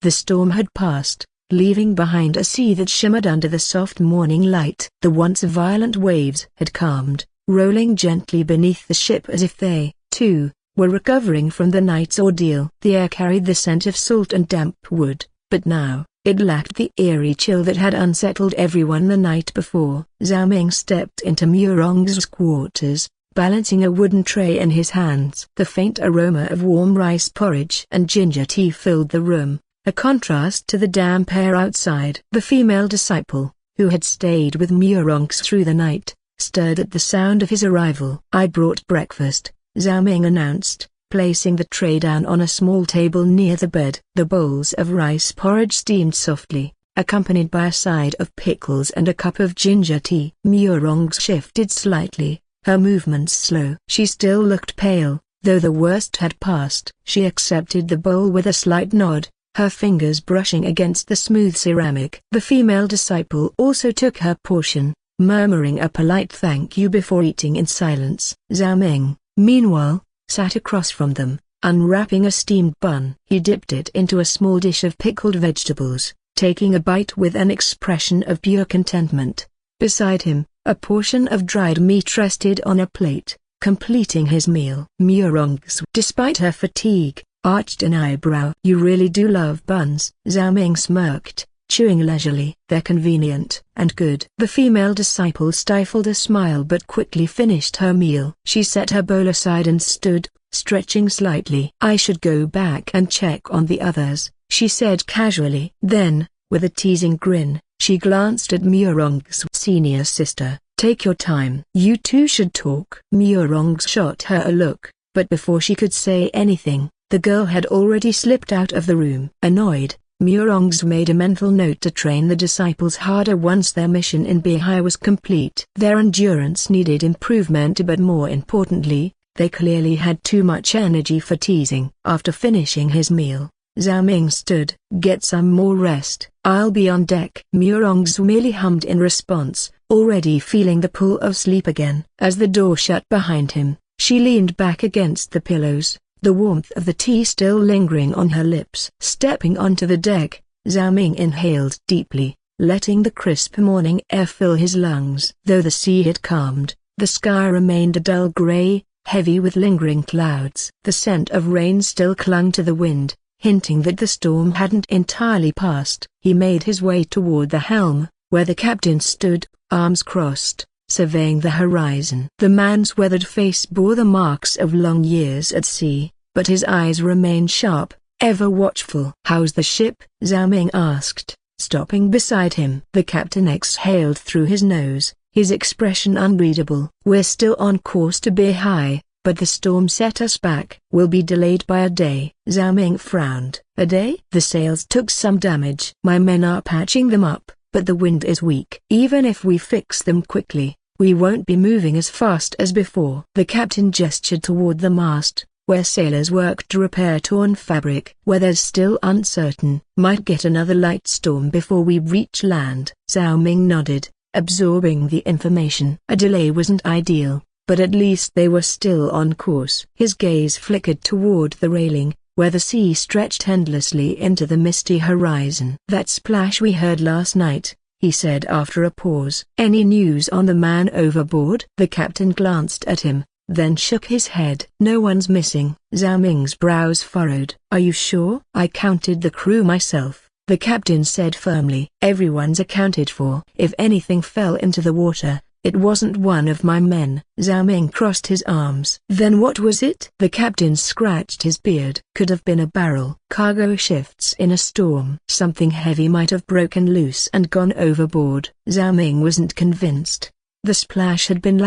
The storm had passed, leaving behind a sea that shimmered under the soft morning light. The once violent waves had calmed, rolling gently beneath the ship as if they, too, were recovering from the night's ordeal. The air carried the scent of salt and damp wood, but now, it lacked the eerie chill that had unsettled everyone the night before. Zhao Ming stepped into Murong's quarters, balancing a wooden tray in his hands. The faint aroma of warm rice porridge and ginger tea filled the room, a contrast to the damp air outside. The female disciple, who had stayed with Murong through the night, stirred at the sound of his arrival. "I brought breakfast," Zhao Ming announced, placing the tray down on a small table near the bed. The bowls of rice porridge steamed softly, accompanied by a side of pickles and a cup of ginger tea. Murong shifted slightly, her movements slow. She still looked pale, though the worst had passed. She accepted the bowl with a slight nod, her fingers brushing against the smooth ceramic. The female disciple also took her portion, murmuring a polite thank you before eating in silence. Zhao Ming, meanwhile, sat across from them, unwrapping a steamed bun. He dipped it into a small dish of pickled vegetables, taking a bite with an expression of pure contentment. Beside him, a portion of dried meat rested on a plate, completing his meal. Murong, despite her fatigue, arched an eyebrow. "You really do love buns," Zhao Ming smirked, chewing leisurely. "They're convenient and good." The female disciple stifled a smile but quickly finished her meal. She set her bowl aside and stood, stretching slightly. "I should go back and check on the others," she said casually. Then, with a teasing grin, she glanced at Murong's senior sister. "Take your time. You two should talk." Murong shot her a look, but before she could say anything, the girl had already slipped out of the room. Annoyed, Murong made a mental note to train the disciples harder once their mission in Beihai was complete. Their endurance needed improvement, but more importantly, they clearly had too much energy for teasing. After finishing his meal, Zhao Ming stood. "Get some more rest. I'll be on deck." Murong merely hummed in response, already feeling the pull of sleep again. As the door shut behind him, she leaned back against the pillows, the warmth of the tea still lingering on her lips. Stepping onto the deck, Zhao Ming inhaled deeply, letting the crisp morning air fill his lungs. Though the sea had calmed, the sky remained a dull gray, heavy with lingering clouds. The scent of rain still clung to the wind, hinting that the storm hadn't entirely passed. He made his way toward the helm, where the captain stood, arms crossed, surveying the horizon. The man's weathered face bore the marks of long years at sea, but his eyes remained sharp, ever watchful. "How's the ship?" Zhao Ming asked, stopping beside him. The captain exhaled through his nose, his expression unreadable. "We're still on course to Beihai, but the storm set us back. We'll be delayed by a day." Zhao Ming frowned. "A day?" "The sails took some damage. My men are patching them up, but the wind is weak. Even if we fix them quickly, we won't be moving as fast as before." The captain gestured toward the mast, where sailors worked to repair torn fabric. "Weather's still uncertain. Might get another light storm before we reach land." Zhao Ming nodded, absorbing the information. A delay wasn't ideal, but at least they were still on course. His gaze flickered toward the railing, where the sea stretched endlessly into the misty horizon. "That splash we heard last night," he said after a pause. "Any news on the man overboard?" The captain glanced at him, then shook his head. "No one's missing." Zhao Ming's brows furrowed. "Are you sure?" "I counted the crew myself," the captain said firmly. "Everyone's accounted for. If anything fell into the water, it wasn't one of my men." Zhao Ming crossed his arms. "Then what was it?" The captain scratched his beard. "Could have been a barrel. Cargo shifts in a storm. Something heavy might have broken loose and gone overboard." Zhao Ming wasn't convinced. The splash had been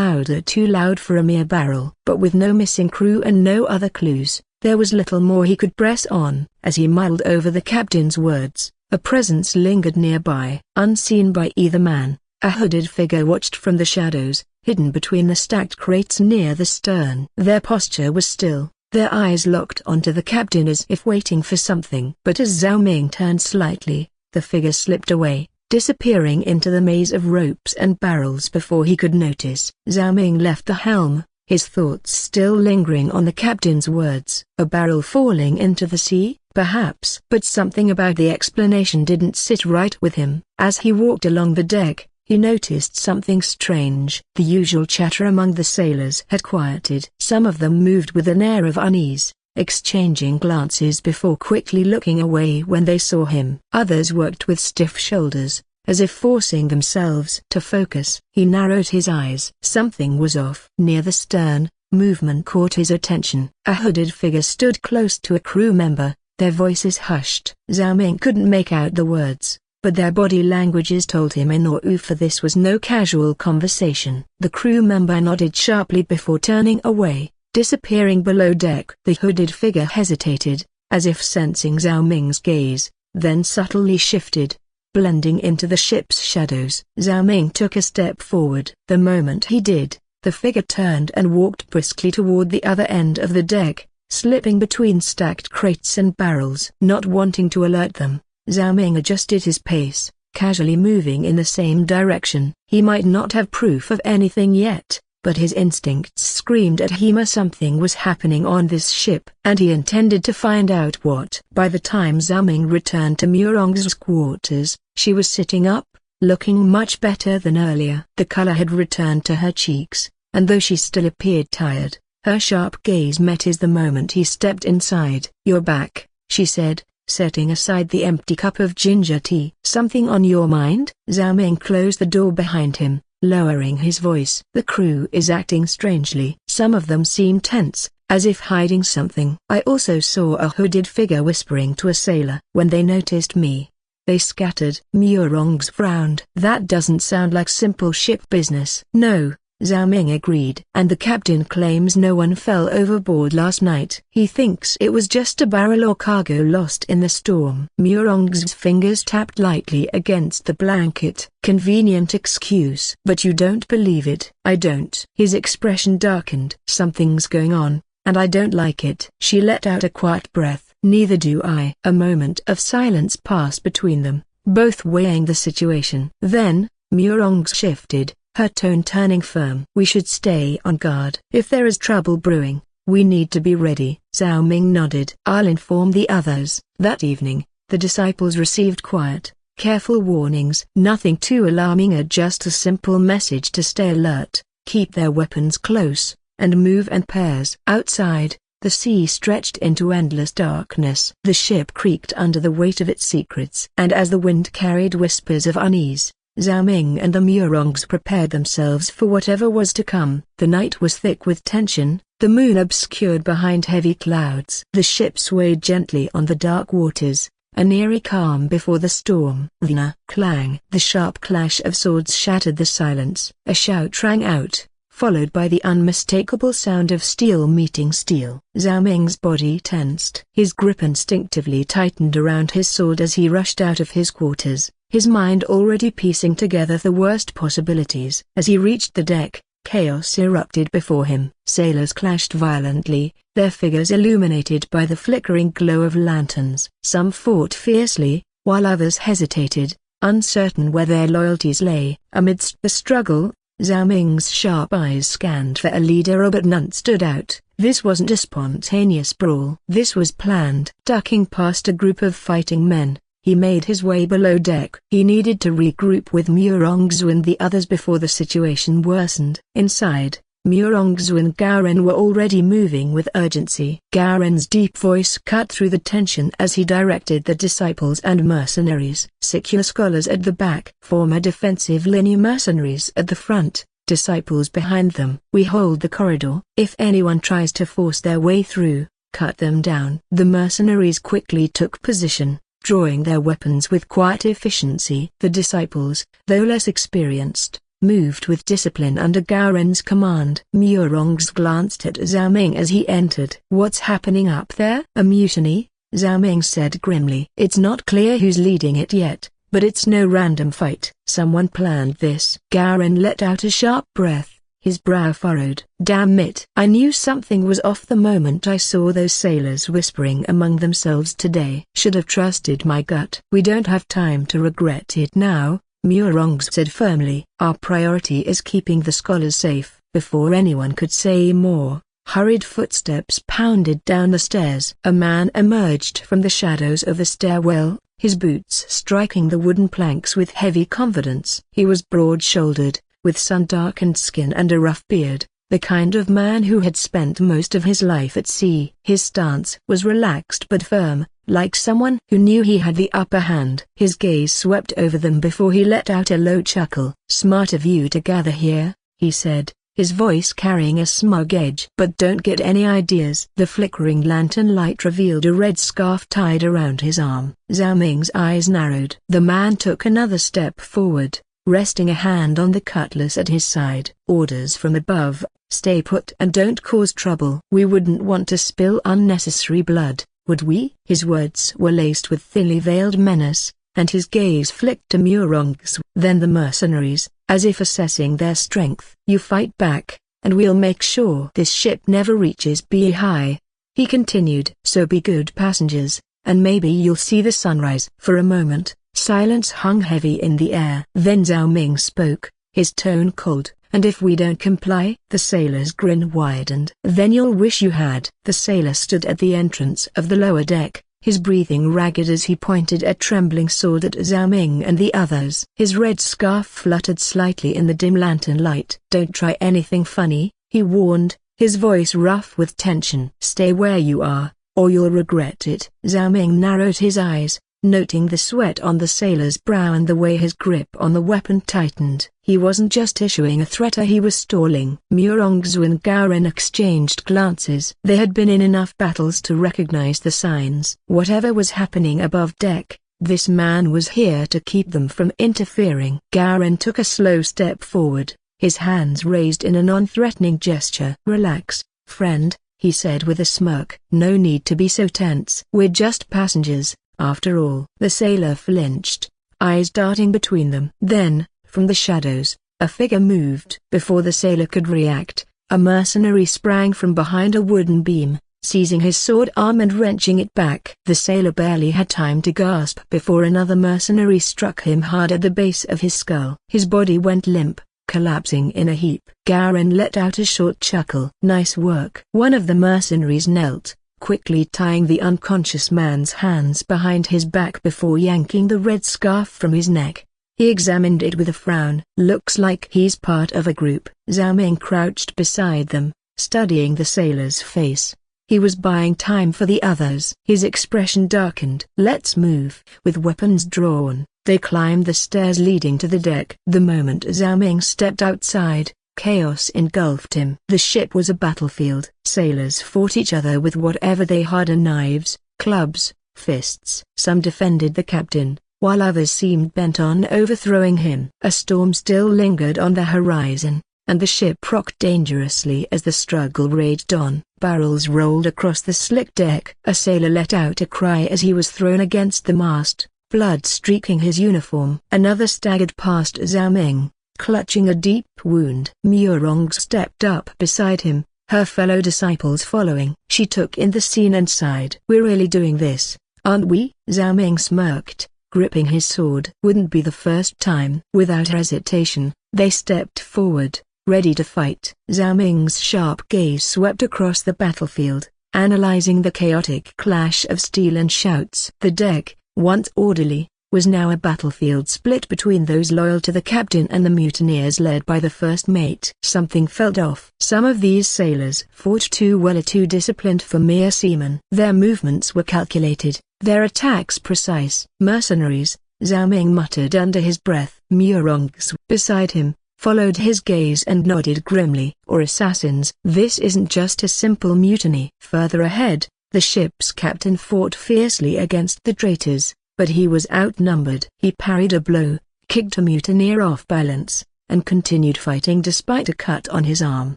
too loud for a mere barrel. But with no missing crew and no other clues, there was little more he could press on. As he mulled over the captain's words, a presence lingered nearby. Unseen by either man, a hooded figure watched from the shadows, hidden between the stacked crates near the stern. Their posture was still, their eyes locked onto the captain as if waiting for something. But as Zhao Ming turned slightly, the figure slipped away, disappearing into the maze of ropes and barrels before he could notice. Zhao Ming left the helm, his thoughts still lingering on the captain's words. "A barrel falling into the sea?" perhaps. But something about the explanation didn't sit right with him. As he walked along the deck, he noticed something strange. The usual chatter among the sailors had quieted. Some of them moved with an air of unease, exchanging glances before quickly looking away when they saw him. Others worked with stiff shoulders, as if forcing themselves to focus. He narrowed his eyes. Something was off. Near the stern, movement caught his attention. A hooded figure stood close to a crew member, their voices hushed. Zhao Ming couldn't make out the words, but their body languages told him in or for this was no casual conversation. The crew member nodded sharply before turning away, disappearing below deck. The hooded figure hesitated, as if sensing Zhao Ming's gaze, then subtly shifted, blending into the ship's shadows. Zhao Ming took a step forward. The moment he did, the figure turned and walked briskly toward the other end of the deck, slipping between stacked crates and barrels. Not wanting to alert them, Zhao Ming adjusted his pace, casually moving in the same direction. He might not have proof of anything yet, but his instincts screamed at him something was happening on this ship, and he intended to find out what. By the time Zhao Ming returned to Murong's quarters, she was sitting up, looking much better than earlier. The color had returned to her cheeks, and though she still appeared tired, her sharp gaze met his the moment he stepped inside. "You're back," she said, setting aside the empty cup of ginger tea. "Something on your mind?" Zhao Ming closed the door behind him, lowering his voice. "The crew is acting strangely." Some of them seemed tense, as if hiding something. "I also saw a hooded figure whispering to a sailor. When they noticed me, they scattered." Murongs frowned. "That doesn't sound like simple ship business." "No," Zhao Ming agreed. "And the captain claims no one fell overboard last night. He thinks it was just a barrel or cargo lost in the storm." Murong's fingers tapped lightly against the blanket. "Convenient excuse. But you don't believe it." "I don't." His expression darkened. "Something's going on, and I don't like it." She let out a quiet breath. "Neither do I." A moment of silence passed between them, both weighing the situation. Then, Murong's shifted, her tone turning firm. "We should stay on guard. If there is trouble brewing, we need to be ready." Zhao Ming nodded. "I'll inform the others." That evening, the disciples received quiet, careful warnings. Nothing too alarming, just a simple message to stay alert, keep their weapons close, and move in pairs. Outside, the sea stretched into endless darkness. The ship creaked under the weight of its secrets. And as the wind carried whispers of unease, Zhao Ming and the Murongs prepared themselves for whatever was to come. The night was thick with tension, the moon obscured behind heavy clouds. The ship swayed gently on the dark waters, an eerie calm before the storm. "Vina!" Clang! The sharp clash of swords shattered the silence. A shout rang out, followed by the unmistakable sound of steel meeting steel. Zhao Ming's body tensed. His grip instinctively tightened around his sword as he rushed out of his quarters, his mind already piecing together the worst possibilities. As he reached the deck, chaos erupted before him. Sailors clashed violently, their figures illuminated by the flickering glow of lanterns. Some fought fiercely, while others hesitated, uncertain where their loyalties lay. Amidst the struggle, Zhao Ming's sharp eyes scanned for a leader, but none stood out. This wasn't a spontaneous brawl. This was planned. Ducking past a group of fighting men, he made his way below deck. He needed to regroup with Murongzu and the others before the situation worsened. Inside, Murongzu and Garen were already moving with urgency. Garen's deep voice cut through the tension as he directed the disciples and mercenaries. Secular scholars at the back, former defensive linear mercenaries at the front, disciples behind them. "We hold the corridor. If anyone tries to force their way through, cut them down." The mercenaries quickly took position, drawing their weapons with quiet efficiency. The disciples, though less experienced, moved with discipline under Garen's command. Murongs glanced at Zhao Ming as he entered. "What's happening up there?" "A mutiny," Zhao Ming said grimly. "It's not clear who's leading it yet, but it's no random fight. Someone planned this." Garen let out a sharp breath, his brow furrowed. "Damn it! I knew something was off the moment I saw those sailors whispering among themselves today. Should have trusted my gut." "We don't have time to regret it now," Murongs said firmly. "Our priority is keeping the scholars safe." Before anyone could say more, Hurried footsteps pounded down the stairs. A man emerged from the shadows of the stairwell, his boots striking the wooden planks with heavy confidence. He was broad-shouldered, with sun-darkened skin and a rough beard, the kind of man who had spent most of his life at sea. His stance was relaxed but firm, like someone who knew he had the upper hand. His gaze swept over them before he let out a low chuckle. "Smart of you to gather here," he said, his voice carrying a smug edge. "But don't get any ideas." The flickering lantern light revealed a red scarf tied around his arm. Zhao Ming's eyes narrowed. The man took another step forward, resting a hand on the cutlass at his side. "Orders from above, stay put and don't cause trouble." "We wouldn't want to spill unnecessary blood, would we?" His words were laced with thinly veiled menace, and his gaze flicked to Murong's. Then the mercenaries, as if assessing their strength. "You fight back, and we'll make sure this ship never reaches Beihai," he continued. "So be good passengers, and maybe you'll see the sunrise." For a moment, silence hung heavy in the air. Then Zhao Ming spoke, his tone cold. "And if we don't comply?" The sailor's grin widened. "Then you'll wish you had." The sailor stood at the entrance of the lower deck, his breathing ragged as he pointed a trembling sword at Zhao Ming and the others. His red scarf fluttered slightly in the dim lantern light. "Don't try anything funny," he warned, his voice rough with tension. "Stay where you are, or you'll regret it." Zhao Ming narrowed his eyes, noting the sweat on the sailor's brow and the way his grip on the weapon tightened. He wasn't just issuing a threat, he was stalling. Murongzu and Gowron exchanged glances. They had been in enough battles to recognize the signs. Whatever was happening above deck, this man was here to keep them from interfering. Gowron took a slow step forward, his hands raised in a non-threatening gesture. "Relax, friend," he said with a smirk. "No need to be so tense. We're just passengers, after all." The sailor flinched, eyes darting between them. Then, from the shadows, a figure moved. Before the sailor could react, a mercenary sprang from behind a wooden beam, seizing his sword arm and wrenching it back. The sailor barely had time to gasp before another mercenary struck him hard at the base of his skull. His body went limp, collapsing in a heap. Gowron let out a short chuckle. "Nice work." One of the mercenaries knelt, quickly tying the unconscious man's hands behind his back before yanking the red scarf from his neck. He examined it with a frown. "Looks like he's part of a group." Zhao Ming crouched beside them, studying the sailor's face. He was buying time for the others. His expression darkened. "Let's move." With weapons drawn, they climbed the stairs leading to the deck. The moment Zhao Ming stepped outside, chaos engulfed him. The ship was a battlefield. Sailors fought each other with whatever they had: knives, clubs, fists. Some defended the captain, while others seemed bent on overthrowing him. A storm still lingered on the horizon, and the ship rocked dangerously as the struggle raged on. Barrels rolled across the slick deck. A sailor let out a cry as he was thrown against the mast, blood streaking his uniform. Another staggered past Zhao Ming, clutching a deep wound. Murong stepped up beside him, her fellow disciples following. She took in the scene and sighed. "We're really doing this, aren't we?" Zhao Ming smirked, gripping his sword. "Wouldn't be the first time." Without hesitation, they stepped forward, ready to fight. Zhao Ming's sharp gaze swept across the battlefield, analyzing the chaotic clash of steel and shouts. The deck, once orderly, was now a battlefield split between those loyal to the captain and the mutineers led by the first mate. Something felt off. Some of these sailors fought too well or too disciplined for mere seamen. Their movements were calculated, their attacks precise. "Mercenaries," Zhao Ming muttered under his breath. Murong beside him followed his gaze and nodded grimly. "Or assassins." "This isn't just a simple mutiny." Further ahead, the ship's captain fought fiercely against the traitors, but he was outnumbered. He parried a blow, kicked a mutineer off balance, and continued fighting despite a cut on his arm.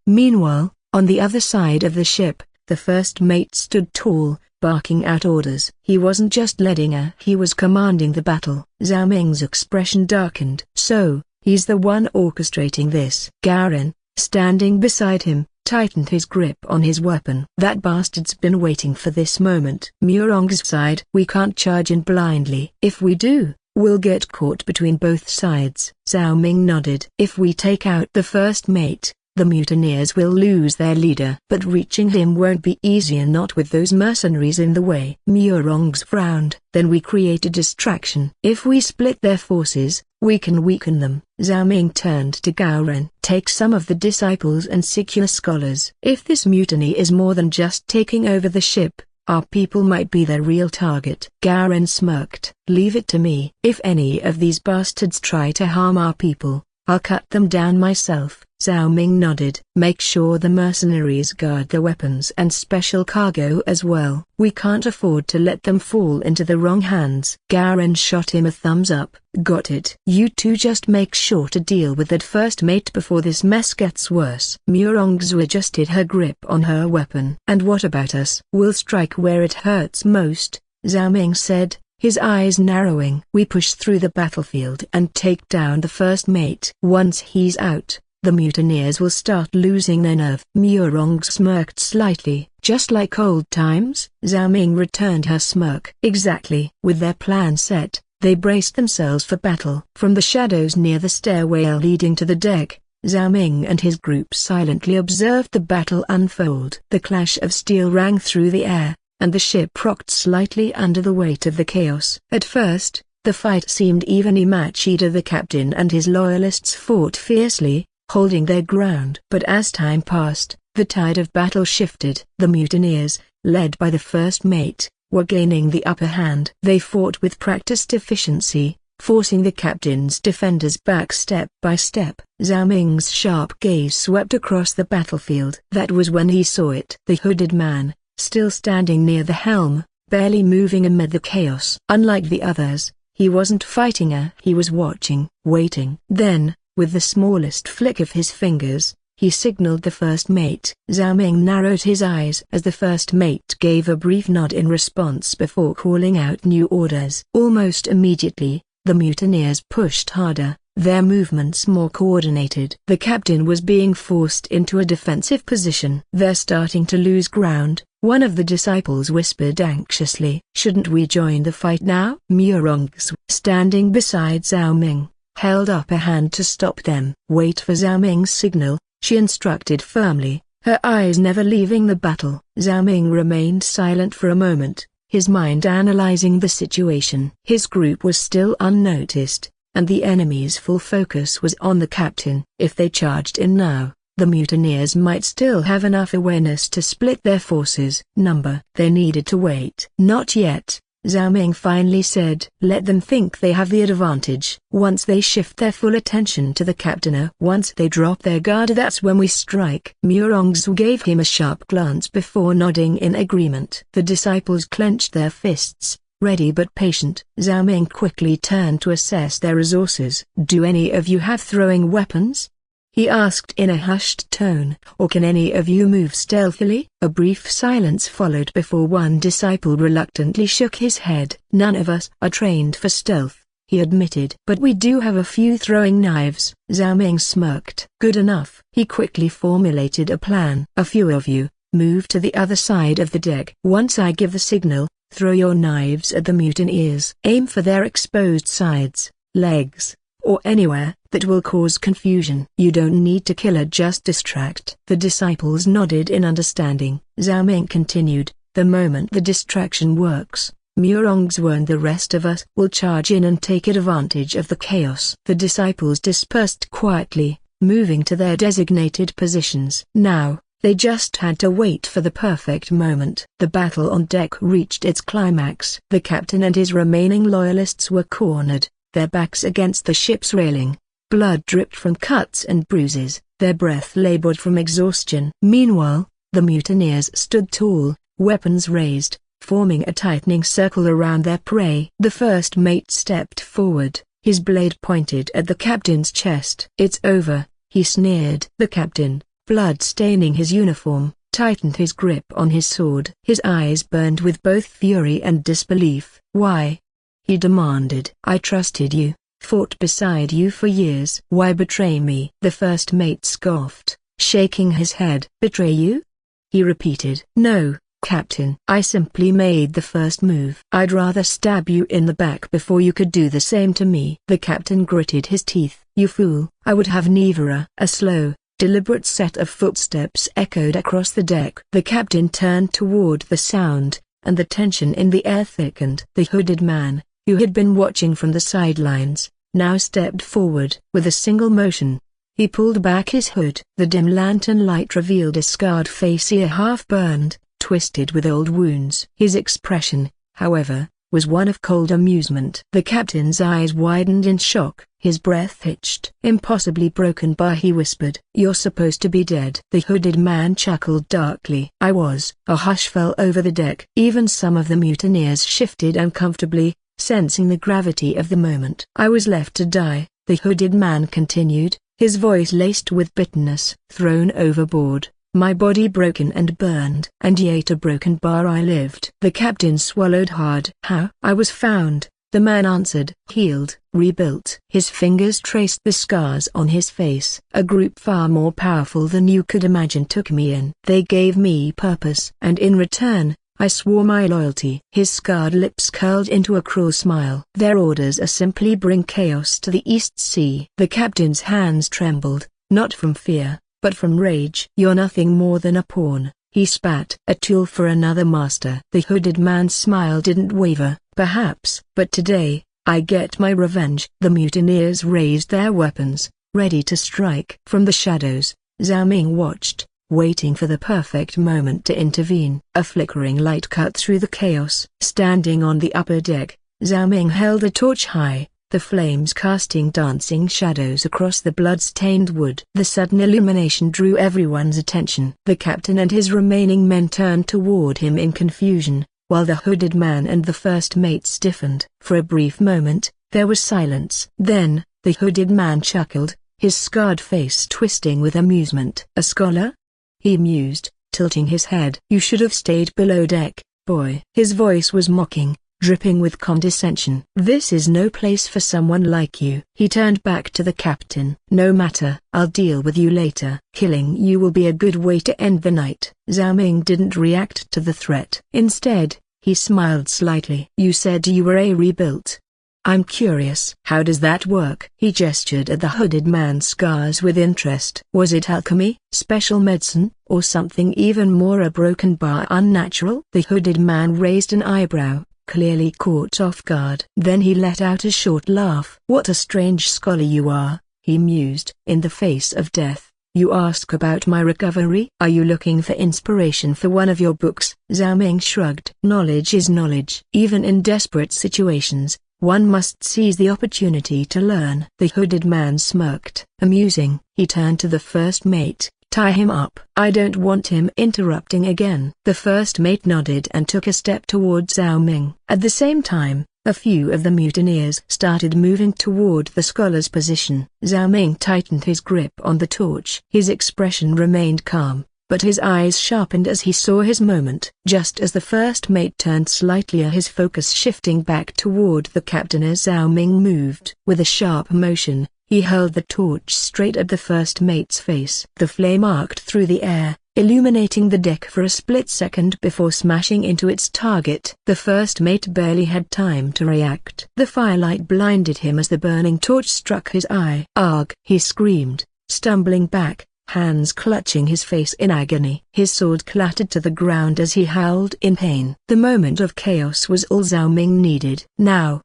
Meanwhile, on the other side of the ship, the first mate stood tall, barking out orders. He wasn't just leading he was commanding the battle. Zhao Ming's expression darkened. "So, he's the one orchestrating this." Gowron, standing beside him, tightened his grip on his weapon. "That bastard's been waiting for this moment." Murong sighed. "We can't charge in blindly. If we do, we'll get caught between both sides." Zhao Ming nodded. "If we take out the first mate, the mutineers will lose their leader. But reaching him won't be easier, not with those mercenaries in the way. Murongs frowned. Then we create a distraction. If we split their forces, we can weaken them. Zhao Ming turned to Gao Ren. Take some of the disciples and secure scholars. If this mutiny is more than just taking over the ship, our people might be their real target. Gao Ren smirked. Leave it to me. If any of these bastards try to harm our people, I'll cut them down myself. Zhao Ming nodded. Make sure the mercenaries guard the weapons and special cargo as well. We can't afford to let them fall into the wrong hands. Gao Ren shot him a thumbs up. Got it. You two just make sure to deal with that first mate before this mess gets worse. Murongzu adjusted her grip on her weapon. And what about us? We'll strike where it hurts most, Zhao Ming said, his eyes narrowing. We push through the battlefield and take down the first mate. Once he's out, the mutineers will start losing their nerve. Murong smirked slightly. Just like old times? Zhao Ming returned her smirk. Exactly. With their plan set, they braced themselves for battle. From the shadows near the stairway leading to the deck, Zhao Ming and his group silently observed the battle unfold. The clash of steel rang through the air, and the ship rocked slightly under the weight of the chaos. At first, the fight seemed evenly matched. The captain and his loyalists fought fiercely, holding their ground. But as time passed, the tide of battle shifted. The mutineers, led by the first mate, were gaining the upper hand. They fought with practiced efficiency, forcing the captain's defenders back step by step. Zhao Ming's sharp gaze swept across the battlefield. That was when he saw it. The hooded man, still standing near the helm, barely moving amid the chaos. Unlike the others, he wasn't fighting he was watching, waiting. Then, with the smallest flick of his fingers, he signaled the first mate. Zhao Ming narrowed his eyes as the first mate gave a brief nod in response before calling out new orders. Almost immediately, the mutineers pushed harder, their movements more coordinated. The captain was being forced into a defensive position. They're starting to lose ground, one of the disciples whispered anxiously. Shouldn't we join the fight now? Murong's, standing beside Zhao Ming, held up a hand to stop them. Wait for Zhao Ming's signal, she instructed firmly, her eyes never leaving the battle. Zhao Ming remained silent for a moment, his mind analyzing the situation. His group was still unnoticed, and the enemy's full focus was on the captain. If they charged in now, the mutineers might still have enough awareness to split their forces. They needed to wait. Not yet, Zhao Ming finally said. Let them think they have the advantage. Once they shift their full attention to the captain, once they drop their guard, that's when we strike. Murongzu gave him a sharp glance before nodding in agreement. The disciples clenched their fists, ready but patient. Zhao Ming quickly turned to assess their resources. Do any of you have throwing weapons? He asked in a hushed tone. Or can any of you move stealthily? A brief silence followed before one disciple reluctantly shook his head. None of us are trained for stealth, he admitted. But we do have a few throwing knives. Zhao Ming smirked. Good enough. He quickly formulated a plan. A few of you, move to the other side of the deck. Once I give the signal, throw your knives at the mutineers. Aim for their exposed sides, legs, or anywhere that will cause confusion. You don't need to kill, just distract. The disciples nodded in understanding. Zhao Ming continued, the moment the distraction works, Murongzu and the rest of us will charge in and take advantage of the chaos. The disciples dispersed quietly, moving to their designated positions. Now, they just had to wait for the perfect moment. The battle on deck reached its climax. The captain and his remaining loyalists were cornered, their backs against the ship's railing. Blood dripped from cuts and bruises, their breath labored from exhaustion. Meanwhile, the mutineers stood tall, weapons raised, forming a tightening circle around their prey. The first mate stepped forward, his blade pointed at the captain's chest. It's over, he sneered. The captain, blood staining his uniform, tightened his grip on his sword. His eyes burned with both fury and disbelief. Why? He demanded. I trusted you, fought beside you for years. Why betray me? The first mate scoffed, shaking his head. Betray you? He repeated. No, Captain. I simply made the first move. I'd rather stab you in the back before you could do the same to me. The captain gritted his teeth. You fool. I would have neither. A slow, deliberate set of footsteps echoed across the deck. The captain turned toward the sound, and the tension in the air thickened. The hooded man, who had been watching from the sidelines, now stepped forward. With a single motion, he pulled back his hood. The dim lantern light revealed a scarred face, ear half burned, twisted with old wounds. His expression, however, was one of cold amusement. The captain's eyes widened in shock. His breath hitched. "Impossibly broken bar," he whispered. "You're supposed to be dead." The hooded man chuckled darkly. "I was." A hush fell over the deck. Even some of the mutineers shifted uncomfortably, sensing the gravity of the moment. "I was left to die," the hooded man continued, his voice laced with bitterness. "Thrown overboard, my body broken and burned. And yet a broken bar I lived." The captain swallowed hard. "How?" "I was found," the man answered. "Healed, rebuilt." His fingers traced the scars on his face. "A group far more powerful than you could imagine took me in. They gave me purpose. And in return, I swore my loyalty." His scarred lips curled into a cruel smile. "Their orders are simply bring chaos to the East Sea." The captain's hands trembled, not from fear, but from rage. "You're nothing more than a pawn," he spat. "A tool for another master." The hooded man's smile didn't waver. "Perhaps. But today, I get my revenge." The mutineers raised their weapons, ready to strike. From the shadows, Zhao Ming watched, waiting for the perfect moment to intervene. A flickering light cut through the chaos. Standing on the upper deck, Zhao Ming held a torch high, the flames casting dancing shadows across the blood-stained wood. The sudden illumination drew everyone's attention. The captain and his remaining men turned toward him in confusion, while the hooded man and the first mate stiffened. For a brief moment, there was silence. Then, the hooded man chuckled, his scarred face twisting with amusement. "A scholar?" he mused, tilting his head. "You should have stayed below deck, boy." His voice was mocking, dripping with condescension. "This is no place for someone like you." He turned back to the captain. "No matter, I'll deal with you later. Killing you will be a good way to end the night." Zhao Ming didn't react to the threat. Instead, he smiled slightly. "You said you were a rebuilt. I'm curious. How does that work?" He gestured at the hooded man's scars with interest. "Was it alchemy, special medicine, or something even more, a broken bar unnatural?" The hooded man raised an eyebrow, clearly caught off guard. Then he let out a short laugh. "What a strange scholar you are," he mused. "In the face of death, you ask about my recovery? Are you looking for inspiration for one of your books?" Zhao Ming shrugged. "Knowledge is knowledge. Even in desperate situations, one must seize the opportunity to learn." The hooded man smirked. "Amusing." He turned to the first mate. "Tie him up." "I don't want him interrupting again." The first mate nodded and took a step towards Zhao Ming. At the same time, a few of the mutineers started moving toward the scholar's position. Zhao Ming tightened his grip on the torch. His expression remained calm, but his eyes sharpened as he saw his moment. Just as the first mate turned slightly, his focus shifting back toward the captain as Zhao Ming moved. With a sharp motion, he held the torch straight at the first mate's face. The flame arced through the air, illuminating the deck for a split second before smashing into its target. The first mate barely had time to react. The firelight blinded him as the burning torch struck his eye. "Arg!" he screamed, stumbling back, hands clutching his face in agony. His sword clattered to the ground as he howled in pain. The moment of chaos was all Zhao Ming needed. "Now!"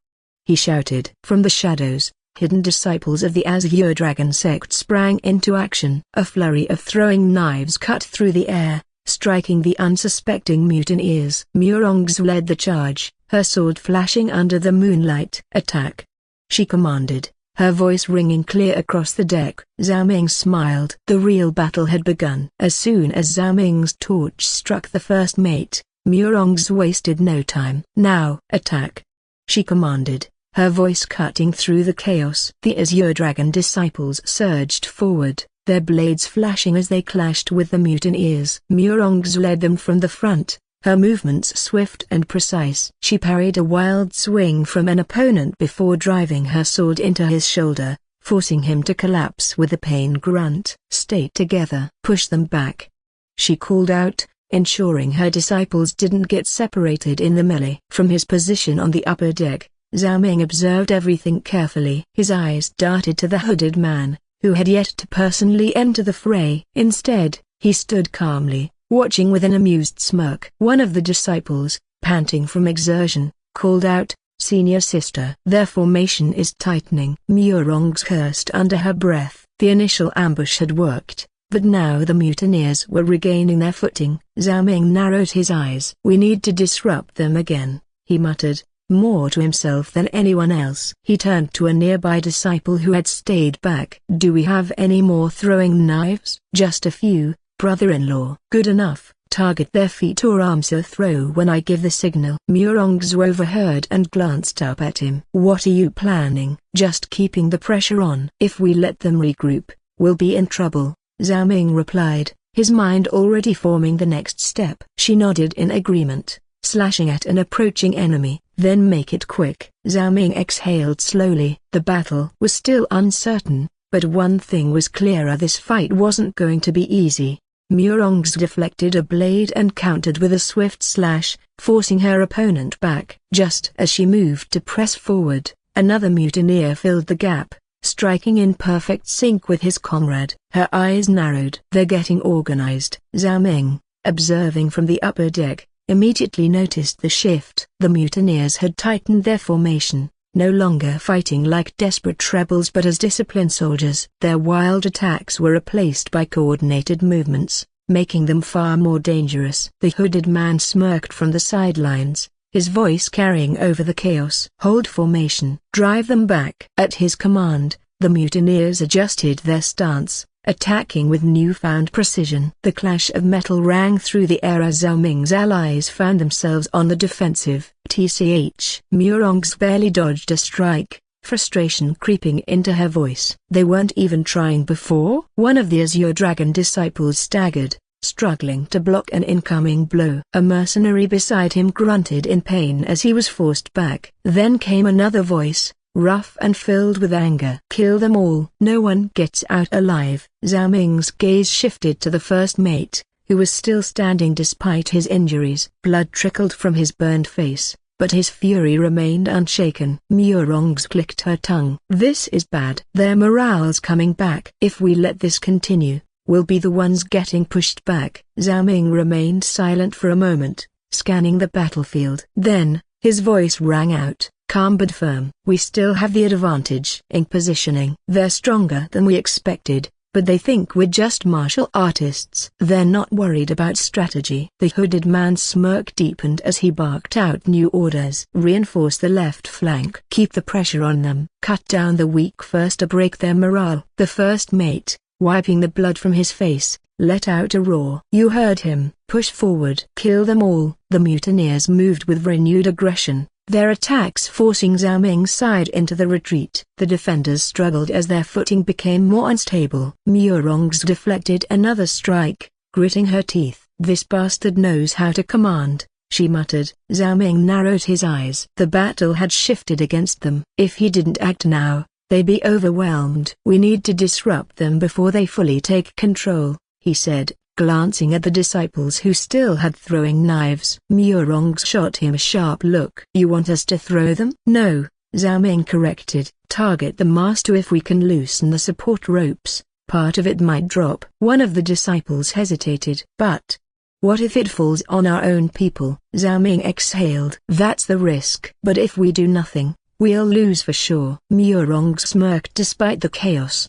he shouted. From the shadows, hidden disciples of the Azure Dragon sect sprang into action. A flurry of throwing knives cut through the air, striking the unsuspecting mutineers. Murong's led the charge, her sword flashing under the moonlight. "Attack!" she commanded, her voice ringing clear across the deck. Zhao Ming smiled. The real battle had begun. As soon as Zhao Ming's torch struck the first mate, Murong's wasted no time. "Now!" "Attack!" she commanded, her voice cutting through the chaos. The Azure Dragon disciples surged forward, their blades flashing as they clashed with the mutineers. Murong's led them from the front, her movements swift and precise. She parried a wild swing from an opponent before driving her sword into his shoulder, forcing him to collapse with a pain grunt. "Stay together." "Push them back," she called out, ensuring her disciples didn't get separated in the melee. From his position on the upper deck, Zhao Ming observed everything carefully. His eyes darted to the hooded man, who had yet to personally enter the fray. Instead, he stood calmly, watching with an amused smirk. One of the disciples, panting from exertion, called out, "Senior sister." "Their formation is tightening." Murong cursed under her breath. The initial ambush had worked, but now the mutineers were regaining their footing. Zhao Ming narrowed his eyes. "We need to disrupt them again," he muttered, more to himself than anyone else. He turned to a nearby disciple who had stayed back. "Do we have any more throwing knives?" "Just a few, brother-in-law." "Good enough. Target their feet or arms or throw when I give the signal." Murong's overheard and glanced up at him. "What are you planning?" "Just keeping the pressure on." "If we let them regroup, we'll be in trouble," Zhao Ming replied, his mind already forming the next step. She nodded in agreement, slashing at an approaching enemy. "Then make it quick." Zhao Ming exhaled slowly. The battle was still uncertain, but one thing was clearer: this fight wasn't going to be easy. Murong deflected a blade and countered with a swift slash, forcing her opponent back. Just as she moved to press forward, another mutineer filled the gap, striking in perfect sync with his comrade. Her eyes narrowed. "They're getting organized." Zhao Ming, observing from the upper deck, immediately noticed the shift. The mutineers had tightened their formation, no longer fighting like desperate rebels but as disciplined soldiers. Their wild attacks were replaced by coordinated movements, making them far more dangerous. The hooded man smirked from the sidelines, his voice carrying over the chaos. "Hold formation. Drive them back." At his command, the mutineers adjusted their stance, attacking with newfound precision. The clash of metal rang through the air as Zhao Ming's allies found themselves on the defensive. Murong's barely dodged a strike, frustration creeping into her voice. "They weren't even trying before?" One of the Azure Dragon disciples staggered, struggling to block an incoming blow. A mercenary beside him grunted in pain as he was forced back. Then came another voice, rough and filled with anger. "Kill them all. No one gets out alive." Zhao Ming's gaze shifted to the first mate, who was still standing despite his injuries. Blood trickled from his burned face, but his fury remained unshaken. Murong clicked her tongue. "This is bad. Their morale's coming back. If we let this continue, we'll be the ones getting pushed back." Zhao Ming remained silent for a moment, scanning the battlefield. Then, his voice rang out, calm but firm. "We still have the advantage in positioning. They're stronger than we expected, but they think we're just martial artists. They're not worried about strategy." The hooded man's smirk deepened as he barked out new orders. "Reinforce the left flank. Keep the pressure on them. Cut down the weak first to break their morale." The first mate, wiping the blood from his face, let out a roar. "You heard him. Push forward. Kill them all." The mutineers moved with renewed aggression, their attacks forcing Zhao Ming's side into the retreat. The defenders struggled as their footing became more unstable. Murong deflected another strike, gritting her teeth. "This bastard knows how to command," she muttered. Zhao Ming narrowed his eyes. The battle had shifted against them. If he didn't act now, they'd be overwhelmed. "We need to disrupt them before they fully take control," he said, glancing at the disciples who still had throwing knives. Murong shot him a sharp look. "You want us to throw them?" "No," Zhao Ming corrected. "Target the master. If we can loosen the support ropes, part of it might drop." One of the disciples hesitated. "But what if it falls on our own people?" Zhao Ming exhaled. "That's the risk. But if we do nothing, we'll lose for sure." Murong smirked despite the chaos.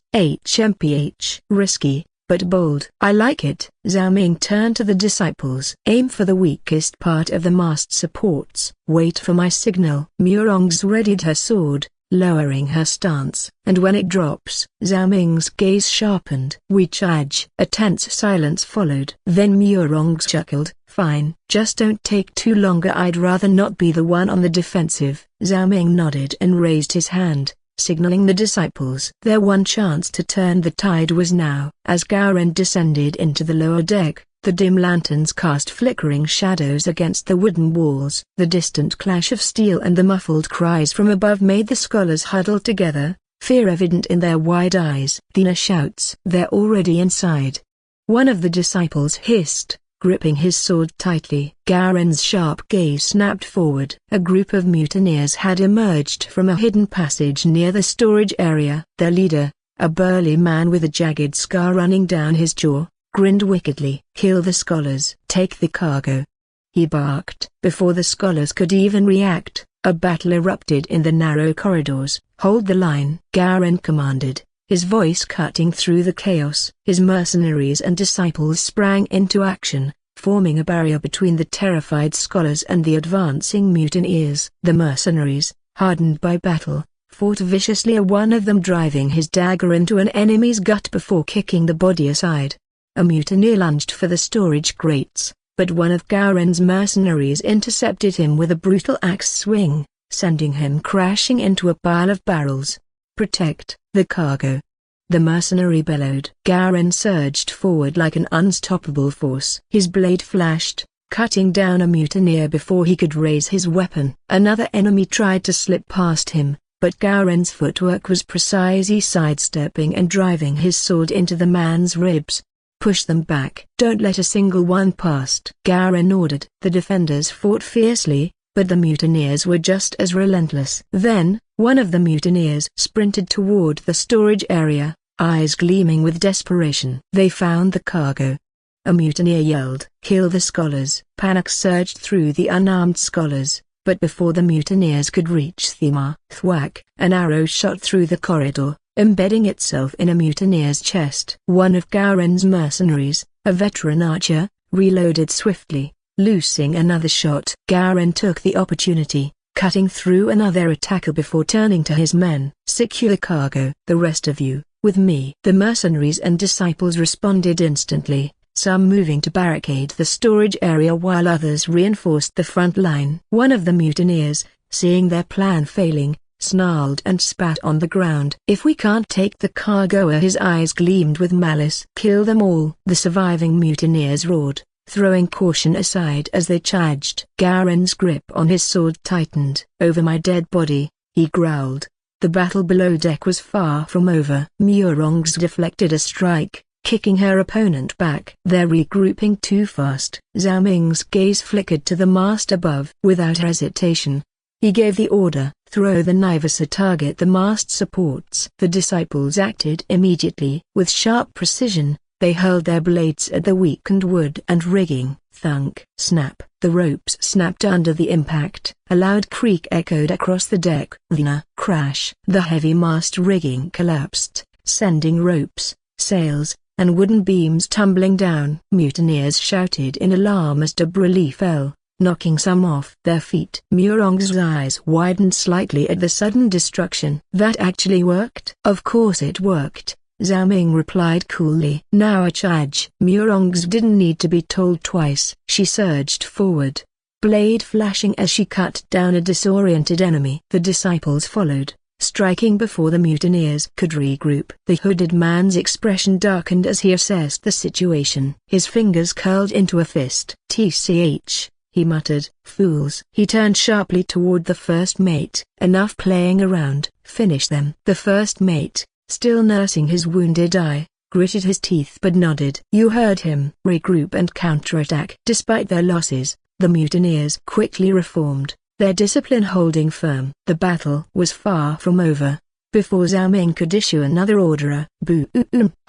Risky, but bold. "I like it." Zhao Ming turned to the disciples. "Aim for the weakest part of the mast supports. Wait for my signal." Murong readied her sword, lowering her stance. "And when it drops?" Zhao Ming's gaze sharpened. "We charge." A tense silence followed. Then Murong chuckled. "Fine. Just don't take too long. I'd rather not be the one on the defensive." Zhao Ming nodded and raised his hand, signaling the disciples. Their one chance to turn the tide was now. As Gowron descended into the lower deck, the dim lanterns cast flickering shadows against the wooden walls. The distant clash of steel and the muffled cries from above made the scholars huddle together, fear evident in their wide eyes. "Dina shouts." "They're already inside," one of the disciples hissed, gripping his sword tightly. Gowron's sharp gaze snapped forward. A group of mutineers had emerged from a hidden passage near the storage area. Their leader, a burly man with a jagged scar running down his jaw, grinned wickedly. "Kill the scholars. Take the cargo," he barked. Before the scholars could even react, a battle erupted in the narrow corridors. "Hold the line," Garen commanded, his voice cutting through the chaos. His mercenaries and disciples sprang into action, forming a barrier between the terrified scholars and the advancing mutineers. The mercenaries, hardened by battle, fought viciously, one of them driving his dagger into an enemy's gut before kicking the body aside. A mutineer lunged for the storage grates, but one of Garen's mercenaries intercepted him with a brutal axe swing, sending him crashing into a pile of barrels. "Protect the cargo," the mercenary bellowed. Garen surged forward like an unstoppable force. His blade flashed, cutting down a mutineer before he could raise his weapon. Another enemy tried to slip past him, but Garen's footwork was precise, sidestepping and driving his sword into the man's ribs. "Push them back. Don't let a single one past," Garen ordered. The defenders fought fiercely, but the mutineers were just as relentless. Then, one of the mutineers sprinted toward the storage area, eyes gleaming with desperation. They found the cargo. A mutineer yelled, "Kill the scholars!" Panic surged through the unarmed scholars, but before the mutineers could reach Thema, thwack, an arrow shot through the corridor, embedding itself in a mutineer's chest. One of Garen's mercenaries, a veteran archer, reloaded swiftly, loosing another shot. Garen took the opportunity, cutting through another attacker before turning to his men. "Secure the cargo." "The rest of you, with me." The mercenaries and disciples responded instantly, some moving to barricade the storage area while others reinforced the front line. One of the mutineers, seeing their plan failing, snarled and spat on the ground. "If we can't take the cargo," his eyes gleamed with malice. "Kill them all." The surviving mutineers roared, throwing caution aside as they charged. Garen's grip on his sword tightened. "Over my dead body," he growled. The battle below deck was far from over. Murongs deflected a strike, kicking her opponent back. "They're regrouping too fast." Zhao Ming's gaze flickered to the mast above. Without hesitation, he gave the order, "Throw the knives at target the mast supports." The disciples acted immediately. With sharp precision, they hurled their blades at the weakened wood and rigging. Thunk, snap. The ropes snapped under the impact. A loud creak echoed across the deck. Then crash. The heavy mast rigging collapsed, sending ropes, sails, and wooden beams tumbling down. Mutineers shouted in alarm as debris fell, knocking some off their feet. Murong's eyes widened slightly at the sudden destruction. "That actually worked?" "Of course it worked," Zhao Ming replied coolly. "Now a charge." Murongs didn't need to be told twice. She surged forward, blade flashing as she cut down a disoriented enemy. The disciples followed, striking before the mutineers could regroup. The hooded man's expression darkened as he assessed the situation. His fingers curled into a fist. "TCH. He muttered. "Fools." He turned sharply toward the first mate. "Enough playing around. Finish them." The first mate, still nursing his wounded eye, gritted his teeth but nodded. "You heard him." Regroup and counterattack. Despite their losses, the mutineers quickly reformed, their discipline holding firm. The battle was far from over. Before Zhao Ming could issue another order, boom!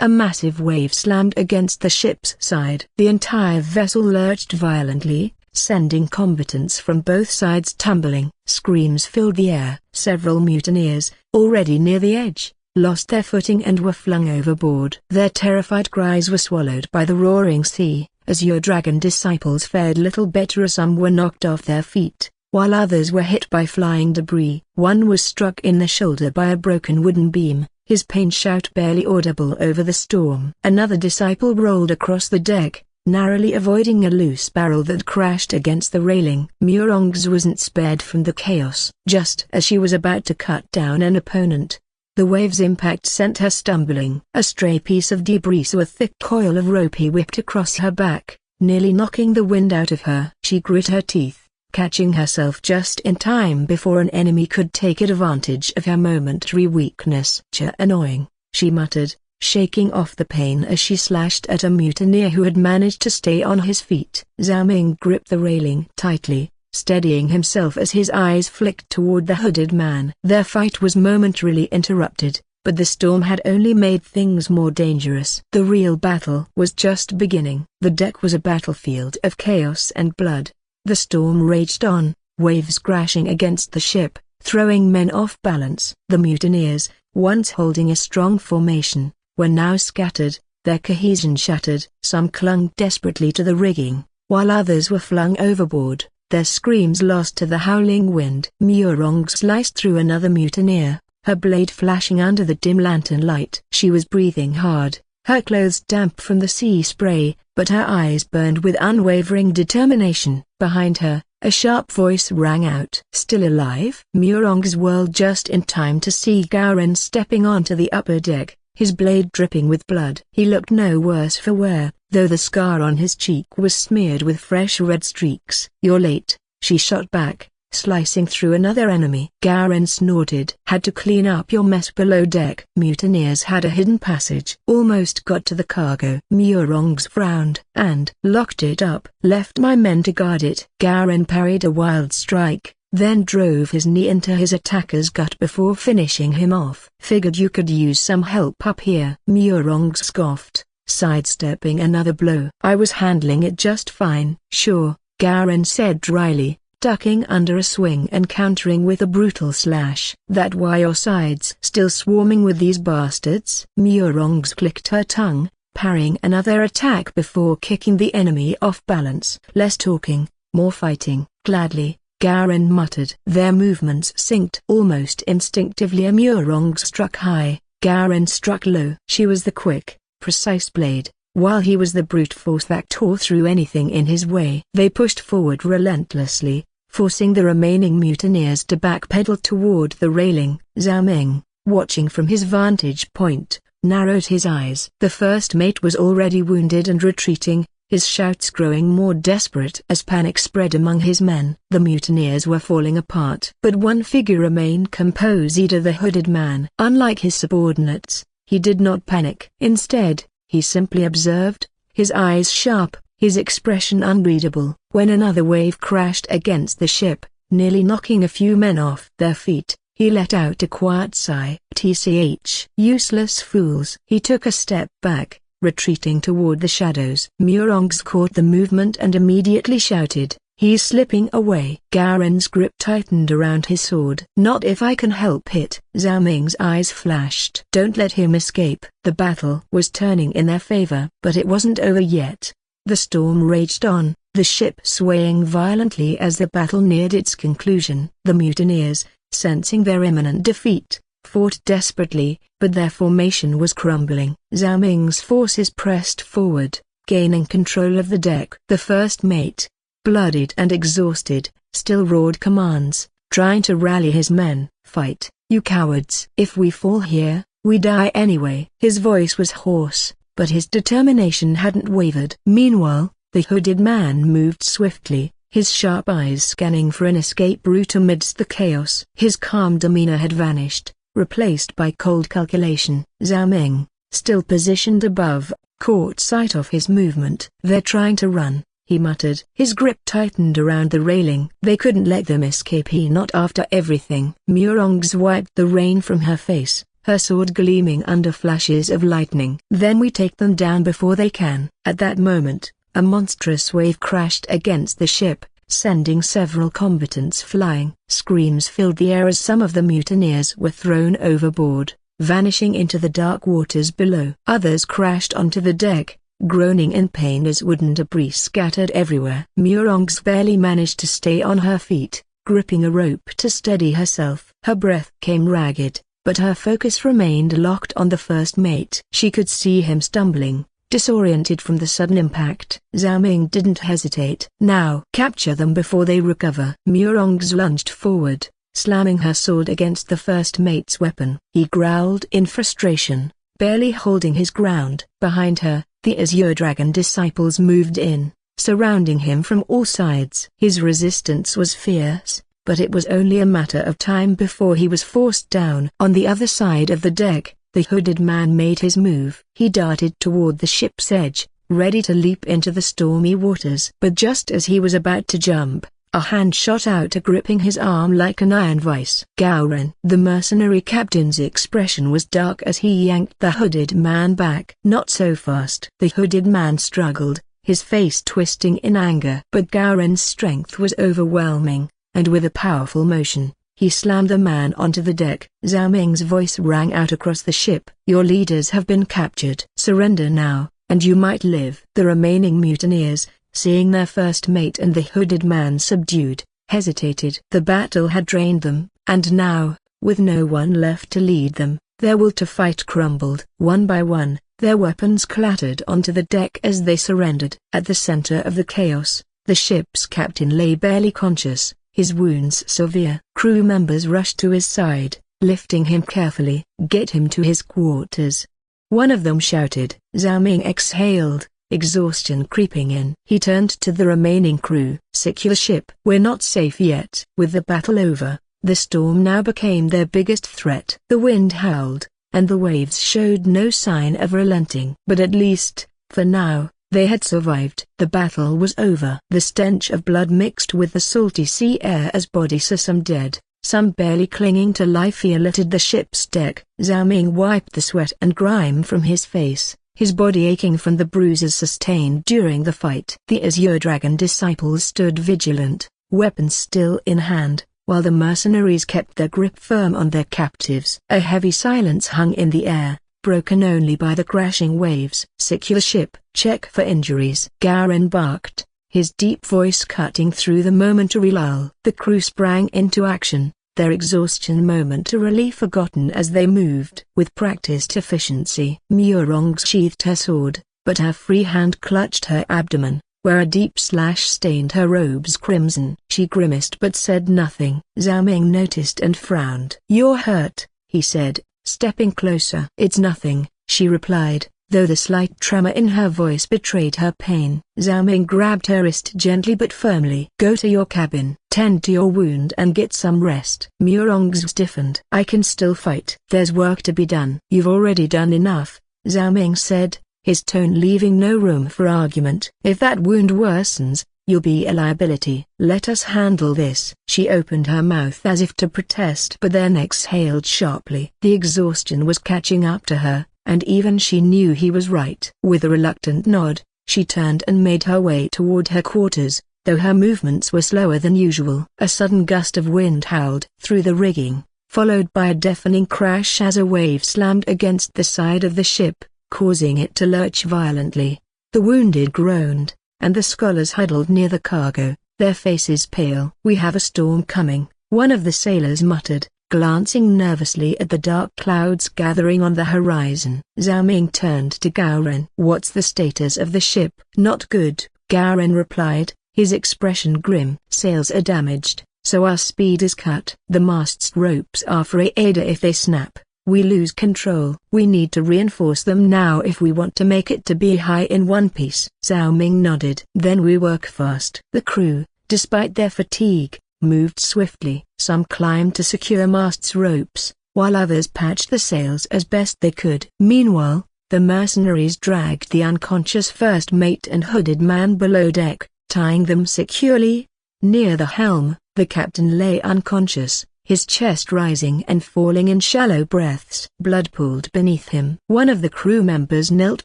A massive wave slammed against the ship's side. The entire vessel lurched violently, sending combatants from both sides tumbling. Screams filled the air. Several mutineers, already near the edge, lost their footing and were flung overboard. Their terrified cries were swallowed by the roaring sea, as your dragon disciples fared little better as some were knocked off their feet, while others were hit by flying debris. One was struck in the shoulder by a broken wooden beam, his pain shout barely audible over the storm. Another disciple rolled across the deck, narrowly avoiding a loose barrel that crashed against the railing. Murongs wasn't spared from the chaos. Just as she was about to cut down an opponent, the wave's impact sent her stumbling. A stray piece of debris or a thick coil of rope whipped across her back, nearly knocking the wind out of her. She grit her teeth, catching herself just in time before an enemy could take advantage of her momentary weakness. "Annoying," she muttered, shaking off the pain as she slashed at a mutineer who had managed to stay on his feet. Zhao Ming gripped the railing tightly, steadying himself as his eyes flicked toward the hooded man. Their fight was momentarily interrupted, but the storm had only made things more dangerous. The real battle was just beginning. The deck was a battlefield of chaos and blood. The storm raged on, waves crashing against the ship, throwing men off balance. The mutineers, once holding a strong formation, were now scattered, their cohesion shattered. Some clung desperately to the rigging, while others were flung overboard, their screams lost to the howling wind. Murong sliced through another mutineer, her blade flashing under the dim lantern light. She was breathing hard, her clothes damp from the sea spray, but her eyes burned with unwavering determination. Behind her, a sharp voice rang out. "Still alive?" Murong's whirled just in time to see Gowron stepping onto the upper deck, his blade dripping with blood. He looked no worse for wear, though the scar on his cheek was smeared with fresh red streaks. "You're late," she shot back, slicing through another enemy. Gowron snorted. "Had to clean up your mess below deck." Mutineers had a hidden passage. "Almost got to the cargo." Murong frowned and locked it up. "Left my men to guard it." Gowron parried a wild strike, then drove his knee into his attacker's gut before finishing him off. "Figured you could use some help up here." Murong scoffed, sidestepping another blow. "I was handling it just fine." "Sure," Gowron said dryly, ducking under a swing and countering with a brutal slash. "That why your side's still swarming with these bastards?" Murong clicked her tongue, parrying another attack before kicking the enemy off balance. "Less talking, more fighting." "Gladly," Gowron muttered. Their movements synced. Almost instinctively Murong struck high, Gowron struck low. She was the quick, precise blade, while he was the brute force that tore through anything in his way. They pushed forward relentlessly, forcing the remaining mutineers to backpedal toward the railing. Zhao Ming, watching from his vantage point, narrowed his eyes. The first mate was already wounded and retreating, his shouts growing more desperate as panic spread among his men. The mutineers were falling apart. But one figure remained composed, the hooded man. Unlike his subordinates, he did not panic. Instead, he simply observed, his eyes sharp, his expression unreadable. When another wave crashed against the ship, nearly knocking a few men off their feet, he let out a quiet sigh. "Tch, useless fools." He took a step back, retreating toward the shadows. Murong caught the movement and immediately shouted, "He's slipping away." Gowron's grip tightened around his sword. "Not if I can help it." Zhao Ming's eyes flashed. "Don't let him escape." The battle was turning in their favor. But it wasn't over yet. The storm raged on, the ship swaying violently as the battle neared its conclusion. The mutineers, sensing their imminent defeat, fought desperately, but their formation was crumbling. Zhao Ming's forces pressed forward, gaining control of the deck. The first mate, bloodied and exhausted, still roared commands, trying to rally his men. "Fight, you cowards! If we fall here, we die anyway." His voice was hoarse, but his determination hadn't wavered. Meanwhile, the hooded man moved swiftly, his sharp eyes scanning for an escape route amidst the chaos. His calm demeanor had vanished, replaced by cold calculation. Zhao Ming, still positioned above, caught sight of his movement. "They're trying to run," he muttered. His grip tightened around the railing. "They couldn't let them escape, not after everything." Murong wiped the rain from her face, her sword gleaming under flashes of lightning. "Then we take them down before they can." At that moment, a monstrous wave crashed against the ship, sending several combatants flying. Screams filled the air as some of the mutineers were thrown overboard, vanishing into the dark waters below. Others crashed onto the deck, groaning in pain as wooden debris scattered everywhere. Murong barely managed to stay on her feet, gripping a rope to steady herself. Her breath came ragged, but her focus remained locked on the first mate. She could see him stumbling, disoriented from the sudden impact. Zhao Ming didn't hesitate. "Now capture them before they recover." Murong lunged forward, slamming her sword against the first mate's weapon. He growled in frustration, barely holding his ground. Behind her, the Azure Dragon disciples moved in, surrounding him from all sides. His resistance was fierce, but it was only a matter of time before he was forced down. On the other side of the deck, the hooded man made his move. He darted toward the ship's edge, ready to leap into the stormy waters. But just as he was about to jump, A hand shot out, gripping his arm like an iron vice. Gowron. The mercenary captain's expression was dark as he yanked the hooded man back. Not so fast. The hooded man struggled, his face twisting in anger. But Gowron's strength was overwhelming, and with a powerful motion, he slammed the man onto the deck. Zhao Ming's voice rang out across the ship. Your leaders have been captured. Surrender now, and you might live. The remaining mutineers, seeing their first mate and the hooded man subdued, hesitated. The battle had drained them, and now, with no one left to lead them, their will to fight crumbled. One by one, their weapons clattered onto the deck as they surrendered. At the center of the chaos, the ship's captain lay barely conscious, his wounds severe. Crew members rushed to his side, lifting him carefully. Get him to his quarters, one of them shouted. Zhao Ming exhaled, exhaustion creeping in. He turned to the remaining crew. Secure the ship. We're not safe yet. With the battle over, the storm now became their biggest threat. The wind howled, and the waves showed no sign of relenting. But at least, for now, they had survived. The battle was over. The stench of blood mixed with the salty sea air as bodies of some dead, some barely clinging to life, littered the ship's deck. Zhao Ming wiped the sweat and grime from his face, his body aching from the bruises sustained during the fight. The Azure Dragon disciples stood vigilant, weapons still in hand, while the mercenaries kept their grip firm on their captives. A heavy silence hung in the air, broken only by the crashing waves. Secure the ship. Check for injuries. Gowron barked, his deep voice cutting through the momentary lull. The crew sprang into action, their exhaustion momentarily forgotten as they moved. With practiced efficiency, Murong sheathed her sword, but her free hand clutched her abdomen, where a deep slash stained her robes crimson. She grimaced but said nothing. Zhao Ming noticed and frowned. You're hurt, he said, stepping closer. It's nothing, she replied, though the slight tremor in her voice betrayed her pain. Zhao Ming grabbed her wrist gently but firmly. Go to your cabin, tend to your wound and get some rest. Murong stiffened. I can still fight. There's work to be done. You've already done enough, Zhao Ming said, his tone leaving no room for argument. If that wound worsens, you'll be a liability. Let us handle this. She opened her mouth as if to protest but then exhaled sharply. The exhaustion was catching up to her, and even she knew he was right. With a reluctant nod, she turned and made her way toward her quarters, though her movements were slower than usual. A sudden gust of wind howled through the rigging, followed by a deafening crash as a wave slammed against the side of the ship, causing it to lurch violently. The wounded groaned, and the scholars huddled near the cargo, their faces pale. We have a storm coming, one of the sailors muttered, glancing nervously at the dark clouds gathering on the horizon. Zhao Ming turned to Gowron. What's the status of the ship? Not good, Gowron replied, his expression grim. Sails are damaged, so our speed is cut. The mast's ropes are frayed. If they snap, we lose control. We need to reinforce them now if we want to make it to Beihai in one piece. Zhao Ming nodded. Then we work fast. The crew, despite their fatigue, moved swiftly. Some climbed to secure mast's ropes, while others patched the sails as best they could. Meanwhile, the mercenaries dragged the unconscious first mate and hooded man below deck, tying them securely. Near the helm, the captain lay unconscious, his chest rising and falling in shallow breaths. Blood pooled beneath him. One of the crew members knelt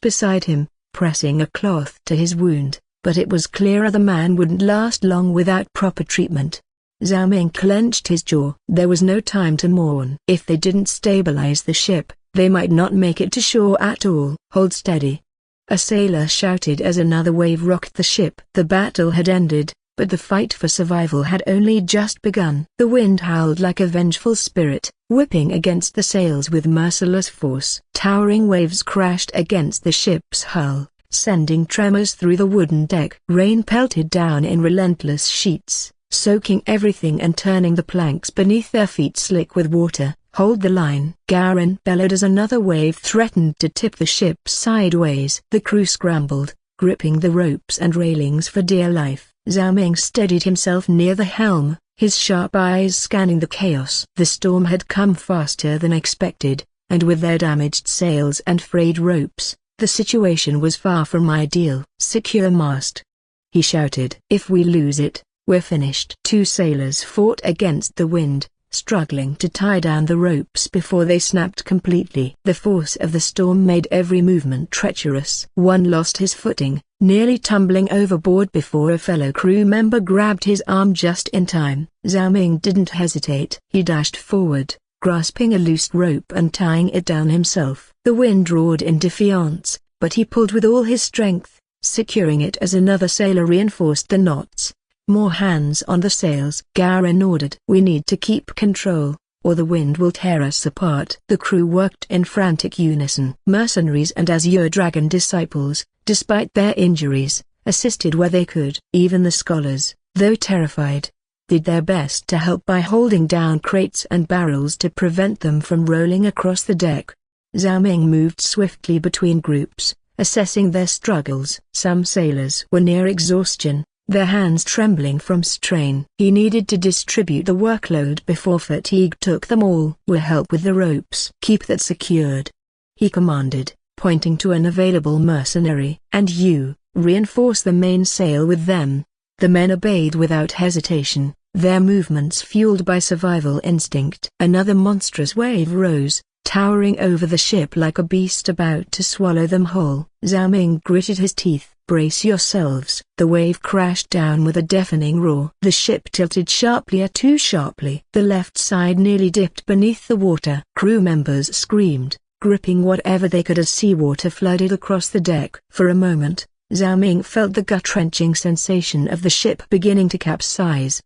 beside him, pressing a cloth to his wound, but it was clear the man wouldn't last long without proper treatment. Zhao Ming clenched his jaw. There was no time to mourn. If they didn't stabilize the ship, they might not make it to shore at all. Hold steady, a sailor shouted as another wave rocked the ship. The battle had ended, but the fight for survival had only just begun. The wind howled like a vengeful spirit, whipping against the sails with merciless force. Towering waves crashed against the ship's hull, sending tremors through the wooden deck. Rain pelted down in relentless sheets, soaking everything and turning the planks beneath their feet slick with water. Hold the line, Gowron bellowed as another wave threatened to tip the ship sideways. The crew scrambled, gripping the ropes and railings for dear life. Zhao Ming steadied himself near the helm, his sharp eyes scanning the chaos. The storm had come faster than expected, and with their damaged sails and frayed ropes, the situation was far from ideal. Secure mast, he shouted. If we lose it, we're finished." 2 sailors fought against the wind, struggling to tie down the ropes before they snapped completely. The force of the storm made every movement treacherous. One lost his footing, nearly tumbling overboard before a fellow crew member grabbed his arm just in time. Zhao Ming didn't hesitate. He dashed forward, grasping a loose rope and tying it down himself. The wind roared in defiance, but he pulled with all his strength, securing it as another sailor reinforced the knots. "More hands on the sails," Garen ordered. "We need to keep control, or the wind will tear us apart." The crew worked in frantic unison. Mercenaries and Azure Dragon disciples, despite their injuries, assisted where they could. Even the scholars, though terrified, did their best to help by holding down crates and barrels to prevent them from rolling across the deck. Zhao Ming moved swiftly between groups, assessing their struggles. Some sailors were near exhaustion, their hands trembling from strain. He needed to distribute the workload before fatigue took them all. "We'll help with the ropes. Keep that secured," he commanded, pointing to an available mercenary. "And you, reinforce the mainsail with them." The men obeyed without hesitation, their movements fueled by survival instinct. Another monstrous wave rose, towering over the ship like a beast about to swallow them whole. Zhao Ming gritted his teeth. "Brace yourselves." The wave crashed down with a deafening roar. The ship tilted too sharply. The left side nearly dipped beneath the water. Crew members screamed, gripping whatever they could as seawater flooded across the deck. For a moment, Zhao Ming felt the gut-wrenching sensation of the ship beginning to capsize.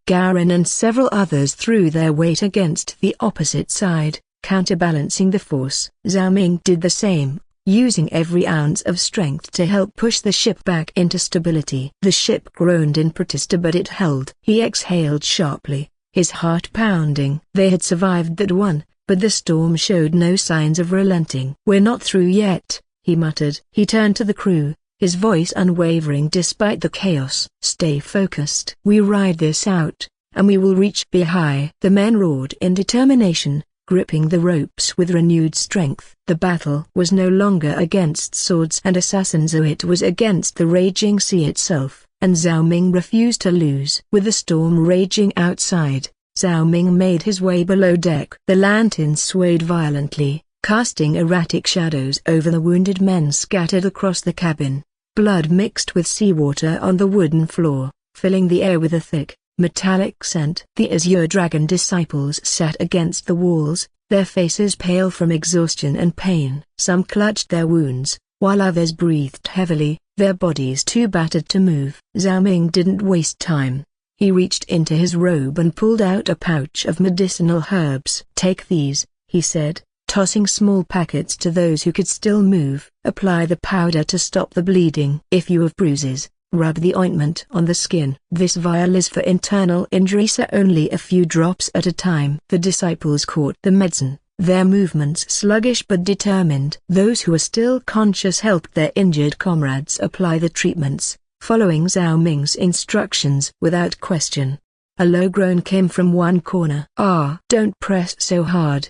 Garen and several others threw their weight against the opposite side, counterbalancing the force. Zhao Ming did the same, using every ounce of strength to help push the ship back into stability. The ship groaned in protest, but it held. He exhaled sharply, his heart pounding. They had survived that one, but the storm showed no signs of relenting. "We're not through yet," he muttered. He turned to the crew, his voice unwavering despite the chaos. "Stay focused. We ride this out, and we will reach Bihai." The men roared in determination, gripping the ropes with renewed strength. The battle was no longer against swords and assassins, it was against the raging sea itself, and Zhao Ming refused to lose. With the storm raging outside, Zhao Ming made his way below deck. The lantern swayed violently, casting erratic shadows over the wounded men scattered across the cabin. Blood mixed with seawater on the wooden floor, filling the air with a thick, metallic scent. The Azure Dragon disciples sat against the walls, their faces pale from exhaustion and pain. Some clutched their wounds, while others breathed heavily, their bodies too battered to move. Zhao Ming didn't waste time. He reached into his robe and pulled out a pouch of medicinal herbs. "Take these," he said, tossing small packets to those who could still move. "Apply the powder to stop the bleeding. If you have bruises, rub the ointment on the skin. This vial is for internal injury, so only a few drops at a time." The disciples caught the medicine, their movements sluggish but determined. Those who were still conscious helped their injured comrades apply the treatments, following Zhao Ming's instructions without question. A low groan came from one corner. "Ah, don't press so hard."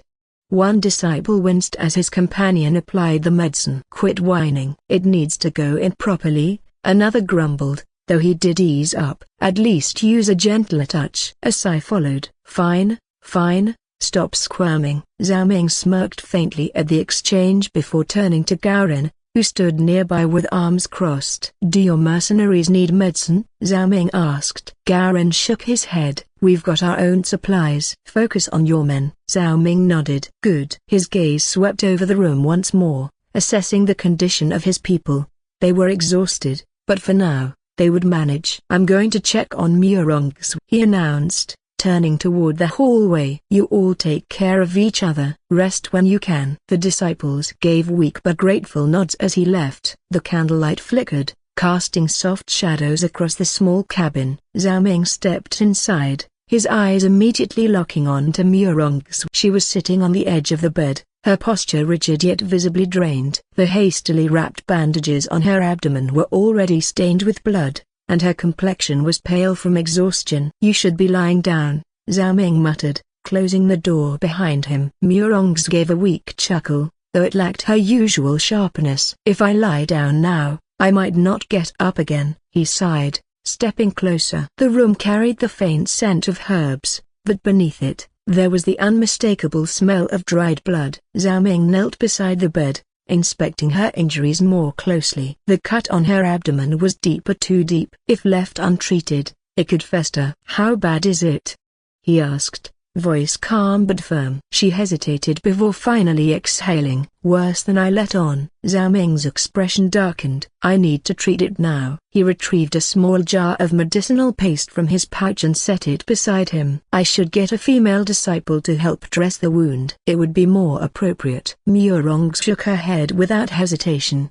One disciple winced as his companion applied the medicine. "Quit whining. It needs to go in properly," another grumbled, though he did ease up. "At least use a gentler touch." A sigh followed. Fine, stop squirming." Zhao Ming smirked faintly at the exchange before turning to Garen, who stood nearby with arms crossed. "Do your mercenaries need medicine?" Zhao Ming asked. Garen shook his head. "We've got our own supplies." "Focus on your men." Zhao Ming nodded. "Good." His gaze swept over the room once more, assessing the condition of his people. They were exhausted, but for now, they would manage. "I'm going to check on Murongs," he announced, turning toward the hallway. "You all take care of each other. Rest when you can." The disciples gave weak but grateful nods as he left. The candlelight flickered, casting soft shadows across the small cabin. Zhao Ming stepped inside, his eyes immediately locking on to Murongs. She was sitting on the edge of the bed, her posture rigid yet visibly drained. The hastily wrapped bandages on her abdomen were already stained with blood, and her complexion was pale from exhaustion. "You should be lying down," Zhao Ming muttered, closing the door behind him. Murongs gave a weak chuckle, though it lacked her usual sharpness. "If I lie down now, I might not get up again." He sighed, stepping closer. The room carried the faint scent of herbs, but beneath it, there was the unmistakable smell of dried blood. Zhao Ming knelt beside the bed, inspecting her injuries more closely. The cut on her abdomen was deeper, too deep. If left untreated, it could fester. "How bad is it?" he asked, voice calm but firm. She hesitated before finally exhaling. "Worse than I let on." Zhao Ming's expression darkened. "I need to treat it now." He retrieved a small jar of medicinal paste from his pouch and set it beside him. "I should get a female disciple to help dress the wound. It would be more appropriate." Murong shook her head without hesitation.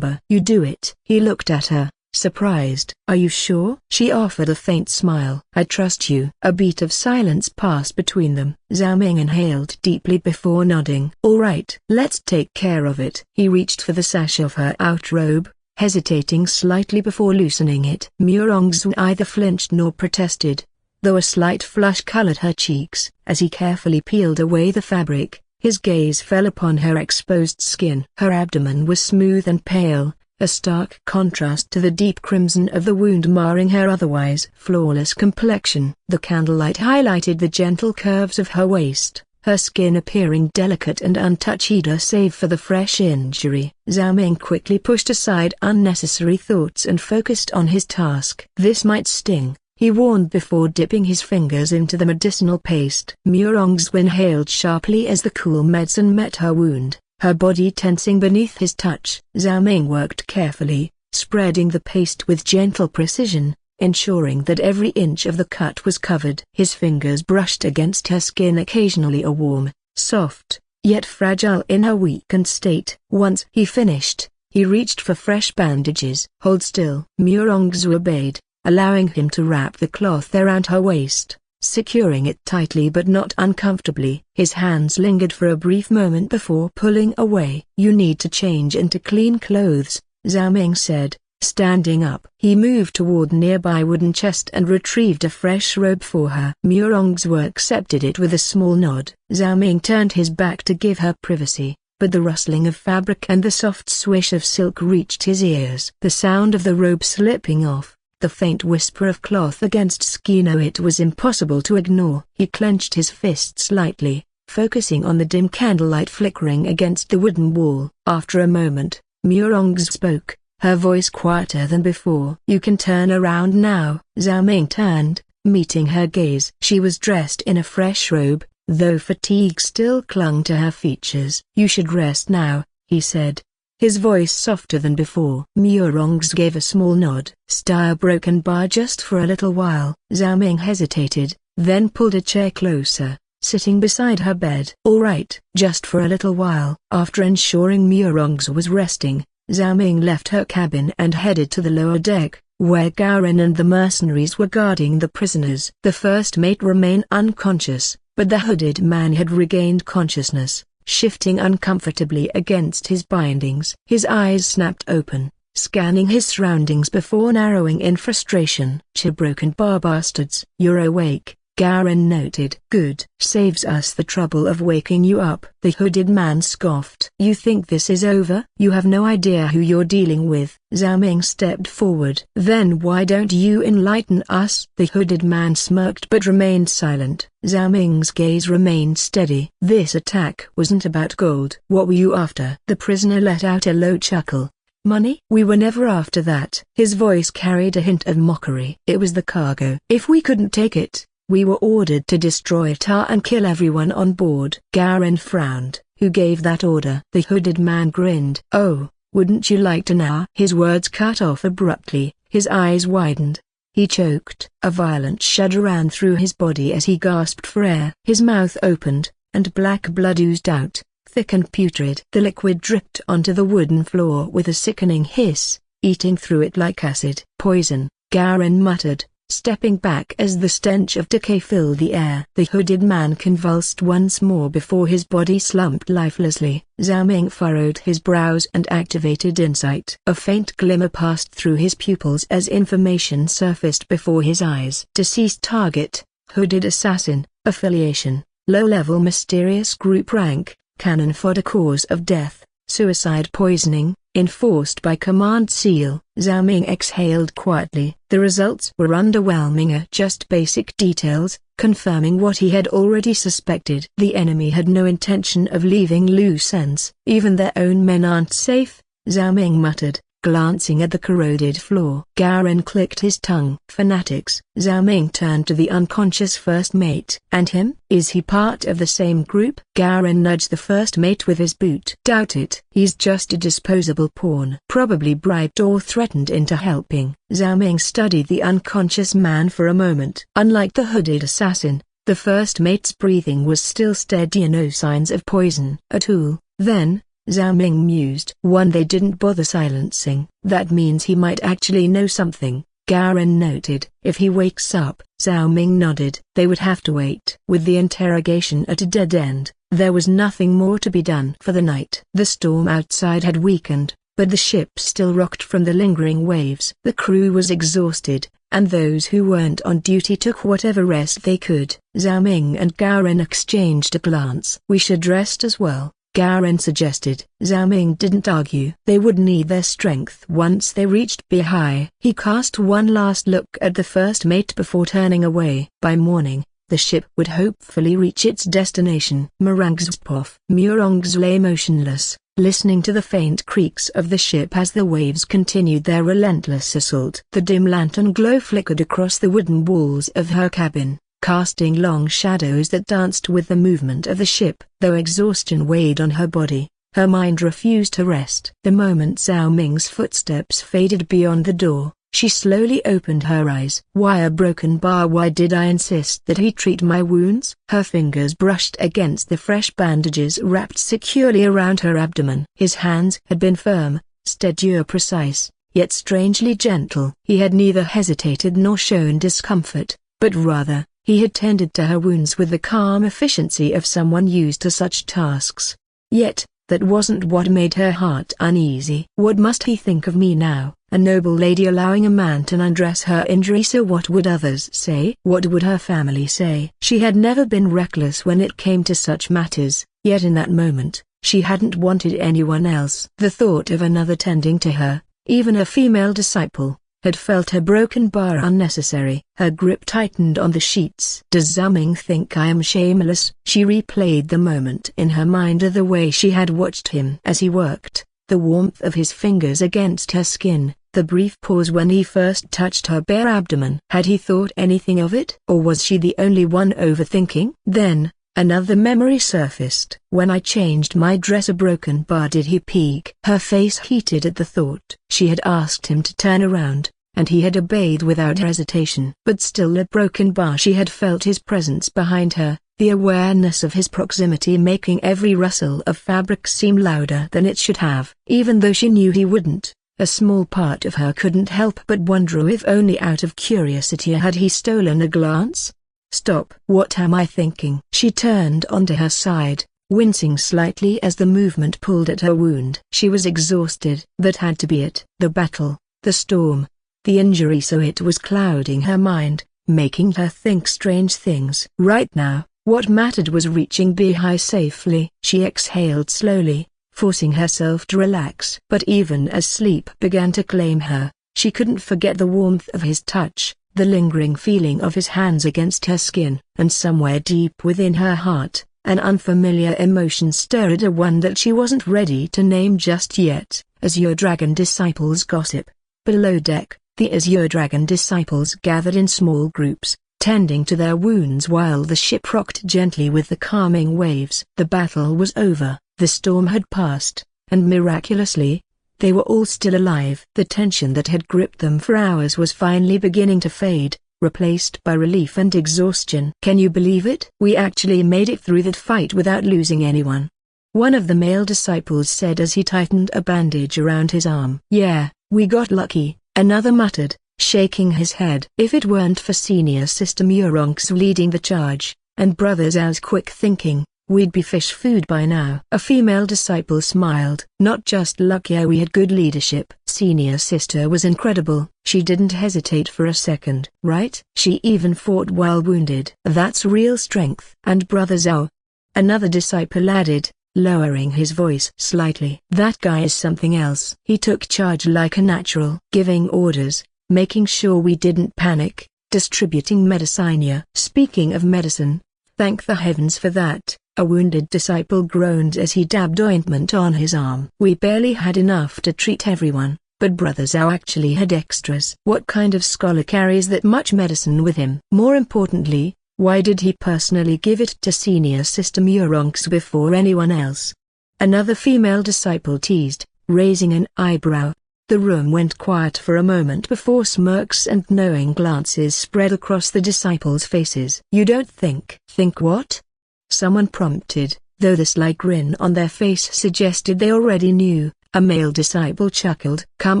"You do it." He looked at her, surprised. "Are you sure?" She offered a faint smile. "I trust you." A beat of silence passed between them. Zhao Ming inhaled deeply before nodding. "All right, let's take care of it." He reached for the sash of her outrobe, hesitating slightly before loosening it. Murong's neither flinched nor protested, though a slight flush colored her cheeks. As he carefully peeled away the fabric, his gaze fell upon her exposed skin. Her abdomen was smooth and pale, a stark contrast to the deep crimson of the wound marring her otherwise flawless complexion. The candlelight highlighted the gentle curves of her waist, her skin appearing delicate and untouched save for the fresh injury. Zhao Ming quickly pushed aside unnecessary thoughts and focused on his task. "This might sting," he warned before dipping his fingers into the medicinal paste. Murong's inhaled sharply as the cool medicine met her wound, her body tensing beneath his touch. Zhao Ming worked carefully, spreading the paste with gentle precision, ensuring that every inch of the cut was covered. His fingers brushed against her skin, occasionally a warm, soft, yet fragile in her weakened state. Once he finished, he reached for fresh bandages. "Hold still." Murongzu obeyed, allowing him to wrap the cloth around her waist, securing it tightly but not uncomfortably. His hands lingered for a brief moment before pulling away. "You need to change into clean clothes," Zhao Ming said, standing up. He moved toward nearby wooden chest and retrieved a fresh robe for her. Murongzu accepted it with a small nod. Zhao Ming turned his back to give her privacy, but the rustling of fabric and the soft swish of silk reached his ears. The sound of the robe slipping off, the faint whisper of cloth against skin, it was impossible to ignore. He clenched his fists lightly, focusing on the dim candlelight flickering against the wooden wall. After a moment, Murongzu spoke, her voice quieter than before. "You can turn around now." Zhao Ming turned, meeting her gaze. She was dressed in a fresh robe, though fatigue still clung to her features. "You should rest now," he said, his voice softer than before. Murongzu gave a small nod. "Style broken bar just for a little while." Zhao Ming hesitated, then pulled a chair closer, sitting beside her bed. "All right, just for a little while." After ensuring Murongzu was resting, Zhao Ming left her cabin and headed to the lower deck, where Garen and the mercenaries were guarding the prisoners. The first mate remained unconscious, but the hooded man had regained consciousness, shifting uncomfortably against his bindings. His eyes snapped open, scanning his surroundings before narrowing in frustration. "Broken bar bastards." "You're awake," Garen noted. "Good. Saves us the trouble of waking you up." The hooded man scoffed. "You think this is over? You have no idea who you're dealing with." Zhao Ming stepped forward. "Then why don't you enlighten us?" The hooded man smirked but remained silent. Zhao Ming's gaze remained steady. "This attack wasn't about gold." "What were you after?" The prisoner let out a low chuckle. "Money?" "We were never after that." His voice carried a hint of mockery. "It was the cargo. If we couldn't take it, we were ordered to destroy it and kill everyone on board." Garen frowned. "Who gave that order?" The hooded man grinned. "Oh, wouldn't you like to know?" His words cut off abruptly, his eyes widened. He choked. A violent shudder ran through his body as he gasped for air. His mouth opened, and black blood oozed out, thick and putrid. The liquid dripped onto the wooden floor with a sickening hiss, eating through it like acid. "Poison," Garen muttered, stepping back as the stench of decay filled the air. The hooded man convulsed once more before his body slumped lifelessly. Zhao Ming furrowed his brows and activated insight. A faint glimmer passed through his pupils as information surfaced before his eyes. Deceased target, hooded assassin, affiliation, low-level mysterious group rank, cannon fodder, cause of death, suicide poisoning, Enforced by command seal, Zhao Ming exhaled quietly. The results were underwhelming, just basic details, confirming what he had already suspected. The enemy had no intention of leaving loose ends. Even their own men aren't safe, Zhao Ming muttered, glancing at the corroded floor. Garen clicked his tongue. Fanatics. Zhao Ming turned to the unconscious first mate. And him? Is he part of the same group? Garen nudged the first mate with his boot. Doubt it. He's just a disposable pawn. Probably bribed or threatened into helping. Zhao Ming studied the unconscious man for a moment. Unlike the hooded assassin, the first mate's breathing was still steady and no signs of poison. A tool, then, Zhao Ming mused. One they didn't bother silencing. That means he might actually know something, Garen noted. If he wakes up, Zhao Ming nodded. They would have to wait. With the interrogation at a dead end, there was nothing more to be done for the night. The storm outside had weakened, but the ship still rocked from the lingering waves. The crew was exhausted, and those who weren't on duty took whatever rest they could. Zhao Ming and Garen exchanged a glance. We should rest as well, Garen suggested. Zhao Ming didn't argue. They would need their strength once they reached Bihai. He cast one last look at the first mate before turning away. By morning, the ship would hopefully reach its destination. Murongz lay motionless, listening to the faint creaks of the ship as the waves continued their relentless assault. The dim lantern glow flickered across the wooden walls of her cabin, casting long shadows that danced with the movement of the ship. Though exhaustion weighed on her body, her mind refused to rest. The moment Zhao Ming's footsteps faded beyond the door, she slowly opened her eyes. Why a broken bar? Why did I insist that he treat my wounds? Her fingers brushed against the fresh bandages wrapped securely around her abdomen. His hands had been firm, steady, precise, yet strangely gentle. He had neither hesitated nor shown discomfort, but rather, he had tended to her wounds with the calm efficiency of someone used to such tasks. Yet, that wasn't what made her heart uneasy. What must he think of me now, a noble lady allowing a man to undress her injury? So what would others say? What would her family say? She had never been reckless when it came to such matters, yet in that moment, she hadn't wanted anyone else. The thought of another tending to her, even a female disciple, had felt her broken bar unnecessary. Her grip tightened on the sheets. Does Zhao Ming think I am shameless? She replayed the moment in her mind the way she had watched him as he worked, the warmth of his fingers against her skin, the brief pause when he first touched her bare abdomen. Had he thought anything of it? Or was she the only one overthinking? Then, another memory surfaced. When I changed my dress, a broken bar, did he peek? Her face heated at the thought. She had asked him to turn around, and he had obeyed without hesitation. But still a broken bar. She had felt his presence behind her, the awareness of his proximity making every rustle of fabric seem louder than it should have. Even though she knew he wouldn't, a small part of her couldn't help but wonder if only out of curiosity had he stolen a glance. Stop. What am I thinking? She turned onto her side, wincing slightly as the movement pulled at her wound. She was exhausted. That had to be it. The battle, the storm, the injury. So it was clouding her mind, making her think strange things. Right now, what mattered was reaching Bihai safely. She exhaled slowly, forcing herself to relax. But even as sleep began to claim her, she couldn't forget the warmth of his touch, the lingering feeling of his hands against her skin. And somewhere deep within her heart, an unfamiliar emotion stirred, a one that she wasn't ready to name just yet. Azure Dragon disciples gossip. Below deck, the Azure Dragon disciples gathered in small groups, tending to their wounds while the ship rocked gently with the calming waves. The battle was over, the storm had passed, and miraculously, they were all still alive. The tension that had gripped them for hours was finally beginning to fade, replaced by relief and exhaustion. Can you believe it? We actually made it through that fight without losing anyone, one of the male disciples said as he tightened a bandage around his arm. Yeah, we got lucky, another muttered, shaking his head. If it weren't for Senior Sister Muronx leading the charge, and Brother Zhao's quick thinking, we'd be fish food by now. A female disciple smiled. Not just lucky, we had good leadership. Senior Sister was incredible. She didn't hesitate for a second. Right? She even fought while wounded. That's real strength. And Brother Zhao, another disciple added, lowering his voice slightly. "That guy is something else." He took charge like a natural, giving orders, making sure we didn't panic, distributing medicine. "Speaking of medicine, thank the heavens for that," a wounded disciple groaned as he dabbed ointment on his arm. "We barely had enough to treat everyone, but Brother Zhao actually had extras." "What kind of scholar carries that much medicine with him? More importantly, why did he personally give it to Senior Sister Muronx before anyone else?" another female disciple teased, raising an eyebrow. The room went quiet for a moment before smirks and knowing glances spread across the disciples' faces. "You don't think?" "Think what?" someone prompted, though the sly grin on their face suggested they already knew. A male disciple chuckled. "Come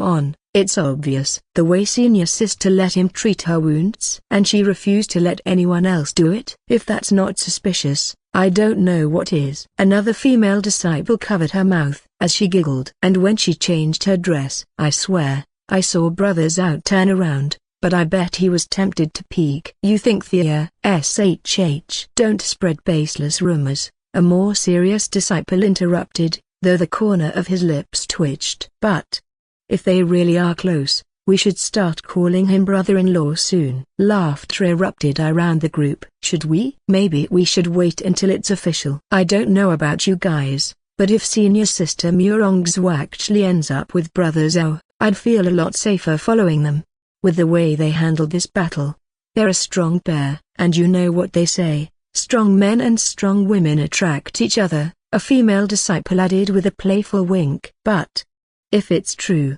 on, it's obvious. The way Senior Sister let him treat her wounds. And she refused to let anyone else do it. If that's not suspicious, I don't know what is." Another female disciple covered her mouth as she giggled. "And when she changed her dress, I swear, I saw Brother Zhao turn around, but I bet he was tempted to peek." "You think Thea SHH." "Don't spread baseless rumors," a more serious disciple interrupted, though the corner of his lips twitched. "But if they really are close, we should start calling him brother-in-law soon." Laughter erupted around the group. "Should we?" "Maybe we should wait until it's official." "I don't know about you guys, but if Senior Sister Murongzu actually ends up with Brother Zhao, I'd feel a lot safer following them. With the way they handled this battle, they're a strong pair, and you know what they say, strong men and strong women attract each other," a female disciple added with a playful wink. "But if it's true,"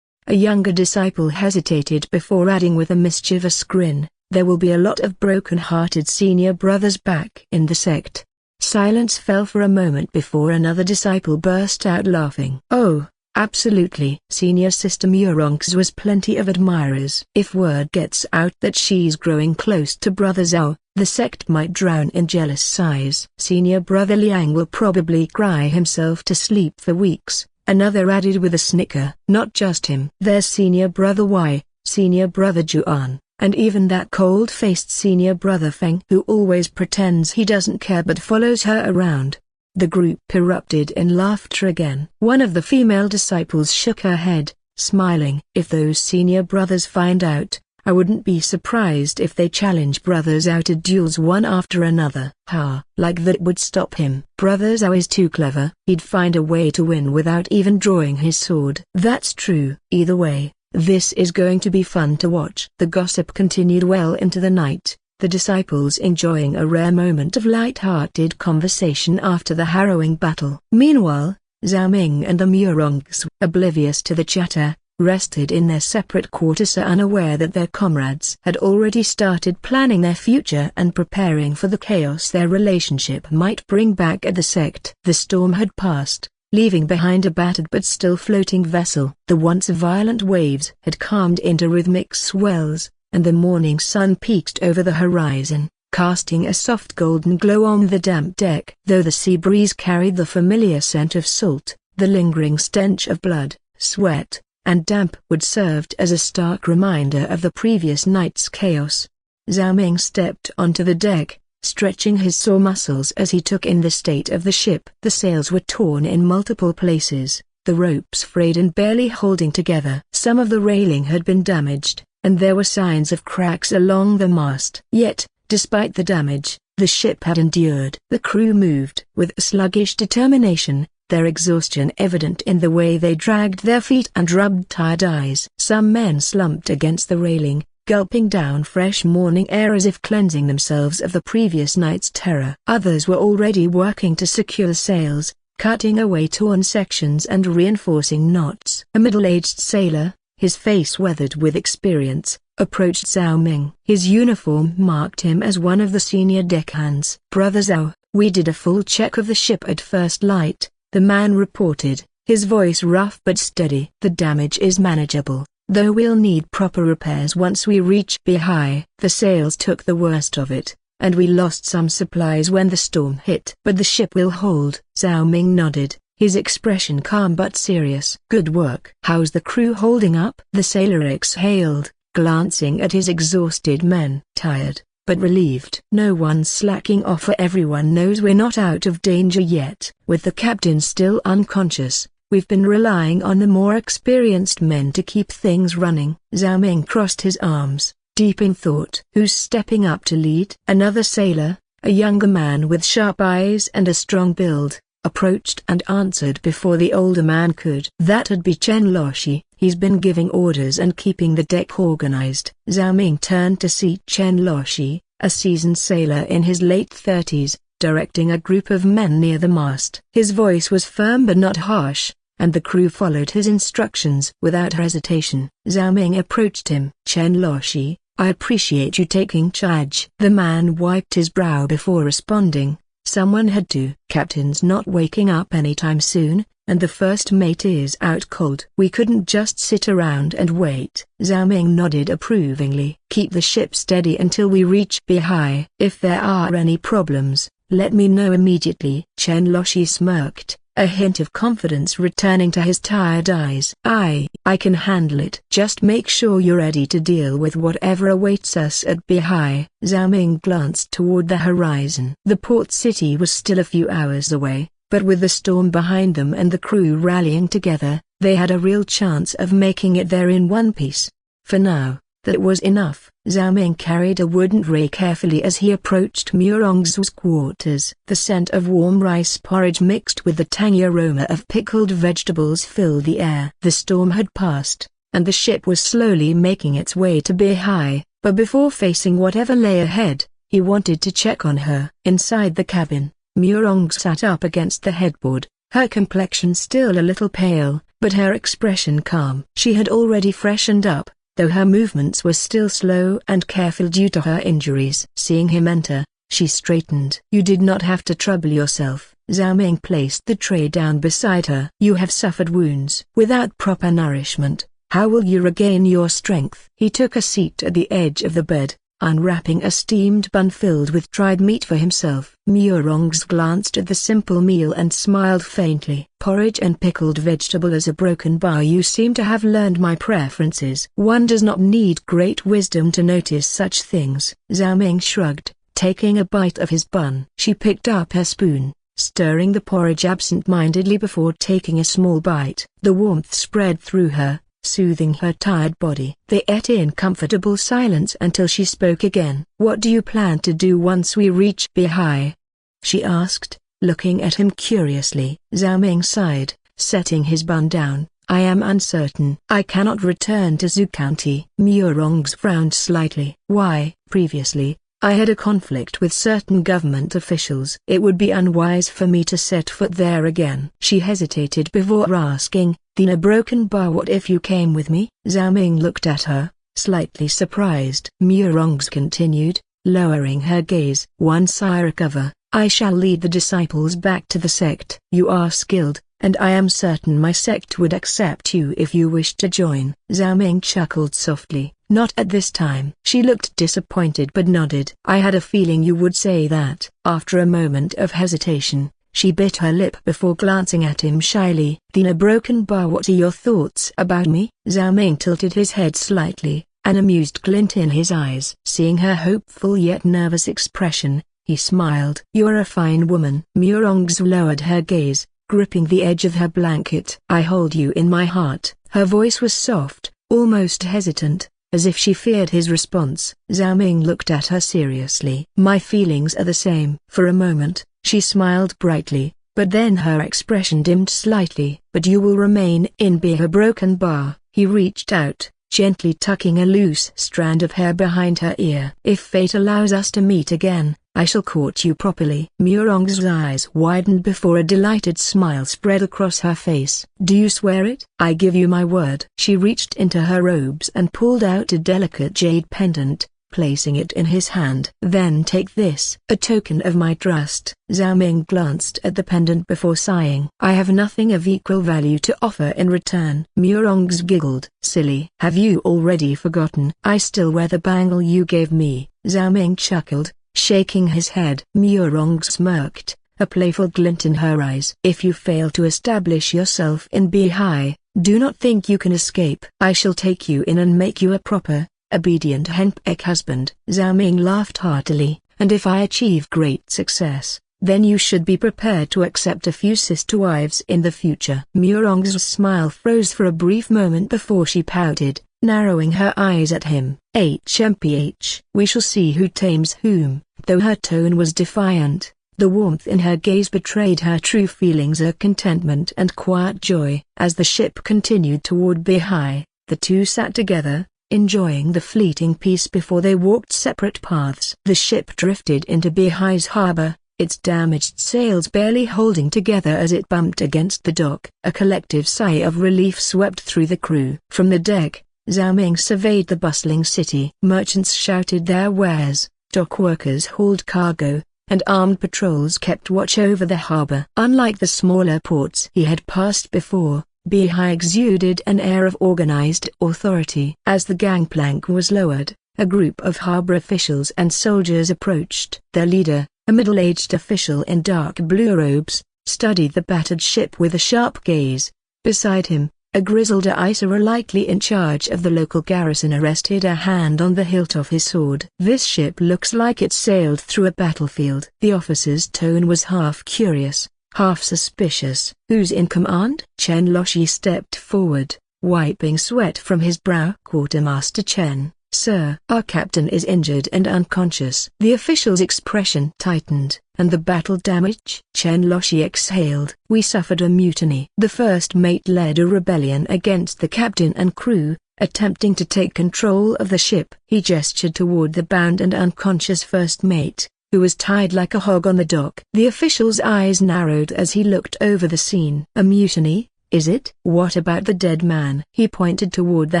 a younger disciple hesitated before adding with a mischievous grin, "there will be a lot of broken-hearted senior brothers back in the sect." Silence fell for a moment before another disciple burst out laughing. "Oh, absolutely." Senior Sister Muronx was plenty of admirers. "If word gets out that she's growing close to Brother Zhao, the sect might drown in jealous sighs." "Senior Brother Liang will probably cry himself to sleep for weeks," another added with a snicker. "Not just him. There's Senior Brother Y, Senior Brother Juan, and even that cold-faced Senior Brother Feng who always pretends he doesn't care but follows her around." The group erupted in laughter again. One of the female disciples shook her head, smiling. "If those senior brothers find out, I wouldn't be surprised if they challenge Brother Zhao to duels one after another." "Ha! Like that would stop him." "Brother Zhao is too clever. He'd find a way to win without even drawing his sword." "That's true." "Either way, this is going to be fun to watch." The gossip continued well into the night, the disciples enjoying a rare moment of light-hearted conversation after the harrowing battle. Meanwhile, Zhao Ming and the Murongs, oblivious to the chatter, rested in their separate quarters, unaware that their comrades had already started planning their future and preparing for the chaos their relationship might bring back at the sect. The storm had passed, leaving behind a battered but still floating vessel. The once violent waves had calmed into rhythmic swells, and the morning sun peeked over the horizon, casting a soft golden glow on the damp deck. Though the sea breeze carried the familiar scent of salt, the lingering stench of blood, sweat, and damp wood served as a stark reminder of the previous night's chaos. Zhao Ming stepped onto the deck, stretching his sore muscles as he took in the state of the ship. The sails were torn in multiple places, the ropes frayed and barely holding together. Some of the railing had been damaged, and there were signs of cracks along the mast. Yet, despite the damage, the ship had endured. The crew moved with sluggish determination, their exhaustion evident in the way they dragged their feet and rubbed tired eyes. Some men slumped against the railing, gulping down fresh morning air as if cleansing themselves of the previous night's terror. Others were already working to secure the sails, cutting away torn sections and reinforcing knots. A middle-aged sailor, his face weathered with experience, approached Zhao Ming. His uniform marked him as one of the senior deckhands. "Brother Zhao, we did a full check of the ship at first light," the man reported, his voice rough but steady. "The damage is manageable, though we'll need proper repairs once we reach Bihai. The sails took the worst of it, and we lost some supplies when the storm hit. But the ship will hold." Zhao Ming nodded, his expression calm but serious. "Good work." "How's the crew holding up?" The sailor exhaled, glancing at his exhausted men. "Tired, but relieved. No one's slacking off, for everyone knows we're not out of danger yet. With the captain still unconscious, we've been relying on the more experienced men to keep things running. Zhao Ming crossed his arms, deep in thought. Who's stepping up to lead? Another sailor, a younger man with sharp eyes and a strong build, approached and answered before the older man could. That'd be Chen Loshi. He's been giving orders and keeping the deck organized. Zhao Ming turned to see Chen Loshi, a seasoned sailor in his late 30s, directing a group of men near the mast. His voice was firm but not harsh, and the crew followed his instructions without hesitation. Zhao Ming approached him. Chen Loshi, I appreciate you taking charge. The man wiped his brow before responding. Someone had to. Captain's not waking up anytime soon, and the first mate is out cold. We couldn't just sit around and wait. Zhao Ming nodded approvingly. Keep the ship steady until we reach Bihai. If there are any problems, let me know immediately. Chen Loshi smirked, a hint of confidence returning to his tired eyes. I can handle it. Just make sure you're ready to deal with whatever awaits us at Bihai. Zhao Ming glanced toward the horizon. The port city was still a few hours away, but with the storm behind them and the crew rallying together, they had a real chance of making it there in one piece. For now, that was enough. Zhao Ming carried a wooden tray carefully as he approached Murong's quarters. The scent of warm rice porridge mixed with the tangy aroma of pickled vegetables filled the air. The storm had passed, and the ship was slowly making its way to Bihai, but before facing whatever lay ahead, he wanted to check on her. Inside the cabin, Murong sat up against the headboard, her complexion still a little pale, but her expression calm. She had already freshened up, though her movements were still slow and careful due to her injuries. Seeing him enter, she straightened. You did not have to trouble yourself. Zhao Ming placed the tray down beside her. You have suffered wounds. Without proper nourishment, how will you regain your strength? He took a seat at the edge of the bed, unwrapping a steamed bun filled with dried meat for himself. Murongs glanced at the simple meal and smiled faintly. Porridge and pickled vegetable as a broken bar. You seem to have learned my preferences. One does not need great wisdom to notice such things. Zhao Ming shrugged, taking a bite of his bun. She picked up her spoon, stirring the porridge absent-mindedly before taking a small bite. The warmth spread through her, soothing her tired body. They ate in comfortable silence until she spoke again. What do you plan to do once we reach Bihai? She asked, looking at him curiously. Zhao Ming sighed, setting his bun down. I am uncertain. I cannot return to Zhu County. Murongs frowned slightly. Why? Previously, I had a conflict with certain government officials. It would be unwise for me to set foot there again. She hesitated before asking, then a broken bar. What if you came with me? Zhao Ming looked at her, slightly surprised. Murongs continued, lowering her gaze. Once I recover, I shall lead the disciples back to the sect. You are skilled, and I am certain my sect would accept you if you wished to join. Zhao Ming chuckled softly. Not at this time. She looked disappointed but nodded. I had a feeling you would say that. After a moment of hesitation, she bit her lip before glancing at him shyly. Then a broken bar. What are your thoughts about me? Zhao Ming tilted his head slightly, an amused glint in his eyes. Seeing her hopeful yet nervous expression, he smiled. You're a fine woman. Murongs lowered her gaze, gripping the edge of her blanket. I hold you in my heart. Her voice was soft, almost hesitant, as if she feared his response. Zhao Ming looked at her seriously. My feelings are the same. For a moment, she smiled brightly, but then her expression dimmed slightly. But you will remain in Bihai. Broken bar. He reached out, gently tucking a loose strand of hair behind her ear. If fate allows us to meet again, I shall court you properly. Murong's eyes widened before a delighted smile spread across her face. Do you swear it? I give you my word. She reached into her robes and pulled out a delicate jade pendant, placing it in his hand. Then take this, a token of my trust. Zhao Ming glanced at the pendant before sighing. I have nothing of equal value to offer in return. Murongs giggled. Silly. Have you already forgotten? I still wear the bangle you gave me. Zhao Ming chuckled, shaking his head. Murong smirked, a playful glint in her eyes. If you fail to establish yourself in Bihai, do not think you can escape. I shall take you in and make you a proper, obedient henpeck husband. Zhao Ming laughed heartily, and if I achieve great success, then you should be prepared to accept a few sister wives in the future. Murong's smile froze for a brief moment before she pouted, narrowing her eyes at him. HMPH. We shall see who tames whom. Though her tone was defiant, the warmth in her gaze betrayed her true feelings of contentment and quiet joy. As the ship continued toward Beihai, the two sat together, enjoying the fleeting peace before they walked separate paths. The ship drifted into Beihai's harbor, its damaged sails barely holding together as it bumped against the dock. A collective sigh of relief swept through the crew. From the deck, Zhao Ming surveyed the bustling city. Merchants shouted their wares, dock workers hauled cargo, and armed patrols kept watch over the harbor. Unlike the smaller ports he had passed before, Beihai exuded an air of organized authority. As the gangplank was lowered, a group of harbor officials and soldiers approached. Their leader, a middle-aged official in dark blue robes, studied the battered ship with a sharp gaze. Beside him, a grizzled officer likely in charge of the local garrison rested a hand on the hilt of his sword. This ship looks like it sailed through a battlefield. The officer's tone was half curious, half suspicious. Who's in command? Chen Loshi stepped forward, wiping sweat from his brow. Quartermaster Chen. Sir, our captain is injured and unconscious. The official's expression tightened. And the battle damage? Chen Loshi exhaled. We suffered a mutiny. The first mate led a rebellion against the captain and crew, attempting to take control of the ship. He gestured toward the bound and unconscious first mate, who was tied like a hog on the dock. The official's eyes narrowed as he looked over the scene. A mutiny, is it? What about the dead man? He pointed toward the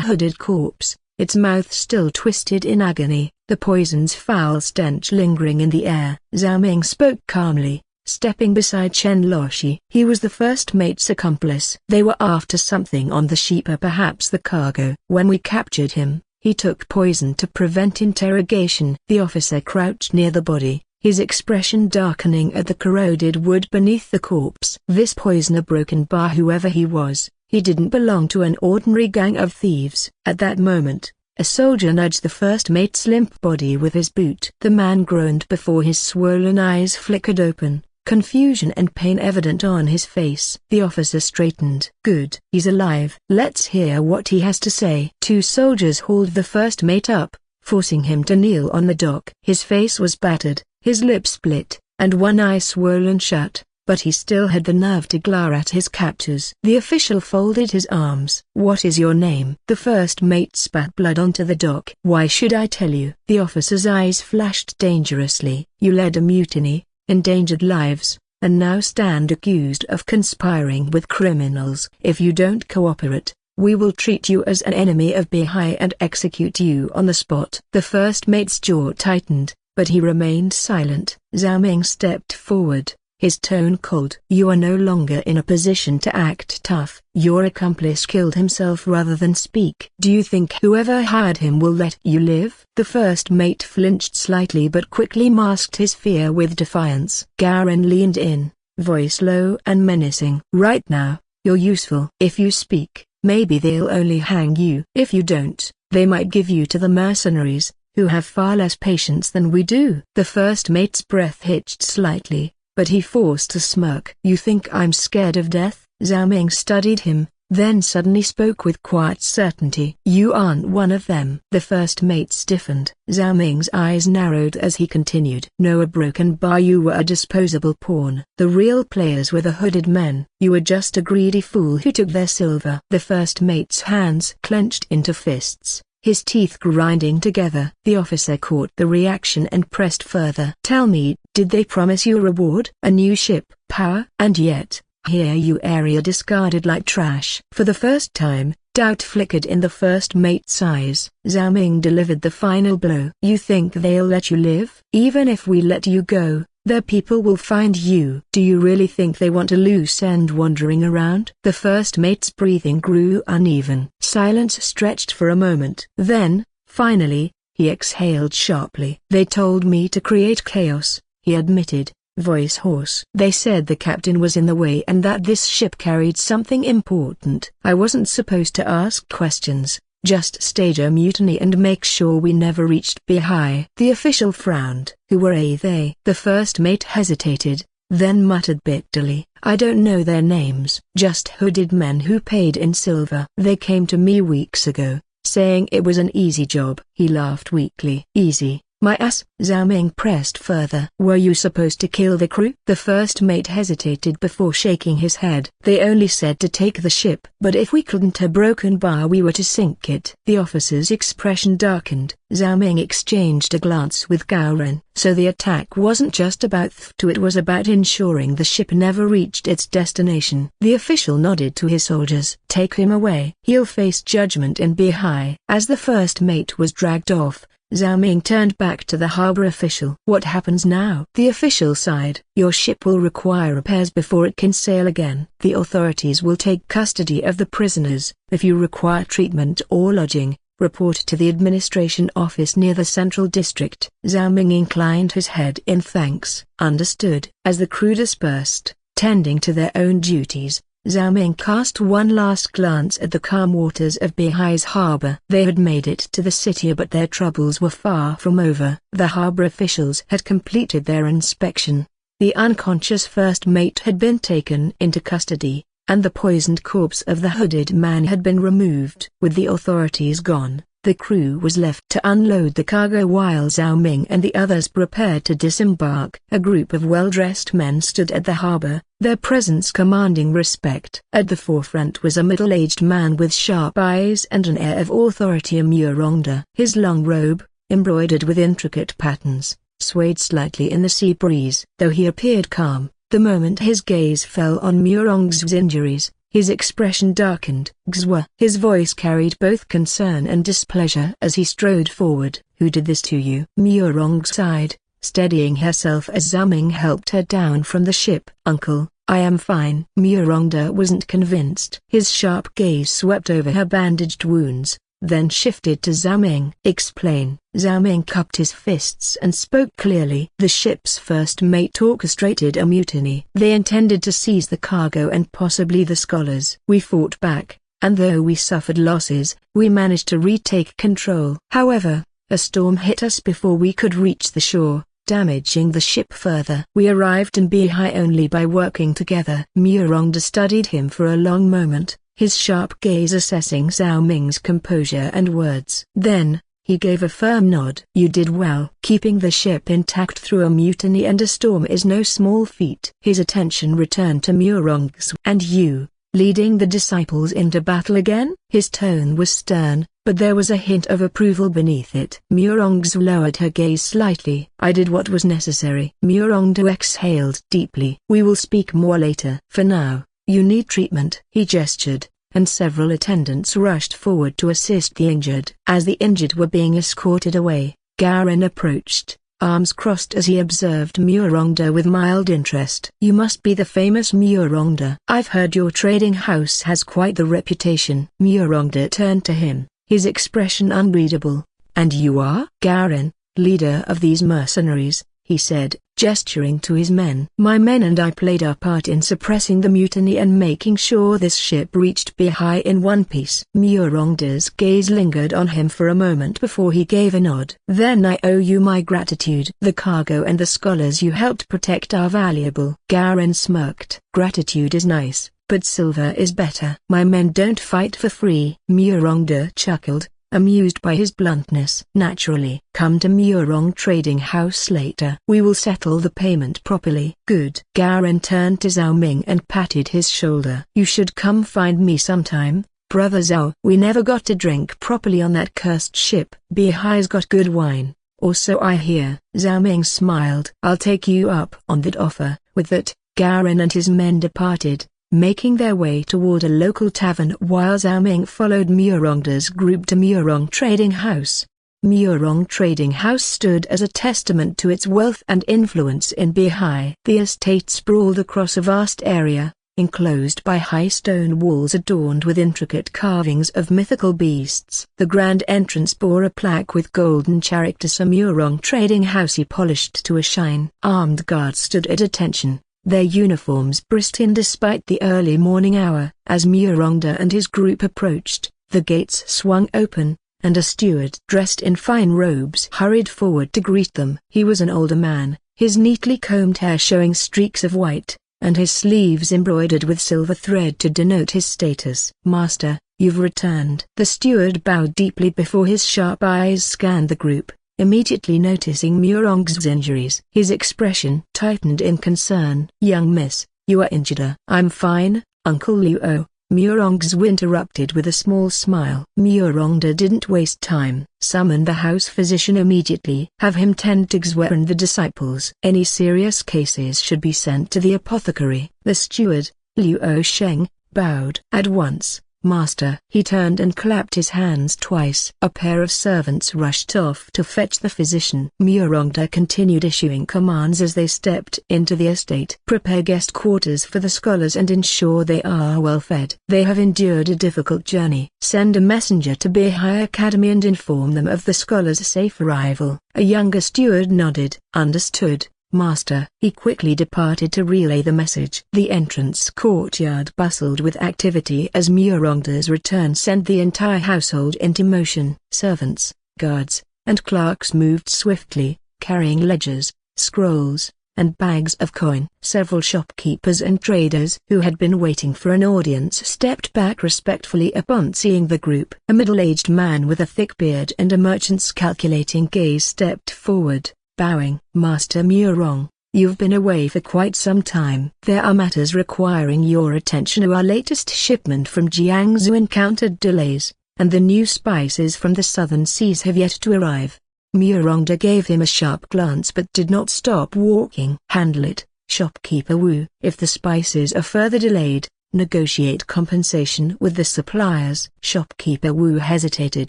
hooded corpse, its mouth still twisted in agony, the poison's foul stench lingering in the air. Zhao Ming spoke calmly, stepping beside Chen Loshi. He was the first mate's accomplice. They were after something on the ship or perhaps the cargo. When we captured him, he took poison to prevent interrogation. The officer crouched near the body, his expression darkening at the corroded wood beneath the corpse. This poisoner broken by whoever he was. He didn't belong to an ordinary gang of thieves. At that moment, a soldier nudged the first mate's limp body with his boot. The man groaned before his swollen eyes flickered open, confusion and pain evident on his face. The officer straightened. Good. He's alive. Let's hear what he has to say. Two soldiers hauled the first mate up, forcing him to kneel on the dock. His face was battered, his lips split, and one eye swollen shut, but he still had the nerve to glare at his captors. The official folded his arms. What is your name? The first mate spat blood onto the dock. Why should I tell you? The officer's eyes flashed dangerously. You led a mutiny, endangered lives, and now stand accused of conspiring with criminals. If you don't cooperate, we will treat you as an enemy of Beihai and execute you on the spot. The first mate's jaw tightened, but he remained silent. Zhao Ming stepped forward, his tone cold. You are no longer in a position to act tough. Your accomplice killed himself rather than speak. Do you think whoever hired him will let you live? The first mate flinched slightly but quickly masked his fear with defiance. Garen leaned in, voice low and menacing. Right now, you're useful. If you speak, maybe they'll only hang you. If you don't, they might give you to the mercenaries, who have far less patience than we do. The first mate's breath hitched slightly, but he forced a smirk. You think I'm scared of death? Zhao Ming studied him, then suddenly spoke with quiet certainty. You aren't one of them. The first mate stiffened. Zhao Ming's eyes narrowed as he continued. No, a broken bar. You were a disposable pawn. The real players were the hooded men. You were just a greedy fool who took their silver. The first mate's hands clenched into fists, his teeth grinding together. The officer caught the reaction and pressed further. Tell me, did they promise you a reward? A new ship, power? And yet, here you area discarded like trash. For the first time, doubt flickered in the first mate's eyes. Zhao Ming delivered the final blow. You think they'll let you live? Even if we let you go, their people will find you. Do you really think they want a loose end wandering around? The first mate's breathing grew uneven. Silence stretched for a moment. Then, finally, he exhaled sharply. They told me to create chaos, he admitted, voice hoarse. They said the captain was in the way and that this ship carried something important. I wasn't supposed to ask questions, Just stage a mutiny and make sure we never reached Beihai." The official frowned. "Who were they?" The first mate hesitated, then muttered bitterly, "I don't know their names. Just hooded men who paid in silver. They came to me weeks ago, saying it was an easy job." He laughed weakly. "Easy, my ass." Zhao Ming pressed further. "Were you supposed to kill the crew?" The first mate hesitated before shaking his head. "They only said to take the ship. But if we couldn't a broken bar we were to sink it." The officer's expression darkened. Zhao Ming exchanged a glance with Gao Ren. "So the attack wasn't just about theft, it was about ensuring the ship never reached its destination." The official nodded to his soldiers. "Take him away. He'll face judgment in Beihai." As the first mate was dragged off, Zhao Ming turned back to the harbor official. "What happens now?" The official sighed. "Your ship will require repairs before it can sail again. The authorities will take custody of the prisoners. If you require treatment or lodging, report to the administration office near the central district." Zhao Ming inclined his head in thanks. "Understood." As the crew dispersed, tending to their own duties, Zhao Ming cast one last glance at the calm waters of Beihai's harbor. They had made it to the city, but their troubles were far from over. The harbor officials had completed their inspection. The unconscious first mate had been taken into custody, and the poisoned corpse of the hooded man had been removed. With the authorities gone, the crew was left to unload the cargo while Zhao Ming and the others prepared to disembark. A group of well-dressed men stood at the harbor, their presence commanding respect. At the forefront was a middle-aged man with sharp eyes and an air of authority, a Murongda. His long robe, embroidered with intricate patterns, swayed slightly in the sea breeze. Though he appeared calm, the moment his gaze fell on Murong's injuries, his expression darkened. "Xwa." His voice carried both concern and displeasure as he strode forward. "Who did this to you?" Murong sighed, steadying herself as Zhao Ming helped her down from the ship. "Uncle, I am fine." Murongda wasn't convinced. His sharp gaze swept over her bandaged wounds, then shifted to Zhao Ming. "Explain." Zhao Ming cupped his fists and spoke clearly. "The ship's first mate orchestrated a mutiny. They intended to seize the cargo and possibly the scholars. We fought back, and though we suffered losses, we managed to retake control. However, a storm hit us before we could reach the shore, damaging the ship further. We arrived in Beihai only by working together." Murongda studied him for a long moment, his sharp gaze assessing Zhao Ming's composure and words. Then, he gave a firm nod. "You did well. Keeping the ship intact through a mutiny and a storm is no small feat." His attention returned to Murong's. "And you, leading the disciples into battle again?" His tone was stern, but there was a hint of approval beneath it. Murong's lowered her gaze slightly. "I did what was necessary." Murongda exhaled deeply. "We will speak more later. For now, you need treatment." He gestured, and several attendants rushed forward to assist the injured. As the injured were being escorted away, Gao Ren approached, arms crossed as he observed Murongda with mild interest. "You must be the famous Murongda. I've heard your trading house has quite the reputation." Murongda turned to him, his expression unreadable. "And you are?" "Gao Ren, leader of these mercenaries," he said, gesturing to his men. "My men and I played our part in suppressing the mutiny and making sure this ship reached Beihai in one piece." Murongda's gaze lingered on him for a moment before he gave a nod. "Then I owe you my gratitude. The cargo and the scholars you helped protect are valuable." Gao Ren smirked. "Gratitude is nice, but silver is better. My men don't fight for free." Murongda chuckled, amused by his bluntness. "Naturally. Come to Murong Trading House later. We will settle the payment properly." "Good." Gao Ren turned to Zhao Ming and patted his shoulder. "You should come find me sometime, brother Zhao." "We never got to drink properly on that cursed ship." "Beihai's got good wine, or so I hear." Zhao Ming smiled. "I'll take you up on that offer." With that, Gao Ren and his men departed, making their way toward a local tavern while Zhao Ming followed Murongda's group to Murong Trading House. Murong Trading House stood as a testament to its wealth and influence in Beihai. The estate sprawled across a vast area, enclosed by high stone walls adorned with intricate carvings of mythical beasts. The grand entrance bore a plaque with golden characters Murong Trading House polished to a shine. Armed guards stood at attention, their uniforms pristine despite the early morning hour. As Murongda and his group approached, The gates swung open, and a steward dressed in fine robes hurried forward to greet them. He was an older man, his neatly combed hair showing streaks of white, and his sleeves embroidered with silver thread to denote his status. "Master, you've returned." The steward bowed deeply before his sharp eyes scanned the group, immediately noticing Murong's injuries. His expression tightened in concern. "Young miss, you are injured." "I'm fine, Uncle Luo," Murong's interrupted with a small smile. Murongda didn't waste time. "Summon the house physician immediately. Have him tend to Xue and the disciples. Any serious cases should be sent to the apothecary." The steward, Luo Sheng, bowed. "At once, Master." He turned and clapped his hands twice. A pair of servants rushed off to fetch the physician. Murongda continued issuing commands as they stepped into the estate. "Prepare guest quarters for the scholars and ensure they are well fed. They have endured a difficult journey. Send a messenger to Beihai Academy and inform them of the scholars' safe arrival." A younger steward nodded. "Understood, Master." He quickly departed to relay the message. The entrance courtyard bustled with activity as Murongda's return sent the entire household into motion. Servants, guards, and clerks moved swiftly, carrying ledgers, scrolls, and bags of coin. Several shopkeepers and traders who had been waiting for an audience stepped back respectfully upon seeing the group. A middle-aged man with a thick beard and a merchant's calculating gaze stepped forward, bowing. "Master Murong, you've been away for quite some time. There are matters requiring your attention. Our latest shipment from Jiangsu encountered delays, and the new spices from the southern seas have yet to arrive." Murongda gave him a sharp glance but did not stop walking. "Handle it, shopkeeper Wu. If the spices are further delayed, negotiate compensation with the suppliers." Shopkeeper Wu hesitated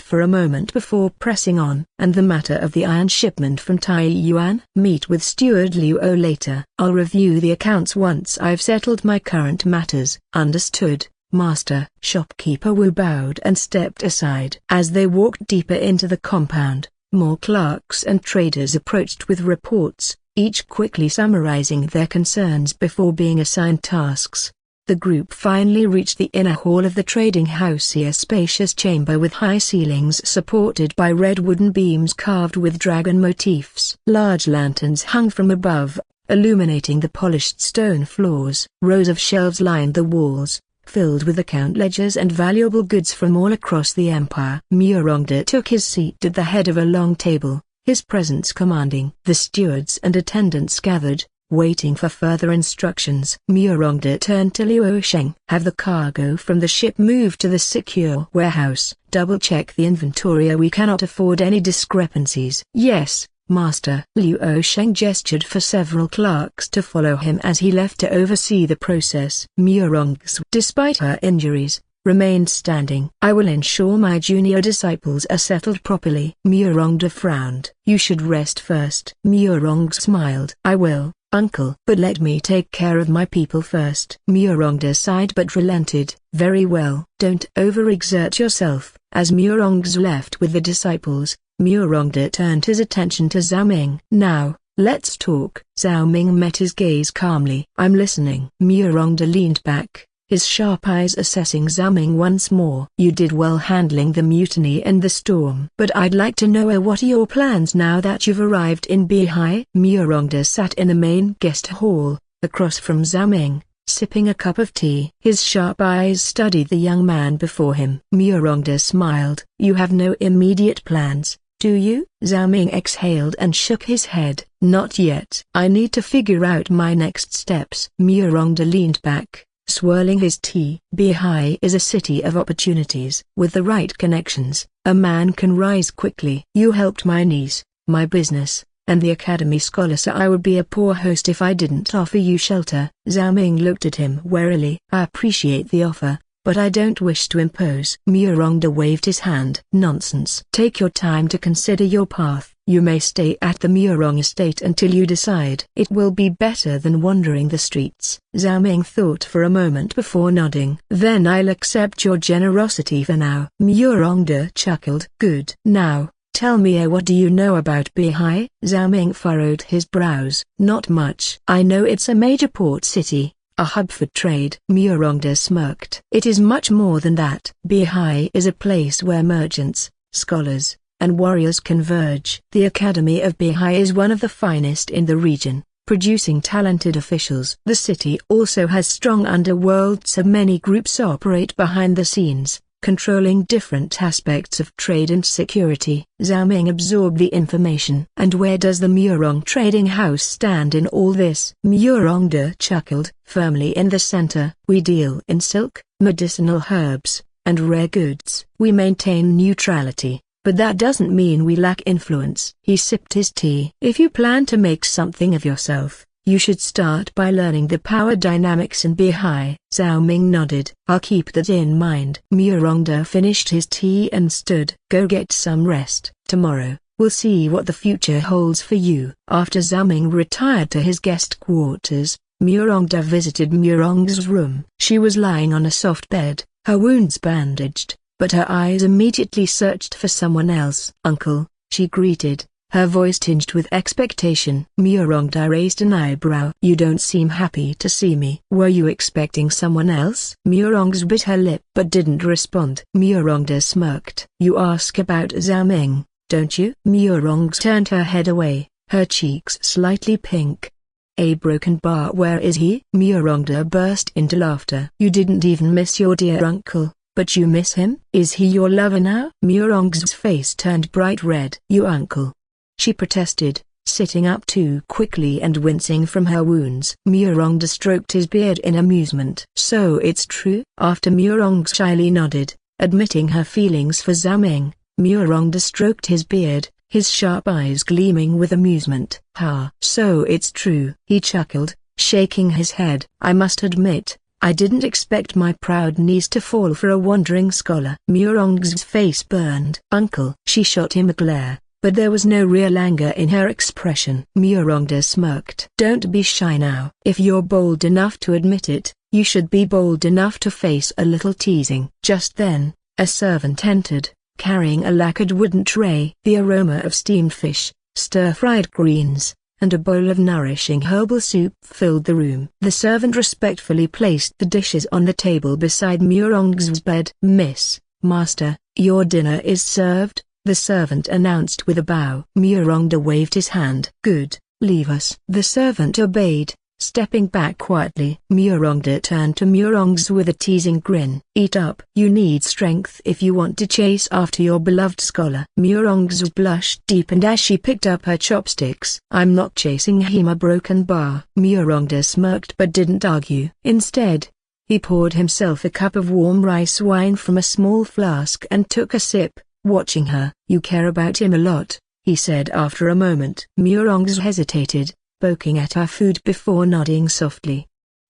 for a moment before pressing on. "And the matter of the iron shipment from Taiyuan?" "Meet with Steward Luo later. I'll review the accounts once I've settled my current matters." "Understood, Master." Shopkeeper Wu bowed and stepped aside. As they walked deeper into the compound, more clerks and traders approached with reports, each quickly summarizing their concerns before being assigned tasks. The group finally reached the inner hall of the trading house, a spacious chamber with high ceilings supported by red wooden beams carved with dragon motifs. Large lanterns hung from above, illuminating the polished stone floors. Rows of shelves lined the walls, filled with account ledgers and valuable goods from all across the empire. Murongda took his seat at the head of a long table, his presence commanding. The stewards and attendants gathered, waiting for further instructions. Murongda turned to Luo Sheng. "Have the cargo from the ship moved to the secure warehouse. Double-check the inventory. We cannot afford any discrepancies." "Yes, Master." Luo Sheng gestured for several clerks to follow him as he left to oversee the process. Murong's, despite her injuries, remained standing. "I will ensure my junior disciples are settled properly." Murongda frowned. "You should rest first." Murong smiled. "I will, Uncle. But let me take care of my people first." Murongda sighed but relented. "Very well." "Don't overexert yourself." As Murong's left with the disciples, Murongda turned his attention to Zhao Ming. "Now, let's talk." Zhao Ming met his gaze calmly. "I'm listening." Murongda leaned back, his sharp eyes assessing Zhao Ming once more. "You did well handling the mutiny and the storm. But I'd like to know what are your plans now that you've arrived in Beihai?" Murongda sat in the main guest hall, across from Zhao Ming, sipping a cup of tea. His sharp eyes studied the young man before him. Murongda smiled. "You have no immediate plans, do you?" Zhao Ming exhaled and shook his head. "Not yet. I need to figure out my next steps." Murongda leaned back, swirling his tea. "Beihai is a city of opportunities. With the right connections, a man can rise quickly. You helped my niece, my business, and the academy scholars. I would be a poor host if I didn't offer you shelter." Zhao Ming looked at him warily. "I appreciate the offer, but I don't wish to impose." Murongda waved his hand. "Nonsense. Take your time to consider your path. You may stay at the Murong estate until you decide. It will be better than wandering the streets." Zhao Ming thought for a moment before nodding. "Then I'll accept your generosity for now." Murongda chuckled. "Good. Now, tell me what do you know about Beihai?" Zhao Ming furrowed his brows. "Not much. I know it's a major port city, a hub for trade. Murongda smirked. It is much more than that. Bihai is a place where merchants, scholars, and warriors converge. The Academy of Bihai is one of the finest in the region, producing talented officials. The city also has strong underworld, so many groups operate behind the scenes, controlling different aspects of trade and security. Zhao Ming absorbed the information. And where does the Murong trading house stand in all this? Murongda chuckled. Firmly in the center. We deal in silk, medicinal herbs, and rare goods. We maintain neutrality, but that doesn't mean we lack influence. He sipped his tea. If you plan to make something of yourself, you should start by learning the power dynamics in Bihai. Zhao Ming nodded. I'll keep that in mind. Murongda finished his tea and stood. Go get some rest. Tomorrow, we'll see what the future holds for you. After Zhao Ming retired to his guest quarters, Murongda visited Murong's room. She was lying on a soft bed, her wounds bandaged, but her eyes immediately searched for someone else. Uncle, she greeted, her voice tinged with expectation. Murongda raised an eyebrow. You don't seem happy to see me. Were you expecting someone else? Murong's bit her lip but didn't respond. Murongda smirked. You ask about Zhao Ming, don't you? Murong's turned her head away, her cheeks slightly pink. A broken bar. Where is he? Murongda burst into laughter. You didn't even miss your dear uncle, but you miss him? Is he your lover now? Murong's face turned bright red. You uncle, she protested, sitting up too quickly and wincing from her wounds. Murongda stroked his beard in amusement. So it's true? After Murong shyly nodded, admitting her feelings for Zhao Ming, Murongda stroked his beard, his sharp eyes gleaming with amusement. Ha! So it's true. He chuckled, shaking his head. I must admit, I didn't expect my proud niece to fall for a wandering scholar. Murong's face burned. Uncle. She shot him a glare, but there was no real anger in her expression. Murongda smirked. Don't be shy now. If you're bold enough to admit it, you should be bold enough to face a little teasing. Just then, a servant entered, carrying a lacquered wooden tray. The aroma of steamed fish, stir-fried greens, and a bowl of nourishing herbal soup filled the room. The servant respectfully placed the dishes on the table beside Murong's bed. Miss, Master, your dinner is served, the servant announced with a bow. Murongda waved his hand. Good, leave us. The servant obeyed, stepping back quietly. Murongda turned to Murong's with a teasing grin. Eat up. You need strength if you want to chase after your beloved scholar. Murong's blushed deepened as she picked up her chopsticks. I'm not chasing him. A broken bar. Murongda smirked but didn't argue. Instead, he poured himself a cup of warm rice wine from a small flask and took a sip, watching her. You care about him a lot, he said after a moment. Murong's hesitated, poking at her food before nodding softly.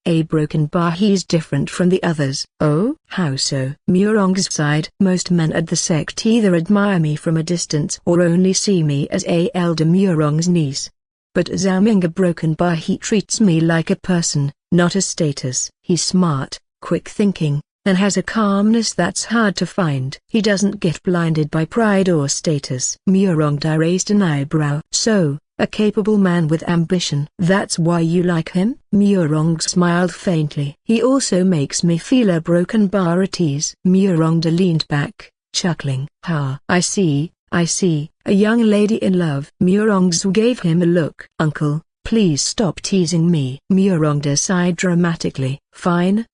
A broken bar. He's different from the others. Oh? How so? Murong's sighed. Most men at the sect either admire me from a distance or only see me as a elder Murong's niece. But Zhao Ming, a broken bar, he treats me like a person, not a status. He's smart, quick thinking, and has a calmness that's hard to find. He doesn't get blinded by pride or status. Murongda raised an eyebrow. So, a capable man with ambition. That's why you like him? Murong smiled faintly. He also makes me feel a broken bar at ease. Murongda leaned back, chuckling. Ha! I see, a young lady in love. Murong gave him a look. Uncle, please stop teasing me. Murongda sighed dramatically. Fine,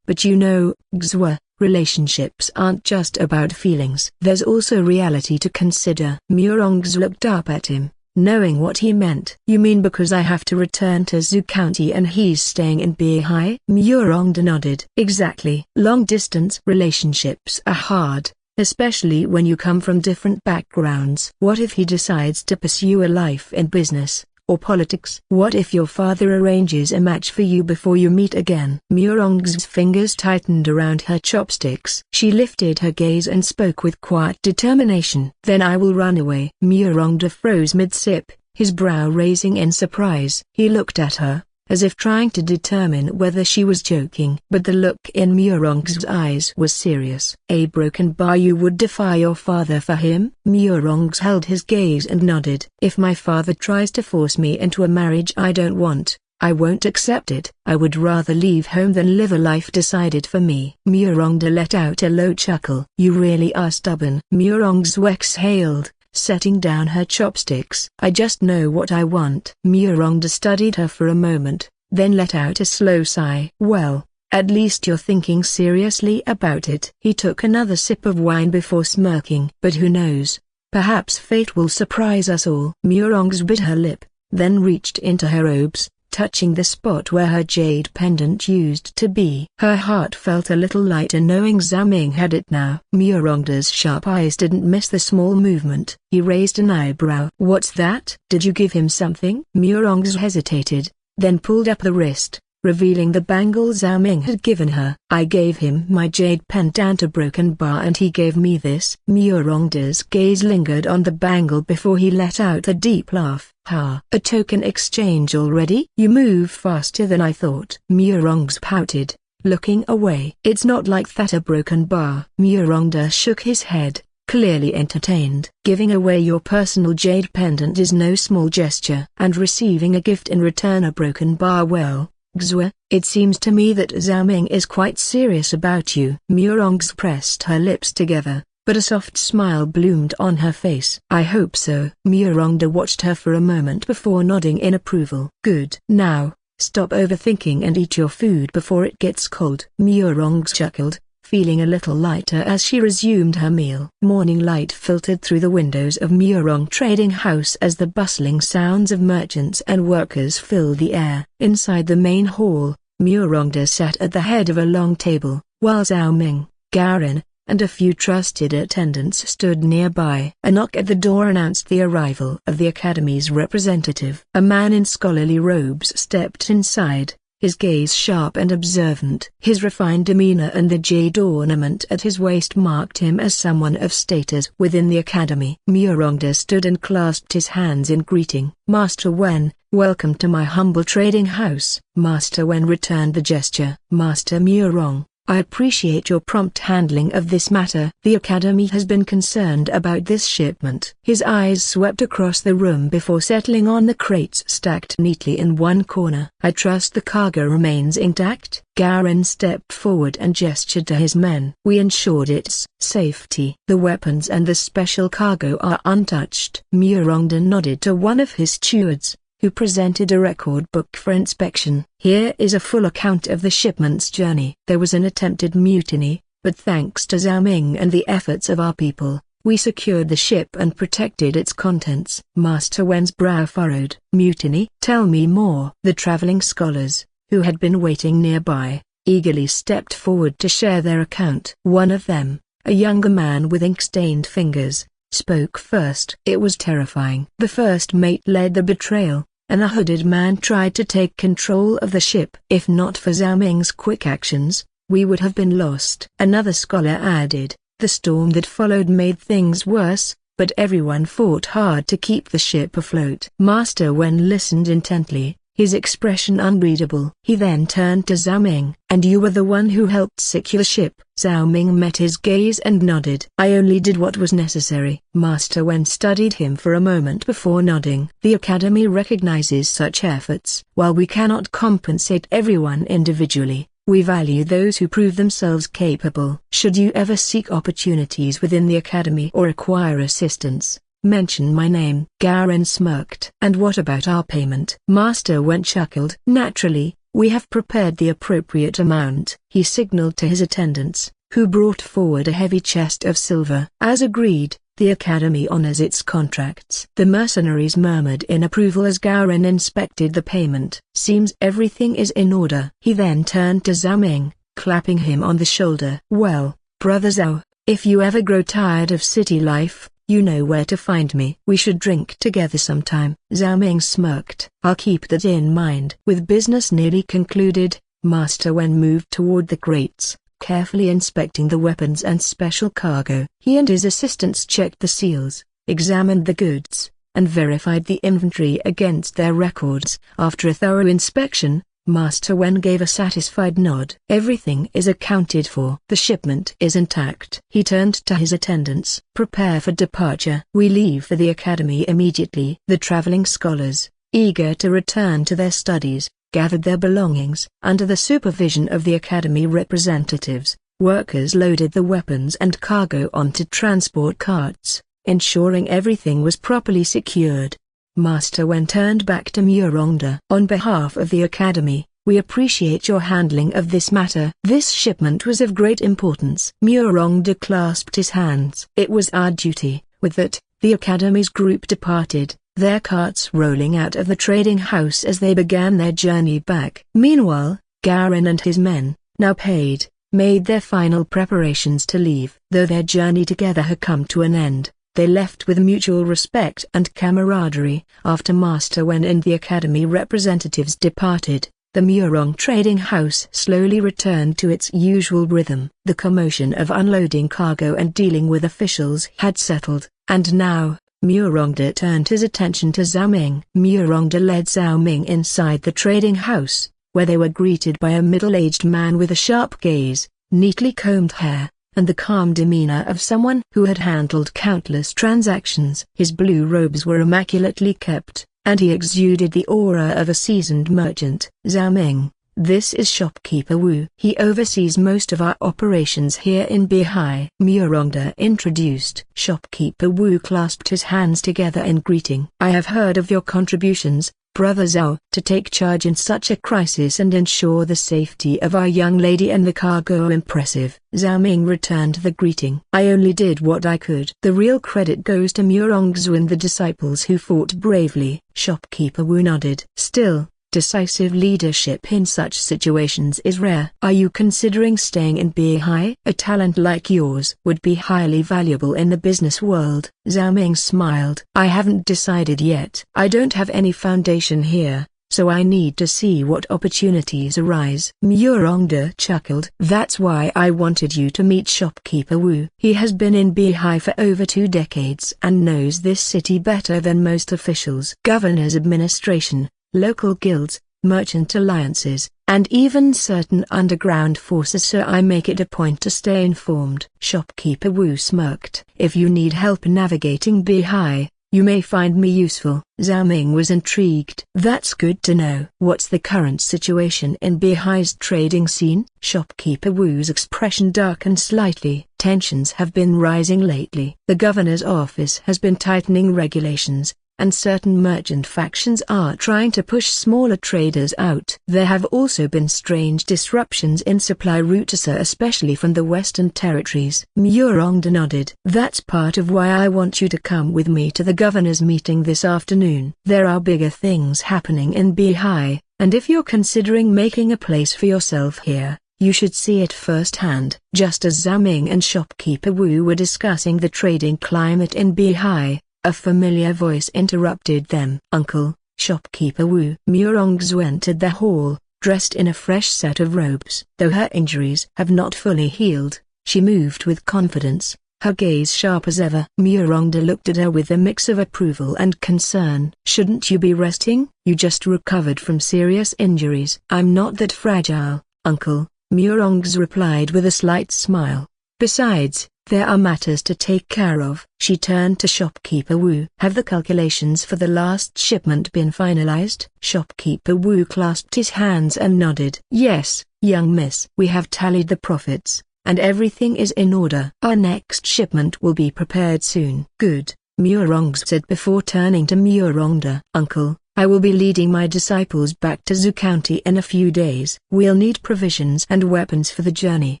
but you know, Xue, relationships aren't just about feelings. There's also reality to consider. Murong looked up at him, knowing what he meant. You mean because I have to return to Zhu County and he's staying in Bihai? Murongda nodded. Exactly. Long-distance relationships are hard, especially when you come from different backgrounds. What if he decides to pursue a life in business or politics? What if your father arranges a match for you before you meet again? Murong's fingers tightened around her chopsticks. She lifted her gaze and spoke with quiet determination. Then I will run away. Murongda froze mid-sip, his brow raising in surprise. He looked at her, as if trying to determine whether she was joking. But the look in Murong's eyes was serious. A broken bar. You would defy your father for him? Murong held his gaze and nodded. If my father tries to force me into a marriage I don't want, I won't accept it. I would rather leave home than live a life decided for me. Murongda let out a low chuckle. You really are stubborn. Murongzwe exhaled, setting down her chopsticks. I just know what I want. Murongda studied her for a moment, then let out a slow sigh. Well, at least you're thinking seriously about it. He took another sip of wine before smirking. But who knows? Perhaps fate will surprise us all. Murongz bit her lip, then reached into her robes, touching the spot where her jade pendant used to be. Her heart felt a little lighter knowing Zhao Ming had it now. Murongda's sharp eyes didn't miss the small movement. He raised an eyebrow. What's that? Did you give him something? Murongz hesitated, then pulled up the wrist, revealing the bangle Zhao Ming had given her. I gave him my jade pendant, a broken bar, and he gave me this. Murongda's gaze lingered on the bangle before he let out a deep laugh. Ha! A token exchange already? You move faster than I thought. Murongz pouted, looking away. It's not like that, a broken bar. Murongda shook his head, clearly entertained. Giving away your personal jade pendant is no small gesture. And receiving a gift in return, a broken bar, well, Xue, it seems to me that Zhao Ming is quite serious about you. Murongz pressed her lips together, but a soft smile bloomed on her face. I hope so. Murongda watched her for a moment before nodding in approval. Good. Now, stop overthinking and eat your food before it gets cold. Murongz chuckled, feeling a little lighter as she resumed her meal. Morning light filtered through the windows of Murong Trading House as the bustling sounds of merchants and workers filled the air. Inside the main hall, Murongda sat at the head of a long table, while Zhao Ming, Garin, and a few trusted attendants stood nearby. A knock at the door announced the arrival of the Academy's representative. A man in scholarly robes stepped inside, his gaze sharp and observant. His refined demeanor and the jade ornament at his waist marked him as someone of status within the Academy. Murongda stood and clasped his hands in greeting. Master Wen, welcome to my humble trading house. Master Wen returned the gesture. Master Murong, I appreciate your prompt handling of this matter. The Academy has been concerned about this shipment. His eyes swept across the room before settling on the crates stacked neatly in one corner. I trust the cargo remains intact. Garin stepped forward and gestured to his men. We ensured its safety. The weapons and the special cargo are untouched. Murongda nodded to one of his stewards, who presented a record book for inspection. Here is a full account of the shipment's journey. There was an attempted mutiny, but thanks to Zhao Ming and the efforts of our people, we secured the ship and protected its contents. Master Wen's brow furrowed. Mutiny? Tell me more. The traveling scholars, who had been waiting nearby, eagerly stepped forward to share their account. One of them, a younger man with ink-stained fingers, spoke first. It was terrifying. The first mate led the betrayal, and a hooded man tried to take control of the ship. If not for Zhao Ming's quick actions, we would have been lost. Another scholar added, the storm that followed made things worse, but everyone fought hard to keep the ship afloat. Master Wen listened intently, his expression unreadable. He then turned to Zhao Ming. And you were the one who helped secure the ship? Zhao Ming met his gaze and nodded. I only did what was necessary. Master Wen studied him for a moment before nodding. The Academy recognizes such efforts. While we cannot compensate everyone individually, we value those who prove themselves capable. Should you ever seek opportunities within the Academy or acquire assistance, mention my name. Garin smirked. And what about our payment? Master Wen chuckled. Naturally, we have prepared the appropriate amount. He signaled to his attendants, who brought forward a heavy chest of silver. As agreed, the Academy honors its contracts. The mercenaries murmured in approval as Garin inspected the payment. Seems everything is in order. He then turned to Zhao Ming, clapping him on the shoulder. Well, brother Zhao, if you ever grow tired of city life, you know where to find me. We should drink together sometime. Zhao Ming smirked. I'll keep that in mind. With business nearly concluded, Master Wen moved toward the crates, carefully inspecting the weapons and special cargo. He and his assistants checked the seals, examined the goods, and verified the inventory against their records. After a thorough inspection, Master Wen gave a satisfied nod. Everything is accounted for. The shipment is intact. He turned to his attendants. Prepare for departure. We leave for the Academy immediately. The traveling scholars, eager to return to their studies, gathered their belongings. Under the supervision of the Academy representatives, workers loaded the weapons and cargo onto transport carts, ensuring everything was properly secured. Master Wen turned back to Murongda. On behalf of the Academy, we appreciate your handling of this matter. This shipment was of great importance. Murongda clasped his hands. It was our duty. With that, the Academy's group departed, their carts rolling out of the trading house as they began their journey back. Meanwhile, Garin and his men, now paid, made their final preparations to leave. Though their journey together had come to an end, they left with mutual respect and camaraderie. After Master Wen and the Academy representatives departed, the Murong trading house slowly returned to its usual rhythm. The commotion of unloading cargo and dealing with officials had settled, and now, Murongda turned his attention to Zhao Ming. Murongda led Zhao Ming inside the trading house, where they were greeted by a middle-aged man with a sharp gaze, neatly combed hair, and the calm demeanor of someone who had handled countless transactions. His blue robes were immaculately kept, and he exuded the aura of a seasoned merchant. Zhao Ming, this is shopkeeper Wu. He oversees most of our operations here in Beihai. Murongda introduced. Shopkeeper Wu clasped his hands together in greeting. I have heard of your contributions, Brother Zhao. To take charge in such a crisis and ensure the safety of our young lady and the cargo impressive. Zhao Ming returned the greeting. I only did what I could. The real credit goes to Murongzu and the disciples who fought bravely. Shopkeeper Wu nodded. Still, decisive leadership in such situations is rare. Are you considering staying in Beihai? A talent like yours would be highly valuable in the business world. Zhao Ming smiled. I haven't decided yet. I don't have any foundation here, so I need to see what opportunities arise. Murongda chuckled. That's why I wanted you to meet shopkeeper Wu. He has been in Beihai for over 2 decades and knows this city better than most officials. Governor's administration, local guilds, merchant alliances, and even certain underground forces, so I make it a point to stay informed. Shopkeeper Wu smirked. If you need help navigating Beihai, you may find me useful. Zhao Ming was intrigued. That's good to know. What's the current situation in Beihai's trading scene? Shopkeeper Wu's expression darkened slightly. Tensions have been rising lately. The governor's office has been tightening regulations, and certain merchant factions are trying to push smaller traders out. There have also been strange disruptions in supply routes, especially from the Western territories. Murongda nodded. That's part of why I want you to come with me to the governor's meeting this afternoon. There are bigger things happening in Beihai, and if you're considering making a place for yourself here, you should see it firsthand. Just as Zhao Ming and shopkeeper Wu were discussing the trading climate in Beihai, a familiar voice interrupted them. Uncle, shopkeeper Wu. Murongzu entered the hall, dressed in a fresh set of robes. Though her injuries have not fully healed, she moved with confidence, her gaze sharp as ever. Murongda looked at her with a mix of approval and concern. Shouldn't you be resting? You just recovered from serious injuries. I'm not that fragile, uncle, Murongzu replied with a slight smile. Besides, there are matters to take care of. She turned to shopkeeper Wu. Have the calculations for the last shipment been finalized? Shopkeeper Wu clasped his hands and nodded. Yes, young miss. We have tallied the profits, and everything is in order. Our next shipment will be prepared soon. Good, Murongzu said before turning to Murongda. Uncle, I will be leading my disciples back to Zhu County in a few days. We'll need provisions and weapons for the journey.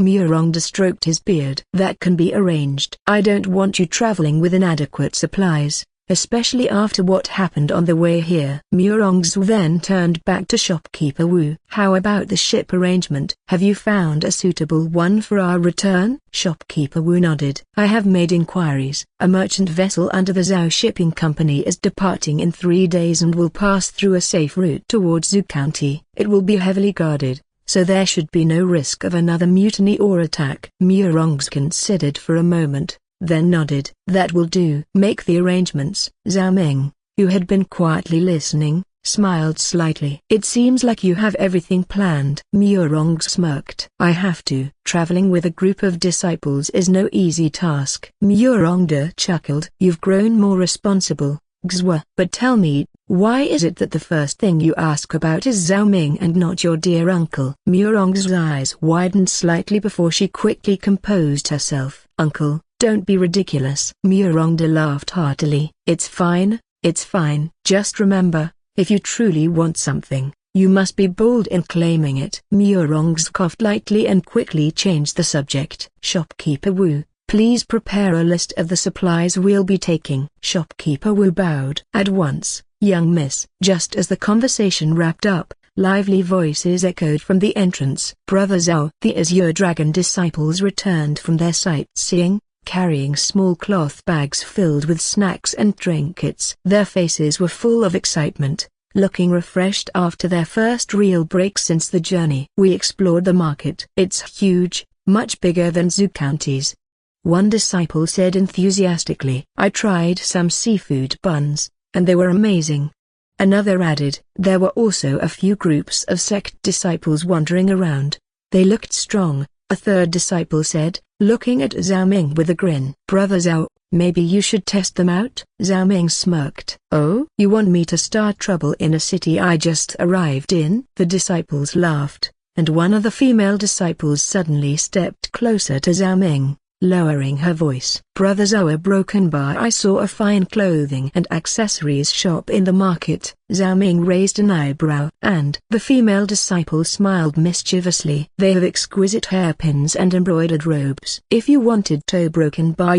Murongda stroked his beard. That can be arranged. I don't want you traveling with inadequate supplies, especially after what happened on the way here. Murongzu then turned back to shopkeeper Wu. How about the ship arrangement? Have you found a suitable one for our return? Shopkeeper Wu nodded. I have made inquiries. A merchant vessel under the Zhao Shipping Company is departing in 3 days and will pass through a safe route towards Zhu County. It will be heavily guarded, so there should be no risk of another mutiny or attack. Murongzu considered for a moment, then nodded. That will do. Make the arrangements. Zhao Ming, who had been quietly listening, smiled slightly. It seems like you have everything planned. Murongzu smirked. I have to. Traveling with a group of disciples is no easy task. Murongda chuckled. You've grown more responsible, Xue. But tell me, Why is it that the first thing you ask about is Zhao Ming and not your dear uncle? Murong's eyes widened slightly before she quickly composed herself. Uncle, don't be ridiculous. Murongda laughed heartily. It's fine, it's fine. Just remember, if you truly want something, you must be bold in claiming it. Murong's coughed lightly and quickly changed the subject. Shopkeeper Wu, please prepare a list of the supplies we'll be taking. Shopkeeper Wu bowed. At once, young miss. Just as the conversation wrapped up, lively voices echoed from the entrance. Brother Zhao. The Azure Dragon disciples returned from their sightseeing, carrying small cloth bags filled with snacks and trinkets. Their faces were full of excitement, looking refreshed after their first real break since the journey. We explored the market. It's huge, much bigger than Zhu County's, one disciple said enthusiastically. I tried some seafood buns, and they were amazing. Another added. There were also a few groups of sect disciples wandering around. They looked strong, a third disciple said, looking at Zhao Ming with a grin. Brother Zhao, maybe you should test them out? Zhao Ming smirked. Oh? You want me to start trouble in a city I just arrived in? The disciples laughed, and one of the female disciples suddenly stepped closer to Zhao Ming, lowering her voice. Brother Zhao, broken bar. I saw a fine clothing and accessories shop in the market. Zhao Ming raised an eyebrow. And the female disciple smiled mischievously. They have exquisite hairpins and embroidered robes. If you wanted to broken bar,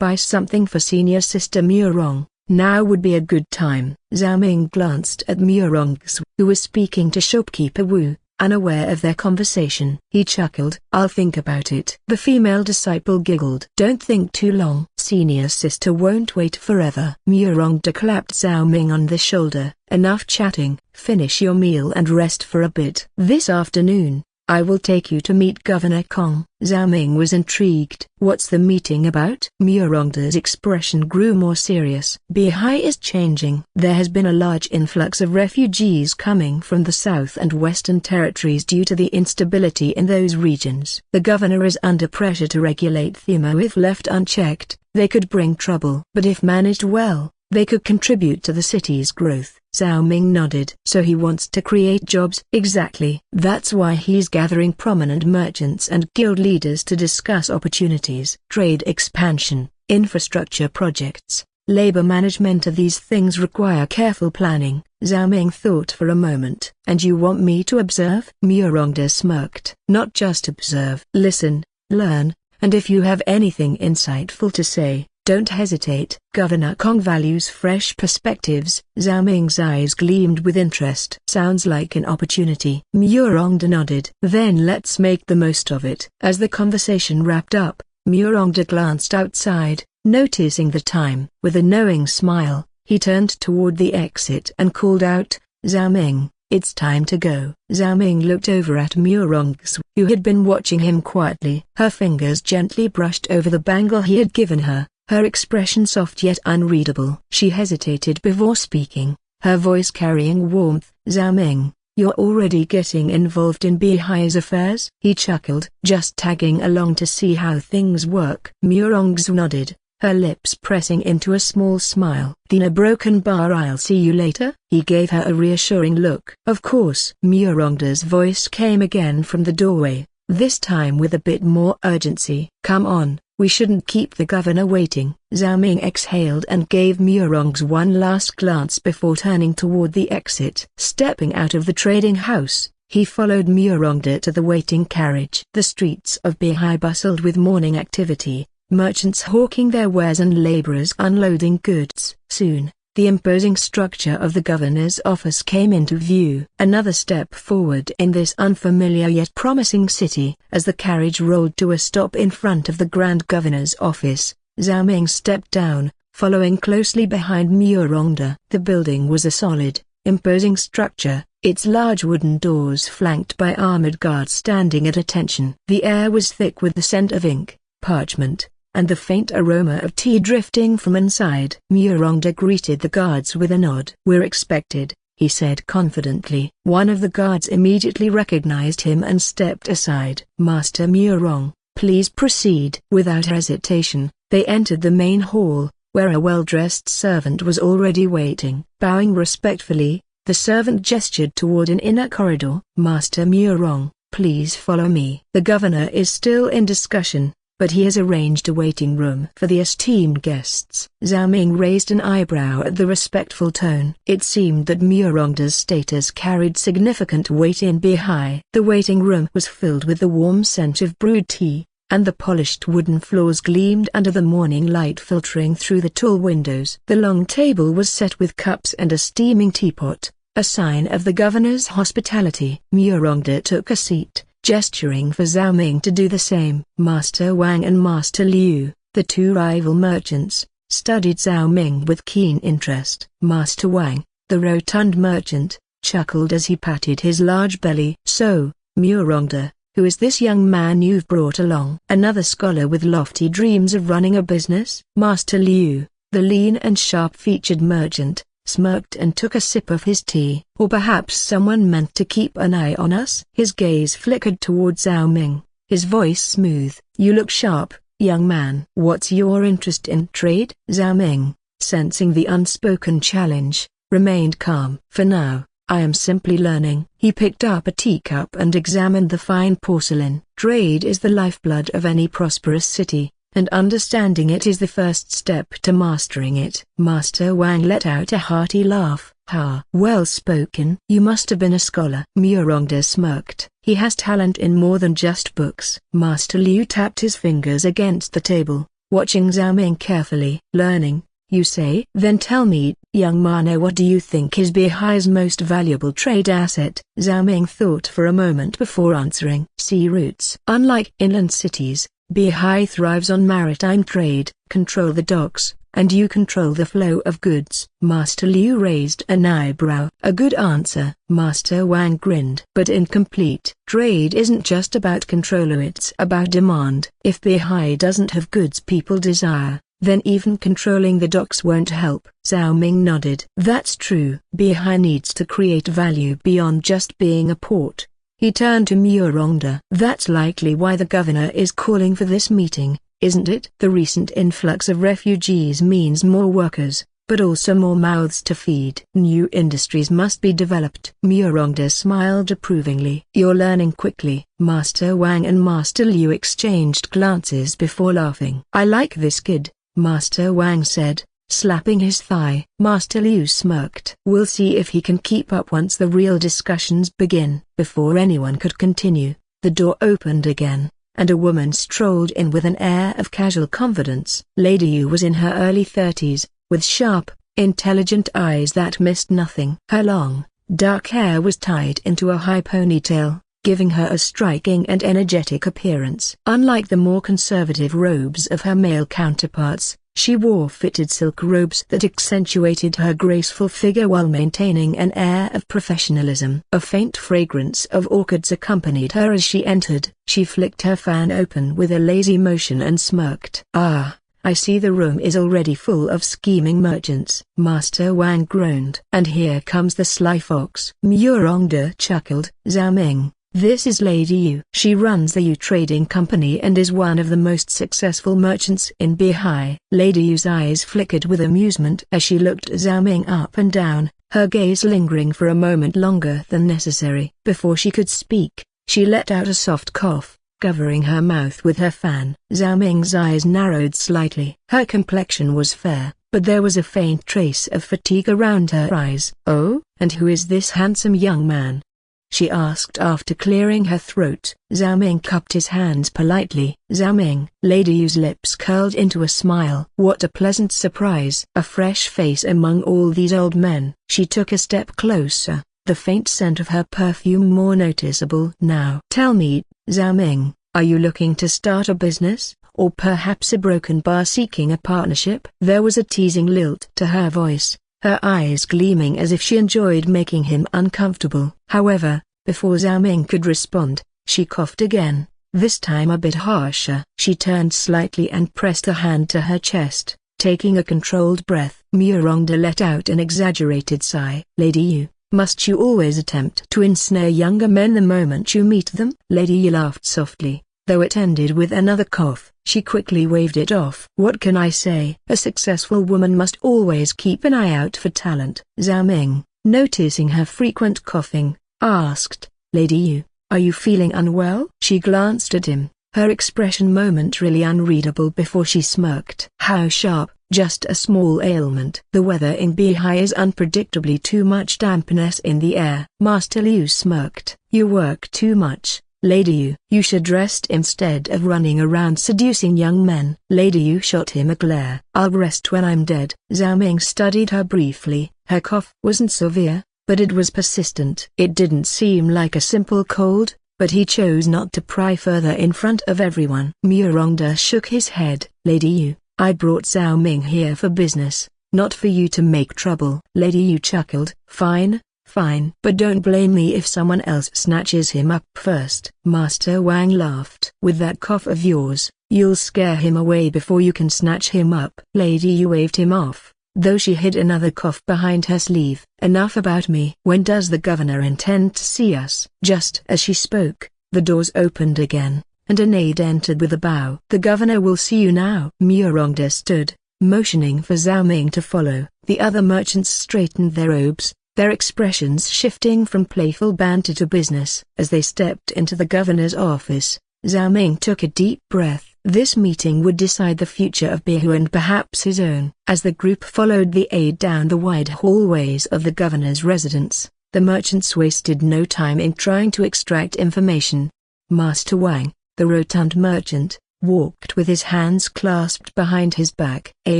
buy something for senior sister Murong. Now would be a good time. Zhao Ming glanced at Murong, who was speaking to shopkeeper Wu, unaware of their conversation. He chuckled. I'll think about it. The female disciple giggled. Don't think too long. Senior sister won't wait forever. Murongda clapped Zhao Ming on the shoulder. Enough chatting. Finish your meal and rest for a bit. This afternoon, I will take you to meet Governor Kong. Zhao Ming was intrigued. What's the meeting about? Murongda's expression grew more serious. Bihai is changing. There has been a large influx of refugees coming from the South and Western territories due to the instability in those regions. The governor is under pressure to regulate them. If left unchecked, they could bring trouble. But if managed well, they could contribute to the city's growth. Zhao Ming nodded. So he wants to create jobs? Exactly. That's why he's gathering prominent merchants and guild leaders to discuss opportunities. Trade expansion, infrastructure projects, labor management. These things require careful planning. Zhao Ming thought for a moment. And you want me to observe? Murongda smirked. Not just observe. Listen, learn, and if you have anything insightful to say, don't hesitate. Governor Kong values fresh perspectives. Zhao Ming's eyes gleamed with interest. Sounds like an opportunity. Murongda nodded. Then let's make the most of it. As the conversation wrapped up, Murongda glanced outside, noticing the time. With a knowing smile, he turned toward the exit and called out, Zhao Ming, it's time to go. Zhao Ming looked over at Murong, who had been watching him quietly. Her fingers gently brushed over the bangle he had given her, her expression soft yet unreadable. She hesitated before speaking, her voice carrying warmth. Zhao Ming, you're already getting involved in Bihai's affairs? He chuckled. Just tagging along to see how things work. Murong nodded, her lips pressing into a small smile. Then a broken bar. I'll see you later? He gave her a reassuring look. Of course. Murongda's voice came again from the doorway, this time with a bit more urgency. Come on. We shouldn't keep the governor waiting. Zhao Ming exhaled and gave Murong one last glance before turning toward the exit. Stepping out of the trading house, he followed Murongda to the waiting carriage. The streets of Bihai bustled with morning activity, merchants hawking their wares and laborers unloading goods. Soon, the imposing structure of the governor's office came into view. Another step forward in this unfamiliar yet promising city. As the carriage rolled to a stop in front of the Grand Governor's office, Zhao Ming stepped down, following closely behind Murongda. The building was a solid, imposing structure, its large wooden doors flanked by armored guards standing at attention. The air was thick with the scent of ink, parchment, and the faint aroma of tea drifting from inside. Murongda greeted the guards with a nod. We're expected, he said confidently. One of the guards immediately recognized him and stepped aside. Master Murong, please proceed. Without hesitation, they entered the main hall, where a well-dressed servant was already waiting. Bowing respectfully, the servant gestured toward an inner corridor. "Master Murong, please follow me." The governor is still in discussion, but he has arranged a waiting room for the esteemed guests. Zhao Ming raised an eyebrow at the respectful tone. It seemed that Murongda's status carried significant weight in Beihai. The waiting room was filled with the warm scent of brewed tea, and the polished wooden floors gleamed under the morning light filtering through the tall windows. The long table was set with cups and a steaming teapot, a sign of the governor's hospitality. Murongda took a seat, gesturing for Zhao Ming to do the same. Master Wang and Master Liu, the two rival merchants, studied Zhao Ming with keen interest. Master Wang, the rotund merchant, chuckled as he patted his large belly. "So, Murongda, who is this young man you've brought along?" "Another scholar with lofty dreams of running a business?" Master Liu, the lean and sharp-featured merchant, smirked and took a sip of his tea. "Or perhaps someone meant to keep an eye on us?" His gaze flickered toward Zhao Ming, his voice smooth. "You look sharp, young man. What's your interest in trade?" Zhao Ming, sensing the unspoken challenge, remained calm. "For now, I am simply learning." He picked up a teacup and examined the fine porcelain. "Trade is the lifeblood of any prosperous city, and understanding it is the first step to mastering it." Master Wang let out a hearty laugh. "Ha! Well spoken. You must have been a scholar." Murongda smirked. "He has talent in more than just books." Master Liu tapped his fingers against the table, watching Zhao Ming carefully. "Learning, you say? Then tell me, young man, what do you think is Beihai's most valuable trade asset?" Zhao Ming thought for a moment before answering. "Sea routes. Unlike inland cities, Beihai thrives on maritime trade. Control the docks, and you control the flow of goods." Master Liu raised an eyebrow. "A good answer." Master Wang grinned. "But incomplete. Trade isn't just about control, it's about demand. If Beihai doesn't have goods people desire, then even controlling the docks won't help." Zhao Ming nodded. "That's true. Beihai needs to create value beyond just being a port." He turned to Murongda. "That's likely why the governor is calling for this meeting, isn't it? The recent influx of refugees means more workers, but also more mouths to feed. New industries must be developed." Murongda smiled approvingly. "You're learning quickly." Master Wang and Master Liu exchanged glances before laughing. "I like this kid," Master Wang said, slapping his thigh. Master Liu smirked. "We'll see if he can keep up once the real discussions begin." Before anyone could continue, the door opened again, and a woman strolled in with an air of casual confidence. Lady Yu was in her early 30s, with sharp, intelligent eyes that missed nothing. Her long, dark hair was tied into a high ponytail, giving her a striking and energetic appearance. Unlike the more conservative robes of her male counterparts, she wore fitted silk robes that accentuated her graceful figure while maintaining an air of professionalism. A faint fragrance of orchids accompanied her as she entered. She flicked her fan open with a lazy motion and smirked. "Ah, I see the room is already full of scheming merchants." Master Wang groaned. "And here comes the sly fox." Murongda chuckled. "Zhao Ming, this is Lady Yu. She runs the Yu Trading Company and is one of the most successful merchants in Beihai." Lady Yu's eyes flickered with amusement as she looked Zhao Ming up and down, her gaze lingering for a moment longer than necessary. Before she could speak, she let out a soft cough, covering her mouth with her fan. Zhao Ming's eyes narrowed slightly. Her complexion was fair, but there was a faint trace of fatigue around her eyes. "Oh, and who is this handsome young man?" she asked after clearing her throat. Zhao Ming cupped his hands politely. "Zhao Ming." Lady Yu's lips curled into a smile. What a pleasant surprise. A fresh face among all these old men. She took a step closer, the faint scent of her perfume more noticeable now. "Tell me, Zhao Ming, are you looking to start a business, or perhaps a broken bar seeking a partnership?" There was a teasing lilt to her voice, her eyes gleaming as if she enjoyed making him uncomfortable. However, before Zhao Ming could respond, she coughed again, this time a bit harsher. She turned slightly and pressed a hand to her chest, taking a controlled breath. Murongda let out an exaggerated sigh. "Lady Yu, must you always attempt to ensnare younger men the moment you meet them?" Lady Yu laughed softly. though it ended with another cough. She quickly waved it off. "What can I say? A successful woman must always keep an eye out for talent." Zhao Ming, noticing her frequent coughing, asked, "Lady Yu, are you feeling unwell?" She glanced at him, her expression momentarily unreadable before she smirked. "How sharp, just a small ailment." The weather in Beihai is unpredictably too much dampness in the air. Master Liu smirked. "You work too much, Lady Yu. You should rest instead of running around seducing young men." Lady Yu shot him a glare. "I'll rest when I'm dead." Zhao Ming studied her briefly. Her cough wasn't severe, but it was persistent. It didn't seem like a simple cold, but he chose not to pry further in front of everyone. Murongda shook his head. "Lady Yu, I brought Zhao Ming here for business, not for you to make trouble." Lady Yu chuckled. "Fine, fine. But don't blame me if someone else snatches him up first." Master Wang laughed. "With that cough of yours, you'll scare him away before you can snatch him up." Lady Yu waved him off, though she hid another cough behind her sleeve. "Enough about me. When does the governor intend to see us?" Just as she spoke, the doors opened again, and an aide entered with a bow. "The governor will see you now." Murongda stood, motioning for Zhao Ming to follow. The other merchants straightened their robes, their expressions shifting from playful banter to business. As they stepped into the governor's office, Zhao Ming took a deep breath. This meeting would decide the future of Bihu and perhaps his own. As the group followed the aide down the wide hallways of the governor's residence, the merchants wasted no time in trying to extract information. Master Wang, the rotund merchant, walked with his hands clasped behind his back.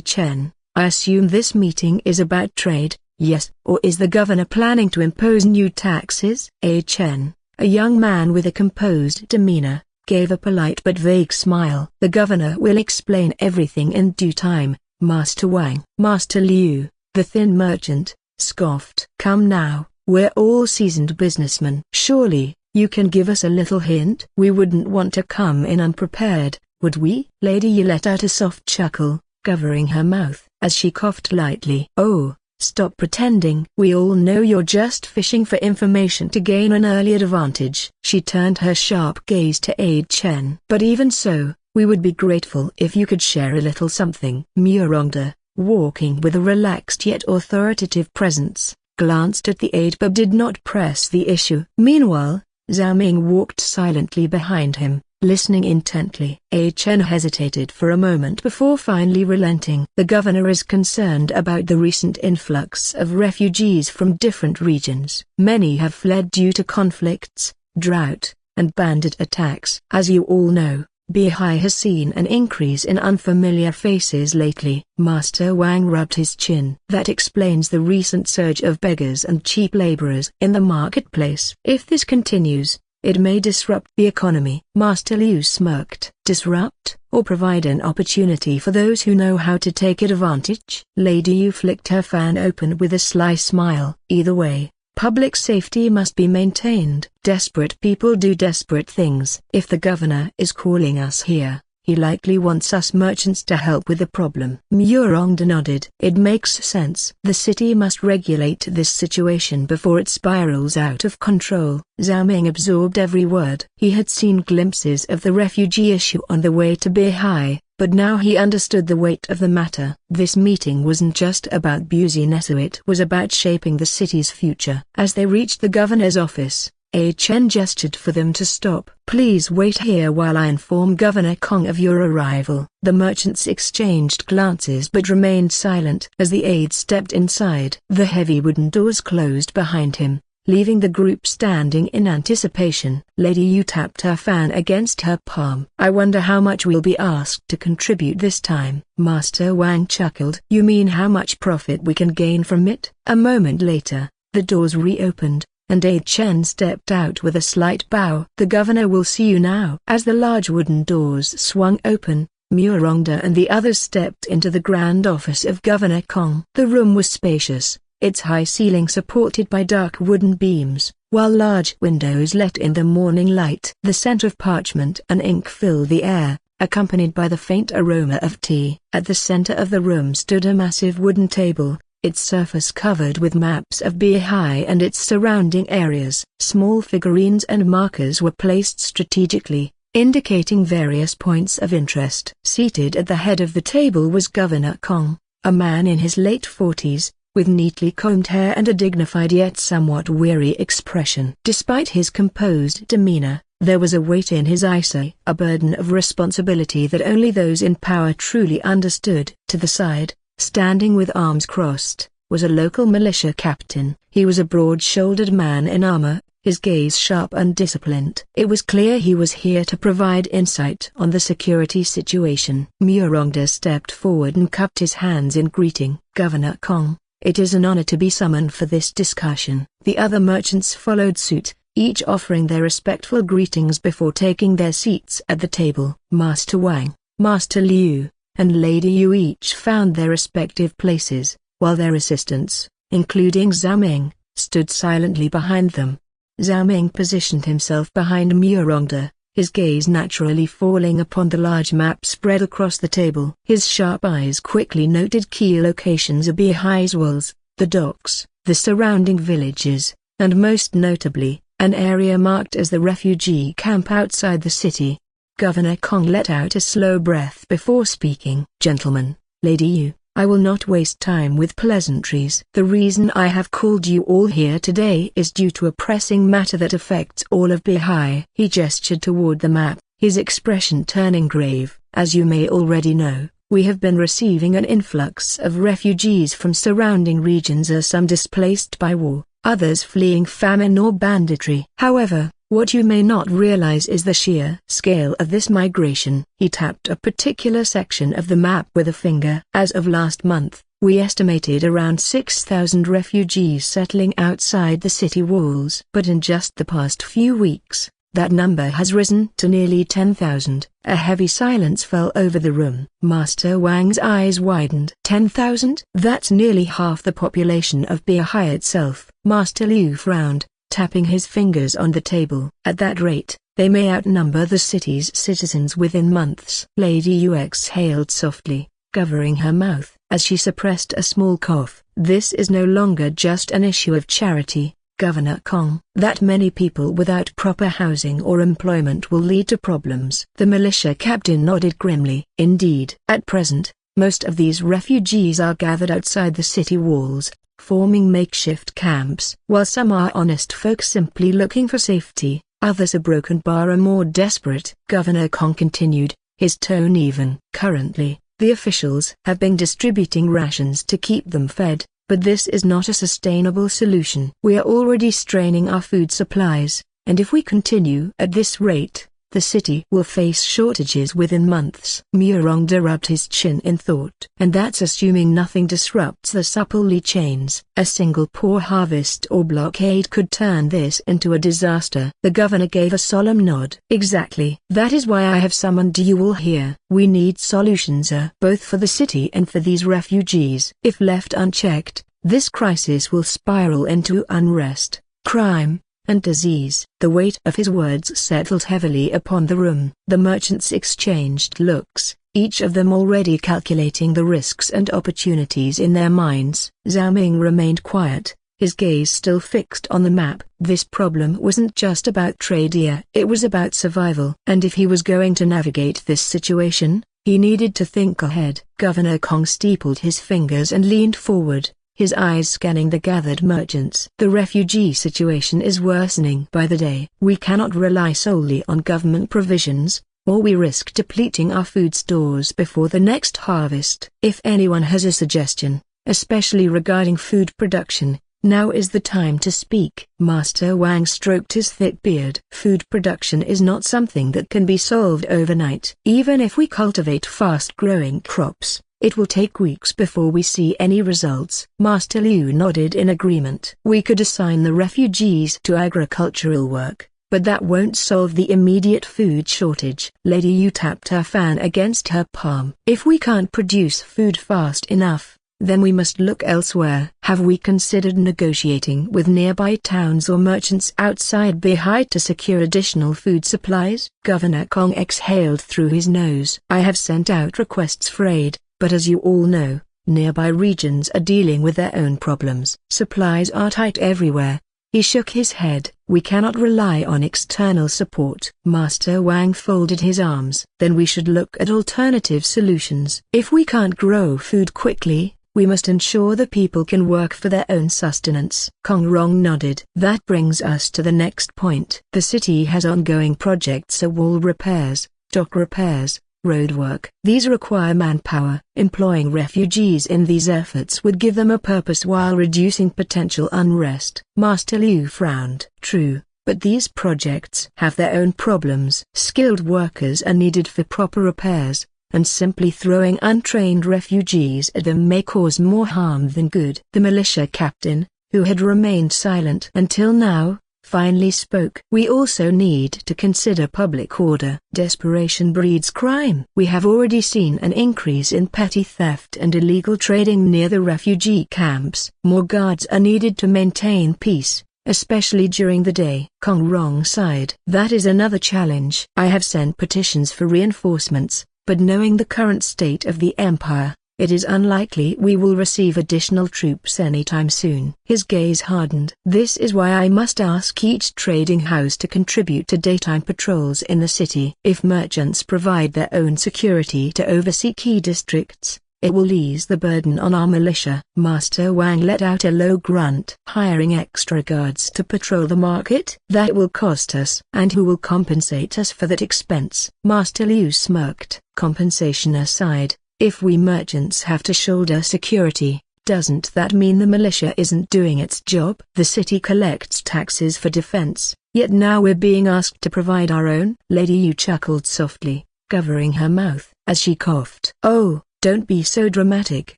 "Chen, I assume this meeting is about trade, yes? Or is the governor planning to impose new taxes?" Chen, a young man with a composed demeanor, gave a polite but vague smile. "The governor will explain everything in due time, Master Wang." Master Liu, the thin merchant, scoffed. "Come now, we're all seasoned businessmen. Surely, you can give us a little hint?" "We wouldn't want to come in unprepared, would we?" Lady Yu let out a soft chuckle, covering her mouth as she coughed lightly. "Oh, stop pretending. We all know you're just fishing for information to gain an early advantage." She turned her sharp gaze to Chen. "But even so, we would be grateful if you could share a little something." Murongda, walking with a relaxed yet authoritative presence, glanced at the aide but did not press the issue. Meanwhile, Zhao Ming walked silently behind him, listening intently. Chen hesitated for a moment before finally relenting. "The governor is concerned about the recent influx of refugees from different regions. Many have fled due to conflicts, drought, and bandit attacks. As you all know, Beihai has seen an increase in unfamiliar faces lately." Master Wang rubbed his chin. "That explains the recent surge of beggars and cheap laborers in the marketplace. If this continues, it may disrupt the economy." Master Liu smirked. "Disrupt, or provide an opportunity for those who know how to take advantage?" Lady Yu flicked her fan open with a sly smile. "Either way, public safety must be maintained. Desperate people do desperate things. If the governor is calling us here, he likely wants us merchants to help with the problem." Murongda nodded. "It makes sense. The city must regulate this situation before it spirals out of control." Zhao Ming absorbed every word. He had seen glimpses of the refugee issue on the way to Beihai, but now he understood the weight of the matter. This meeting wasn't just about business, it was about shaping the city's future. As they reached the governor's office, Chen gestured for them to stop. "Please wait here while I inform Governor Kong of your arrival." The merchants exchanged glances but remained silent. As the aide stepped inside, the heavy wooden doors closed behind him, leaving the group standing in anticipation. Lady Yu tapped her fan against her palm. "I wonder how much we'll be asked to contribute this time." Master Wang chuckled. "You mean how much profit we can gain from it?" A moment later, the doors reopened, and Chen stepped out with a slight bow. "The governor will see you now." As the large wooden doors swung open, Murongda and the others stepped into the grand office of Governor Kong. The room was spacious, its high ceiling supported by dark wooden beams, while large windows let in the morning light. The scent of parchment and ink filled the air, accompanied by the faint aroma of tea. At the center of the room stood a massive wooden table, its surface covered with maps of Beihai and its surrounding areas. Small figurines and markers were placed strategically, indicating various points of interest. Seated at the head of the table was Governor Kong, a man in his late 40s, with neatly combed hair and a dignified yet somewhat weary expression. Despite his composed demeanor, there was a weight in his eyes, a burden of responsibility that only those in power truly understood. To the side, standing with arms crossed, was a local militia captain. He was a broad-shouldered man in armor, his gaze sharp and disciplined. It was clear he was here to provide insight on the security situation. Murongda stepped forward and cupped his hands in greeting. Governor Kong, it is an honor to be summoned for this discussion. The other merchants followed suit, each offering their respectful greetings before taking their seats at the table. Master Wang, Master Liu, and Lady Yu each found their respective places, while their assistants, including Zhao Ming, stood silently behind them. Zhao Ming positioned himself behind Murongda, his gaze naturally falling upon the large map spread across the table. His sharp eyes quickly noted key locations of Beihai's walls, the docks, the surrounding villages, and most notably, an area marked as the refugee camp outside the city. Governor Kong let out a slow breath before speaking. Gentlemen, Lady Yu, I will not waste time with pleasantries. The reason I have called you all here today is due to a pressing matter that affects all of Beihai. He gestured toward the map, his expression turning grave. As you may already know, we have been receiving an influx of refugees from surrounding regions, some displaced by war, others fleeing famine or banditry. However, what you may not realize is the sheer scale of this migration. He tapped a particular section of the map with a finger. As of last month, we estimated around 6,000 refugees settling outside the city walls. But in just the past few weeks, that number has risen to nearly 10,000. A heavy silence fell over the room. Master Wang's eyes widened. 10,000? That's nearly half the population of Beihai itself. Master Liu frowned, tapping his fingers on the table. At that rate, they may outnumber the city's citizens within months. Lady Yu exhaled softly, covering her mouth, as she suppressed a small cough. This is no longer just an issue of charity, Governor Kong. That many people without proper housing or employment will lead to problems. The militia captain nodded grimly. Indeed, at present, most of these refugees are gathered outside the city walls, forming makeshift camps. While some are honest folk simply looking for safety, others are broken bar and more desperate. Governor Kong continued, his tone even. Currently, the officials have been distributing rations to keep them fed, but this is not a sustainable solution. We are already straining our food supplies, and if we continue at this rate, the city will face shortages within months. Murongda rubbed his chin in thought. And that's assuming nothing disrupts the supply chains. A single poor harvest or blockade could turn this into a disaster. The governor gave a solemn nod. Exactly. That is why I have summoned you all here. We need solutions, both for the city and for these refugees. If left unchecked, this crisis will spiral into unrest, crime, and disease. The weight of his words settled heavily upon the room. The merchants exchanged looks, each of them already calculating the risks and opportunities in their minds. Zhao Ming remained quiet, his gaze still fixed on the map. This problem wasn't just about trade here, it was about survival. And if he was going to navigate this situation, he needed to think ahead. Governor Kong steepled his fingers and leaned forward, his eyes scanning the gathered merchants. The refugee situation is worsening by the day. We cannot rely solely on government provisions, or we risk depleting our food stores before the next harvest. If anyone has a suggestion, especially regarding food production, now is the time to speak. Master Wang stroked his thick beard. Food production is not something that can be solved overnight. Even if we cultivate fast-growing crops, it will take weeks before we see any results. Master Liu nodded in agreement. We could assign the refugees to agricultural work, but that won't solve the immediate food shortage. Lady Yu tapped her fan against her palm. If we can't produce food fast enough, then we must look elsewhere. Have we considered negotiating with nearby towns or merchants outside Beihai to secure additional food supplies? Governor Kong exhaled through his nose. I have sent out requests for aid, but as you all know, nearby regions are dealing with their own problems. Supplies are tight everywhere, He shook his head. We cannot rely on external support. Master Wang folded his arms. Then we should look at alternative solutions. If we can't grow food quickly, we must ensure the people can work for their own sustenance. Kong Rong nodded. That brings us to the next point. The city has ongoing projects of wall repairs, dock repairs, roadwork. These require manpower. Employing refugees in these efforts would give them a purpose while reducing potential unrest. Master Liu frowned. True, but these projects have their own problems. Skilled workers are needed for proper repairs, and simply throwing untrained refugees at them may cause more harm than good. The militia captain, who had remained silent until now, finally spoke. We also need to consider public order. Desperation breeds crime. We have already seen an increase in petty theft and illegal trading near the refugee camps. More guards are needed to maintain peace, especially during the day. Kong Rong sighed. That is another challenge. I have sent petitions for reinforcements, but knowing the current state of the empire, it is unlikely we will receive additional troops anytime soon. His gaze hardened. This is why I must ask each trading house to contribute to daytime patrols in the city. If merchants provide their own security to oversee key districts, it will ease the burden on our militia. Master Wang let out a low grunt. Hiring extra guards to patrol the market? That will cost us. And who will compensate us for that expense? Master Liu smirked. Compensation aside, if we merchants have to shoulder security, doesn't that mean the militia isn't doing its job? The city collects taxes for defense, yet now we're being asked to provide our own? Lady Yu chuckled softly, covering her mouth, as she coughed. Oh, don't be so dramatic,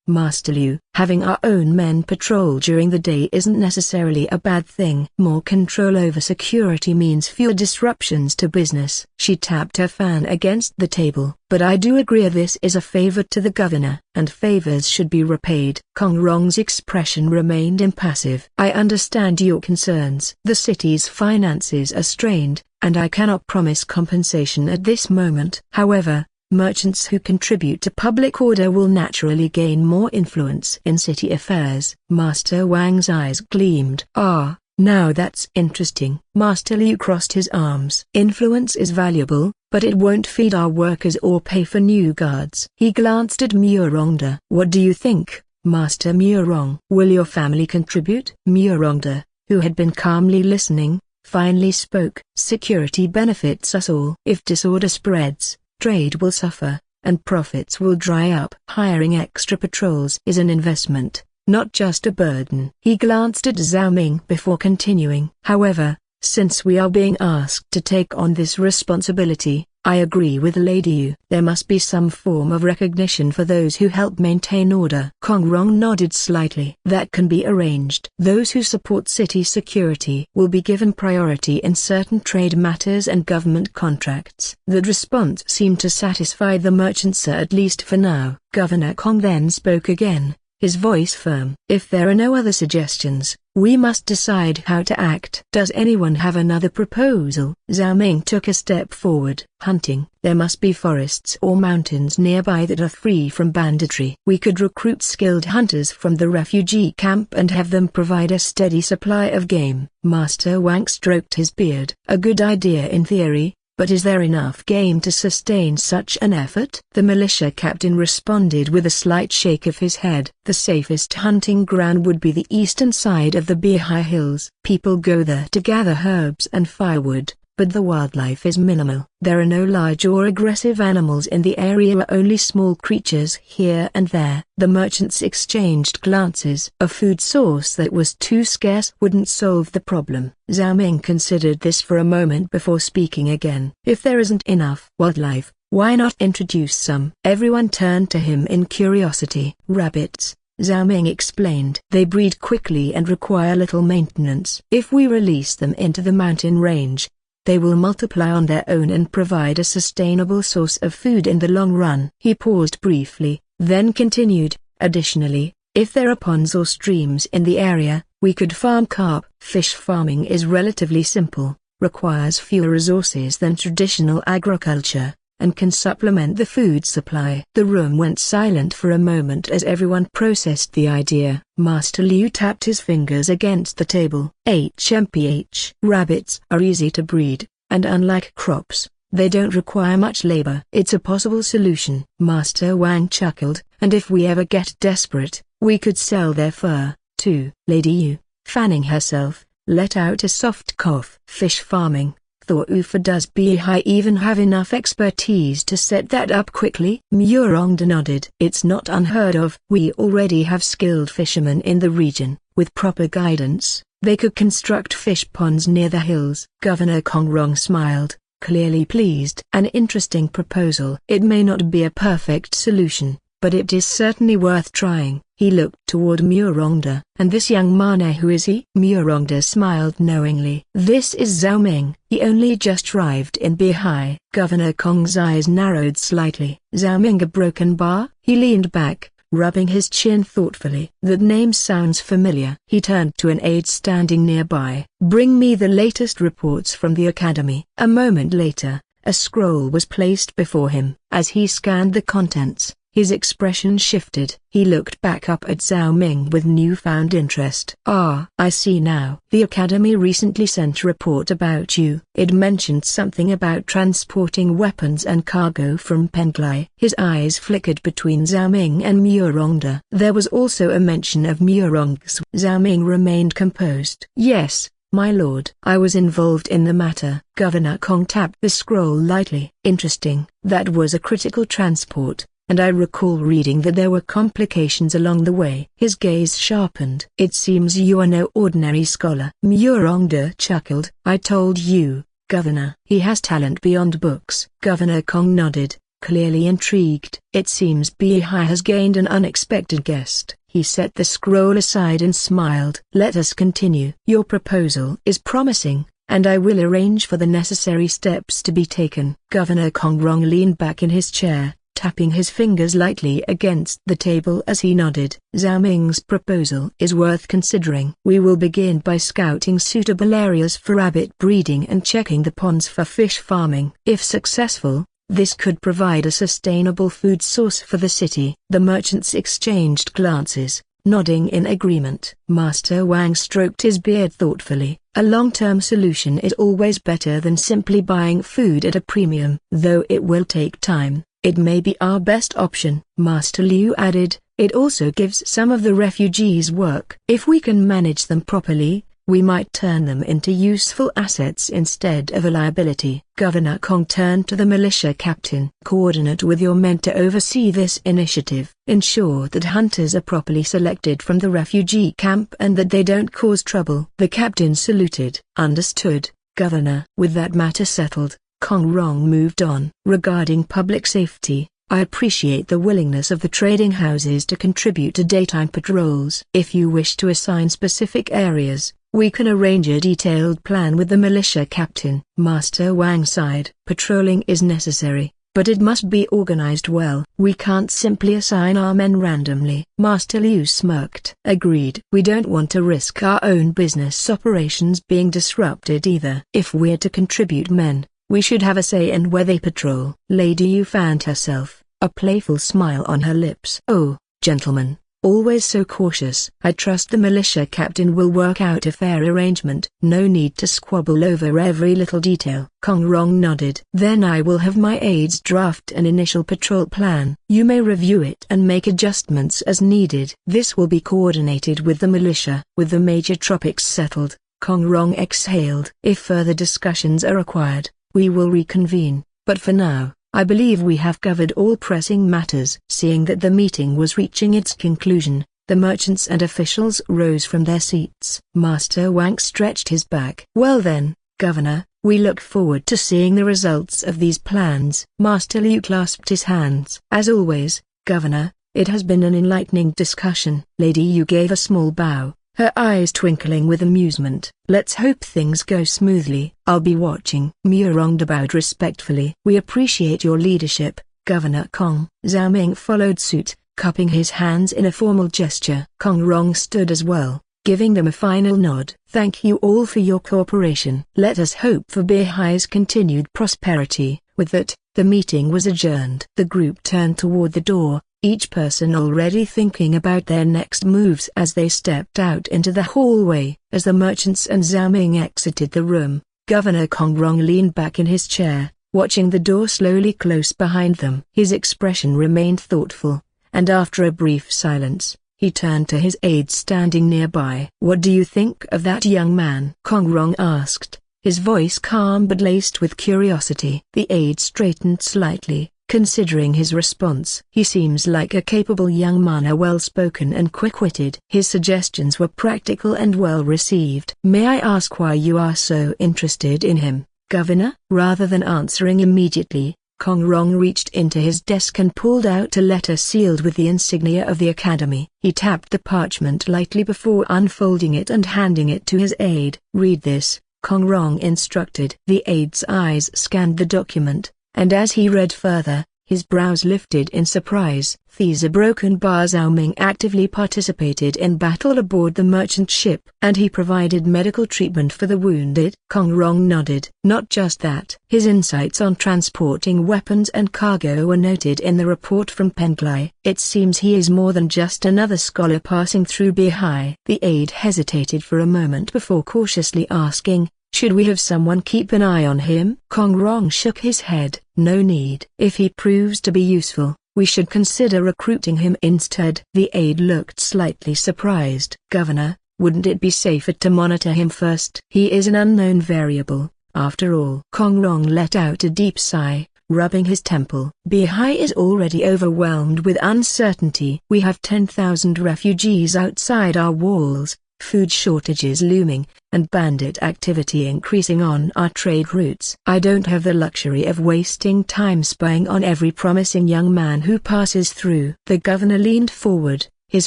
Master Liu. Having our own men patrol during the day isn't necessarily a bad thing. More control over security means fewer disruptions to business. She tapped her fan against the table. But I do agree this is a favor to the governor, and favors should be repaid. Kong Rong's expression remained impassive. I understand your concerns. The city's finances are strained, and I cannot promise compensation at this moment. However, merchants who contribute to public order will naturally gain more influence in city affairs. Master Wang's eyes gleamed. Ah, now that's interesting. Master Liu crossed his arms. Influence is valuable, but it won't feed our workers or pay for new guards. He glanced at Murongda. What do you think, Master Murong? Will your family contribute? Murongda, who had been calmly listening, finally spoke. Security benefits us all. If disorder spreads, trade will suffer, and profits will dry up. Hiring extra patrols is an investment, not just a burden. He glanced at Zhao Ming before continuing. However, since we are being asked to take on this responsibility, I agree with Lady Yu. There must be some form of recognition for those who help maintain order. Kong Rong nodded slightly. That can be arranged. Those who support city security will be given priority in certain trade matters and government contracts. That response seemed to satisfy the merchants at least for now. Governor Kong then spoke again, his voice firm. If there are no other suggestions, we must decide how to act. Does anyone have another proposal? Zhao Ming took a step forward. Hunting. There must be forests or mountains nearby that are free from banditry. We could recruit skilled hunters from the refugee camp and have them provide a steady supply of game. Master Wang stroked his beard. A good idea in theory, but is there enough game to sustain such an effort? The militia captain responded with a slight shake of his head. The safest hunting ground would be the eastern side of the Bihai Hills. People go there to gather herbs and firewood, but the wildlife is minimal. There are no large or aggressive animals in the area, only small creatures here and there. The merchants exchanged glances. A food source that was too scarce wouldn't solve the problem. Zhao Ming considered this for a moment before speaking again. If there isn't enough wildlife, why not introduce some? Everyone turned to him in curiosity. Rabbits, Zhao Ming explained. They breed quickly and require little maintenance. If we release them into the mountain range, they will multiply on their own and provide a sustainable source of food in the long run. He paused briefly, then continued, additionally, if there are ponds or streams in the area, we could farm carp. Fish farming is relatively simple, requires fewer resources than traditional agriculture, and can supplement the food supply. The room went silent for a moment as everyone processed the idea. Master Liu tapped his fingers against the table. HMPH. Rabbits are easy to breed, and unlike crops, they don't require much labor. It's a possible solution. Master Wang chuckled, and if we ever get desperate, we could sell their fur, too. Lady Yu, fanning herself, let out a soft cough. Fish farming, thought Ufa. Does Beihai even have enough expertise to set that up quickly? Murongda nodded. It's not unheard of. We already have skilled fishermen in the region. With proper guidance, they could construct fish ponds near the hills. Governor Kongrong smiled, clearly pleased. An interesting proposal. It may not be a perfect solution, but it is certainly worth trying. He looked toward Murongda. And this young man, who is he? Murongda smiled knowingly. This is Zhao Ming. He only just arrived in Beihai. Governor Kong's eyes narrowed slightly. Zhao Ming, a broken bar? He leaned back, rubbing his chin thoughtfully. That name sounds familiar. He turned to an aide standing nearby. Bring me the latest reports from the academy. A moment later, a scroll was placed before him. As he scanned the contents, his expression shifted. He looked back up at Zhao Ming with newfound interest. Ah, I see now. The Academy recently sent a report about you. It mentioned something about transporting weapons and cargo from Penglai. His eyes flickered between Zhao Ming and Murongda. There was also a mention of Murong's. Zhao Ming remained composed. Yes, my lord. I was involved in the matter. Governor Kong tapped the scroll lightly. Interesting. That was a critical transport, and I recall reading that there were complications along the way. His gaze sharpened. It seems you are no ordinary scholar. Murongda chuckled. I told you, Governor. He has talent beyond books. Governor Kong nodded, clearly intrigued. It seems Beihai has gained an unexpected guest. He set the scroll aside and smiled. Let us continue. Your proposal is promising, and I will arrange for the necessary steps to be taken. Governor Kongrong leaned back in his chair, tapping his fingers lightly against the table as he nodded. Zhao Ming's proposal is worth considering. We will begin by scouting suitable areas for rabbit breeding and checking the ponds for fish farming. If successful, this could provide a sustainable food source for the city. The merchants exchanged glances, nodding in agreement. Master Wang stroked his beard thoughtfully. A long-term solution is always better than simply buying food at a premium. Though it will take time, it may be our best option. Master Liu added, it also gives some of the refugees work. If we can manage them properly, we might turn them into useful assets instead of a liability. Governor Kong turned to the militia captain. Coordinate with your men to oversee this initiative. Ensure that hunters are properly selected from the refugee camp and that they don't cause trouble. The captain saluted. Understood, Governor. With that matter settled, Kong Rong moved on. Regarding public safety, I appreciate the willingness of the trading houses to contribute to daytime patrols. If you wish to assign specific areas, we can arrange a detailed plan with the militia captain. Master Wang sighed. Patrolling is necessary, but it must be organized well. We can't simply assign our men randomly. Master Liu smirked. Agreed. We don't want to risk our own business operations being disrupted either. If we're to contribute men, we should have a say in where they patrol. Lady Yu fanned herself, a playful smile on her lips. Oh, gentlemen, always so cautious. I trust the militia captain will work out a fair arrangement. No need to squabble over every little detail. Kong Rong nodded. Then I will have my aides draft an initial patrol plan. You may review it and make adjustments as needed. This will be coordinated with the militia. With the major tropics settled, Kong Rong exhaled. If further discussions are required, we will reconvene, but for now, I believe we have covered all pressing matters. Seeing that the meeting was reaching its conclusion, the merchants and officials rose from their seats. Master Wang stretched his back. Well then, Governor, we look forward to seeing the results of these plans. Master Liu clasped his hands. As always, Governor, it has been an enlightening discussion. Lady Yu gave a small bow, her eyes twinkling with amusement. Let's hope things go smoothly. I'll be watching. Murongda bowed respectfully. We appreciate your leadership, Governor Kong. Zhao Ming followed suit, cupping his hands in a formal gesture. Kong Rong stood as well, giving them a final nod. Thank you all for your cooperation. Let us hope for Beihai's continued prosperity. With that, The meeting was adjourned. The group turned toward the door, each person already thinking about their next moves as they stepped out into the hallway. As the merchants and Zhao Ming exited the room, Governor Kong Rong leaned back in his chair, watching the door slowly close behind them. His expression remained thoughtful, and after a brief silence, he turned to his aide standing nearby. "What do you think of that young man?" Kong Rong asked, his voice calm but laced with curiosity. The aide straightened slightly, considering his response. "He seems like a capable young man, well-spoken and quick-witted." His suggestions were practical and well received. "May I ask why you are so interested in him, Governor?" Rather than answering immediately, Kong Rong reached into his desk and pulled out a letter sealed with the insignia of the academy. He tapped the parchment lightly before unfolding it and handing it to his aide. "Read this," Kong Rong instructed. The aide's eyes scanned the document, and as he read further, his brows lifted in surprise. "These are broken bar. Zhao Ming actively participated in battle aboard the merchant ship, and he provided medical treatment for the wounded." Kong Rong nodded. "Not just that. His insights on transporting weapons and cargo were noted in the report from Penglai. It seems he is more than just another scholar passing through Bihai." The aide hesitated for a moment before cautiously asking, "Should we have someone keep an eye on him?" Kong Rong shook his head. "No need. If he proves to be useful, we should consider recruiting him instead." The aide looked slightly surprised. "Governor, wouldn't it be safer to monitor him first? He is an unknown variable, after all." Kong Rong let out a deep sigh, rubbing his temple. "Bihai is already overwhelmed with uncertainty. We have 10,000 refugees outside our walls, food shortages looming, and bandit activity increasing on our trade routes. I don't have the luxury of wasting time spying on every promising young man who passes through." The governor leaned forward, his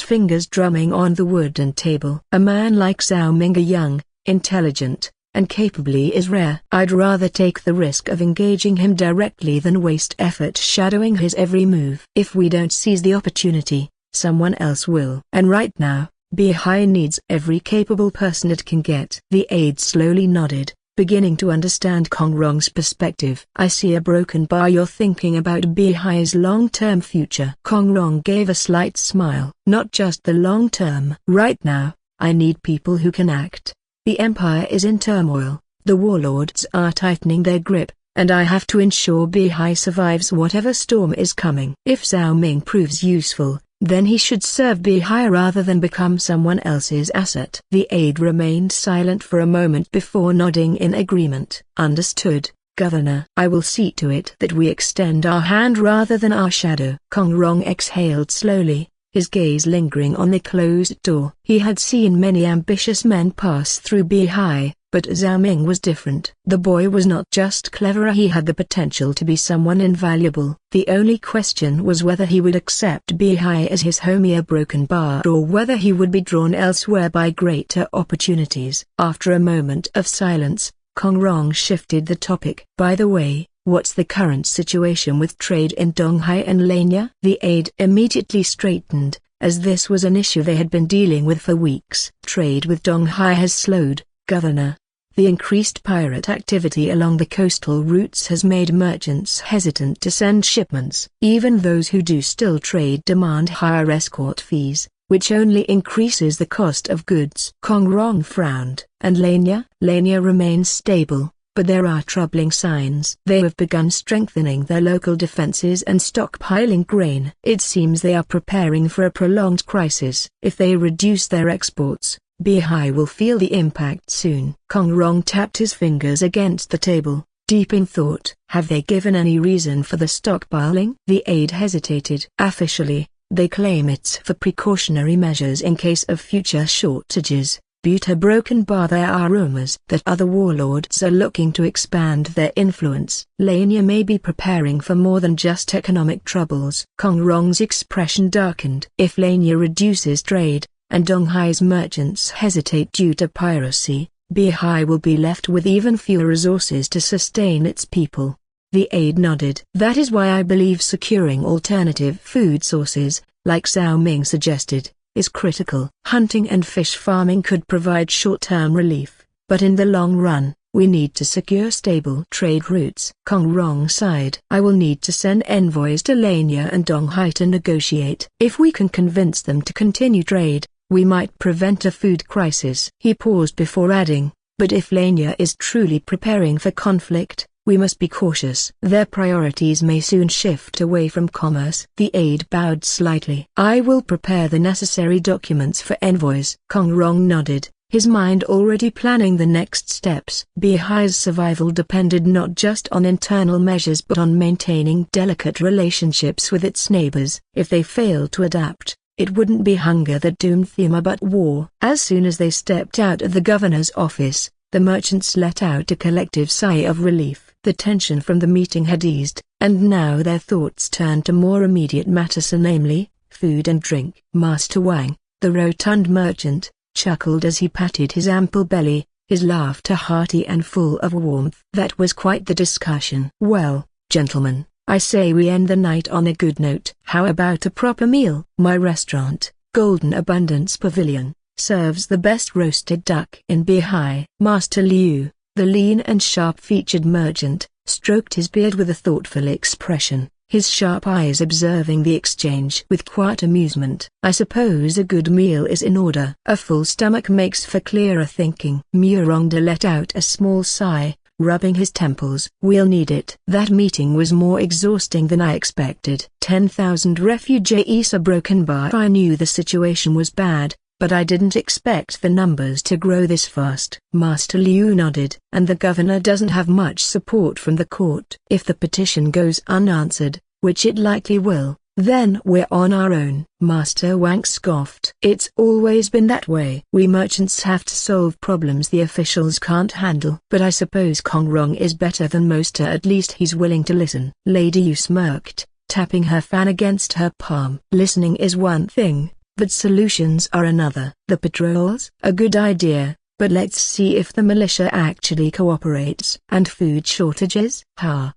fingers drumming on the wooden table. "A man like Zhao Ming, young, intelligent, and capably, is rare. I'd rather take the risk of engaging him directly than waste effort shadowing his every move. If we don't seize the opportunity, someone else will. And right now, Bihai needs every capable person it can get." The aide slowly nodded, beginning to understand Kong Rong's perspective. "I see a broken bar. You're thinking about Bihai's long-term future." Kong Rong gave a slight smile. "Not just the long term. Right now, I need people who can act. The empire is in turmoil, the warlords are tightening their grip, and I have to ensure Bihai survives whatever storm is coming. If Zhao Ming proves useful, then he should serve Bihai rather than become someone else's asset." The aide remained silent for a moment before nodding in agreement. "Understood, Governor. I will see to it that we extend our hand rather than our shadow." Kong Rong exhaled slowly, his gaze lingering on the closed door. He had seen many ambitious men pass through Bihai, but Zhao Ming was different. The boy was not just clever, he had the potential to be someone invaluable. The only question was whether he would accept Bihai as his home, a broken bar, or whether he would be drawn elsewhere by greater opportunities. After a moment of silence, Kong Rong shifted the topic. "By the way, what's the current situation with trade in Donghai and Lanya?" The aide immediately straightened, as this was an issue they had been dealing with for weeks. "Trade with Donghai has slowed, Governor. The increased pirate activity along the coastal routes has made merchants hesitant to send shipments. Even those who do still trade demand higher escort fees, which only increases the cost of goods." Kong Rong frowned. "And Lanya?" "Lanya remains stable, but there are troubling signs. They have begun strengthening their local defenses and stockpiling grain. It seems they are preparing for a prolonged crisis. If they reduce their exports, Bihai will feel the impact soon." Kong Rong tapped his fingers against the table, deep in thought. "Have they given any reason for the stockpiling?" The aide hesitated. "Officially, they claim it's for precautionary measures in case of future shortages. But a broken bar, there are rumors that other warlords are looking to expand their influence. Lanya may be preparing for more than just economic troubles." Kong Rong's expression darkened. "If Lanya reduces trade, and Donghai's merchants hesitate due to piracy, Bihai will be left with even fewer resources to sustain its people." The aide nodded. "That is why I believe securing alternative food sources, like Zhao Ming suggested, is critical. Hunting and fish farming could provide short-term relief, but in the long run, We need to secure stable trade routes. Kong Rong sighed. I will need to send envoys to Lanya and Donghai to negotiate. If we can convince them to continue trade, we might prevent a food crisis. He paused before adding, but if Lanya is truly preparing for conflict, we must be cautious. Their priorities may soon shift away from commerce. The aide bowed slightly. I will prepare the necessary documents for envoys. Kong Rong nodded, his mind already planning the next steps. Bihai's survival depended not just on internal measures but on maintaining delicate relationships with its neighbors. If they failed to adapt, it wouldn't be hunger that doomed Thema but war. As soon as they stepped out of the governor's office, the merchants let out a collective sigh of relief. The tension from the meeting had eased, and now their thoughts turned to more immediate matters, namely, food and drink. Master Wang, the rotund merchant, chuckled as he patted his ample belly, his laughter hearty and full of warmth. That was quite the discussion. Well, gentlemen, I say we end the night on a good note. How about a proper meal? My restaurant, Golden Abundance Pavilion, serves the best roasted duck in Bihai. Master Liu, the lean and sharp-featured merchant, stroked his beard with a thoughtful expression, his sharp eyes observing the exchange with quiet amusement. I suppose a good meal is in order. A full stomach makes for clearer thinking. Murongda let out a small sigh, rubbing his temples. We'll need it. That meeting was more exhausting than I expected. 10,000 refugees are broken by. I knew the situation was bad, but I didn't expect the numbers to grow this fast. Master Liu nodded. And the governor doesn't have much support from the court. If the petition goes unanswered, which it likely will, then we're on our own. Master Wang scoffed. It's always been that way. We merchants have to solve problems the officials can't handle. But I suppose Kong Rong is better than most, at least he's willing to listen. Lady Yu smirked, tapping her fan against her palm. Listening is one thing, but solutions are another. The patrols? A good idea, but let's see if the militia actually cooperates. And food shortages?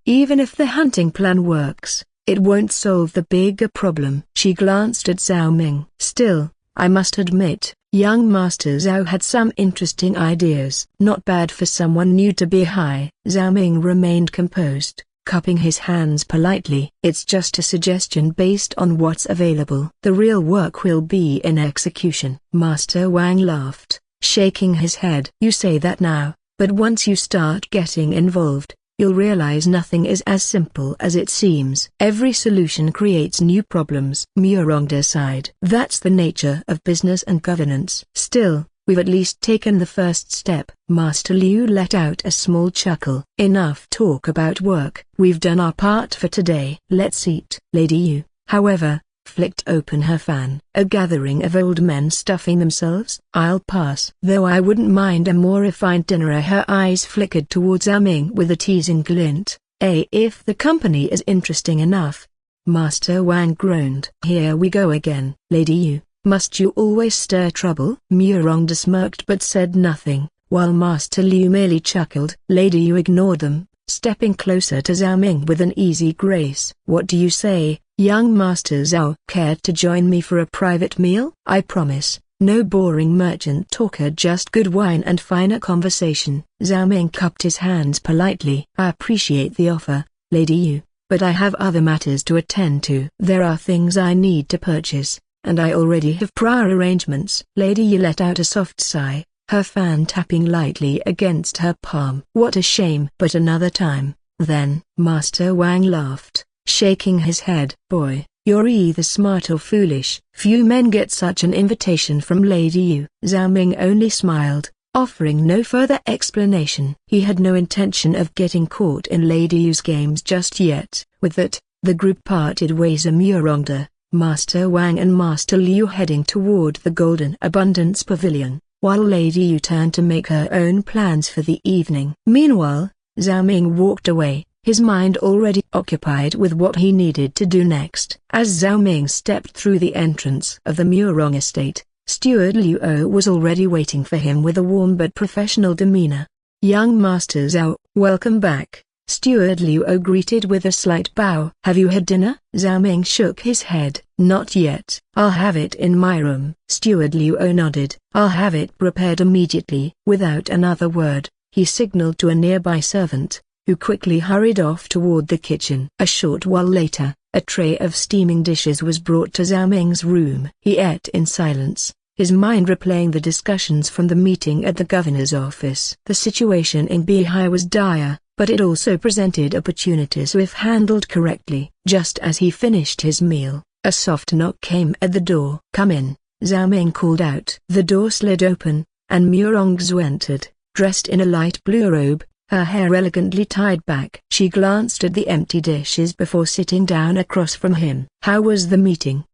Even if the hunting plan works, it won't solve the bigger problem. She glanced at Zhao Ming. Still, I must admit, young Master Zhao had some interesting ideas. Not bad for someone new to Bihai. Zhao Ming remained composed, cupping his hands politely. It's just a suggestion based on what's available. The real work will be in execution. Master Wang laughed, shaking his head. You say that now, but once you start getting involved, you'll realize nothing is as simple as it seems. Every solution creates new problems. Murongda sighed. That's the nature of business and governance. Still, we've at least taken the first step. Master Liu let out a small chuckle. Enough talk about work. We've done our part for today. Let's eat. Lady Yu, however, flicked open her fan. A gathering of old men stuffing themselves? I'll pass. Though I wouldn't mind a more refined dinner. Her eyes flickered towards Ming with a teasing glint. If the company is interesting enough. Master Wang groaned. Here we go again. Lady Yu, must you always stir trouble? Murongda smirked but said nothing, while Master Liu merely chuckled. Lady Yu ignored them, stepping closer to Zhao Ming with an easy grace. What do you say, young Master Zhao? Care to join me for a private meal? I promise, no boring merchant talker, just good wine and finer conversation. Zhao Ming cupped his hands politely. I appreciate the offer, Lady Yu, but I have other matters to attend to. There are things I need to purchase, and I already have prior arrangements. Lady Yu let out a soft sigh, her fan tapping lightly against her palm. What a shame. But another time, then. Master Wang laughed, shaking his head. Boy, you're either smart or foolish. Few men get such an invitation from Lady Yu. Zhao Ming only smiled, offering no further explanation. He had no intention of getting caught in Lady Yu's games just yet. With that, the group parted ways. Murongda, Master Wang and Master Liu heading toward the Golden Abundance Pavilion, while Lady Yu turned to make her own plans for the evening. Meanwhile, Zhao Ming walked away, his mind already occupied with what he needed to do next. As Zhao Ming stepped through the entrance of the Murong estate, Steward Liu O was already waiting for him with a warm but professional demeanor. Young Master Zhao, welcome back. Steward Liu O greeted with a slight bow. Have you had dinner? Zhao Ming shook his head. Not yet. I'll have it in my room. Steward Liu O nodded. I'll have it prepared immediately. Without another word, He signaled to a nearby servant, who quickly hurried off toward the kitchen. A short while later, a tray of steaming dishes was brought to Zhao Ming's room. He ate in silence, his mind replaying the discussions from the meeting at the governor's office. The situation in Beihai was dire, but it also presented opportunities if handled correctly. Just as he finished his meal, a soft knock came at the door. "Come in," Zhao Ming called out. The door slid open, and Murongzu entered, dressed in a light blue robe, her hair elegantly tied back. She glanced at the empty dishes before sitting down across from him. "How was the meeting?"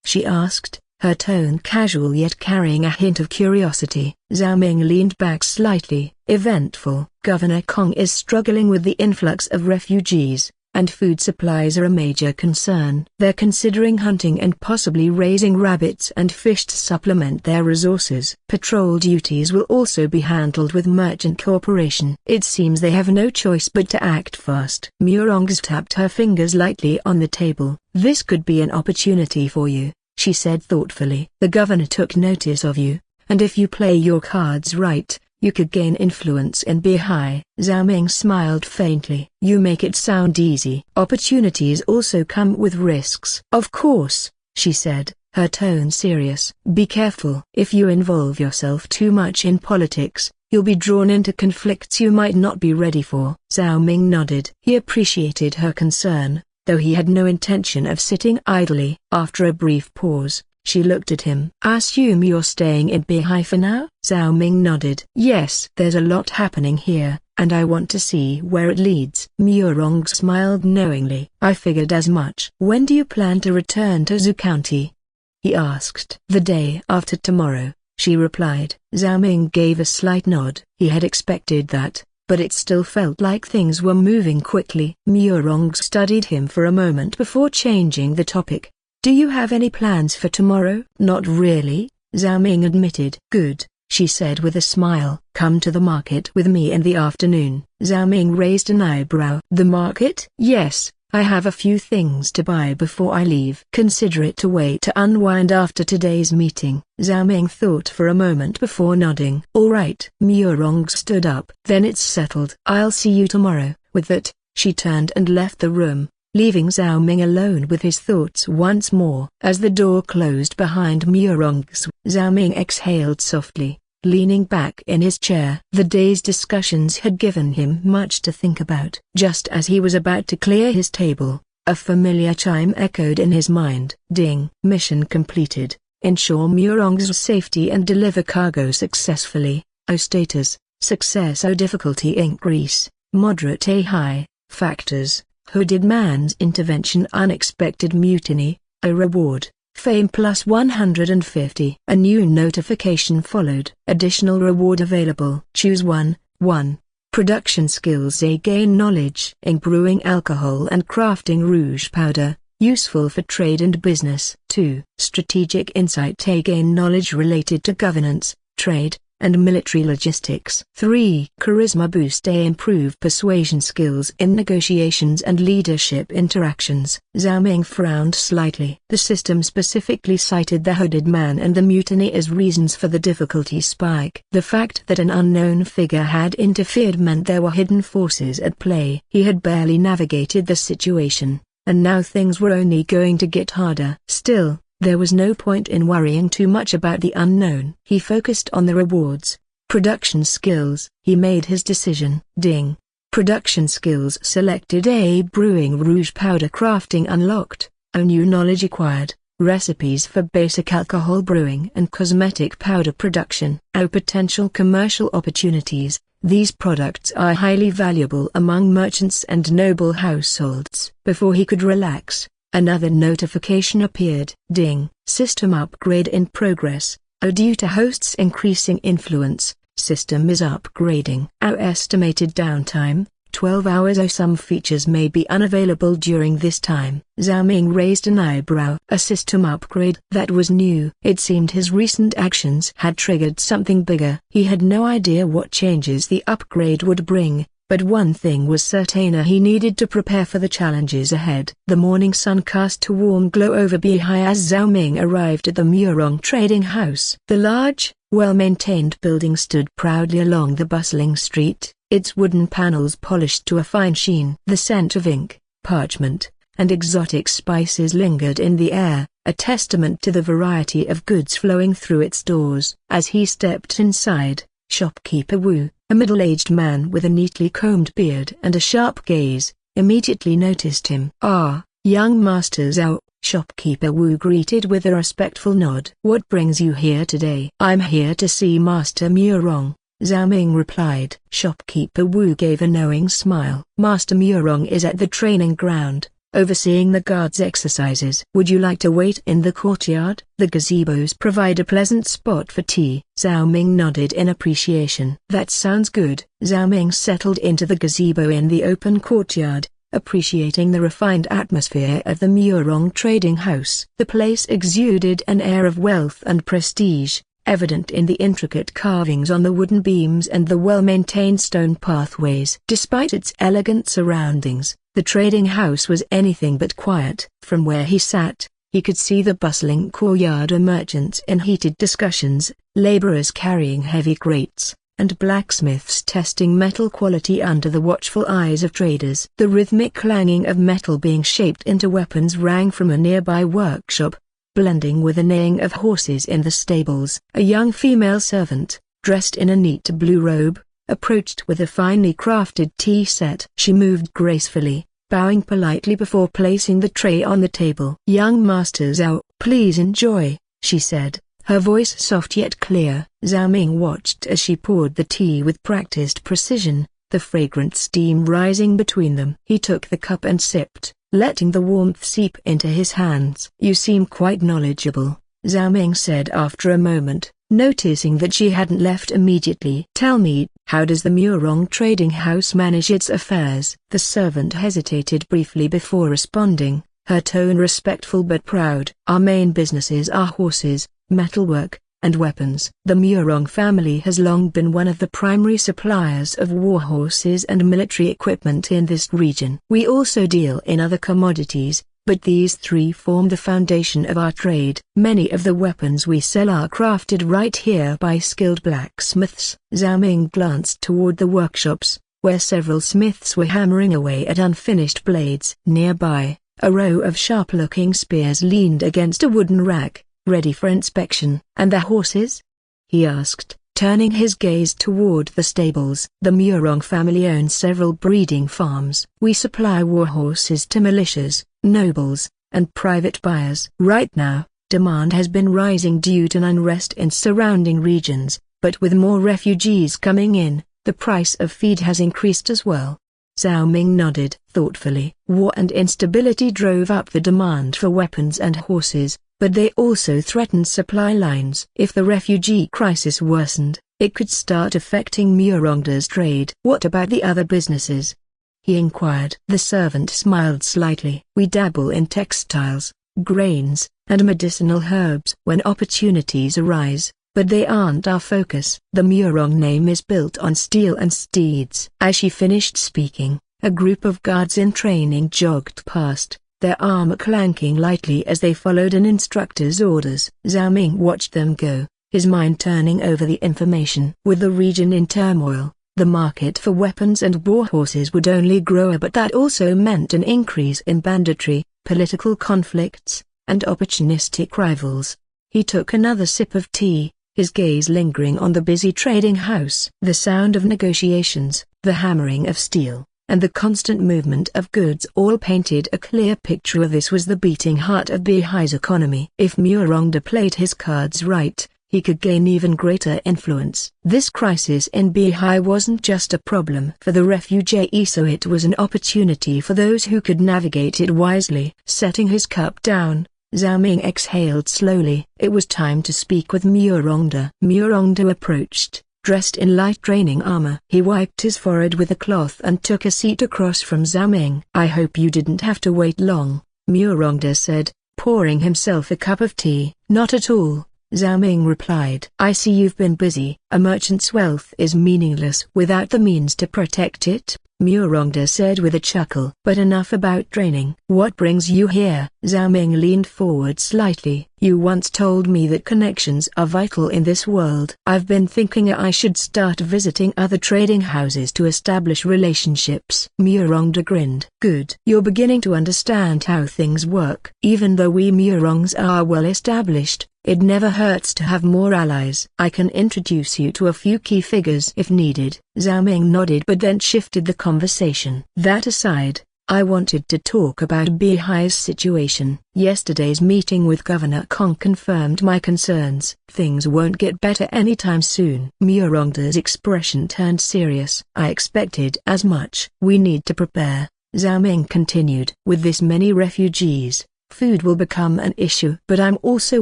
she asked, her tone casual yet carrying a hint of curiosity. Zhao Ming leaned back slightly. "Eventful. Governor Kong is struggling with the influx of refugees, and food supplies are a major concern. They're considering hunting and possibly raising rabbits and fish to supplement their resources. Patrol duties will also be handled with Merchant Corporation. It seems they have no choice but to act fast." Murongz tapped her fingers lightly on the table. "This could be an opportunity for you," she said thoughtfully. "The governor took notice of you, and if you play your cards right, you could gain influence in Beihai." Zhao Ming smiled faintly. "You make it sound easy." "Opportunities also come with risks." "Of course," she said, her tone serious. "Be careful. If you involve yourself too much in politics, you'll be drawn into conflicts you might not be ready for." Zhao Ming nodded. He appreciated her concern, though he had no intention of sitting idly. After a brief pause, she looked at him. "I assume you're staying in Beihai for now?" Zhao Ming nodded. "Yes. There's a lot happening here, and I want to see where it leads." Murong smiled knowingly. "I figured as much." "When do you plan to return to Zhou County?" he asked. "The day after tomorrow," she replied. Zhao Ming gave a slight nod. He had expected that, but it still felt like things were moving quickly. Murong studied him for a moment before changing the topic. "Do you have any plans for tomorrow?" "Not really," Zhao Ming admitted. "Good," she said with a smile. "Come to the market with me in the afternoon." Zhao Ming raised an eyebrow. "The market?" "Yes, I have a few things to buy before I leave." "Consider it a way to unwind after today's meeting." Zhao Ming thought for a moment before nodding. "All right." Murong stood up. "Then it's settled. I'll see you tomorrow." With that, she turned and left the room, leaving Zhao Ming alone with his thoughts once more. As the door closed behind Murong, Zhao Ming exhaled softly, leaning back in his chair. The day's discussions had given him much to think about. Just as he was about to clear his table, a familiar chime echoed in his mind. Ding! Mission completed. Ensure Murong's safety and deliver cargo successfully. O status, success. O difficulty increase, moderate A high. Factors: hooded man's intervention, unexpected mutiny. A reward, fame plus 150. A new notification followed. Additional reward available. Choose one. 1. Production skills. A gain knowledge in brewing alcohol and crafting rouge powder, useful for trade and business. 2. Strategic insight. A gain knowledge related to governance, trade, and military logistics. 3. Charisma boost. A improve persuasion skills in negotiations and leadership interactions. Zhao Ming frowned slightly. The system specifically cited the hooded man and the mutiny as reasons for the difficulty spike. The fact that an unknown figure had interfered meant there were hidden forces at play. He had barely navigated the situation, and now things were only going to get harder. Still, there was no point in worrying too much about the unknown. He focused on the rewards. Production skills. He made his decision. Ding. Production skills selected. A brewing rouge powder crafting unlocked. A new knowledge acquired. Recipes for basic alcohol brewing and cosmetic powder production. O potential commercial opportunities. These products are highly valuable among merchants and noble households. Before he could relax, another notification appeared. Ding! System upgrade in progress. Due to host's increasing influence, system is upgrading. Our estimated downtime, 12 hours. Some features may be unavailable during this time. Zhao Ming raised an eyebrow. A system upgrade? That was new. It seemed his recent actions had triggered something bigger. He had no idea what changes the upgrade would bring, but one thing was certain: he needed to prepare for the challenges ahead. The morning sun cast a warm glow over Beihai as Zhao Ming arrived at the Murong trading house. The large, well-maintained building stood proudly along the bustling street, its wooden panels polished to a fine sheen. The scent of ink, parchment, and exotic spices lingered in the air, a testament to the variety of goods flowing through its doors. As he stepped inside, shopkeeper Wu, a middle-aged man with a neatly combed beard and a sharp gaze, immediately noticed him. "Ah, young Master Zhao," shopkeeper Wu greeted with a respectful nod. "What brings you here today?" "I'm here to see Master Murong," Zhao Ming replied. Shopkeeper Wu gave a knowing smile. "Master Murong is at the training ground, overseeing the guards' exercises. Would you like to wait in the courtyard? The gazebos provide a pleasant spot for tea." Zhao Ming nodded in appreciation. "That sounds good." Zhao Ming settled into the gazebo in the open courtyard, appreciating the refined atmosphere of the Murong trading house. The place exuded an air of wealth and prestige, evident in the intricate carvings on the wooden beams and the well-maintained stone pathways. Despite its elegant surroundings, the trading house was anything but quiet. From where he sat, he could see the bustling courtyard of merchants in heated discussions, laborers carrying heavy crates, and blacksmiths testing metal quality under the watchful eyes of traders. The rhythmic clanging of metal being shaped into weapons rang from a nearby workshop, blending with the neighing of horses in the stables. A young female servant, dressed in a neat blue robe, approached with a finely crafted tea set. She moved gracefully, bowing politely before placing the tray on the table. "Young Master Zhao, please enjoy," she said, her voice soft yet clear. Zhao Ming watched as she poured the tea with practiced precision, the fragrant steam rising between them. He took the cup and sipped, letting the warmth seep into his hands. "You seem quite knowledgeable," Zhao Ming said after a moment, noticing that she hadn't left immediately. "Tell me, how does the Murong trading house manage its affairs?" The servant hesitated briefly before responding, her tone respectful but proud. "Our main businesses are horses, metalwork, and weapons. The Murong family has long been one of the primary suppliers of war horses and military equipment in this region. We also deal in other commodities, but these three form the foundation of our trade. Many of the weapons we sell are crafted right here by skilled blacksmiths." Zhao Ming glanced toward the workshops, where several smiths were hammering away at unfinished blades. Nearby, a row of sharp-looking spears leaned against a wooden rack, ready for inspection. "And the horses?" he asked, turning his gaze toward the stables. "The Murong family owns several breeding farms. We supply war horses to militias, nobles, and private buyers. Right now, demand has been rising due to unrest in surrounding regions, but with more refugees coming in, the price of feed has increased as well." Zhao Ming nodded thoughtfully. War and instability drove up the demand for weapons and horses, but they also threatened supply lines. If the refugee crisis worsened, it could start affecting Murongda's trade. "What about the other businesses?" he inquired. The servant smiled slightly. "We dabble in textiles, grains, and medicinal herbs when opportunities arise, but they aren't our focus. The Murong name is built on steel and steeds." As she finished speaking, a group of guards in training jogged past, their armor clanking lightly as they followed an instructor's orders. Zhao Ming watched them go, his mind turning over the information. With the region in turmoil, the market for weapons and war horses would only grow, but that also meant an increase in banditry, political conflicts, and opportunistic rivals. He took another sip of tea, his gaze lingering on the busy trading house. The sound of negotiations, the hammering of steel, and the constant movement of goods all painted a clear picture of this was the beating heart of Beihai's economy. If Murongda played his cards right, he could gain even greater influence. This crisis in Beihai wasn't just a problem for the refugees, so it was an opportunity for those who could navigate it wisely. Setting his cup down, Zhao Ming exhaled slowly. It was time to speak with Murongda. Murongda approached, dressed in light training armor. He wiped his forehead with a cloth and took a seat across from Zhao Ming. "I hope you didn't have to wait long," Murongda said, pouring himself a cup of tea. "Not at all," Zhao Ming replied. "I see you've been busy." A merchant's wealth is meaningless without the means to protect it. Murongda said with a chuckle. But enough about training. What brings you here? Zhao Ming leaned forward slightly. You once told me that connections are vital in this world. I've been thinking I should start visiting other trading houses to establish relationships. Murongda grinned. Good. You're beginning to understand how things work. Even though we Murongs are well established, it never hurts to have more allies. I can introduce you to a few key figures if needed. Zhao Ming nodded but then shifted the conversation. That aside, I wanted to talk about Beihai's situation. Yesterday's meeting with Governor Kong confirmed my concerns. Things won't get better anytime soon. Murongda's expression turned serious. I expected as much. We need to prepare, Zhao Ming continued. With this many refugees, food will become an issue. But I'm also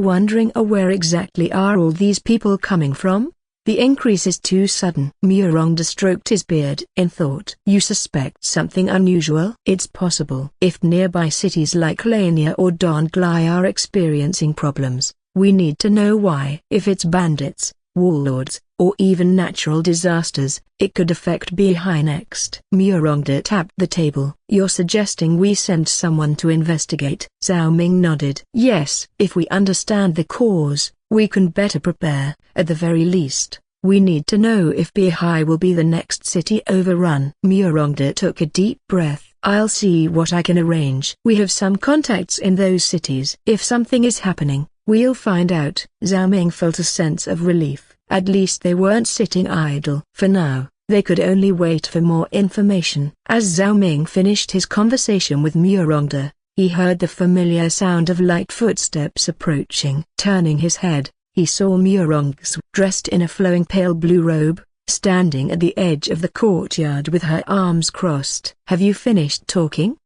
wondering where exactly are all these people coming from? The increase is too sudden. Murongda stroked his beard in thought. You suspect something unusual? It's possible. If nearby cities like Lania or Donglai are experiencing problems, we need to know why. If it's bandits, warlords, or even natural disasters, it could affect Beihai next. Murongda tapped the table. You're suggesting we send someone to investigate? Zhao Ming nodded. Yes. If we understand the cause, we can better prepare. At the very least, we need to know if Beihai will be the next city overrun. Murongda took a deep breath. I'll see what I can arrange. We have some contacts in those cities. If something is happening, we'll find out. Zhao Ming felt a sense of relief. At least they weren't sitting idle. For now, they could only wait for more information. As Zhao Ming finished his conversation with Murongda, he heard the familiar sound of light footsteps approaching. Turning his head, he saw Murongda dressed in a flowing pale blue robe, standing at the edge of the courtyard with her arms crossed. Have you finished talking?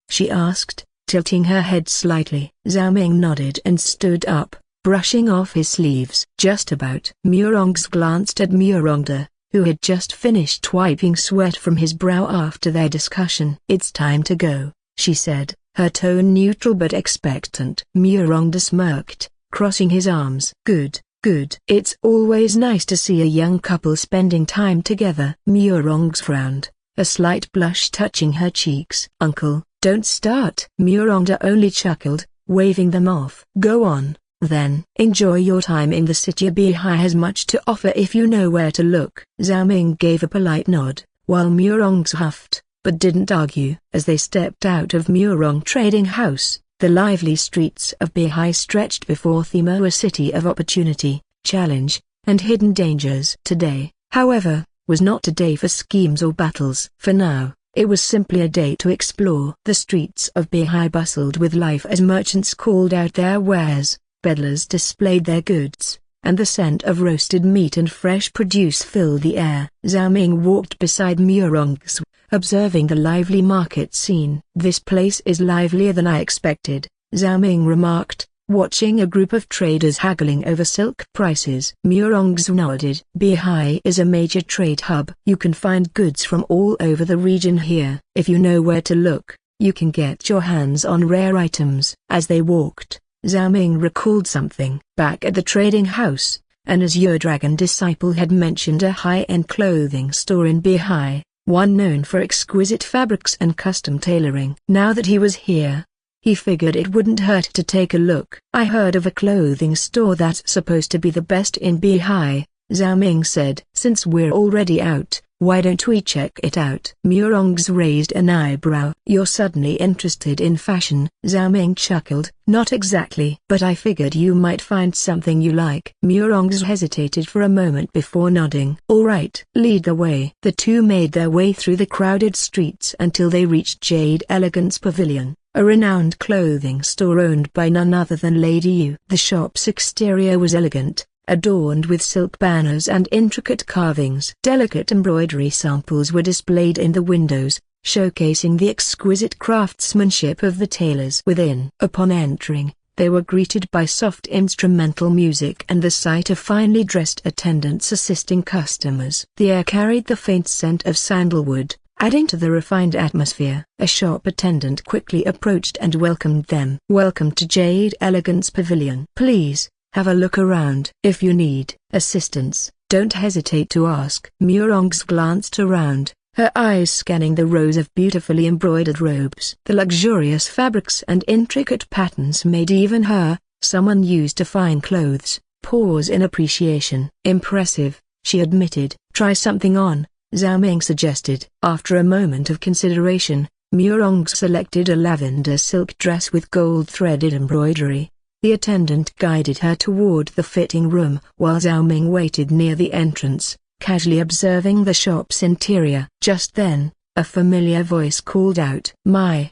She asked, tilting her head slightly. Zhao Ming nodded and stood up, brushing off his sleeves. Just about. Murongda glanced at Murongda, who had just finished wiping sweat from his brow after their discussion. It's time to go, she said, her tone neutral but expectant. Murongda smirked, crossing his arms. Good, good. It's always nice to see a young couple spending time together. Murongda frowned, a slight blush touching her cheeks. Uncle, don't start. Murongda only chuckled, waving them off. Go on, then. Enjoy your time in the city. Beihai has much to offer if you know where to look. Zhao Ming gave a polite nod, while Murongda huffed, but didn't argue. As they stepped out of Murong Trading House, the lively streets of Beihai stretched before them, a city of opportunity, challenge, and hidden dangers. Today, however, was not a day for schemes or battles. For now, it was simply a day to explore. The streets of Beihai bustled with life as merchants called out their wares, peddlers displayed their goods, and the scent of roasted meat and fresh produce filled the air. Zhao Ming walked beside Murongda, observing the lively market scene. This place is livelier than I expected, Zhao Ming remarked, watching a group of traders haggling over silk prices. Murongda nodded. Beihai is a major trade hub. You can find goods from all over the region here. If you know where to look, you can get your hands on rare items. As they walked, Zhao Ming recalled something. Back at the trading house, an Azure Dragon disciple had mentioned a high-end clothing store in Beihai, one known for exquisite fabrics and custom tailoring. Now that he was here, he figured it wouldn't hurt to take a look. I heard of a clothing store that's supposed to be the best in Beihai, Zhao Ming said. Since we're already out, why don't we check it out? Murongda raised an eyebrow. You're suddenly interested in fashion? Zhao Ming chuckled. Not exactly. But I figured you might find something you like. Murongda hesitated for a moment before nodding. All right. Lead the way. The two made their way through the crowded streets until they reached Jade Elegance Pavilion, a renowned clothing store owned by none other than Lady Yu. The shop's exterior was elegant, adorned with silk banners and intricate carvings. Delicate embroidery samples were displayed in the windows, showcasing the exquisite craftsmanship of the tailors within. Upon entering, they were greeted by soft instrumental music and the sight of finely dressed attendants assisting customers. The air carried the faint scent of sandalwood, adding to the refined atmosphere. A shop attendant quickly approached and welcomed them. Welcome to Jade Elegance Pavilion. Please, have a look around. If you need assistance, don't hesitaate to ask. Murongda glanced around, her eyes scanning the rows of beautifully embroidered robes. The luxurious fabrics and intricate patterns made even her, someone used to fine clothes, pause in appreciation. Impressive, she admitted. Try something on, Zhao Ming suggested. After a moment of consideration, Murong selected a lavender silk dress with gold-threaded embroidery. The attendant guided her toward the fitting room while Zhao Ming waited near the entrance, casually observing the shop's interior. Just then, a familiar voice called out, My,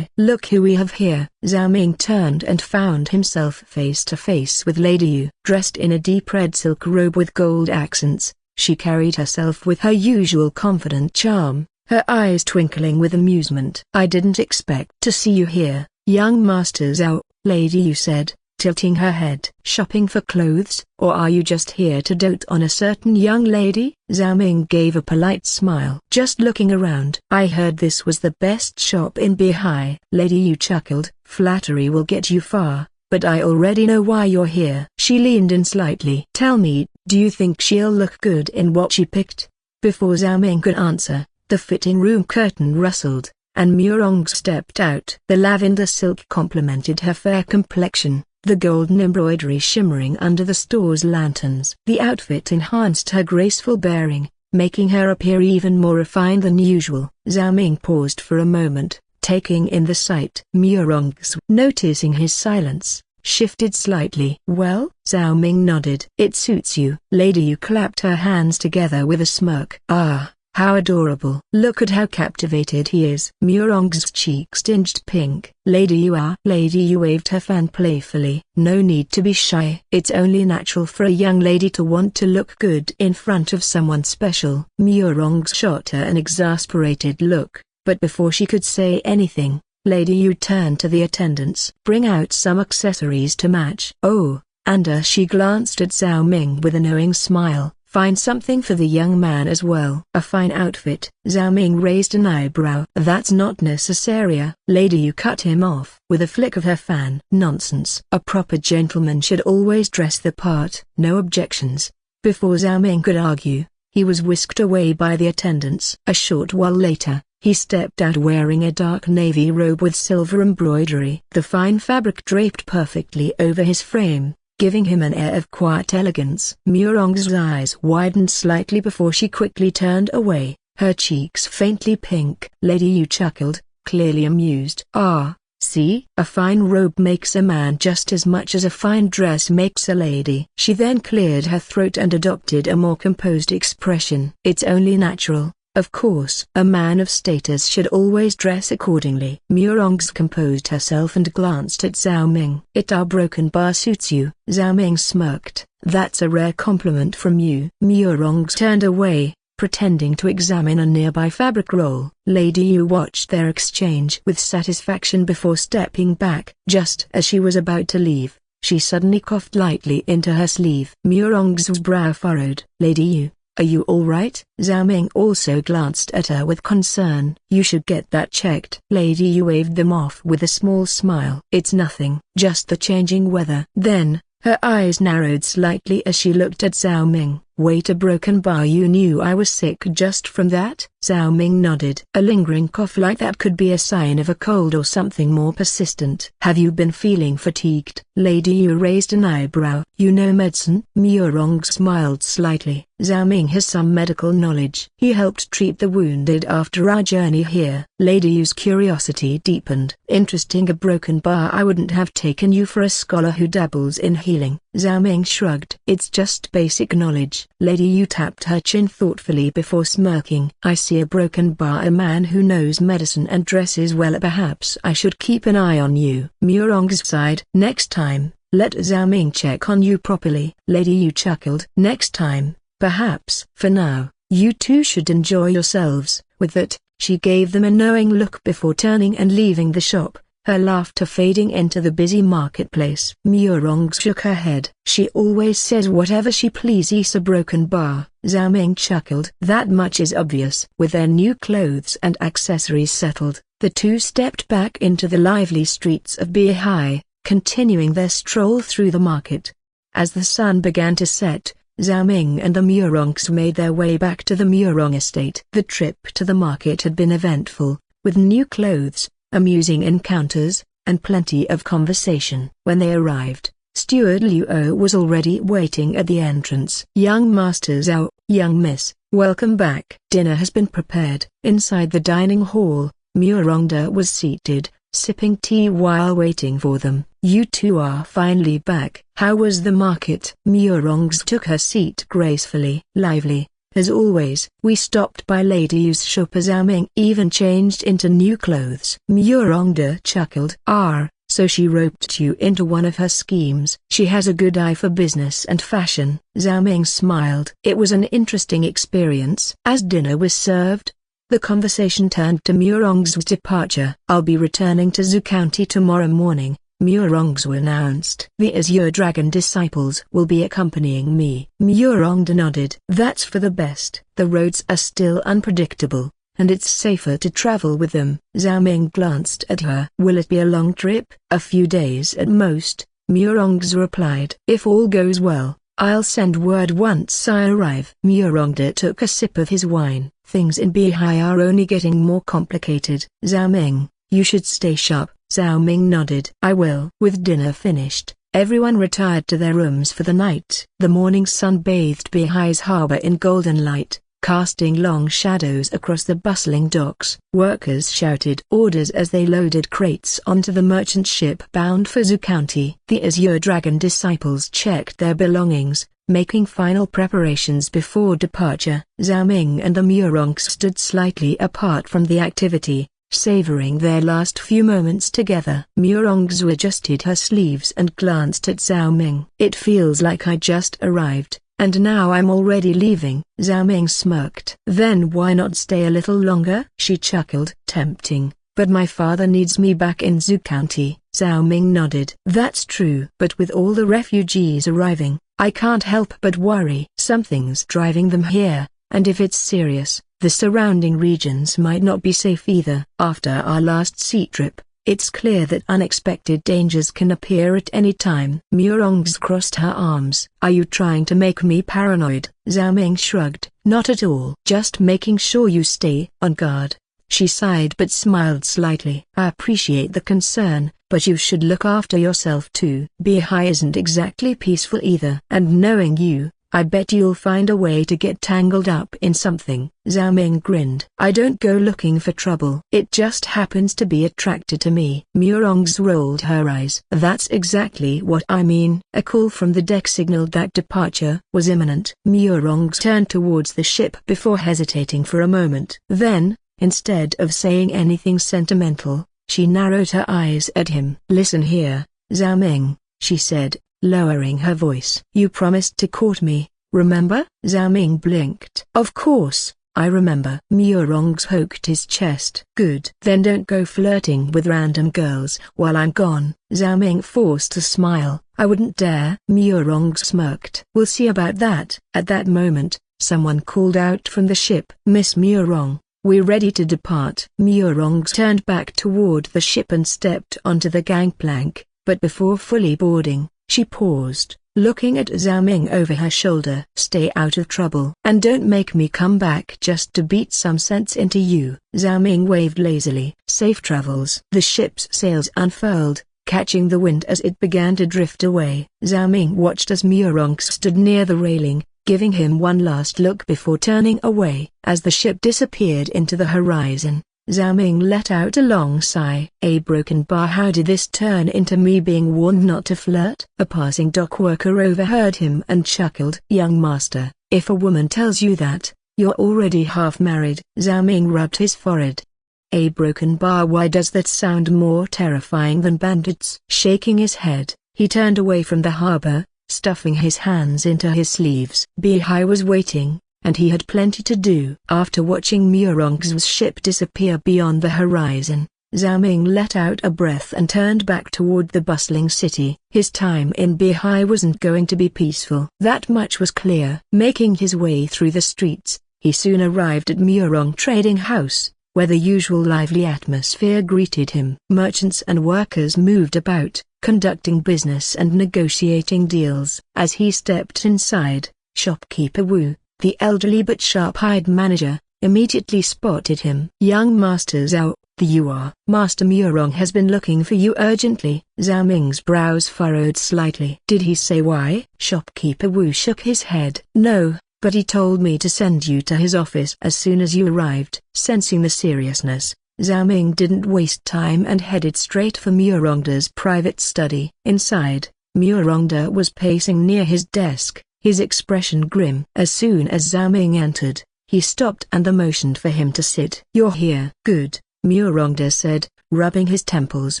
look who we have here." Zhao Ming turned and found himself face to face with Lady Yu. Dressed in a deep red silk robe with gold accents, she carried herself with her usual confident charm, her eyes twinkling with amusement. "I didn't expect to see you here, young Master Zhao," Lady Yu said, tilting her head. "Shopping for clothes, or are you just here to dote on a certain young lady?" Zhao Ming gave a polite smile. "Just looking around. I heard this was the best shop in Beihai." Lady Yu chuckled. "Flattery will get you far, but I already know why you're here." She leaned in slightly. "Tell me, do you think she'll look good in what she picked?" Before Zhao Ming could answer, the fitting room curtain rustled, and Murong stepped out. The lavender silk complemented her fair complexion, the golden embroidery shimmering under the store's lanterns. The outfit enhanced her graceful bearing, making her appear even more refined than usual. Zhao Ming paused for a moment, taking in the sight. Murong, noticing his silence, shifted slightly. "Well?" Zhao Ming nodded. "It suits you." Lady Yu clapped her hands together with a smirk. "Ah, how adorable. Look at how captivated he is." Murong's cheeks tinged pink. Lady Yu waved her fan playfully. "No need to be shy. It's only natural for a young lady to want to look good in front of someone special." Murong shot her an exasperated look, but before she could say anything, Lady Yu turned to the attendants. "Bring out some accessories to match." "Oh," and she glanced at Zhao Ming with a knowing smile. "Find something for the young man as well." "A fine outfit." Zhao Ming raised an eyebrow. "That's not necessary." Lady Yu cut him off with a flick of her fan. "Nonsense. A proper gentleman should always dress the part." "No objections." Before Zhao Ming could argue, he was whisked away by the attendants. A short while later, he stepped out wearing a dark navy robe with silver embroidery. The fine fabric draped perfectly over his frame, giving him an air of quiet elegance. Murong's eyes widened slightly before she quickly turned away, her cheeks faintly pink. Lady Yu chuckled, clearly amused. "Ah, see? A fine robe makes a man just as much as a fine dress makes a lady." She then cleared her throat and adopted a more composed expression. "It's only natural. Of course, a man of status should always dress accordingly." Murong composed herself and glanced at Zhao Ming. "Our broken bar suits you." Zhao Ming smirked. "That's a rare compliment from you." Murong turned away, pretending to examine a nearby fabric roll. Lady Yu watched their exchange with satisfaction before stepping back. Just as she was about to leave, she suddenly coughed lightly into her sleeve. Murong's brow furrowed. "Lady Yu, are you all right?" Zhao Ming also glanced at her with concern. "You should get that checked." Lady Yu waved them off with a small smile. "It's nothing, just the changing weather." Then, her eyes narrowed slightly as she looked at Zhao Ming. "Wait, a broken bar? You knew I was sick just from that?" Zhao Ming nodded. "A lingering cough like that could be a sign of a cold or something more persistent." "Have you been feeling fatigued?" Lady Yu raised an eyebrow. "You know medicine?" Murong smiled slightly. "Zhao Ming has some medical knowledge. He helped treat the wounded after our journey here." Lady Yu's curiosity deepened. "Interesting. A broken bar? I wouldn't have taken you for a scholar who dabbles in healing." Zhao Ming shrugged. "It's just basic knowledge." Lady Yu tapped her chin thoughtfully before smirking. "I see a broken bar, a man who knows medicine and dresses well. Perhaps I should keep an eye on you." Murong sighed. "Next time, let Zhao Ming check on you properly." Lady Yu chuckled. "Next time, perhaps. For now, you two should enjoy yourselves." With that, she gave them a knowing look before turning and leaving the shop, her laughter fading into the busy marketplace. Murong shook her head. "She always says whatever she pleases. A broken bar." Zhao Ming chuckled. "That much is obvious." With their new clothes and accessories settled, the two stepped back into the lively streets of Beihai, continuing their stroll through the market. As the sun began to set, Zhao Ming and the Murongs made their way back to the Murong estate. The trip to the market had been eventful, with new clothes, amusing encounters, and plenty of conversation. When they arrived, Steward Luo was already waiting at the entrance. "Young Master Zhao, young miss, welcome back. Dinner has been prepared." Inside the dining hall, Murongda was seated, sipping tea while waiting for them. "You two are finally back. How was the market?" Murongs took her seat gracefully. "Lively, as always." "We stopped by Lady Yu's shop." Zhao Ming even changed into new clothes. Murongda chuckled. "Ah, so she roped you into one of her schemes." "She has a good eye for business and fashion." Zhao Ming smiled. It was an interesting experience. As dinner was served, the conversation turned to Murong's departure. "I'll be returning to Zhu County tomorrow morning," Murong's announced. "The Azure Dragon disciples will be accompanying me." Murongda nodded. "That's for the best. The roads are still unpredictable, and it's safer to travel with them." Zhao Ming glanced at her. "Will it be a long trip?" "A few days at most," Murong's replied. "If all goes well, I'll send word once I arrive." Murongda took a sip of his wine. "Things in Beihai are only getting more complicated." "Zhao Ming, you should stay sharp." Zhao Ming nodded. "I will." With dinner finished, everyone retired to their rooms for the night. The morning sun bathed Beihai's harbor in golden light, casting long shadows across the bustling docks. Workers shouted orders as they loaded crates onto the merchant ship bound for Zhu County. The Azure Dragon disciples checked their belongings, making final preparations before departure. Zhao Ming and the Murongs stood slightly apart from the activity, savoring their last few moments together. Murongs adjusted her sleeves and glanced at Zhao Ming. "It feels like I just arrived, and now I'm already leaving." Zhao Ming smirked. "Then why not stay a little longer?" She chuckled. "Tempting, but my father needs me back in Zhu County." Zhao Ming nodded. "That's true. But with all the refugees arriving, I can't help but worry. Something's driving them here, and if it's serious, the surrounding regions might not be safe either. After our last sea trip, it's clear that unexpected dangers can appear at any time." Murongs crossed her arms. "Are you trying to make me paranoid?" Zhao Ming shrugged. "Not at all. Just making sure you stay on guard." She sighed but smiled slightly. "I appreciate the concern, but you should look after yourself too. Beihai isn't exactly peaceful either. And knowing you, I bet you'll find a way to get tangled up in something." Zhao Ming grinned. "I don't go looking for trouble. It just happens to be attracted to me." Murongs rolled her eyes. "That's exactly what I mean." A call from the deck signaled that departure was imminent. Murongs turned towards the ship before hesitating for a moment. Then, instead of saying anything sentimental, she narrowed her eyes at him. "Listen here, Zhao Ming," she said, lowering her voice. "You promised to court me, remember?" Zhao Ming blinked. "Of course, I remember." Murongs poked his chest. "Good. Then don't go flirting with random girls while I'm gone." Zhao Ming forced a smile. "I wouldn't dare." Murongs smirked. "We'll see about that." At that moment, someone called out from the ship. "Miss Murong, we're ready to depart." Murongs turned back toward the ship and stepped onto the gangplank, but before fully boarding, she paused, looking at Zhao Ming over her shoulder. "Stay out of trouble. And don't make me come back just to beat some sense into you." Zhao Ming waved lazily. "Safe travels." The ship's sails unfurled, catching the wind as it began to drift away. Zhao Ming watched as Murongs stood near the railing, giving him one last look before turning away. As the ship disappeared into the horizon, Zhao Ming let out a long sigh. "A broken bar. How did this turn into me being warned not to flirt?" A passing dock worker overheard him and chuckled. "Young master, if a woman tells you that, you're already half married." Zhao Ming rubbed his forehead. "A broken bar. Why does that sound more terrifying than bandits?" Shaking his head, he turned away from the harbor, stuffing his hands into his sleeves. Beihai was waiting, and he had plenty to do. After watching Murong's ship disappear beyond the horizon, Zhao Ming let out a breath and turned back toward the bustling city. His time in Beihai wasn't going to be peaceful. That much was clear. Making his way through the streets, he soon arrived at Murong Trading House, where the usual lively atmosphere greeted him. Merchants and workers moved about, conducting business and negotiating deals. As he stepped inside, Shopkeeper Wu, the elderly but sharp-eyed manager, immediately spotted him. Young Master Zhao, you are. Master Murong has been looking for you urgently. Zhao Ming's brows furrowed slightly. Did he say why? Shopkeeper Wu shook his head. No, but he told me to send you to his office as soon as you arrived. Sensing the seriousness, Zhao Ming didn't waste time and headed straight for Murongda's private study. Inside, Murongda was pacing near his desk, his expression grim. As soon as Zhao Ming entered, he stopped and motioned for him to sit. You're here. Good, Murongda said, rubbing his temples.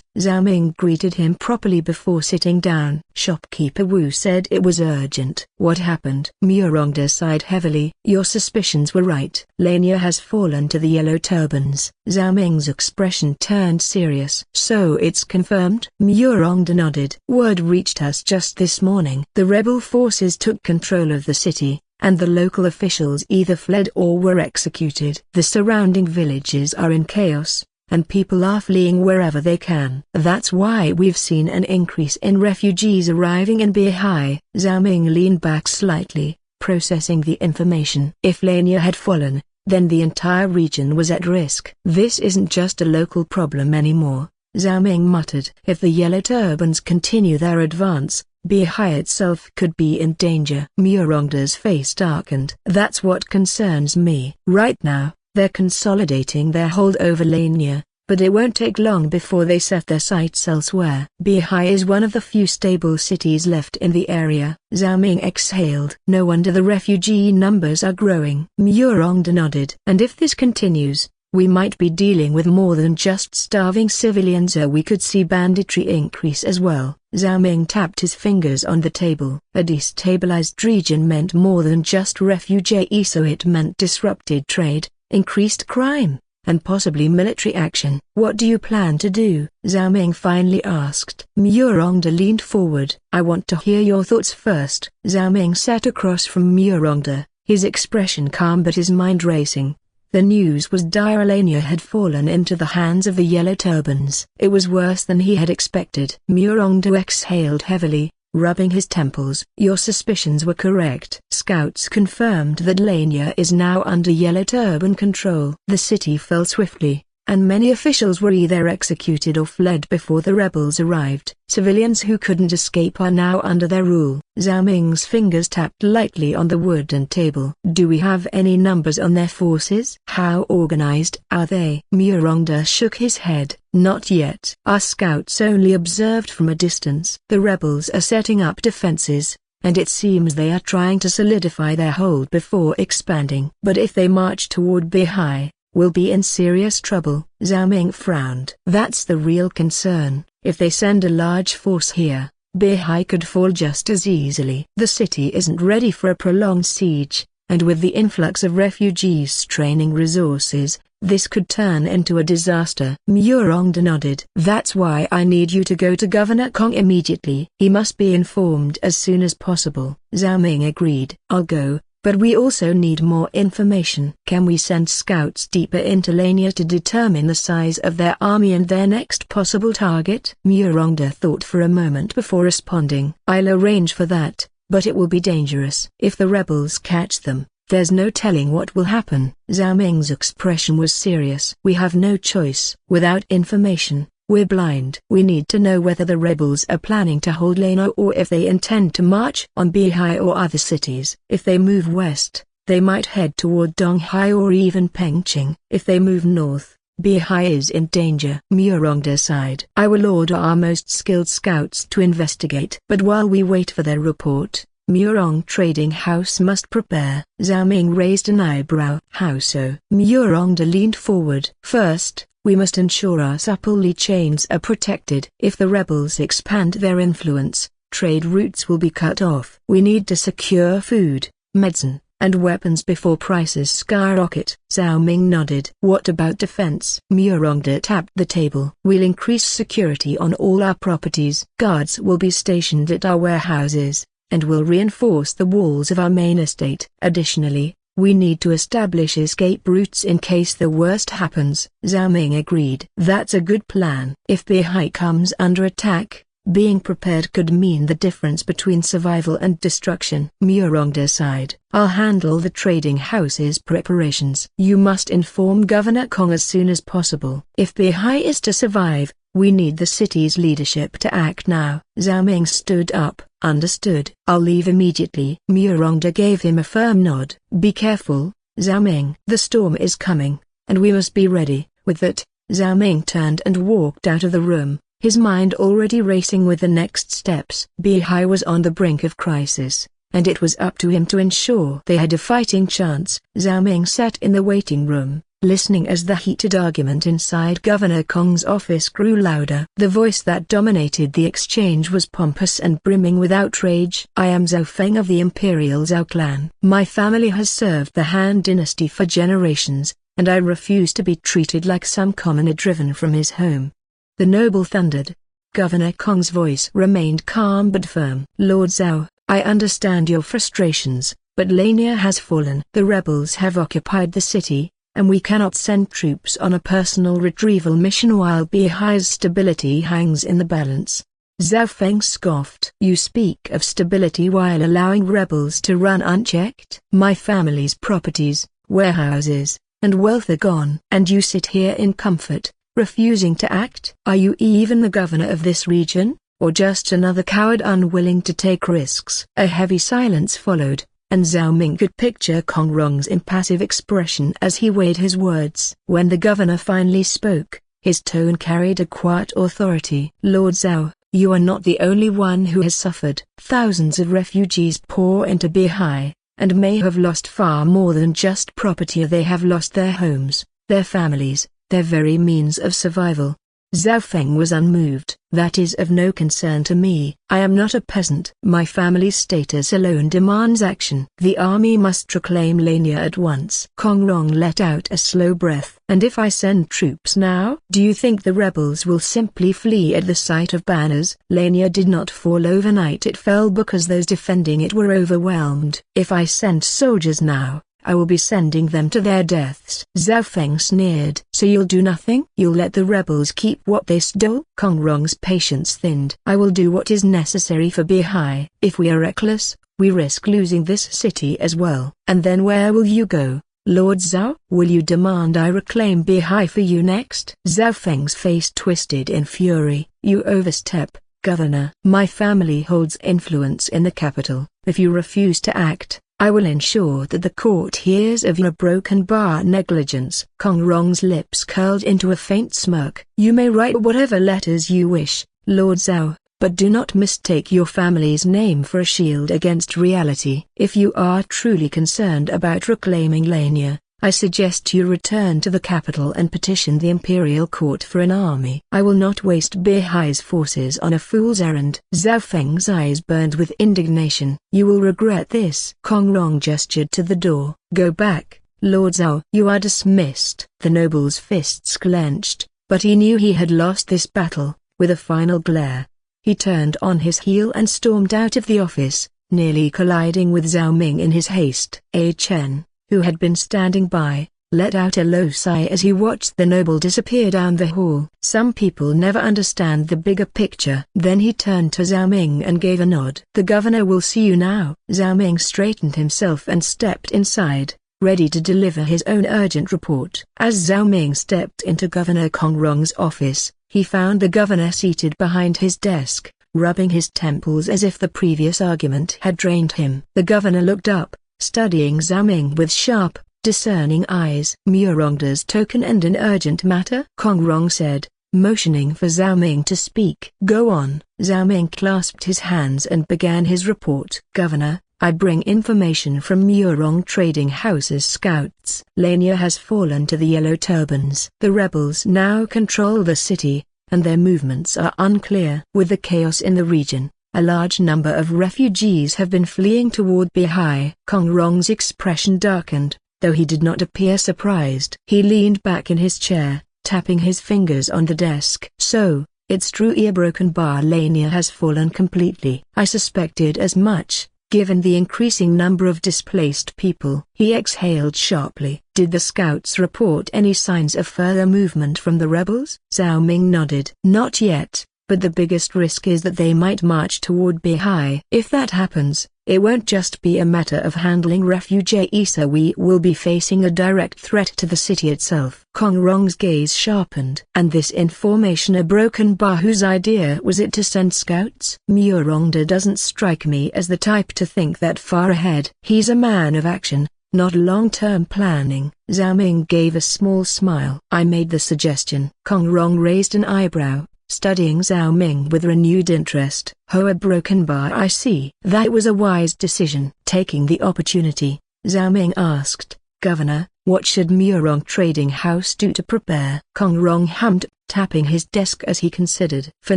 Zhao Ming greeted him properly before sitting down. Shopkeeper Wu said it was urgent. What happened? Murongda sighed heavily. Your suspicions were right. Lania has fallen to the Yellow Turbans. Zhao Ming's expression turned serious. So it's confirmed? Murongda nodded. Word reached us just this morning. The rebel forces took control of the city, and the local officials either fled or were executed. The surrounding villages are in chaos, and people are fleeing wherever they can. That's why we've seen an increase in refugees arriving in Beihai. Zhao Ming leaned back slightly, processing the information. If Lania had fallen, then the entire region was at risk. This isn't just a local problem anymore, Zhao Ming muttered. If the Yellow Turbans continue their advance, Beihai itself could be in danger. Murongda's face darkened. That's what concerns me. Right now, they're consolidating their hold over Lania, but it won't take long before they set their sights elsewhere. Beihai is one of the few stable cities left in the area. Zhao Ming exhaled. No wonder the refugee numbers are growing. Murongda nodded. And if this continues, we might be dealing with more than just starving civilians, or we could see banditry increase as well. Zhao Ming tapped his fingers on the table. A destabilized region meant more than just refugees, so it meant disrupted trade, increased crime, and possibly military action. What do you plan to do? Zhao Ming finally asked. Murongda leaned forward. I want to hear your thoughts first. Zhao Ming sat across from Murongda, his expression calm but his mind racing. The news was dire. Lania had fallen into the hands of the Yellow Turbans. It was worse than he had expected. Murongda exhaled heavily, rubbing his temples. Your suspicions were correct. Scouts confirmed that Lania is now under Yellow Turban control. The city fell swiftly, and many officials were either executed or fled before the rebels arrived. Civilians who couldn't escape are now under their rule. Zhao Ming's fingers tapped lightly on the wooden table. Do we have any numbers on their forces? How organized are they? Murongda shook his head. Not yet. Our scouts only observed from a distance. The rebels are setting up defenses, and it seems they are trying to solidify their hold before expanding. But if they march toward Beihai, we'll be in serious trouble. Zhao Ming frowned. That's the real concern. If they send a large force here, Beihai could fall just as easily. The city isn't ready for a prolonged siege, and with the influx of refugees straining resources, this could turn into a disaster. Murongda nodded. That's why I need you to go to Governor Kong immediately. He must be informed as soon as possible. Zhao Ming agreed. I'll go, but we also need more information. Can we send scouts deeper into Lania to determine the size of their army and their next possible target? Murongda thought for a moment before responding. I'll arrange for that, but it will be dangerous. If the rebels catch them, there's no telling what will happen. Zhao Ming's expression was serious. We have no choice. Without information, we're blind. We need to know whether the rebels are planning to hold Lania or if they intend to march on Beihai or other cities. If they move west, they might head toward Donghai or even Pengqing. If they move north, Beihai is in danger. Murongda sighed. I will order our most skilled scouts to investigate. But while we wait for their report, Murong Trading House must prepare. Zhao Ming raised an eyebrow. How so? Murongda leaned forward. First, we must ensure our supply chains are protected. If the rebels expand their influence, trade routes will be cut off. We need to secure food, medicine, and weapons before prices skyrocket. Zhao Ming nodded. What about defense? Murongda tapped the table. We'll increase security on all our properties. Guards will be stationed at our warehouses, and will reinforce the walls of our main estate. Additionally, we need to establish escape routes in case the worst happens. Zhao Ming agreed. That's a good plan. If Beihai comes under attack, Being prepared could mean the difference between survival and destruction. Murongda sighed. I'll handle the trading house's preparations. You must inform Governor Kong as soon as possible. If Beihai is to survive, we need the city's leadership to act now. Zhao Ming stood up. Understood. I'll leave immediately. Murongda gave him a firm nod. Be careful, Zhao Ming. The storm is coming, and we must be ready. With that, Zhao Ming turned and walked out of the room, his mind already racing with the next steps. Beihai was on the brink of crisis, and it was up to him to ensure they had a fighting chance. Zhao Ming sat in the waiting room, listening as the heated argument inside Governor Kong's office grew louder. The voice that dominated the exchange was pompous and brimming with outrage. I am Zhao Feng of the Imperial Zhao clan. My family has served the Han dynasty for generations, and I refuse to be treated like some commoner driven from his home. The noble thundered. Governor Kong's voice remained calm but firm. Lord Zhao, I understand your frustrations, but Lania has fallen. The rebels have occupied the city, and we cannot send troops on a personal retrieval mission while Beihai's stability hangs in the balance. Zhao Feng scoffed. You speak of stability while allowing rebels to run unchecked? My family's properties, warehouses, and wealth are gone. And you sit here in comfort, refusing to act? Are you even the governor of this region, or just another coward unwilling to take risks? A heavy silence followed, and Zhao Ming could picture Kong Rong's impassive expression as he weighed his words. When the governor finally spoke, his tone carried a quiet authority. Lord Zhao, you are not the only one who has suffered. Thousands of refugees pour into Beihai, and may have lost far more than just property. They have lost their homes, their families, their very means of survival. Zhao Feng was unmoved. That is of no concern to me. I am not a peasant. My family's status alone demands action. The army must reclaim Lania at once. Kong Rong let out a slow breath. And if I send troops now? Do you think the rebels will simply flee at the sight of banners? Lania did not fall overnight. It fell because those defending it were overwhelmed. If I send soldiers now, I will be sending them to their deaths. Zhao Feng sneered. So you'll do nothing? You'll let the rebels keep what they stole? Kong Rong's patience thinned. I will do what is necessary for Beihai. If we are reckless, we risk losing this city as well. And then where will you go, Lord Zhao? Will you demand I reclaim Beihai for you next? Zhao Feng's face twisted in fury. You overstep, Governor. My family holds influence in the capital. If you refuse to act, I will ensure that the court hears of your broken bar negligence. Kong Rong's lips curled into a faint smirk. You may write whatever letters you wish, Lord Zhao, but do not mistake your family's name for a shield against reality. If you are truly concerned about reclaiming Lania, I suggest you return to the capital and petition the imperial court for an army. I will not waste Beihai's forces on a fool's errand. Zhao Feng's eyes burned with indignation. You will regret this. Kong Rong gestured to the door. Go back, Lord Zhao. You are dismissed. The noble's fists clenched, but he knew he had lost this battle. With a final glare, he turned on his heel and stormed out of the office, nearly colliding with Zhao Ming in his haste. A Chen, who had been standing by, let out a low sigh as he watched the noble disappear down the hall. Some people never understand the bigger picture. Then he turned to Zhao Ming and gave a nod. The governor will see you now. Zhao Ming straightened himself and stepped inside, ready to deliver his own urgent report. As Zhao Ming stepped into Governor Kong Rong's office, he found the governor seated behind his desk, rubbing his temples as if the previous argument had drained him. The governor looked up, studying Zhao Ming with sharp, discerning eyes. Murongda's token and an urgent matter? Kong Rong said, motioning for Zhao Ming to speak. Go on. Zhao Ming clasped his hands and began his report. Governor, I bring information from Murong Trading House's scouts. Lania has fallen to the Yellow Turbans. The rebels now control the city, and their movements are unclear. With the chaos in the region, a large number of refugees have been fleeing toward Beihai. Kong Rong's expression darkened, though he did not appear surprised. He leaned back in his chair, tapping his fingers on the desk. So, it's true, a broken bar Lania has fallen completely. I suspected as much, given the increasing number of displaced people. He exhaled sharply. Did the scouts report any signs of further movement from the rebels? Zhao Ming nodded. Not yet, but the biggest risk is that they might march toward Beihai. If that happens, it won't just be a matter of handling refugees, we will be facing a direct threat to the city itself. Kong Rong's gaze sharpened. And this information a broken bar whose idea was it to send scouts? Murongda doesn't strike me as the type to think that far ahead. He's a man of action, not long-term planning. Zhao Ming gave a small smile. I made the suggestion. Kong Rong raised an eyebrow, studying Zhao Ming with renewed interest. Oh, a broken bar, I see. That was a wise decision. Taking the opportunity, Zhao Ming asked, Governor, what should Murong Trading House do to prepare? Kong Rong hummed, tapping his desk as he considered. For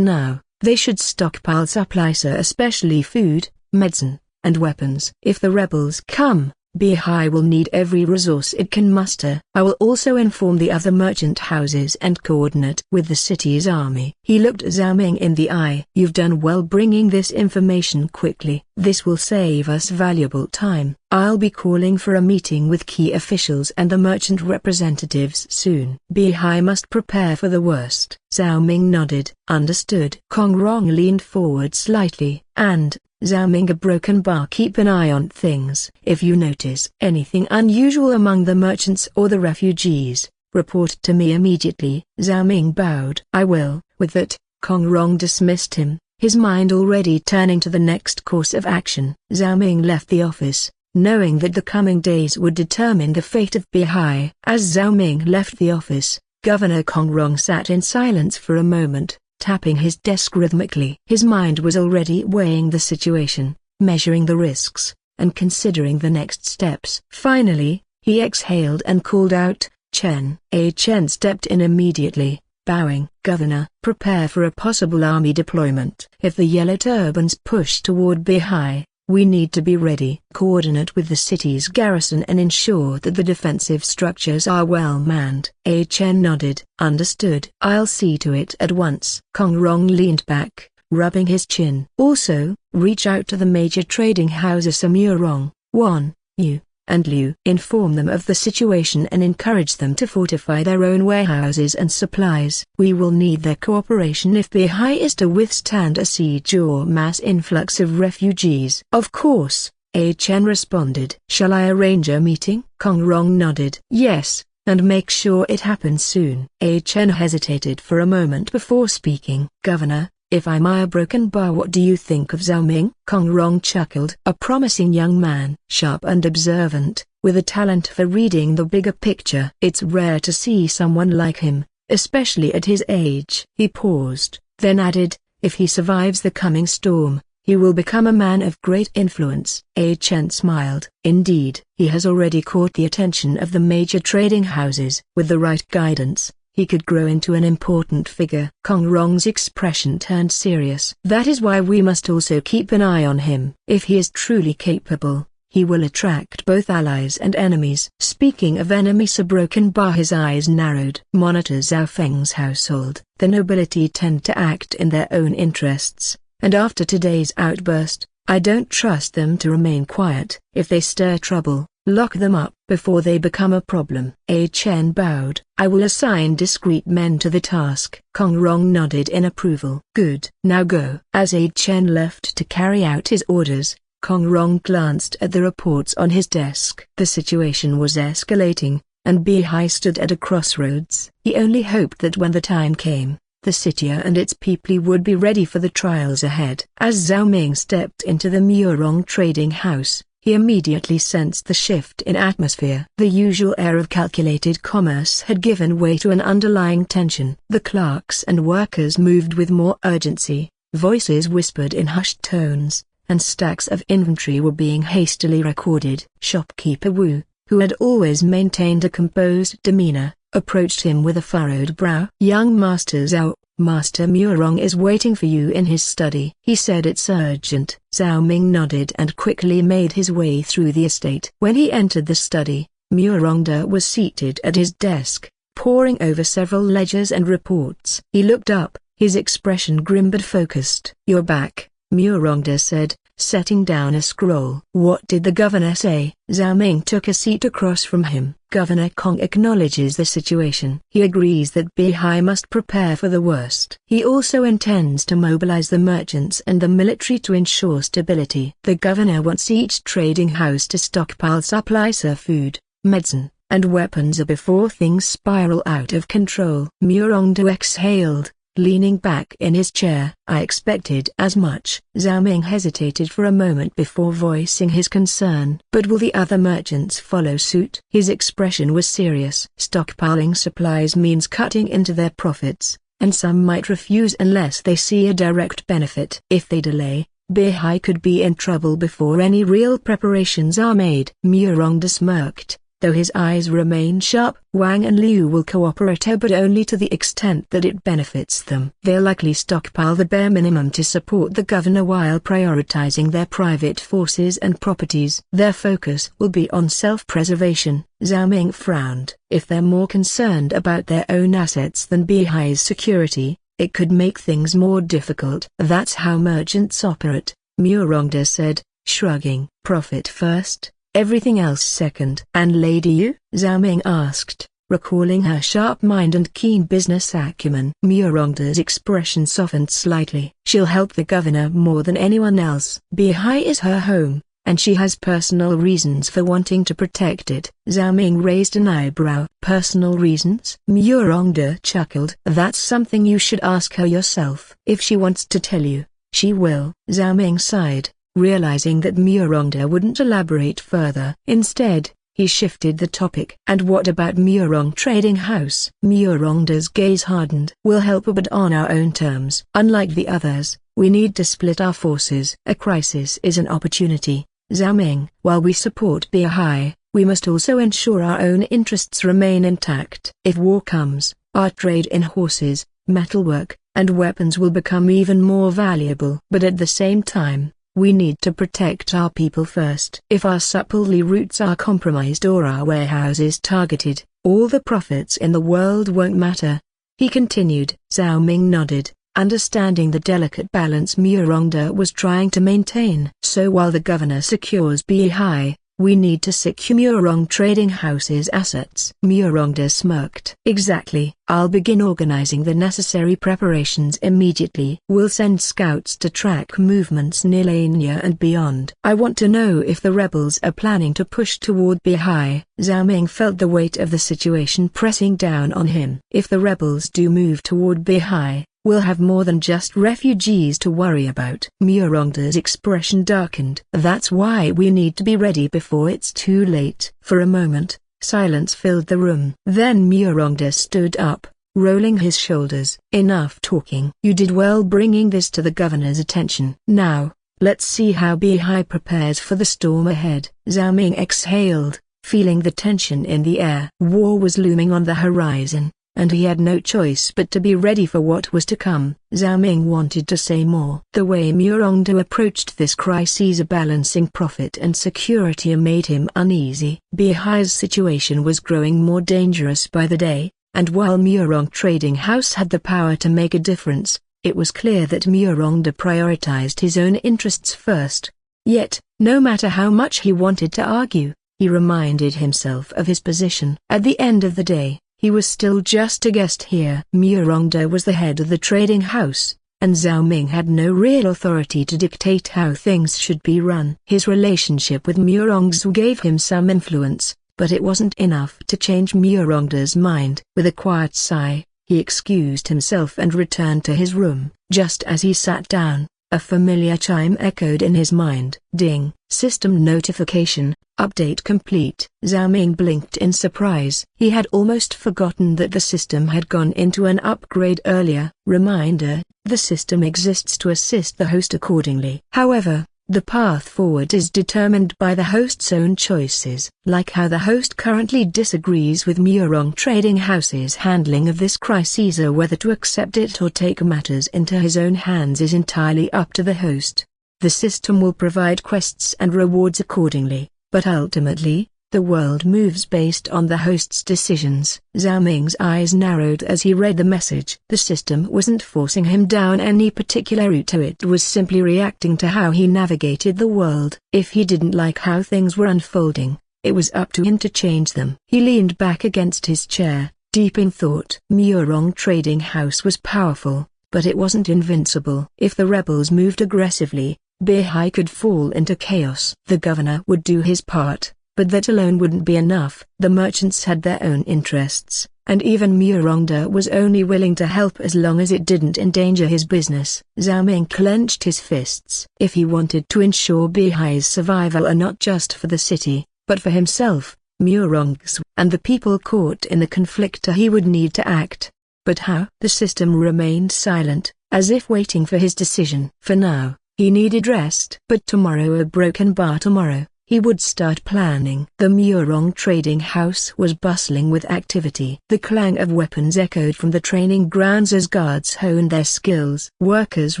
now, they should stockpile supplies, especially food, medicine, and weapons. If the rebels come, Beihai will need every resource it can muster. I will also inform the other merchant houses and coordinate with the city's army. He looked Zhao Ming in the eye. You've done well bringing this information quickly. This will save us valuable time. I'll be calling for a meeting with key officials and the merchant representatives soon. Beihai must prepare for the worst. Zhao Ming nodded. Understood. Kong Rong leaned forward slightly, and, Zhao Ming, a broken bar, keep an eye on things. If you notice anything unusual among the merchants or the refugees, report to me immediately. Zhao Ming bowed. I will. With that, Kong Rong dismissed him, his mind already turning to the next course of action. Zhao Ming left the office, knowing that the coming days would determine the fate of Beihai. As Zhao Ming left the office, Governor Kong Rong sat in silence for a moment, tapping his desk rhythmically. His mind was already weighing the situation, measuring the risks, and considering the next steps. Finally, he exhaled and called out, Chen. Chen stepped in immediately, bowing. Governor, prepare for a possible army deployment. If the Yellow Turbans push toward Beihai, we need to be ready. Coordinate with the city's garrison and ensure that the defensive structures are well manned. Chen nodded. Understood. I'll see to it at once. Kong Rong leaned back, rubbing his chin. Also, reach out to the major trading houses Murong, Wan, Yu, and Liu. Inform them of the situation and encourage them to fortify their own warehouses and supplies. We will need their cooperation if Beihai is to withstand a siege or mass influx of refugees. Of course, Chen responded. Shall I arrange a meeting? Kong Rong nodded. Yes, and make sure it happens soon. Chen hesitated for a moment before speaking. Governor, if I'm a broken bar, what do you think of Zhao Ming? Kong Rong chuckled. A promising young man, sharp and observant, with a talent for reading the bigger picture. It's rare to see someone like him, especially at his age. He paused, then added, if he survives the coming storm, he will become a man of great influence. Chen smiled. Indeed, he has already caught the attention of the major trading houses. With the right guidance, he could grow into an important figure. Kong Rong's expression turned serious. That is why we must also keep an eye on him. If he is truly capable, he will attract both allies and enemies. Speaking of enemies, a broken bar, his eyes narrowed. Monitor Zhao Feng's household. The nobility tend to act in their own interests, and after today's outburst, I don't trust them to remain quiet. If they stir trouble, lock them up before they become a problem. Chen bowed. I will assign discreet men to the task. Kong Rong nodded in approval. Good. Now go. As Chen left to carry out his orders, Kong Rong glanced at the reports on his desk. The situation was escalating, and Beihai stood at a crossroads. He only hoped that when the time came, the city and its people would be ready for the trials ahead. As Zhao Ming stepped into the Murong trading house, he immediately sensed the shift in atmosphere. The usual air of calculated commerce had given way to an underlying tension. The clerks and workers moved with more urgency, voices whispered in hushed tones, and stacks of inventory were being hastily recorded. Shopkeeper Wu, who had always maintained a composed demeanor, approached him with a furrowed brow. Young Master Zhao, Master Murong is waiting for you in his study. He said it's urgent. Zhao Ming nodded and quickly made his way through the estate. When he entered the study, Murongda was seated at his desk, poring over several ledgers and reports. He looked up, his expression grim but focused. You're back, Murongda said, setting down a scroll. "What did the governor say?" Zhao Ming took a seat across from him. "Governor Kong acknowledges the situation. He agrees that Beihai must prepare for the worst. He also intends to mobilize the merchants and the military to ensure stability. The governor wants each trading house to stockpile supplies of food, medicine, and weapons before things spiral out of control." Murongdu exhaled, leaning back in his chair. "I expected as much." Zhao Ming hesitated for a moment before voicing his concern. "But will the other merchants follow suit?" His expression was serious. "Stockpiling supplies means cutting into their profits, and some might refuse unless they see a direct benefit. If they delay, Beihai could be in trouble before any real preparations are made." Murongdu smirked, though his eyes remain sharp. "Wang and Liu will cooperate, but only to the extent that it benefits them. They'll likely stockpile the bare minimum to support the governor while prioritizing their private forces and properties. Their focus will be on self-preservation." Zhao Ming frowned. "If they're more concerned about their own assets than Beihai's security, it could make things more difficult." "That's how merchants operate," Murongdu said, shrugging. "Profit first, everything else second." "And Lady Yu?" Zhao Ming asked, recalling her sharp mind and keen business acumen. Murongdu's expression softened slightly. "She'll help the governor more than anyone else. Beihai is her home, and she has personal reasons for wanting to protect it." Zhao Ming raised an eyebrow. "Personal reasons?" Murongdu chuckled. "That's something you should ask her yourself. If she wants to tell you, she will." Zhao Ming sighed, realizing that Murongdu wouldn't elaborate further. Instead, he shifted the topic. "And what about Murong Trading House?" Murongdu's gaze hardened. "We'll help, but on our own terms. Unlike the others, we need to split our forces. A crisis is an opportunity, Zhao Ming. While we support Beihai, we must also ensure our own interests remain intact. If war comes, our trade in horses, metalwork, and weapons will become even more valuable. But at the same time, we need to protect our people first. If our supply routes are compromised or our warehouses targeted, all the profits in the world won't matter," he continued. Zhao Ming nodded, understanding the delicate balance Murongdu was trying to maintain. "So while the governor secures Beihai, we need to secure Murong Trading House's assets." Murongdu smirked. "Exactly. I'll begin organizing the necessary preparations immediately. We'll send scouts to track movements near Lania and beyond. I want to know if the rebels are planning to push toward Beihai." Zhao Ming felt the weight of the situation pressing down on him. "If the rebels do move toward Beihai, we'll have more than just refugees to worry about." Murongdu's expression darkened. "That's why we need to be ready before it's too late." For a moment, silence filled the room. Then Murongdu stood up, rolling his shoulders. "Enough talking. You did well bringing this to the governor's attention. Now, let's see how Beihai prepares for the storm ahead." Zhao Ming exhaled, feeling the tension in the air. War was looming on the horizon, and he had no choice but to be ready for what was to come. Zhao Ming wanted to say more. The way Murongdu approached this crisis, balancing profit and security, made him uneasy. Beihai's situation was growing more dangerous by the day, and while Murong Trading House had the power to make a difference, it was clear that Murongdu prioritized his own interests first. Yet, no matter how much he wanted to argue, he reminded himself of his position. At the end of the day, he was still just a guest here. Murongdu was the head of the trading house, and Zhao Ming had no real authority to dictate how things should be run. His relationship with Murongdu gave him some influence, but it wasn't enough to change Murongdu's mind. With a quiet sigh, he excused himself and returned to his room. Just as he sat down, a familiar chime echoed in his mind. Ding! System notification, update complete. Zhao Ming blinked in surprise. He had almost forgotten that the system had gone into an upgrade earlier. Reminder, the system exists to assist the host accordingly. However, the path forward is determined by the host's own choices. Like how the host currently disagrees with Murong Trading House's handling of this crisis, or whether to accept it or take matters into his own hands is entirely up to the host. The system will provide quests and rewards accordingly, but ultimately, The world moves based on the host's decisions. Zhao Ming's eyes narrowed as he read the message. The system wasn't forcing him down any particular route, it was simply reacting to how he navigated the world. If he didn't like how things were unfolding, it was up to him to change them. He leaned back against his chair, deep in thought. Murong Trading House was powerful, but it wasn't invincible. If the rebels moved aggressively, Beihai could fall into chaos. The governor would do his part, but that alone wouldn't be enough. The merchants had their own interests, and even Murongda was only willing to help as long as it didn't endanger his business. Zhao Ming clenched his fists. If he wanted to ensure Beihai's survival, and not just for the city, but for himself, Murong's, and the people caught in the conflict, he would need to act. But how? The system remained silent, as if waiting for his decision. For now, he needed rest. But tomorrow, a broken bar tomorrow, he would start planning. The Murong Trading House was bustling with activity. The clang of weapons echoed from the training grounds as guards honed their skills. Workers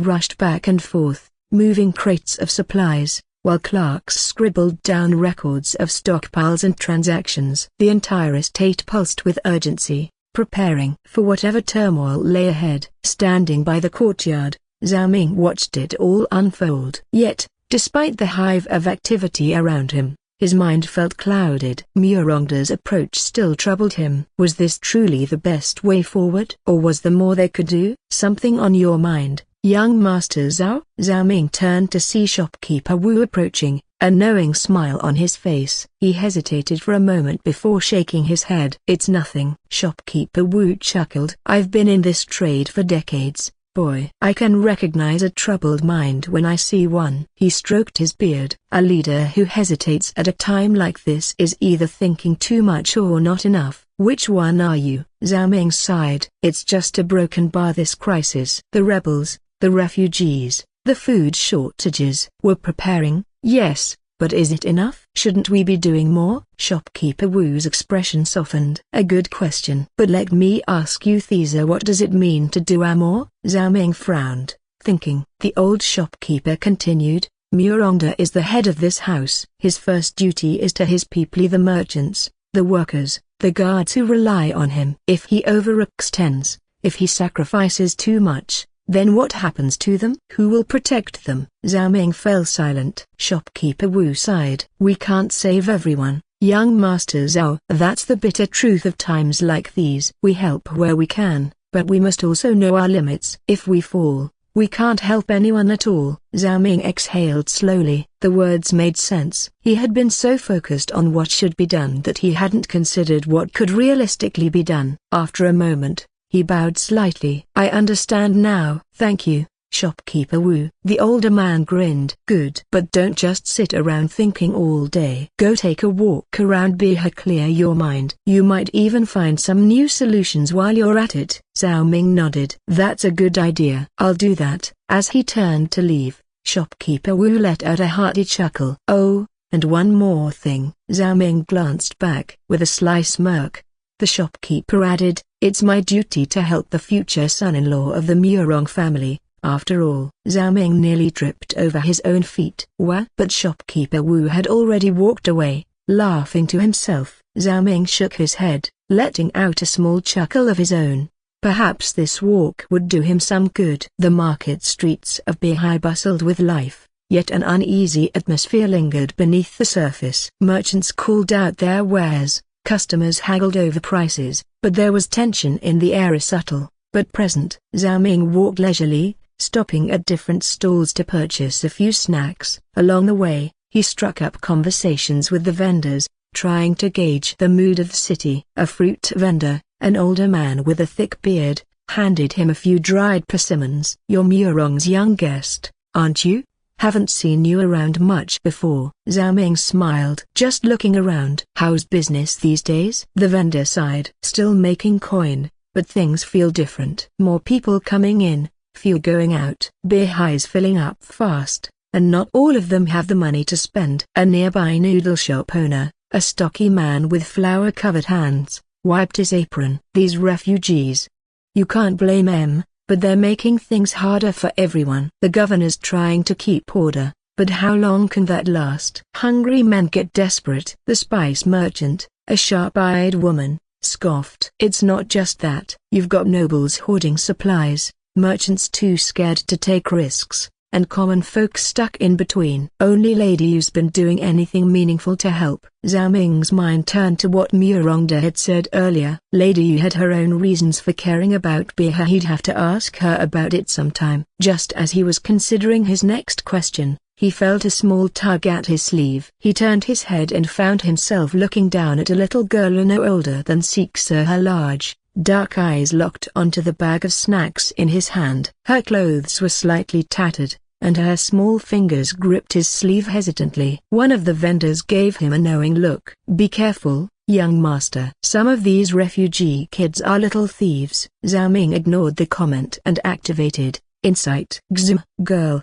rushed back and forth, moving crates of supplies, while clerks scribbled down records of stockpiles and transactions. The entire estate pulsed with urgency, preparing for whatever turmoil lay ahead. Standing by the courtyard, Zhao Ming watched it all unfold. Yet, despite the hive of activity around him, his mind felt clouded. Murongda's approach still troubled him. Was this truly the best way forward? Or was there more they could do? Something on your mind, young Master Zhao? Zhao Ming turned to see shopkeeper Wu approaching, a knowing smile on his face. He hesitated for a moment before shaking his head. It's nothing. Shopkeeper Wu chuckled. I've been in this trade for decades, boy. I can recognize a troubled mind when I see one. He stroked his beard. A leader who hesitates at a time like this is either thinking too much or not enough. Which one are you? Zhao Ming sighed. It's just a broken bar. This crisis. The rebels, the refugees, the food shortages. We're preparing, yes, but is it enough? Shouldn't we be doing more? Shopkeeper Wu's expression softened. A good question. But let me ask you, Thesa, what does it mean to do more? Zhao Ming frowned, thinking. The old shopkeeper continued, Murongda is the head of this house. His first duty is to his people, the merchants, the workers, the guards who rely on him. If he overextends, if he sacrifices too much, then what happens to them? Who will protect them? Zhao Ming fell silent. Shopkeeper Wu sighed. We can't save everyone, young Master Zhao. That's the bitter truth of times like these. We help where we can, but we must also know our limits. If we fall, we can't help anyone at all. Zhao Ming exhaled slowly. The words made sense. He had been so focused on what should be done that he hadn't considered what could realistically be done. After a moment, he bowed slightly. I understand now. Thank you, Shopkeeper Wu. The older man grinned. Good. But don't just sit around thinking all day. Go take a walk around Beihai, clear your mind. You might even find some new solutions while you're at it. Zhao Ming nodded. That's a good idea. I'll do that. As he turned to leave, Shopkeeper Wu let out a hearty chuckle. Oh, and one more thing. Zhao Ming glanced back. With a sly smirk, the shopkeeper added, it's my duty to help the future son-in-law of the Murong family. After all, Zhao Ming nearly tripped over his own feet. What? But shopkeeper Wu had already walked away, laughing to himself. Zhao Ming shook his head, letting out a small chuckle of his own. Perhaps this walk would do him some good. The market streets of Beihai bustled with life, yet an uneasy atmosphere lingered beneath the surface. Merchants called out their wares, customers haggled over prices, but there was tension in the air, subtle, but present. Zhao Ming walked leisurely, stopping at different stalls to purchase a few snacks. Along the way, he struck up conversations with the vendors, trying to gauge the mood of the city. A fruit vendor, an older man with a thick beard, handed him a few dried persimmons. You're Murong's young guest, aren't you? Haven't seen you around much before. Zhao Ming smiled. Just looking around. How's business these days? The vendor sighed. Still making coin, but things feel different. More people coming in, few going out. Beihai's filling up fast, and not all of them have the money to spend. A nearby noodle shop owner, a stocky man with flour-covered hands, wiped his apron. These refugees. You can't blame them, but they're making things harder for everyone. The governor's trying to keep order, But how long can that last? Hungry men get desperate. The spice merchant, a sharp-eyed woman, scoffed. It's not just that. You've got nobles hoarding supplies, merchants too scared to take risks, and common folk stuck in between. Only Lady Yu's been doing anything meaningful to help. Zhao Ming's mind turned to what Murongda had said earlier. Lady Yu had her own reasons for caring about Biha. He'd have to ask her about it sometime. Just as he was considering his next question, he felt a small tug at his sleeve. He turned his head and found himself looking down at a little girl no older than 6. Her large, dark eyes locked onto the bag of snacks in his hand. Her clothes were slightly tattered, and her small fingers gripped his sleeve hesitantly. One of the vendors gave him a knowing look. Be careful, young master. Some of these refugee kids are little thieves. Zhao Ming ignored the comment and activated Insight. Xm. Girl.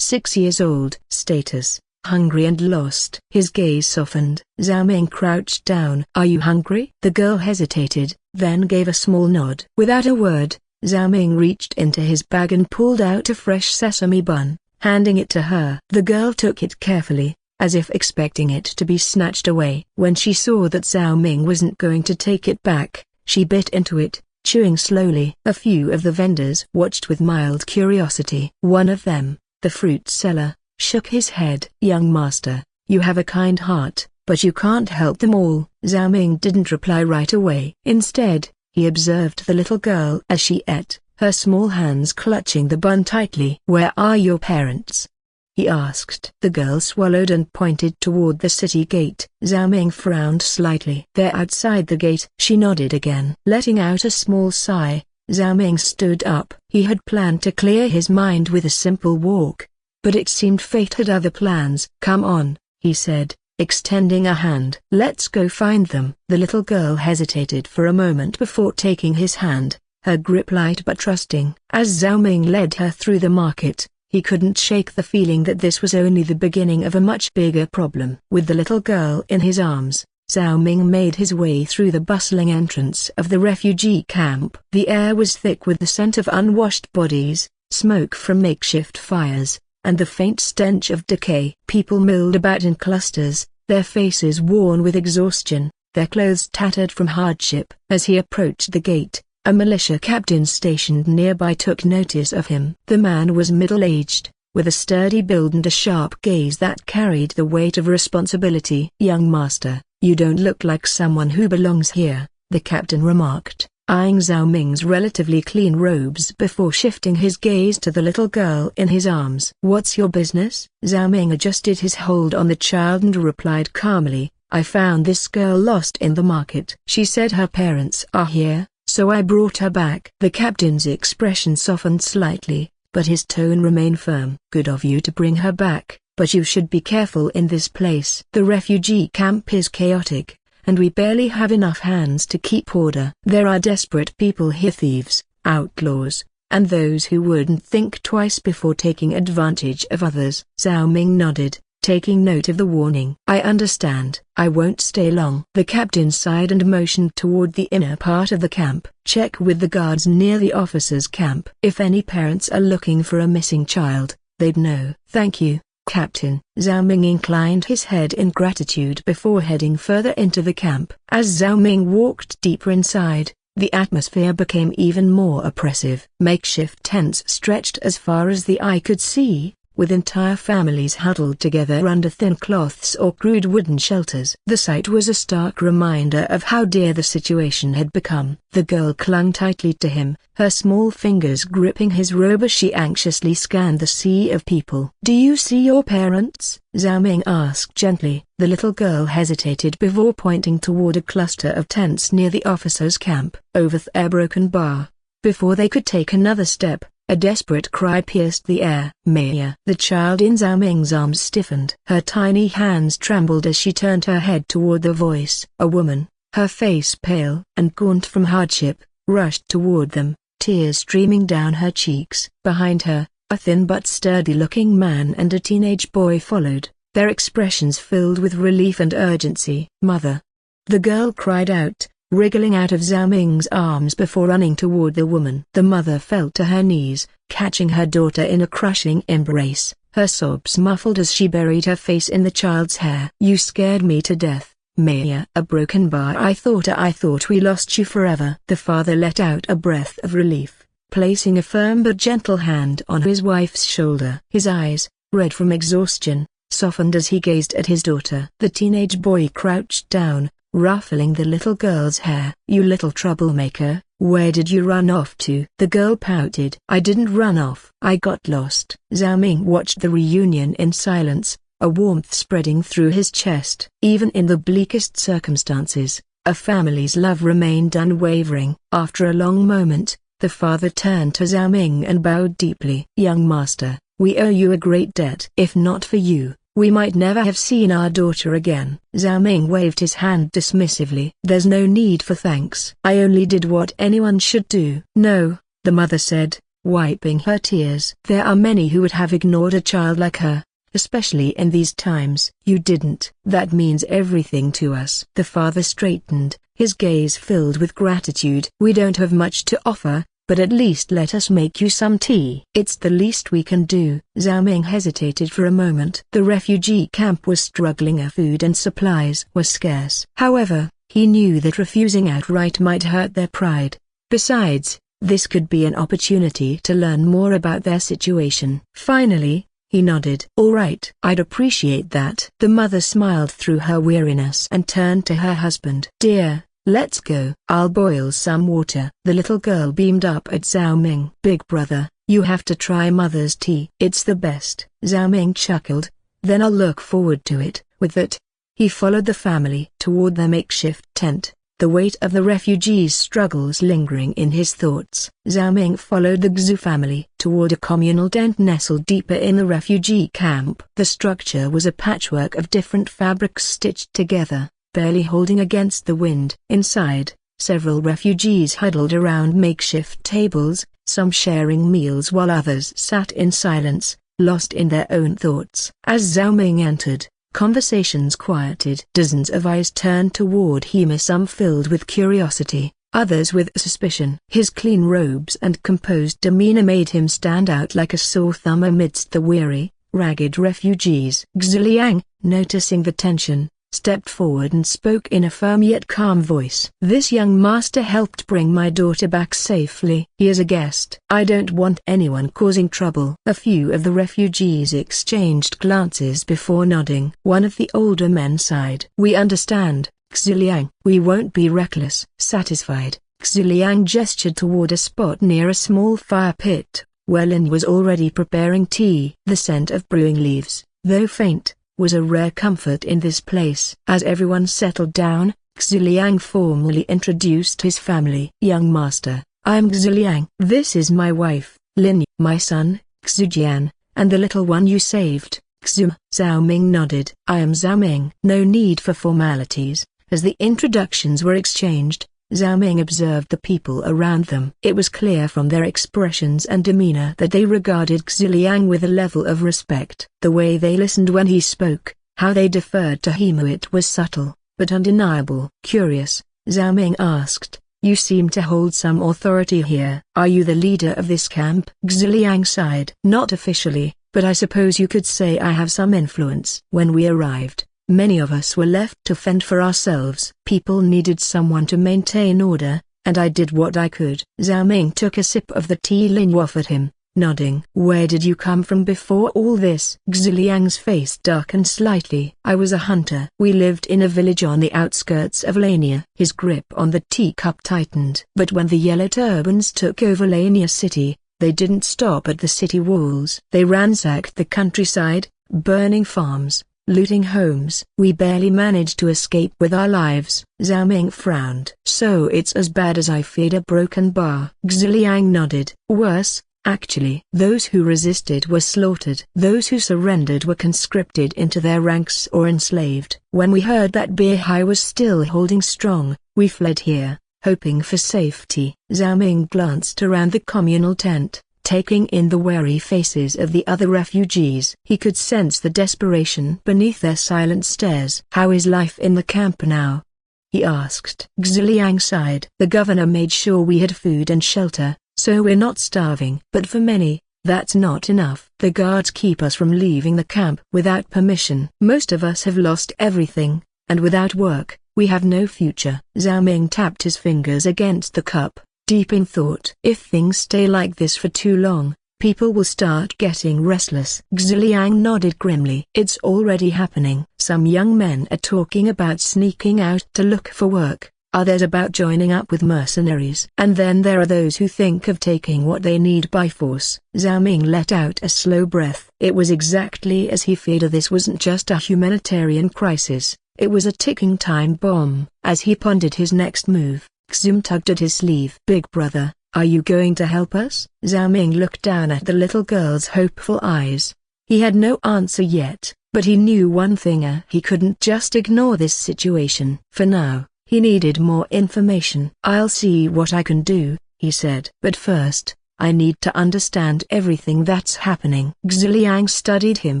6 years old. Status: hungry and lost. His gaze softened. Zhao Ming crouched down. Are you hungry? The girl hesitated, then gave a small nod. Without a word, Zhao Ming reached into his bag and pulled out a fresh sesame bun, handing it to her. The girl took it carefully, as if expecting it to be snatched away. When she saw that Zhao Ming wasn't going to take it back, she bit into it, chewing slowly. A few of the vendors watched with mild curiosity. One of them, the fruit seller, shook his head. Young master, you have a kind heart, but you can't help them all. Zhao Ming didn't reply right away. Instead, he observed the little girl as she ate, her small hands clutching the bun tightly. Where are your parents? He asked. The girl swallowed and pointed toward the city gate. Zhao Ming frowned slightly. They're outside the gate. She nodded again. Letting out a small sigh, Zhao Ming stood up. He had planned to clear his mind with a simple walk, but it seemed fate had other plans. Come on, he said, extending a hand. Let's go find them. The little girl hesitated for a moment before taking his hand, her grip light but trusting. As Zhao Ming led her through the market, he couldn't shake the feeling that this was only the beginning of a much bigger problem. With the little girl in his arms, Zhao Ming made his way through the bustling entrance of the refugee camp. The air was thick with the scent of unwashed bodies, smoke from makeshift fires, and the faint stench of decay. People milled about in clusters, their faces worn with exhaustion, their clothes tattered from hardship. As he approached the gate, a militia captain stationed nearby took notice of him. The man was middle-aged, with a sturdy build and a sharp gaze that carried the weight of responsibility. Young master, you don't look like someone who belongs here, the captain remarked, eyeing Zhao Ming's relatively clean robes before shifting his gaze to the little girl in his arms. What's your business? Zhao Ming adjusted his hold on the child and replied calmly, I found this girl lost in the market. She said her parents are here, so I brought her back. The captain's expression softened slightly, but his tone remained firm. Good of you to bring her back, but you should be careful in this place. The refugee camp is chaotic, and we barely have enough hands to keep order. There are desperate people here, thieves, outlaws, and those who wouldn't think twice before taking advantage of others. Zhao Ming nodded, taking note of the warning. I understand. I won't stay long. The captain sighed and motioned toward the inner part of the camp. Check with the guards near the officers' camp. If any parents are looking for a missing child, they'd know. Thank you, Captain. Zhao Ming inclined his head in gratitude before heading further into the camp. As Zhao Ming walked deeper inside, the atmosphere became even more oppressive. Makeshift tents stretched as far as the eye could see, with entire families huddled together under thin cloths or crude wooden shelters. The sight was a stark reminder of how dear the situation had become. The girl clung tightly to him, her small fingers gripping his robe as she anxiously scanned the sea of people. Do you see your parents? Zhao Ming asked gently. The little girl hesitated before pointing toward a cluster of tents near the officers' camp. Over their broken bar. Before they could take another step, a desperate cry pierced the air. Maya! The child in Zhao Ming's arms stiffened. Her tiny hands trembled as she turned her head toward the voice. A woman, her face pale and gaunt from hardship, rushed toward them, tears streaming down her cheeks. Behind her, a thin but sturdy-looking man and a teenage boy followed, their expressions filled with relief and urgency. Mother! The girl cried out, wriggling out of Zhao Ming's arms before running toward the woman. The mother fell to her knees, catching her daughter in a crushing embrace. her sobs muffled as she buried her face in the child's hair. "You scared me to death, Maya." "A broken bar. I thought we lost you forever." The father let out a breath of relief, placing a firm but gentle hand on his wife's shoulder. His eyes, red from exhaustion, softened as he gazed at his daughter. The teenage boy crouched down, ruffling the little girl's hair. "You little troublemaker, where did you run off to?" The girl pouted. "I didn't run off. I got lost." Zhao Ming watched the reunion in silence, a warmth spreading through his chest. Even in the bleakest circumstances, a family's love remained unwavering. After a long moment, the father turned to Zhao Ming and bowed deeply. "Young master, we owe you a great debt. If not for you, we might never have seen our daughter again." Zhao Ming waved his hand dismissively. "There's no need for thanks. I only did what anyone should do." "No," the mother said, wiping her tears. "There are many who would have ignored a child like her, especially in these times." "You didn't." "That means everything to us." The father straightened, his gaze filled with gratitude. "We don't have much to offer, but at least let us make you some tea." "It's the least we can do." Zhao Ming hesitated for a moment. The refugee camp was struggling, food and supplies were scarce. However, he knew that refusing outright might hurt their pride. Besides, this could be an opportunity to learn more about their situation. Finally, he nodded. "All right. I'd appreciate that." The mother smiled through her weariness and turned to her husband. "Dear, let's go. I'll boil some water." The little girl beamed up at Zhao Ming. "Big brother, you have to try mother's tea. It's the best." Zhao Ming chuckled. "Then I'll look forward to it." With that, he followed the family toward their makeshift tent, the weight of the refugees' struggles lingering in his thoughts. Zhao Ming followed the Xu family toward a communal tent nestled deeper in the refugee camp. The structure was a patchwork of different fabrics stitched together, barely holding against the wind. Inside, several refugees huddled around makeshift tables, some sharing meals while others sat in silence, lost in their own thoughts. As Zhao Ming entered, conversations quieted. Dozens of eyes turned toward him, some filled with curiosity, others with suspicion. His clean robes and composed demeanor made him stand out like a sore thumb amidst the weary, ragged refugees. Xiliang, noticing the tension, stepped forward and spoke in a firm yet calm voice. "This young master helped bring my daughter back safely. He is a guest. I don't want anyone causing trouble." A few of the refugees exchanged glances before nodding. One of the older men sighed. "We understand, Xiliang. We won't be reckless." Satisfied, Xiliang gestured toward a spot near a small fire pit, where Lin was already preparing tea. The scent of brewing leaves, though faint, was a rare comfort in this place. As everyone settled down, Xiliang formally introduced his family. "Young master, I am Xiliang. This is my wife, Lin. My son, Xujian, and the little one you saved, Xu." Zhao Ming nodded. "I am Zhao Ming." No need for formalities. As the introductions were exchanged, Zhao Ming observed the people around them. It was clear from their expressions and demeanor that they regarded Xiliang with a level of respect. The way they listened when he spoke, how they deferred to him, it was subtle, but undeniable. Curious, Zhao Ming asked, "You seem to hold some authority here. Are you the leader of this camp?" Xiliang sighed. "Not officially, but I suppose you could say I have some influence." When we arrived, many of us were left to fend for ourselves. People needed someone to maintain order, and I did what I could. Zhao Ming took a sip of the tea Lin offered him, nodding. "Where did you come from before all this?" Xiliang's face darkened slightly. "I was a hunter. We lived in a village on the outskirts of Lania." His grip on the teacup tightened. "But when the Yellow Turbans took over Lania City, they didn't stop at the city walls. They ransacked the countryside, burning farms, looting homes. We barely managed to escape with our lives." Zhao Ming frowned. "So it's as bad as I feared, a broken bar." Xiliang nodded. "Worse, actually. Those who resisted were slaughtered. Those who surrendered were conscripted into their ranks or enslaved. When we heard that Beihai was still holding strong, we fled here, hoping for safety." Zhao Ming glanced around the communal tent, taking in the wary faces of the other refugees. He could sense the desperation beneath their silent stares. "How is life in the camp now?" he asked. Xiliang sighed. "The governor made sure we had food and shelter, so we're not starving. But for many, That's not enough. The guards keep us from leaving the camp without permission. Most of us have lost everything, and without work, we have no future. Zhao Ming tapped his fingers against the cup, deep in thought. If things stay like this for too long, people will start getting restless. Xiliang nodded grimly. It's already happening. Some young men are talking about sneaking out to look for work, others about joining up with mercenaries. And then there are those who think of taking what they need by force. Zhao Ming let out a slow breath. It was exactly as he feared. This wasn't just a humanitarian crisis, it was a ticking time bomb. As he pondered his next move, Xum tugged at his sleeve. Big brother, are you going to help us? Zhao Ming looked down at the little girl's hopeful eyes. He had no answer yet, but he knew one thing: he couldn't just ignore this situation. For now, he needed more information. I'll see what I can do, he said. But first, I need to understand everything that's happening. Xiliang studied him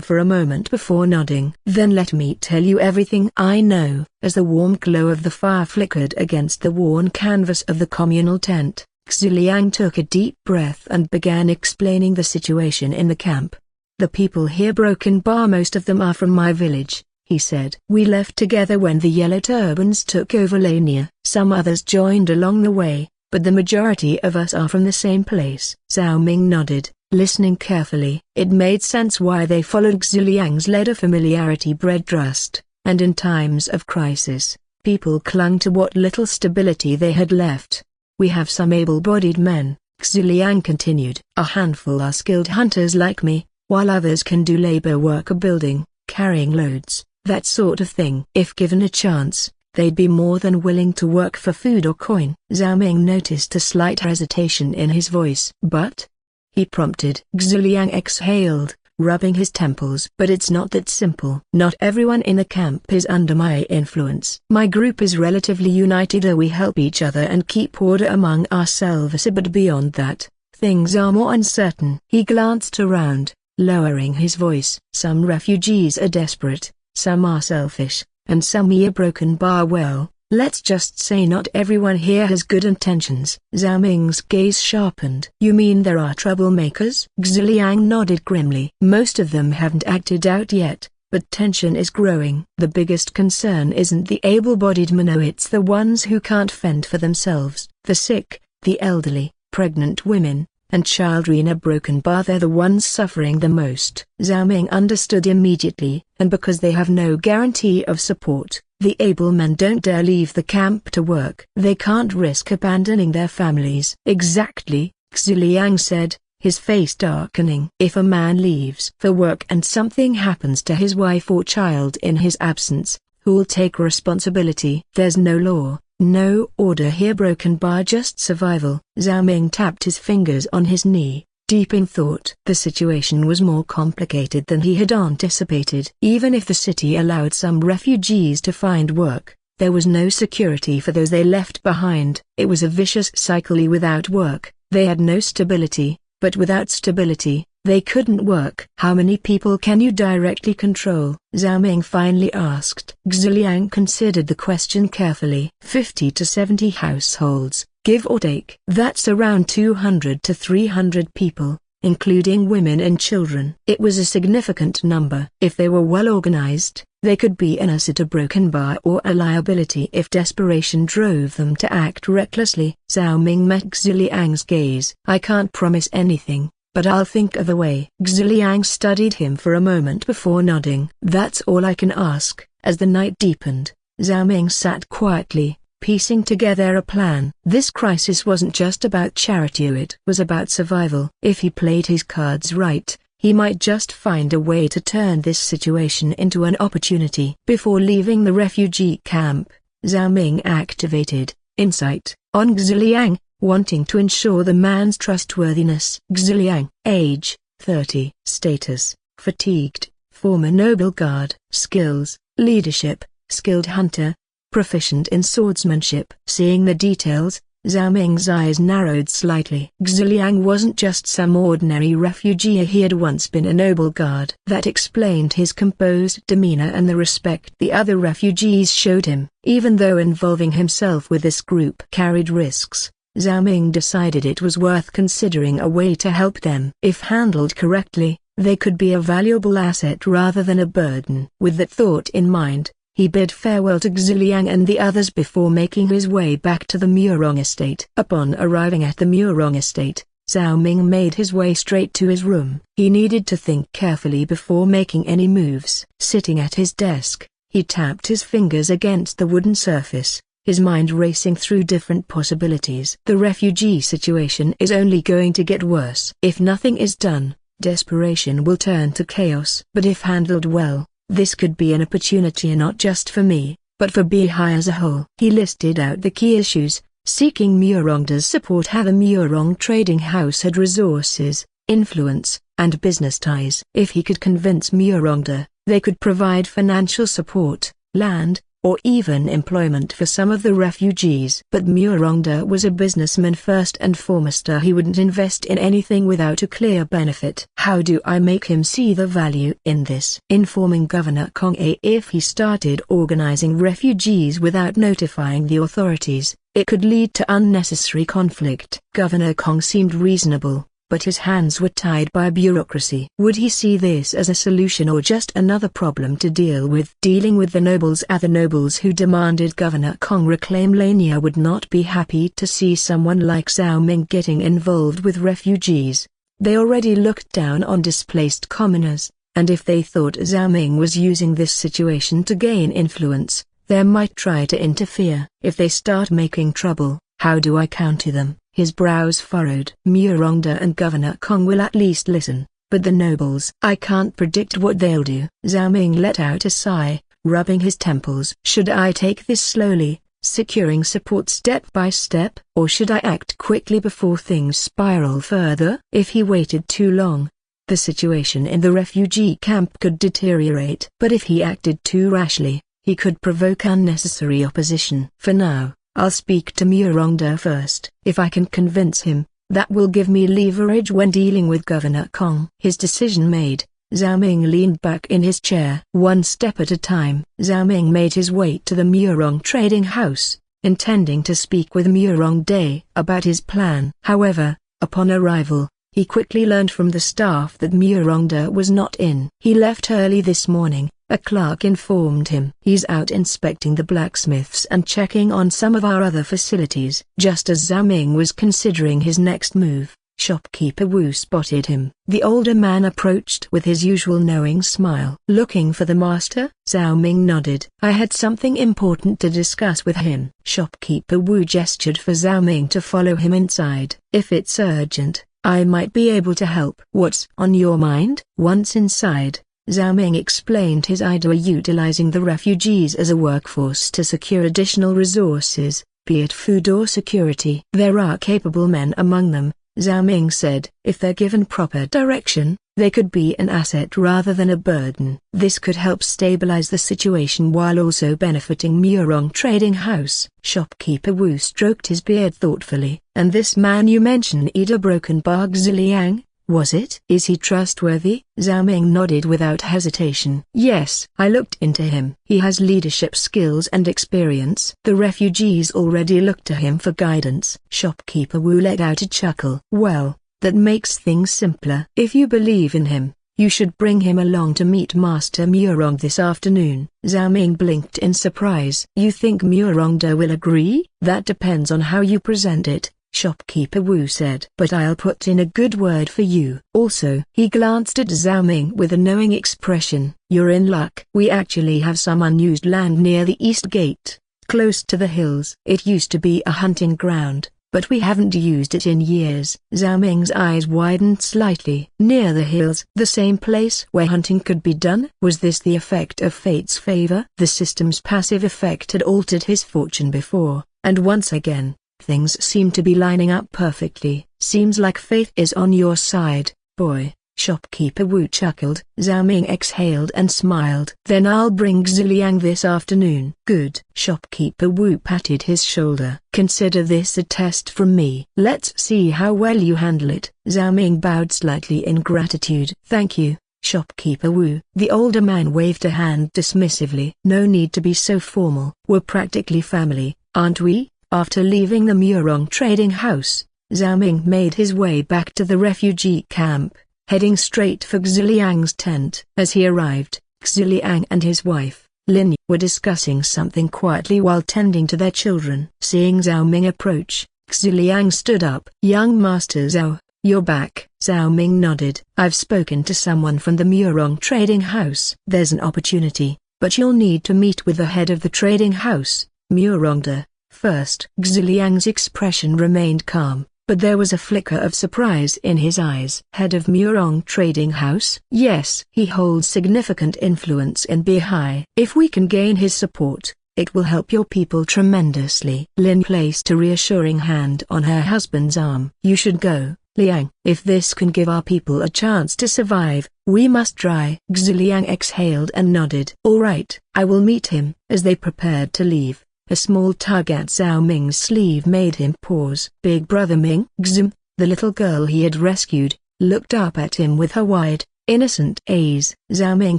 for a moment before nodding. Then let me tell you everything I know. As the warm glow of the fire flickered against the worn canvas of the communal tent, Xiliang took a deep breath and began explaining the situation in the camp. The people here Broken Bar, most of them are from my village, he said. We left together when the Yellow Turbans took over Lania. Some others joined along the way, but the majority of us are from the same place. Zhao Ming nodded, listening carefully. It made sense why they followed Xiliang's lead. A familiarity bred trust, and in times of crisis, people clung to what little stability they had left. We have some able-bodied men, Xiliang continued. A handful are skilled hunters like me, while others can do labor work, building, carrying loads, that sort of thing. If given a chance, they'd be more than willing to work for food or coin. Zhao Ming noticed a slight hesitation in his voice. But? He prompted. Xiliang exhaled, rubbing his temples. But it's not that simple. Not everyone in the camp is under my influence. My group is relatively united. We help each other and keep order among ourselves. But beyond that, things are more uncertain. He glanced around, lowering his voice. Some refugees are desperate, some are selfish, and some are Broken Bar. Well, let's just say not everyone here has good intentions. Zhao Ming's gaze sharpened. You mean there are troublemakers? Xiliang nodded grimly. Most of them haven't acted out yet, but tension is growing. The biggest concern isn't the able-bodied men, it's the ones who can't fend for themselves. The sick, the elderly, pregnant women, and children in a Broken Bar. They're the ones suffering the most. Zhao Ming understood immediately, and because they have no guarantee of support, the able men don't dare leave the camp to work. They can't risk abandoning their families. Exactly, Xiliang said, his face darkening. If a man leaves for work and something happens to his wife or child in his absence, who'll take responsibility? There's no law, no order here. Broken Bar, just survival. Zhao Ming tapped his fingers on his knee, deep in thought. The situation was more complicated than he had anticipated. Even if the city allowed some refugees to find work, there was no security for those they left behind. It was a vicious cycle. Without work, they had no stability, but without stability, they couldn't work. How many people can you directly control? Zhao Ming finally asked. Xiliang considered the question carefully. 50 to 70 households, give or take. That's around 200 to 300 people, including women and children. It was a significant number. If they were well organized, they could be an asset to Broken Bar or a liability if desperation drove them to act recklessly. Zhao Ming met Xiliang's gaze. I can't promise anything, but I'll think of a way. Xiliang studied him for a moment before nodding. That's all I can ask. As the night deepened, Zhao Ming sat quietly, piecing together a plan. This crisis wasn't just about charity, it was about survival. If he played his cards right, he might just find a way to turn this situation into an opportunity. Before leaving the refugee camp, Zhao Ming activated Insight on Xiliang, wanting to ensure the man's trustworthiness. Xiliang, age, 30, status, fatigued, former noble guard, skills, leadership, skilled hunter, proficient in swordsmanship. Seeing the details, Zhao Ming's eyes narrowed slightly. Xiliang wasn't just some ordinary refugee, he had once been a noble guard. That explained his composed demeanor and the respect the other refugees showed him. Even though involving himself with this group carried risks, Zhao Ming decided it was worth considering a way to help them. If handled correctly, they could be a valuable asset rather than a burden. With that thought in mind, he bid farewell to Xiliang and the others before making his way back to the Murong estate. Upon arriving at the Murong estate, Zhao Ming made his way straight to his room. He needed to think carefully before making any moves. Sitting at his desk, he tapped his fingers against the wooden surface, his mind racing through different possibilities. The refugee situation is only going to get worse. If nothing is done, desperation will turn to chaos. But if handled well, this could be an opportunity not just for me, but for Beihai as a whole. He listed out the key issues, seeking Murongda's support. How the Murong trading house had resources, influence, and business ties. If he could convince Murongda, they could provide financial support, land, or even employment for some of the refugees. But Murongda was a businessman first and foremost. He wouldn't invest in anything without a clear benefit. How do I make him see the value in this? Informing Governor Kong. If he started organizing refugees without notifying the authorities, it could lead to unnecessary conflict. Governor Kong seemed reasonable, but his hands were tied by bureaucracy. Would he see this as a solution or just another problem to deal with? Dealing with the nobles. The nobles who demanded Governor Kong reclaim Lania would not be happy to see someone like Zhao Ming getting involved with refugees. They already looked down on displaced commoners, and if they thought Zhao Ming was using this situation to gain influence, they might try to interfere. If they start making trouble, how do I counter them? His brows furrowed. Murongda and Governor Kong will at least listen, but the nobles, I can't predict what they'll do. Zhao Ming let out a sigh, rubbing his temples. Should I take this slowly, securing support step by step, or should I act quickly before things spiral further? If he waited too long, the situation in the refugee camp could deteriorate. But if he acted too rashly, he could provoke unnecessary opposition. For now, I'll speak to Murongda first. If I can convince him, that will give me leverage when dealing with Governor Kong. His decision made, Zhao Ming leaned back in his chair. One step at a time, Zhao Ming made his way to the Murong trading house, intending to speak with Murongda about his plan. However, upon arrival, he quickly learned from the staff that Murongda was not in. He left early this morning, a clerk informed him. He's out inspecting the blacksmiths and checking on some of our other facilities. Just as Zhao Ming was considering his next move, shopkeeper Wu spotted him. The older man approached with his usual knowing smile. Looking for the master? Zhao Ming nodded. I had something important to discuss with him. Shopkeeper Wu gestured for Zhao Ming to follow him inside. If it's urgent, I might be able to help. What's on your mind? Once inside, Zhao Ming explained his idea utilizing the refugees as a workforce to secure additional resources, be it food or security. There are capable men among them, Zhao Ming said. If they're given proper direction, they could be an asset rather than a burden. This could help stabilize the situation while also benefiting Murong Trading House. Shopkeeper Wu stroked his beard thoughtfully. And this man you mentioned, Ida Brokenbarg Ziliang, was it? Is he trustworthy? Zhao Ming nodded without hesitation. Yes, I looked into him. He has leadership skills and experience. The refugees already looked to him for guidance. Shopkeeper Wu let out a chuckle. Well, that makes things simpler. If you believe in him, you should bring him along to meet Master Murong this afternoon. Zhao Ming blinked in surprise. You think Murongda will agree? That depends on how you present it, Shopkeeper Wu said. But I'll put in a good word for you. Also, he glanced at Zhao Ming with a knowing expression. You're in luck. We actually have some unused land near the East Gate, close to the hills. It used to be a hunting ground, but we haven't used it in years. Zhao Ming's eyes widened slightly. Near the hills, the same place where hunting could be done? Was this the effect of fate's favor? The system's passive effect had altered his fortune before, and once again, things seem to be lining up perfectly. Seems like fate is on your side, boy. Shopkeeper Wu chuckled. Zhao Ming exhaled and smiled. Then I'll bring Xiliang this afternoon. Good. Shopkeeper Wu patted his shoulder. Consider this a test from me. Let's see how well you handle it. Zhao Ming bowed slightly in gratitude. Thank you, Shopkeeper Wu. The older man waved a hand dismissively. No need to be so formal. We're practically family, aren't we? After leaving the Murong trading house, Zhao Ming made his way back to the refugee camp, heading straight for Xiliang's tent. As he arrived, Xiliang and his wife, Lin, were discussing something quietly while tending to their children. Seeing Zhao Ming approach, Xiliang stood up. "Young Master Zhao, you're back." Zhao Ming nodded. "I've spoken to someone from the Murong trading house. There's an opportunity, but you'll need to meet with the head of the trading house, Murongda, first." Xiliang's expression remained calm, but there was a flicker of surprise in his eyes. "Head of Murong Trading House?" "Yes. He holds significant influence in Bihai. If we can gain his support, it will help your people tremendously." Lin placed a reassuring hand on her husband's arm. "You should go, Liang. If this can give our people a chance to survive, we must try." Xiliang exhaled and nodded. "All right, I will meet him." As they prepared to leave, a small tug at Zhao Ming's sleeve made him pause. "Big Brother Ming?" Xim, the little girl he had rescued, looked up at him with her wide, innocent eyes. Zhao Ming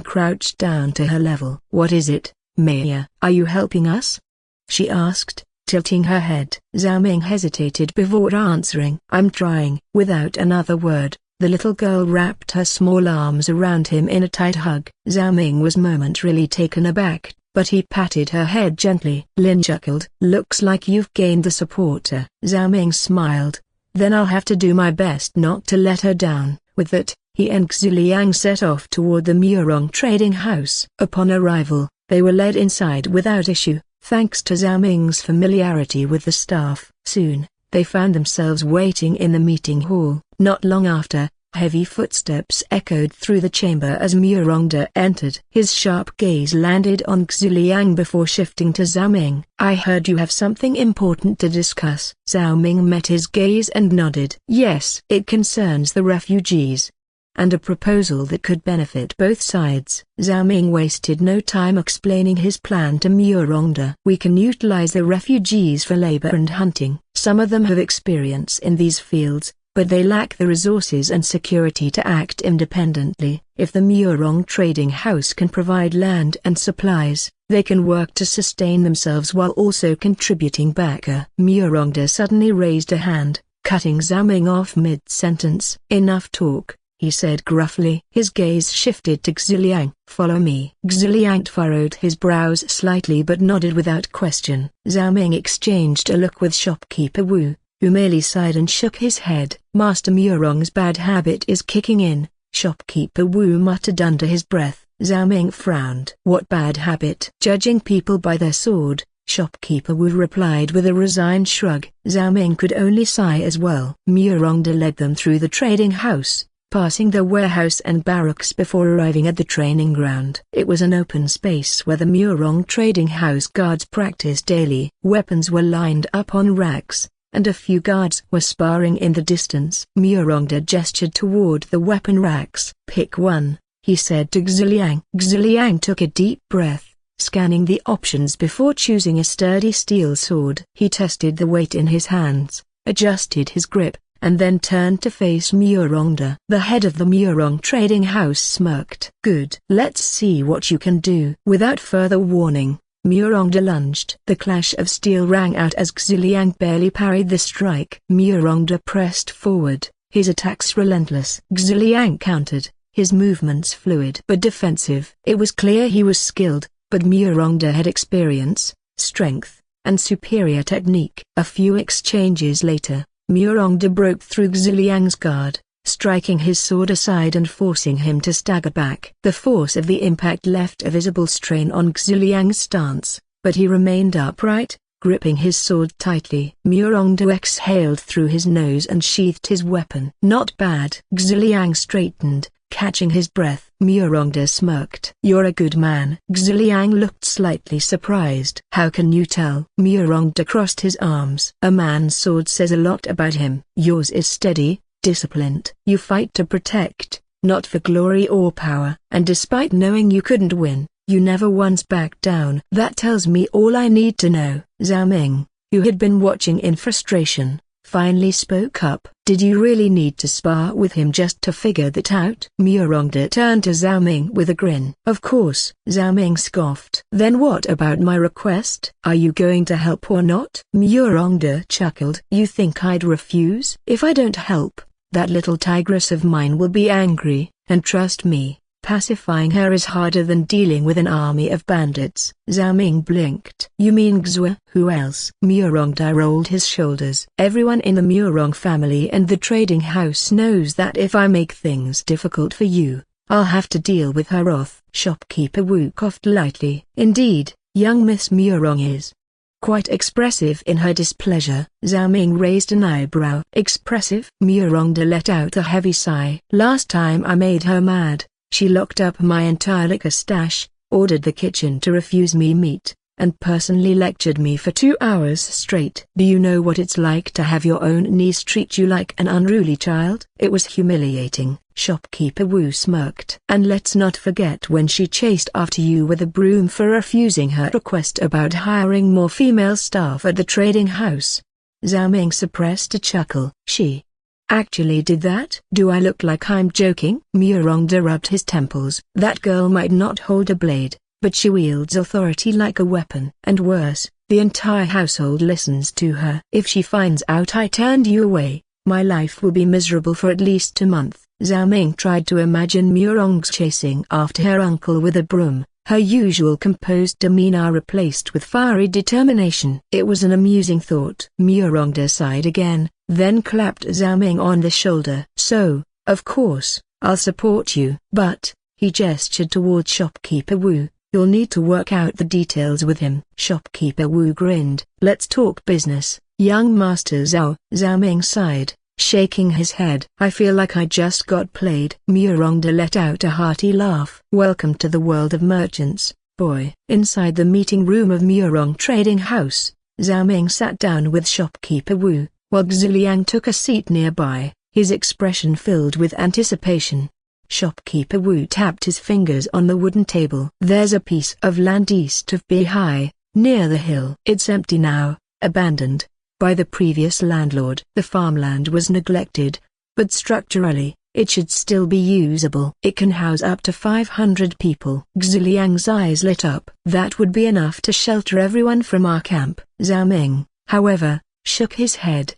crouched down to her level. "What is it, Maya? Are you helping us?" she asked, tilting her head. Zhao Ming hesitated before answering. "I'm trying." Without another word, the little girl wrapped her small arms around him in a tight hug. Zhao Ming was momentarily taken aback, but he patted her head gently. Lin chuckled. "Looks like you've gained the supporter." Zhao Ming smiled. "Then I'll have to do my best not to let her down." With that, he and Xiliang set off toward the Murong trading house. Upon arrival, they were led inside without issue, thanks to Zhao Ming's familiarity with the staff. Soon, they found themselves waiting in the meeting hall. Not long after, heavy footsteps echoed through the chamber as Murongda entered. His sharp gaze landed on Xiliang before shifting to Zhao Ming. "I heard you have something important to discuss." Zhao Ming met his gaze and nodded. "Yes, it concerns the refugees, and a proposal that could benefit both sides." Zhao Ming wasted no time explaining his plan to Murongda. "We can utilize the refugees for labor and hunting. Some of them have experience in these fields, but they lack the resources and security to act independently. If the Murong trading house can provide land and supplies, they can work to sustain themselves while also contributing back." Murongda suddenly raised a hand, cutting Zhao Ming off mid-sentence. "Enough talk," he said gruffly. His gaze shifted to Xiliang. "Follow me." Xiliang furrowed his brows slightly but nodded without question. Zhao Ming exchanged a look with shopkeeper Wu, who merely sighed and shook his head. "Master Murong's bad habit is kicking in," shopkeeper Wu muttered under his breath. Zhao Ming frowned. "What bad habit?" "Judging people by their sword," shopkeeper Wu replied with a resigned shrug. Zhao Ming could only sigh as well. Murongda led them through the trading house, passing the warehouse and barracks before arriving at the training ground. It was an open space where the Murong trading house guards practiced daily. Weapons were lined up on racks, and a few guards were sparring in the distance. Murongda gestured toward the weapon racks. "Pick one," he said to Xiliang. Xiliang took a deep breath, scanning the options before choosing a sturdy steel sword. He tested the weight in his hands, adjusted his grip, and then turned to face Murongda. The head of the Murong trading house smirked. "Good. Let's see what you can do." Without further warning, Murongda lunged. The clash of steel rang out as Xiliang barely parried the strike. Murongda pressed forward, his attacks relentless. Xiliang countered, his movements fluid but defensive. It was clear he was skilled, but Murongda had experience, strength, and superior technique. A few exchanges later, Murongda broke through Xiliang's guard, striking his sword aside and forcing him to stagger back. The force of the impact left a visible strain on Xiliang's stance, but he remained upright, gripping his sword tightly. Murongda exhaled through his nose and sheathed his weapon. "Not bad." Xiliang straightened, catching his breath. Murongda smirked. "You're a good man." Xiliang looked slightly surprised. "How can you tell?" Murongda crossed his arms. "A man's sword says a lot about him. Yours is steady, disciplined. You fight to protect, not for glory or power. And despite knowing you couldn't win, you never once backed down." "That tells me all I need to know." Zhao Ming, who had been watching in frustration, finally spoke up. Did you really need to spar with him just to figure that out? Murongda turned to Zhao Ming with a grin. Of course, Zhao Ming scoffed. Then what about my request? Are you going to help or not? Murongda chuckled. You think I'd refuse? If I don't help, that little tigress of mine will be angry, and trust me, pacifying her is harder than dealing with an army of bandits. Zhao Ming blinked. You mean Xue? Who else? Murongda rolled his shoulders. Everyone in the Murong family and the trading house knows that if I make things difficult for you, I'll have to deal with her wrath. Shopkeeper Wu coughed lightly. Indeed, young Miss Murong is quite expressive in her displeasure. Zhao Ming raised an eyebrow. Expressive? Murongda let out a heavy sigh. Last time I made her mad, she locked up my entire liquor stash, ordered the kitchen to refuse me meat, and personally lectured me for 2 hours straight. Do you know what it's like to have your own niece treat you like an unruly child? It was humiliating. Shopkeeper Wu smirked. And let's not forget when she chased after you with a broom for refusing her request about hiring more female staff at the trading house. Zhao Ming suppressed a chuckle. She actually did that? Do I look like I'm joking? Murongda rubbed his temples. That girl might not hold a blade, but she wields authority like a weapon. And worse, the entire household listens to her. If she finds out I turned you away, my life will be miserable for at least a month. Zhao Ming tried to imagine Murong's chasing after her uncle with a broom, her usual composed demeanor replaced with fiery determination. It was an amusing thought. Murongda sighed again, then clapped Zhao Ming on the shoulder. So, of course, I'll support you. But, he gestured toward Shopkeeper Wu, you'll need to work out the details with him. Shopkeeper Wu grinned. Let's talk business, young Master Zhao. Zhao Ming sighed, shaking his head. I feel like I just got played. Murongda let out a hearty laugh. Welcome to the world of merchants, boy. Inside the meeting room of Murong Trading House, Zhao Ming sat down with Shopkeeper Wu, while Xiliang took a seat nearby, his expression filled with anticipation. Shopkeeper Wu tapped his fingers on the wooden table. There's a piece of land east of Beihai, near the hill. It's empty now, abandoned by the previous landlord. The farmland was neglected, but structurally, it should still be usable. It can house up to 500 people. Xiliang's eyes lit up. That would be enough to shelter everyone from our camp. Zhao Ming, however, shook his head.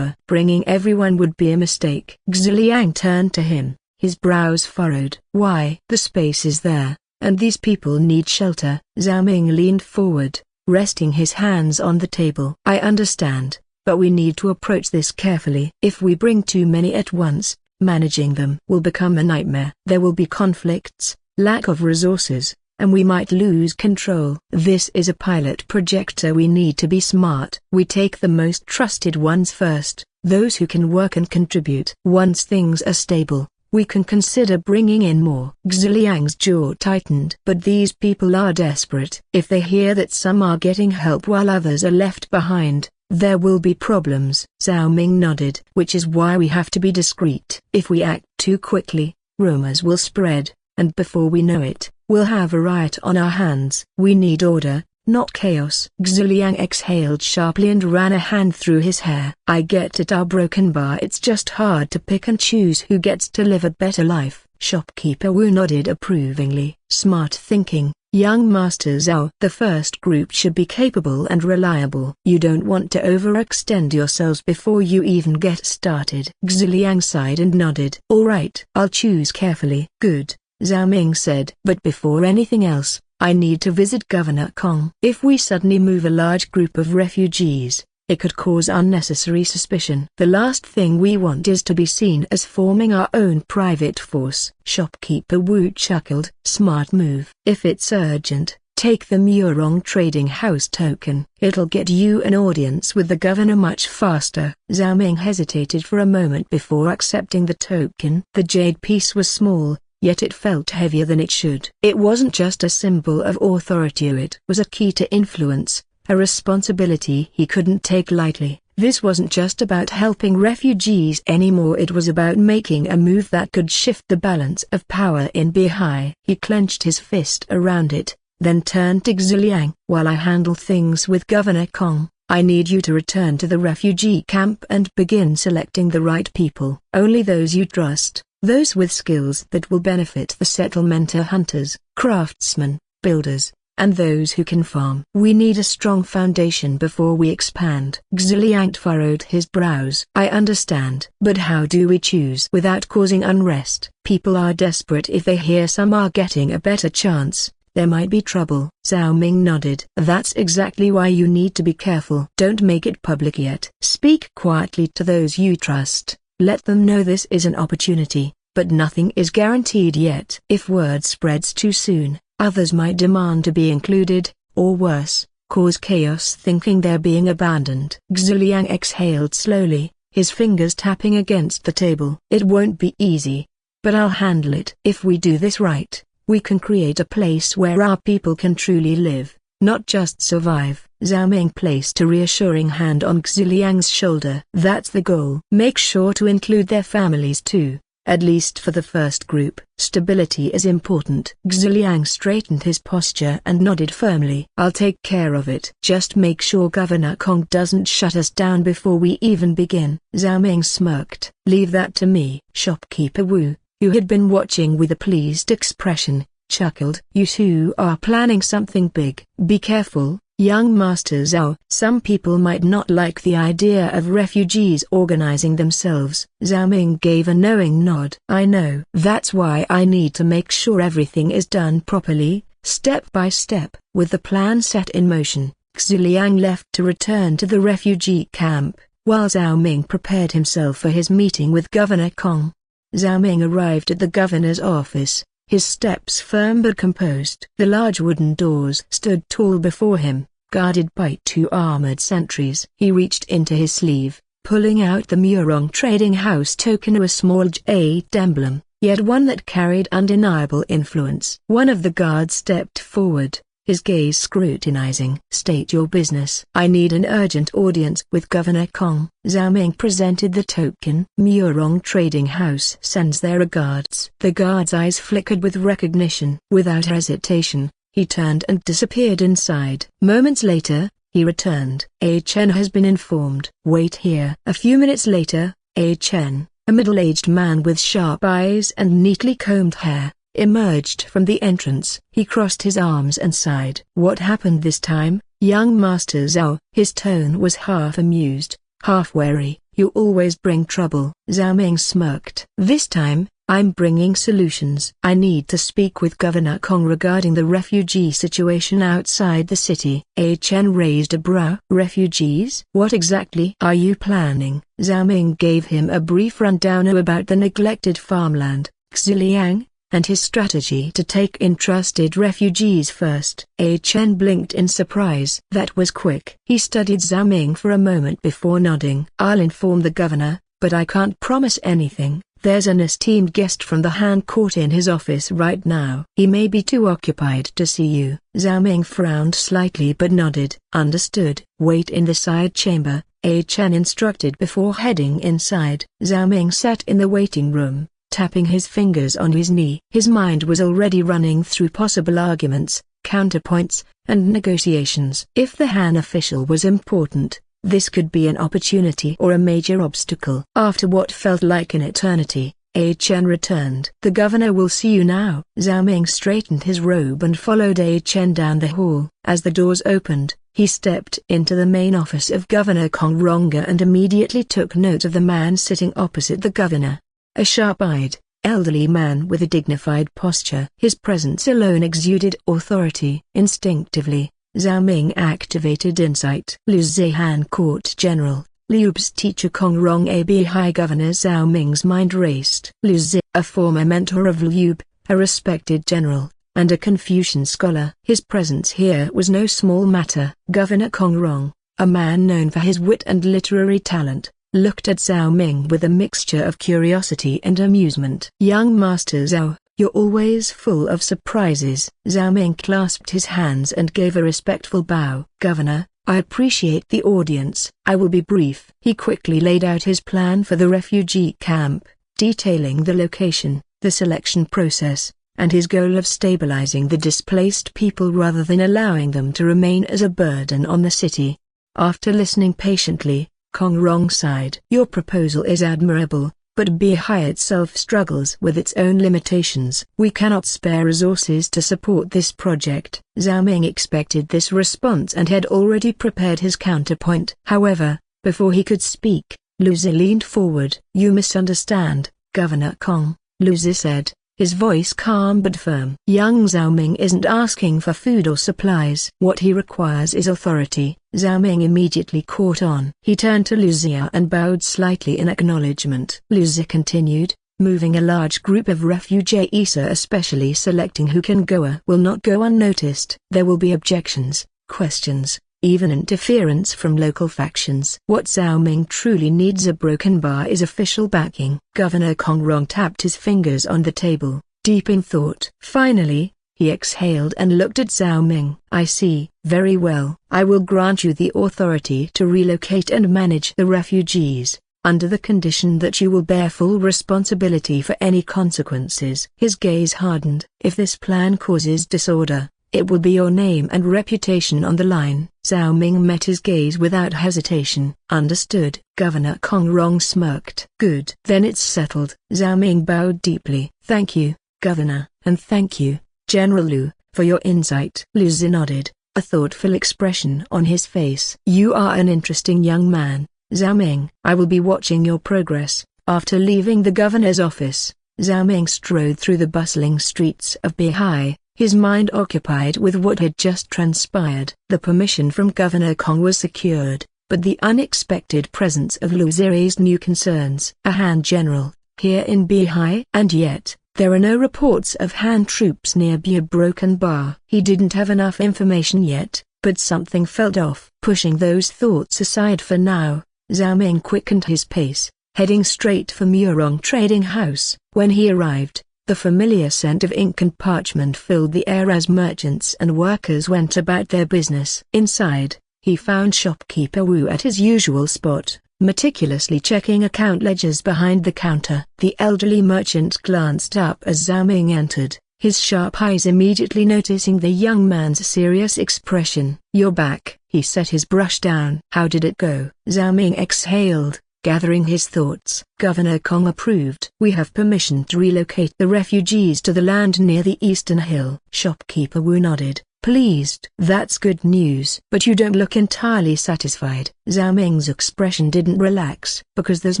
Bringing everyone would be a mistake. Xiliang turned to him, his brows furrowed. Why? The space is there, and these people need shelter. Zhao Ming leaned forward, resting his hands on the table. I understand, but we need to approach this carefully. If we bring too many at once, managing them will become a nightmare. There will be conflicts, lack of resources, and we might lose control. This is a pilot project, so we need to be smart. We take the most trusted ones first, those who can work and contribute. Once things are stable, we can consider bringing in more. Xiliang's jaw tightened. But these people are desperate. If they hear that some are getting help while others are left behind, there will be problems. Zhao Ming nodded. Which is why we have to be discreet. If we act too quickly, rumors will spread, and before we know it, we'll have a riot on our hands. We need order, not chaos. Xiliang exhaled sharply and ran a hand through his hair. I get it, our broken bar. It's just hard to pick and choose who gets to live a better life. Shopkeeper Wu nodded approvingly. Smart thinking, young Master Zhao. The first group should be capable and reliable. You don't want to overextend yourselves before you even get started. Xiliang sighed and nodded. All right. I'll choose carefully. Good, Zhao Ming said. But before anything else, I need to visit Governor Kong. If we suddenly move a large group of refugees, it could cause unnecessary suspicion. The last thing we want is to be seen as forming our own private force. Shopkeeper Wu chuckled. Smart move. If it's urgent, take the Murong Trading House token. It'll get you an audience with the governor much faster. Zhao Ming hesitated for a moment before accepting the token. The jade piece was small, yet it felt heavier than it should. It wasn't just a symbol of authority, it was a key to influence, a responsibility he couldn't take lightly. This wasn't just about helping refugees anymore, it was about making a move that could shift the balance of power in Beihai. He clenched his fist around it, then turned to Xiliang. While I handle things with Governor Kong, I need you to return to the refugee camp and begin selecting the right people. Only those you trust, those with skills that will benefit the settlement, are hunters, craftsmen, builders, and those who can farm. We need a strong foundation before we expand. Xiliang furrowed his brows. I understand. But how do we choose without causing unrest? People are desperate. If they hear some are getting a better chance, there might be trouble. Zhao Ming nodded. That's exactly why you need to be careful. Don't make it public yet. Speak quietly to those you trust. Let them know this is an opportunity, but nothing is guaranteed yet. If word spreads too soon, others might demand to be included, or worse, cause chaos thinking they're being abandoned. Xiliang exhaled slowly, his fingers tapping against the table. It won't be easy, but I'll handle it. If we do this right, we can create a place where our people can truly live, not just survive. Zhao Ming placed a reassuring hand on Xiliang's shoulder. That's the goal. Make sure to include their families too, at least for the first group. Stability is important. Xiliang straightened his posture and nodded firmly. I'll take care of it. Just make sure Governor Kong doesn't shut us down before we even begin. Zhao Ming smirked. Leave that to me. Shopkeeper Wu, who had been watching with a pleased expression, chuckled. You two are planning something big. Be careful, young Master Zhao. Some people might not like the idea of refugees organizing themselves. Zhao Ming gave a knowing nod. I know. That's why I need to make sure everything is done properly, step by step. With the plan set in motion, Xiliang left to return to the refugee camp, while Zhao Ming prepared himself for his meeting with Governor Kong. Zhao Ming arrived at the governor's office, his steps firm but composed. The large wooden doors stood tall before him, guarded by 2 armored sentries. He reached into his sleeve, pulling out the Murong Trading House token, a small jade emblem, yet one that carried undeniable influence. One of the guards stepped forward, his gaze scrutinizing. State your business. I need an urgent audience with Governor Kong. Zhao Ming presented the token. Murong Trading House sends their regards. The guard's eyes flickered with recognition. Without hesitation, he turned and disappeared inside. Moments later, he returned. A Chen has been informed. Wait here. A few minutes later, A Chen, a middle-aged man with sharp eyes and neatly combed hair, emerged from the entrance. He crossed his arms and sighed. What happened this time, young Master Zhao? His tone was half amused, half wary. You always bring trouble. Zhao Ming smirked. This time, I'm bringing solutions. I need to speak with Governor Kong regarding the refugee situation outside the city. A Chen raised a brow. Refugees? What exactly are you planning? Zhao Ming gave him a brief rundown about the neglected farmland, Xiliang, and his strategy to take in trusted refugees first. A Chen blinked in surprise. That was quick. He studied Zhao Ming for a moment before nodding. I'll inform the governor, but I can't promise anything. There's an esteemed guest from the Han Court in his office right now. He may be too occupied to see you. Zhao Ming frowned slightly but nodded. Understood. Wait in the side chamber, A Chen instructed before heading inside. Zhao Ming sat in the waiting room, tapping his fingers on his knee. His mind was already running through possible arguments, counterpoints, and negotiations. If the Han official was important, this could be an opportunity or a major obstacle. After what felt like an eternity, A Chen returned. The governor will see you now. Zhao Ming straightened his robe and followed A Chen down the hall. As the doors opened, he stepped into the main office of Governor Kong Ronga and immediately took note of the man sitting opposite the governor. A sharp-eyed, elderly man with a dignified posture. His presence alone exuded authority. Instinctively, Zhao Ming activated insight. Liu Zihan Court General, Liu's teacher Kong Rong Ab High Governor. Zhao Ming's mind raced. Liu Zi, a former mentor of Liu, a respected general, and a Confucian scholar. His presence here was no small matter. Governor Kong Rong, a man known for his wit and literary talent, looked at Zhao Ming with a mixture of curiosity and amusement. Young Master Zhao, you're always full of surprises. Zhao Ming clasped his hands and gave a respectful bow. Governor, I appreciate the audience. I will be brief. He quickly laid out his plan for the refugee camp, detailing the location, the selection process, and his goal of stabilizing the displaced people rather than allowing them to remain as a burden on the city. After listening patiently, Kong Rong sighed. Your proposal is admirable, but Beihai itself struggles with its own limitations. We cannot spare resources to support this project. Zhao Ming expected this response and had already prepared his counterpoint. However, before he could speak, Lu Zi leaned forward. You misunderstand, Governor Kong, Lu Zi said, his voice calm but firm. Young Zhao Ming isn't asking for food or supplies. What he requires is authority. Zhao Ming immediately caught on. He turned to Lu Zia and bowed slightly in acknowledgement. Lu Zi continued, moving a large group of refugees, especially selecting who can go, will not go unnoticed. There will be objections, questions, even interference from local factions. What Zhao Ming truly needs a broken bar is official backing. Governor Kong Rong tapped his fingers on the table, deep in thought. Finally, he exhaled and looked at Zhao Ming. I see. Very well. I will grant you the authority to relocate and manage the refugees, under the condition that you will bear full responsibility for any consequences. His gaze hardened. If this plan causes disorder, it will be your name and reputation on the line. Zhao Ming met his gaze without hesitation. Understood. Governor Kong Rong smirked. Good. Then it's settled. Zhao Ming bowed deeply. Thank you, Governor, and thank you, General Lu, for your insight. Lu Zi nodded, a thoughtful expression on his face. You are an interesting young man, Zhao Ming. I will be watching your progress. After leaving the governor's office, Zhao Ming strode through the bustling streets of Beihai, his mind occupied with what had just transpired. The permission from Governor Kong was secured, but the unexpected presence of Lu Zi raised new concerns. A Han general, here in Beihai? And yet, there are no reports of Han troops near Be Broken Bar. He didn't have enough information yet, but something felt off. Pushing those thoughts aside for now, Zhao Ming quickened his pace, heading straight for Murong Trading House. When he arrived, the familiar scent of ink and parchment filled the air as merchants and workers went about their business. Inside, he found shopkeeper Wu at his usual spot, meticulously checking account ledgers behind the counter. The elderly merchant glanced up as Zhao Ming entered, his sharp eyes immediately noticing the young man's serious expression. You're back. He set his brush down. How did it go? Zhao Ming exhaled, gathering his thoughts. Governor Kong approved. We have permission to relocate the refugees to the land near the eastern hill. Shopkeeper Wu nodded, pleased. That's good news. But you don't look entirely satisfied. Zhao Ming's expression didn't relax. Because there's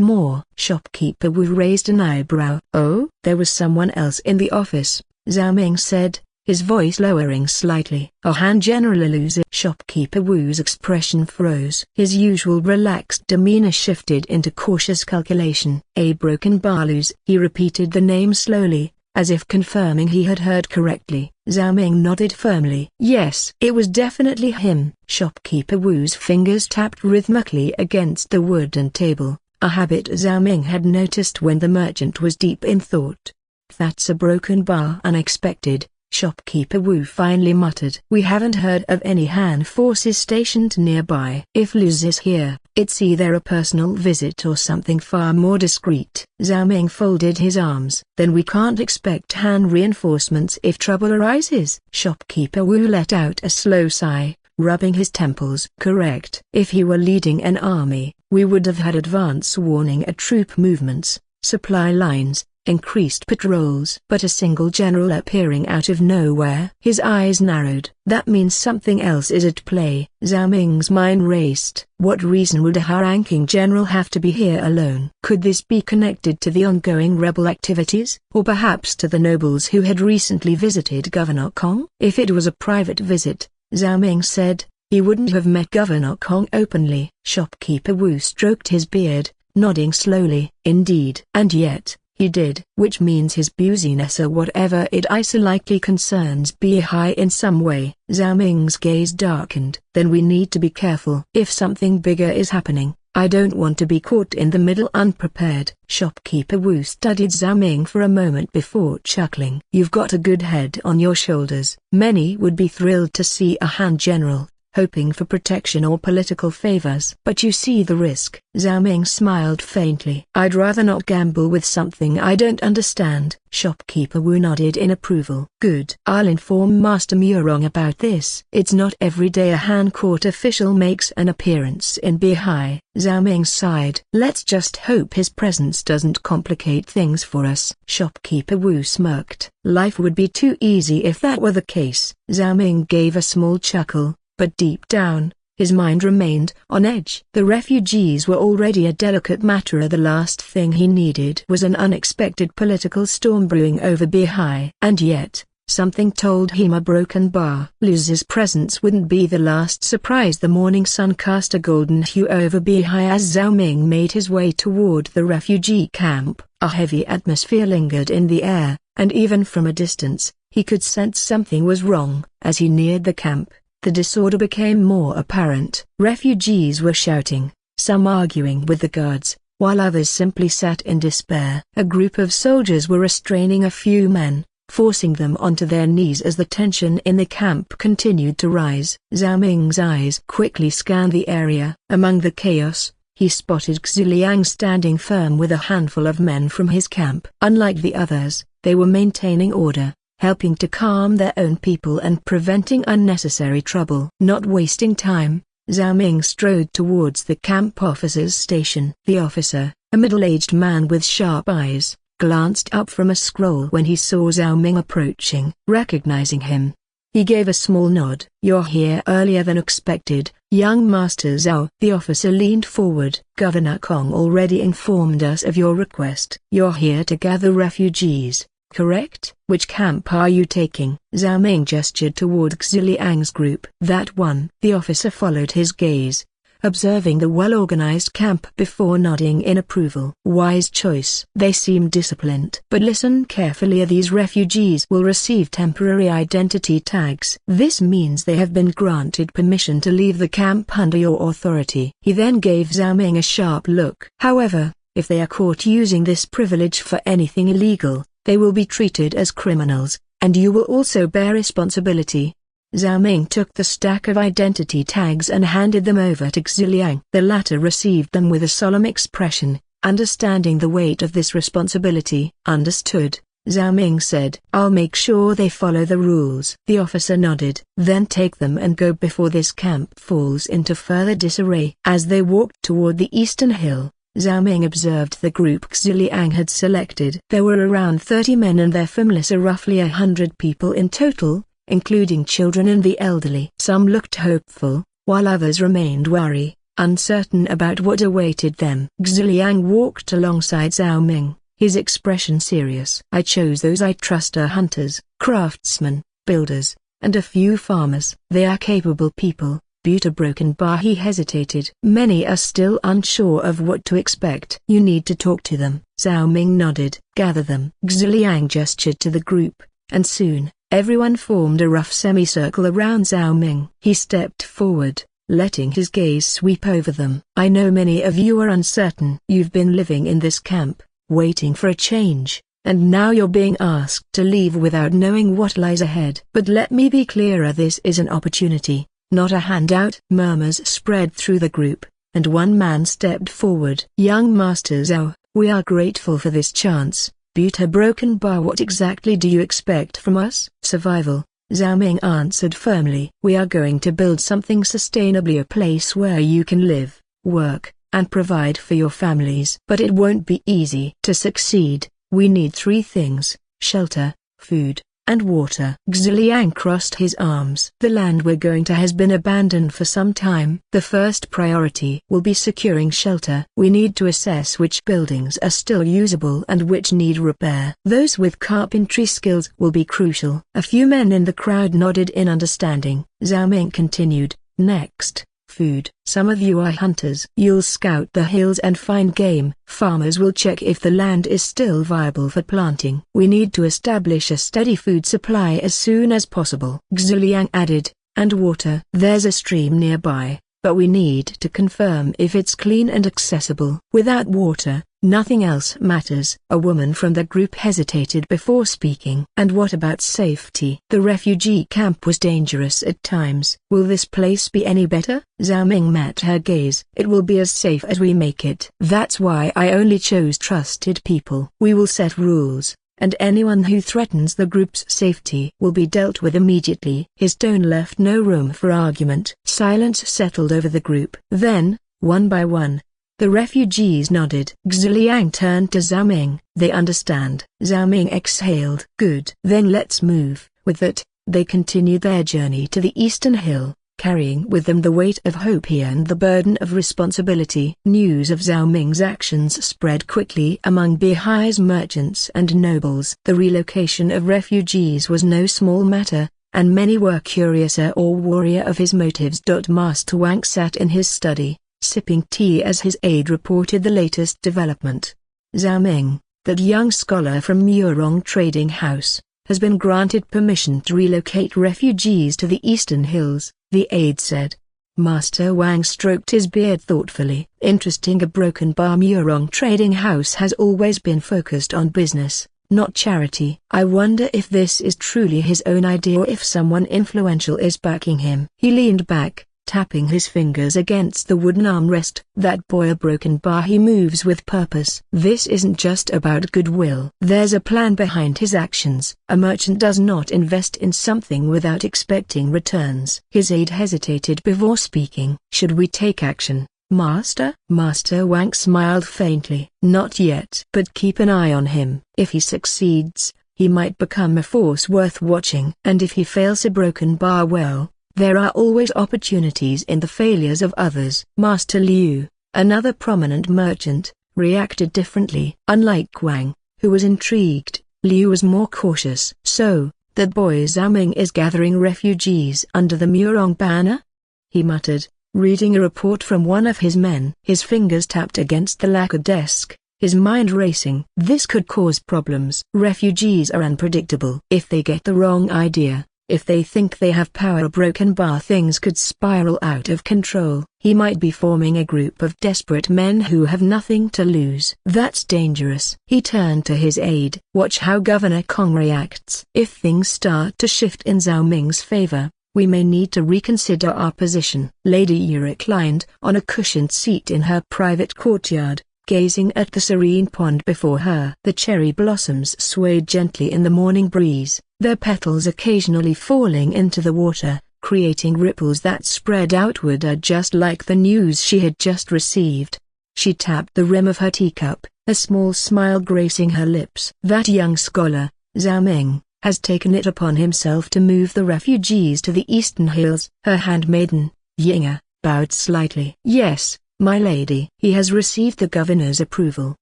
more. Shopkeeper Wu raised an eyebrow. Oh? There was someone else in the office, Zhao Ming said, his voice lowering slightly. A Han General Lu Zi. Shopkeeper Wu's expression froze. His usual relaxed demeanor shifted into cautious calculation. A broken bar Lu Zi. He repeated the name slowly, as if confirming he had heard correctly. Zhao Ming nodded firmly. Yes, it was definitely him. Shopkeeper Wu's fingers tapped rhythmically against the wooden table, a habit Zhao Ming had noticed when the merchant was deep in thought. That's a broken bar. Unexpected, Shopkeeper Wu finally muttered. We haven't heard of any Han forces stationed nearby. If Lu Zi's here, it's either a personal visit or something far more discreet. Zhao Ming folded his arms. Then we can't expect Han reinforcements if trouble arises. Shopkeeper Wu let out a slow sigh, rubbing his temples. Correct. If he were leading an army, we would have had advance warning at troop movements, supply lines, increased patrols. But a single general appearing out of nowhere. His eyes narrowed. That means something else is at play. Zhao Ming's mind raced. What reason would a high-ranking general have to be here alone? Could this be connected to the ongoing rebel activities, or perhaps to the nobles who had recently visited Governor Kong? If it was a private visit, Zhao Ming said, he wouldn't have met Governor Kong openly. Shopkeeper Wu stroked his beard, nodding slowly. Indeed. And yet, he did. Which means his business or whatever it is likely concerns Beihai in some way. Zhao Ming's gaze darkened. Then we need to be careful. If something bigger is happening, I don't want to be caught in the middle unprepared. Shopkeeper Wu studied Zhao Ming for a moment before chuckling. You've got a good head on your shoulders. Many would be thrilled to see a Han general, hoping for protection or political favors. But you see the risk. Zhao Ming smiled faintly. I'd rather not gamble with something I don't understand. Shopkeeper Wu nodded in approval. Good. I'll inform Master Murong about this. It's not every day a Han court official makes an appearance in Beihai. Zhao Ming sighed. Let's just hope his presence doesn't complicate things for us. Shopkeeper Wu smirked. Life would be too easy if that were the case. Zhao Ming gave a small chuckle, but deep down, his mind remained on edge. The refugees were already a delicate matter. The last thing he needed was an unexpected political storm brewing over Beihai. And yet, something told him a broken bar. Luz's presence wouldn't be the last surprise. The morning sun cast a golden hue over Beihai as Zhao Ming made his way toward the refugee camp. A heavy atmosphere lingered in the air, and even from a distance, he could sense something was wrong. As he neared the camp, the disorder became more apparent. Refugees were shouting, some arguing with the guards, while others simply sat in despair. A group of soldiers were restraining a few men, forcing them onto their knees as the tension in the camp continued to rise. Zhao Ming's eyes quickly scanned the area. Among the chaos, he spotted Xu Liang standing firm with a handful of men from his camp. Unlike the others, they were maintaining order, helping to calm their own people and preventing unnecessary trouble. Not wasting time, Zhao Ming strode towards the camp officer's station. The officer, a middle-aged man with sharp eyes, glanced up from a scroll when he saw Zhao Ming approaching. Recognizing him, he gave a small nod. You're here earlier than expected, young Master Zhao. The officer leaned forward. Governor Kong already informed us of your request. You're here to gather refugees, correct? Which camp are you taking? Zhao Ming gestured toward Xu Liang's group. That one. The officer followed his gaze, observing the well-organized camp before nodding in approval. Wise choice. They seem disciplined. But listen carefully. These refugees will receive temporary identity tags. This means they have been granted permission to leave the camp under your authority. He then gave Zhao Ming a sharp look. However, if they are caught using this privilege for anything illegal, they will be treated as criminals, and you will also bear responsibility. Zhao Ming took the stack of identity tags and handed them over to Xu Liang. The latter received them with a solemn expression, understanding the weight of this responsibility. Understood, Zhao Ming said. I'll make sure they follow the rules. The officer nodded. Then take them and go before this camp falls into further disarray. As they walked toward the eastern hill, Zhao Ming observed the group Xu Liang had selected. There were around 30 men and their families, roughly 100 people in total, including children and the elderly. Some looked hopeful, while others remained wary, uncertain about what awaited them. Xu Liang walked alongside Zhao Ming, his expression serious. I chose those I trust are hunters, craftsmen, builders, and a few farmers. They are capable people. A broken bar. He hesitated. Many are still unsure of what to expect. You need to talk to them. Zhao Ming nodded. Gather them. Xu Liang gestured to the group, and soon, everyone formed a rough semicircle around Zhao Ming. He stepped forward, letting his gaze sweep over them. I know many of you are uncertain. You've been living in this camp, waiting for a change, and now you're being asked to leave without knowing what lies ahead. But let me be clearer, this is an opportunity, not a handout. Murmurs spread through the group, and one man stepped forward. Young Master Zhao, we are grateful for this chance. A broken bar. What exactly do you expect from us? Survival, Zhao Ming answered firmly. We are going to build something sustainably, a place where you can live, work, and provide for your families. But it won't be easy. To succeed, we need 3 things: shelter, food, and water. Xu Liang crossed his arms. The land we're going to has been abandoned for some time. The first priority will be securing shelter. We need to assess which buildings are still usable and which need repair. Those with carpentry skills will be crucial. A few men in the crowd nodded in understanding. Zhao Ming continued, next, food. Some of you are hunters. You'll scout the hills and find game. Farmers will check if the land is still viable for planting. We need to establish a steady food supply as soon as possible. Xu Liang added, and water. There's a stream nearby, but we need to confirm if it's clean and accessible. Without water, Nothing else matters. A woman from the group hesitated before speaking. And what about safety? The refugee camp was dangerous at times. Will this place be any better? Zhao Ming met her gaze. It will be as safe as we make it. That's why I only chose trusted people. We will set rules, and anyone who threatens the group's safety will be dealt with immediately. His tone left no room for argument. Silence settled over the group. Then, one by one, the refugees nodded. Xiliang turned to Zhao Ming. They understand. Zhao Ming exhaled. Good. Then let's move. With that, they continued their journey to the eastern hill, carrying with them the weight of hope here and the burden of responsibility. News of Zhao Ming's actions spread quickly among Beihai's merchants and nobles. The relocation of refugees was no small matter, and many were curious or wary of his motives. Master Wang sat in his study, sipping tea as his aide reported the latest development. Zhao Ming, that young scholar from Murong Trading House, has been granted permission to relocate refugees to the eastern hills, the aide said. Master Wang stroked his beard thoughtfully. Interesting. A Broken Bar Murong Trading House has always been focused on business, not charity. I wonder if this is truly his own idea or if someone influential is backing him. He leaned back, tapping his fingers against the wooden armrest. That boy. A Broken Bar. He moves with purpose. This isn't just about goodwill. There's a plan behind his actions. A merchant does not invest in something without expecting returns. His aide hesitated before speaking. Should we take action, Master? Master Wang smiled faintly. Not yet. But keep an eye on him. If he succeeds, he might become a force worth watching. And if he fails. A Broken Bar. Well, there are always opportunities in the failures of others. Master Liu, another prominent merchant, reacted differently. Unlike Wang, who was intrigued, Liu was more cautious. So, that boy Zhao Ming is gathering refugees under the Murong banner? He muttered, reading a report from one of his men. His fingers tapped against the lacquer desk, his mind racing. This could cause problems. Refugees are unpredictable. If they get the wrong idea, if they think they have power, a Broken Bar, things could spiral out of control. He might be forming a group of desperate men who have nothing to lose. That's dangerous. He turned to his aide. Watch how Governor Kong reacts. If things start to shift in Zhao Ming's favor, we may need to reconsider our position. Lady Yu reclined on a cushioned seat in her private courtyard, gazing at the serene pond before her. The cherry blossoms swayed gently in the morning breeze, their petals occasionally falling into the water, creating ripples that spread outward just like the news she had just received. She tapped the rim of her teacup, a small smile gracing her lips. That young scholar, Zhao Ming, has taken it upon himself to move the refugees to the eastern hills. Her handmaiden, Yinga, bowed slightly. Yes, my lady. He has received the governor's approval.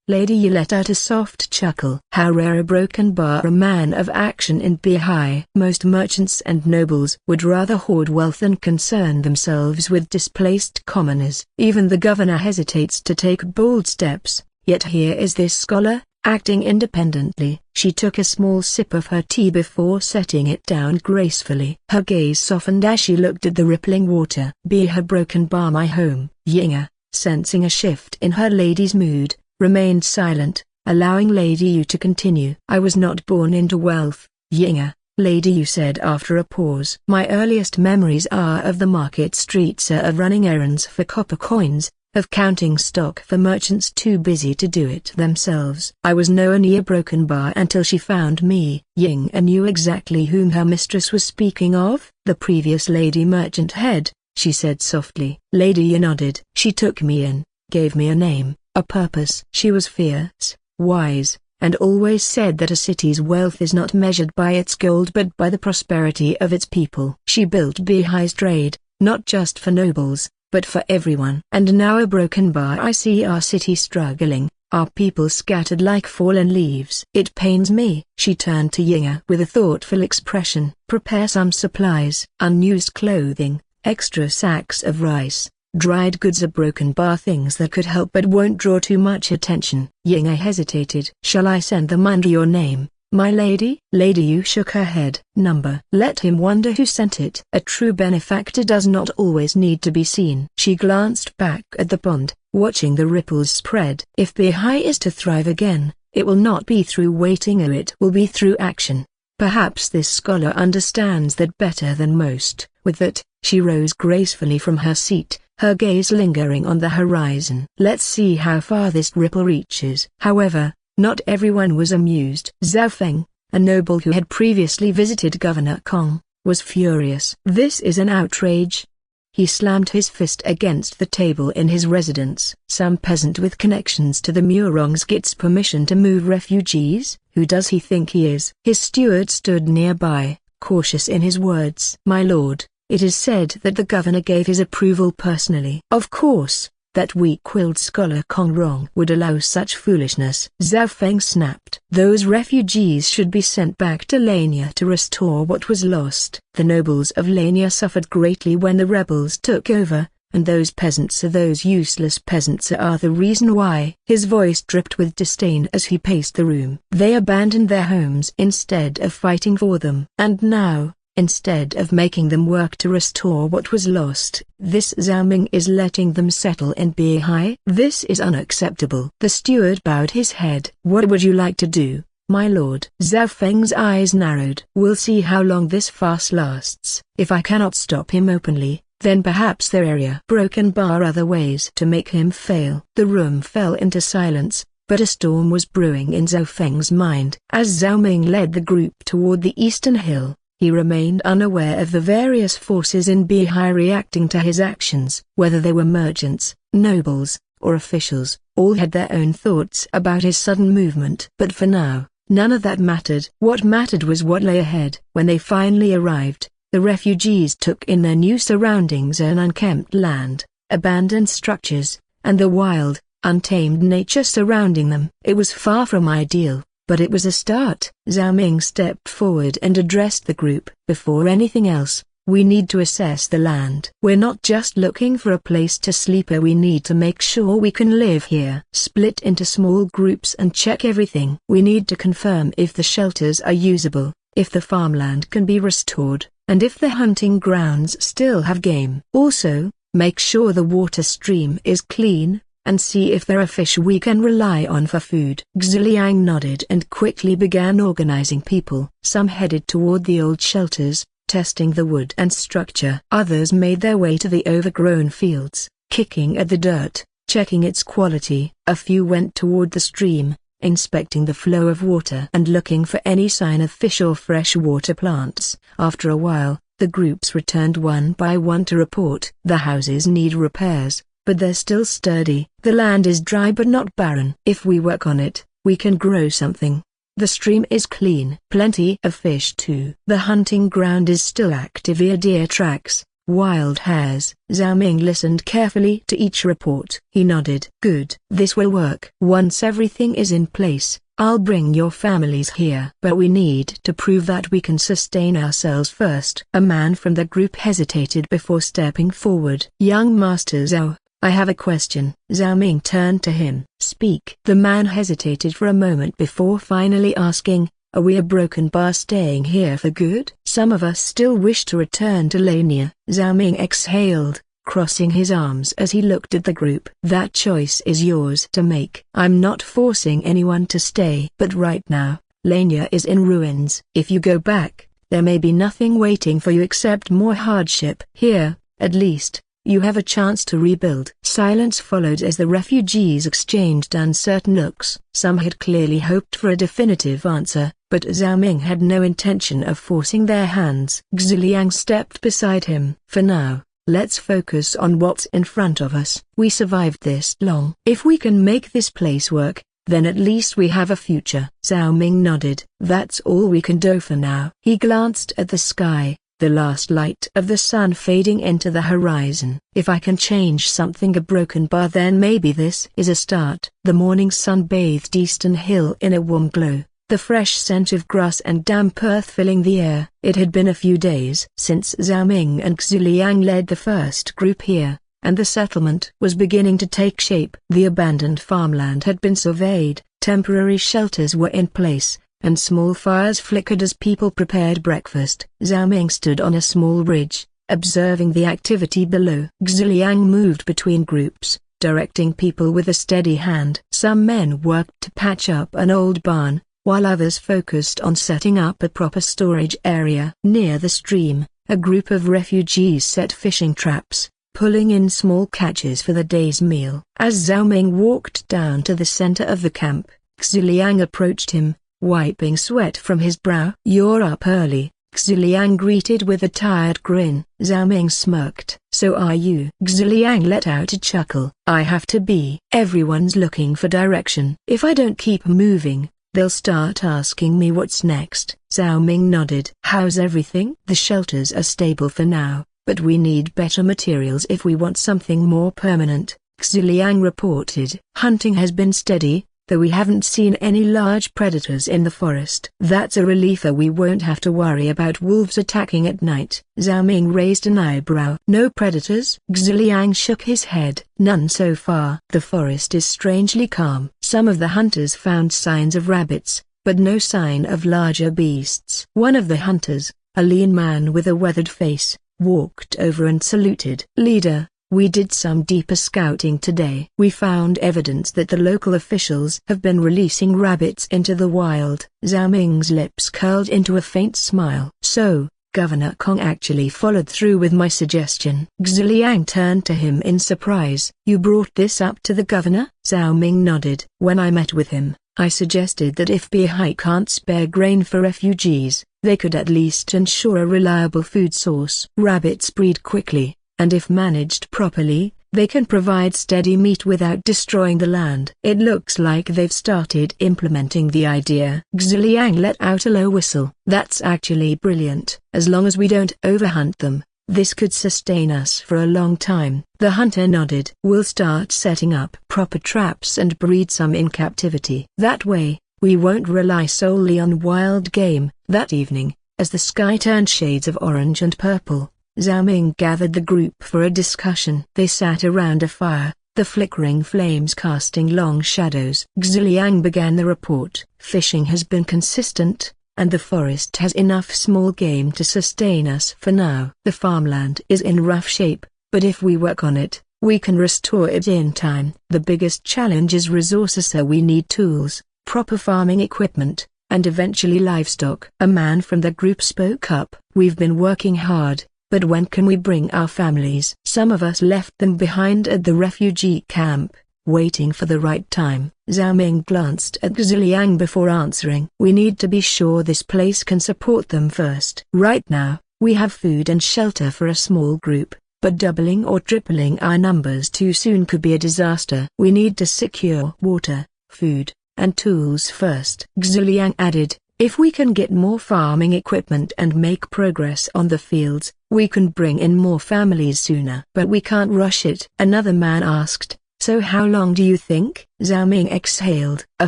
Lady Yi let out a soft chuckle. How rare. A Broken Bar. A man of action in Beihai. Most merchants and nobles would rather hoard wealth than concern themselves with displaced commoners. Even the governor hesitates to take bold steps, yet here is this scholar, acting independently. She took a small sip of her tea before setting it down gracefully. Her gaze softened as she looked at the rippling water. Be her Broken Bar my home. Yinga, sensing a shift in her lady's mood, remained silent, allowing Lady Yu to continue. I was not born into wealth, Yinga, Lady Yu said after a pause. My earliest memories are of the market streets, of running errands for copper coins, of counting stock for merchants too busy to do it themselves. I was nowhere near Broken Bar until she found me. Yinga knew exactly whom her mistress was speaking of. The previous lady merchant head, she said softly. Lady Yu nodded. She took me in, gave me a name, a purpose. She was fierce, wise, and always said that a city's wealth is not measured by its gold but by the prosperity of its people. She built Beihai's trade, not just for nobles, but for everyone. And now a Broken Bar. I see our city struggling, our people scattered like fallen leaves. It pains me. She turned to Yinga with a thoughtful expression. Prepare some supplies. Unused clothing, extra sacks of rice, dried goods, a Broken Bar, things that could help but won't draw too much attention. Yinga hesitated. Shall I send them under your name, my lady? Lady Yu shook her head. Number. Let him wonder who sent it. A true benefactor does not always need to be seen. She glanced back at the pond, watching the ripples spread. If Beihai is to thrive again, it will not be through waiting, or it will be through action. Perhaps this scholar understands that better than most. With that, she rose gracefully from her seat, her gaze lingering on the horizon. Let's see how far this ripple reaches. However, not everyone was amused. Zhao Feng, a noble who had previously visited Governor Kong, was furious. This is an outrage. He slammed his fist against the table in his residence. Some peasant with connections to the Murongs gets permission to move refugees? Who does he think he is? His steward stood nearby, cautious in his words. My lord, it is said that the governor gave his approval personally. Of course, that weak-willed scholar Kong Rong would allow such foolishness. Zhao Feng snapped. Those refugees should be sent back to Lania to restore what was lost. The nobles of Lania suffered greatly when the rebels took over, and those peasants are the reason why. His voice dripped with disdain as he paced the room. They abandoned their homes instead of fighting for them. And now, instead of making them work to restore what was lost, this Zhao Ming is letting them settle in Beihai. This is unacceptable. The steward bowed his head. What would you like to do, my lord? Zhao Feng's eyes narrowed. We'll see how long this farce lasts. If I cannot stop him openly, then perhaps there are broken bar other ways to make him fail. The room fell into silence, but a storm was brewing in Zhao Feng's mind. As Zhao Ming led the group toward the eastern hill, he remained unaware of the various forces in Beihai reacting to his actions. Whether they were merchants, nobles, or officials, all had their own thoughts about his sudden movement. But for now, none of that mattered. What mattered was what lay ahead. When they finally arrived, the refugees took in their new surroundings: an unkempt land, abandoned structures, and the wild, untamed nature surrounding them. It was far from ideal, but it was a start. Zhao Ming stepped forward and addressed the group. Before anything else, we need to assess the land. We're not just looking for a place to sleep, we need to make sure we can live here. Split into small groups and check everything. We need to confirm if the shelters are usable, if the farmland can be restored, and if the hunting grounds still have game. Also, make sure the water stream is clean, and see if there are fish we can rely on for food. Xiliang nodded and quickly began organizing people. Some headed toward the old shelters, testing the wood and structure. Others made their way to the overgrown fields, kicking at the dirt, checking its quality. A few went toward the stream, inspecting the flow of water and looking for any sign of fish or freshwater plants. After a while, the groups returned one by one to report. The houses need repairs, but they're still sturdy. The land is dry but not barren. If we work on it, we can grow something. The stream is clean. Plenty of fish too. The hunting ground is still active. Deer tracks, wild hares. Zhao Ming listened carefully to each report. He nodded. Good. This will work. Once everything is in place, I'll bring your families here. But we need to prove that we can sustain ourselves first. A man from the group hesitated before stepping forward. Young Master Zhao, I have a question. Zhao Ming turned to him. Speak. The man hesitated for a moment before finally asking, are we a broken bar staying here for good? Some of us still wish to return to Lania. Zhao Ming exhaled, crossing his arms as he looked at the group. That choice is yours to make. I'm not forcing anyone to stay. But right now, Lania is in ruins. If you go back, there may be nothing waiting for you except more hardship. Here, at least, you have a chance to rebuild. Silence followed as the refugees exchanged uncertain looks. Some had clearly hoped for a definitive answer, but Zhao Ming had no intention of forcing their hands. Xiliang stepped beside him. For now, let's focus on what's in front of us. We survived this long. If we can make this place work, then at least we have a future. Zhao Ming nodded. That's all we can do for now. He glanced at the sky, the last light of the sun fading into the horizon. If I can change something, a broken bar, then maybe this is a start. The morning sun bathed Eastern Hill in a warm glow, the fresh scent of grass and damp earth filling the air. It had been a few days since Zhao Ming and Xiliang led the first group here, and the settlement was beginning to take shape. The abandoned farmland had been surveyed, temporary shelters were in place, and small fires flickered as people prepared breakfast. Zhao Ming stood on a small ridge, observing the activity below. Xiliang moved between groups, directing people with a steady hand. Some men worked to patch up an old barn, while others focused on setting up a proper storage area. Near the stream, a group of refugees set fishing traps, pulling in small catches for the day's meal. As Zhao Ming walked down to the center of the camp, Xiliang approached him, wiping sweat from his brow. "You're up early," Xiliang greeted with a tired grin. Zhao Ming smirked. "So are you." Xiliang let out a chuckle. "I have to be. Everyone's looking for direction. If I don't keep moving, they'll start asking me what's next." Zhao Ming nodded. "How's everything?" "The shelters are stable for now, but we need better materials if we want something more permanent," Xiliang reported. "Hunting has been steady, though we haven't seen any large predators in the forest." "That's a relief. We won't have to worry about wolves attacking at night." Zhao Ming raised an eyebrow. "No predators?" Xiliang shook his head. "None so far." "The forest is strangely calm." "Some of the hunters found signs of rabbits, but no sign of larger beasts." One of the hunters, a lean man with a weathered face, walked over and saluted. "Leader, we did some deeper scouting today. We found evidence that the local officials have been releasing rabbits into the wild." Zhao Ming's lips curled into a faint smile. "So, Governor Kong actually followed through with my suggestion." Xiliang turned to him in surprise. "You brought this up to the governor?" Zhao Ming nodded. "When I met with him, I suggested that if Bihai can't spare grain for refugees, they could at least ensure a reliable food source. Rabbits breed quickly, and if managed properly, they can provide steady meat without destroying the land." "It looks like they've started implementing the idea." Xiliang let out a low whistle. "That's actually brilliant. As long as we don't overhunt them, this could sustain us for a long time." The hunter nodded. "We'll start setting up proper traps and breed some in captivity. That way, we won't rely solely on wild game." That evening, as the sky turned shades of orange and purple, Zhao Ming gathered the group for a discussion. They sat around a fire, the flickering flames casting long shadows. Xiliang began the report. "Fishing has been consistent, and the forest has enough small game to sustain us for now. The farmland is in rough shape, but if we work on it, we can restore it in time. The biggest challenge is resources, so we need tools, proper farming equipment, and eventually livestock." A man from the group spoke up. "We've been working hard, but when can we bring our families?" "Some of us left them behind at the refugee camp, waiting for the right time." Zhao Ming glanced at Xiliang before answering. "We need to be sure this place can support them first. Right now, we have food and shelter for a small group, but doubling or tripling our numbers too soon could be a disaster. We need to secure water, food, and tools first." Xiliang added, "If we can get more farming equipment and make progress on the fields, we can bring in more families sooner." "But we can't rush it," another man asked. "So how long do you think?" Zhao Ming exhaled. "A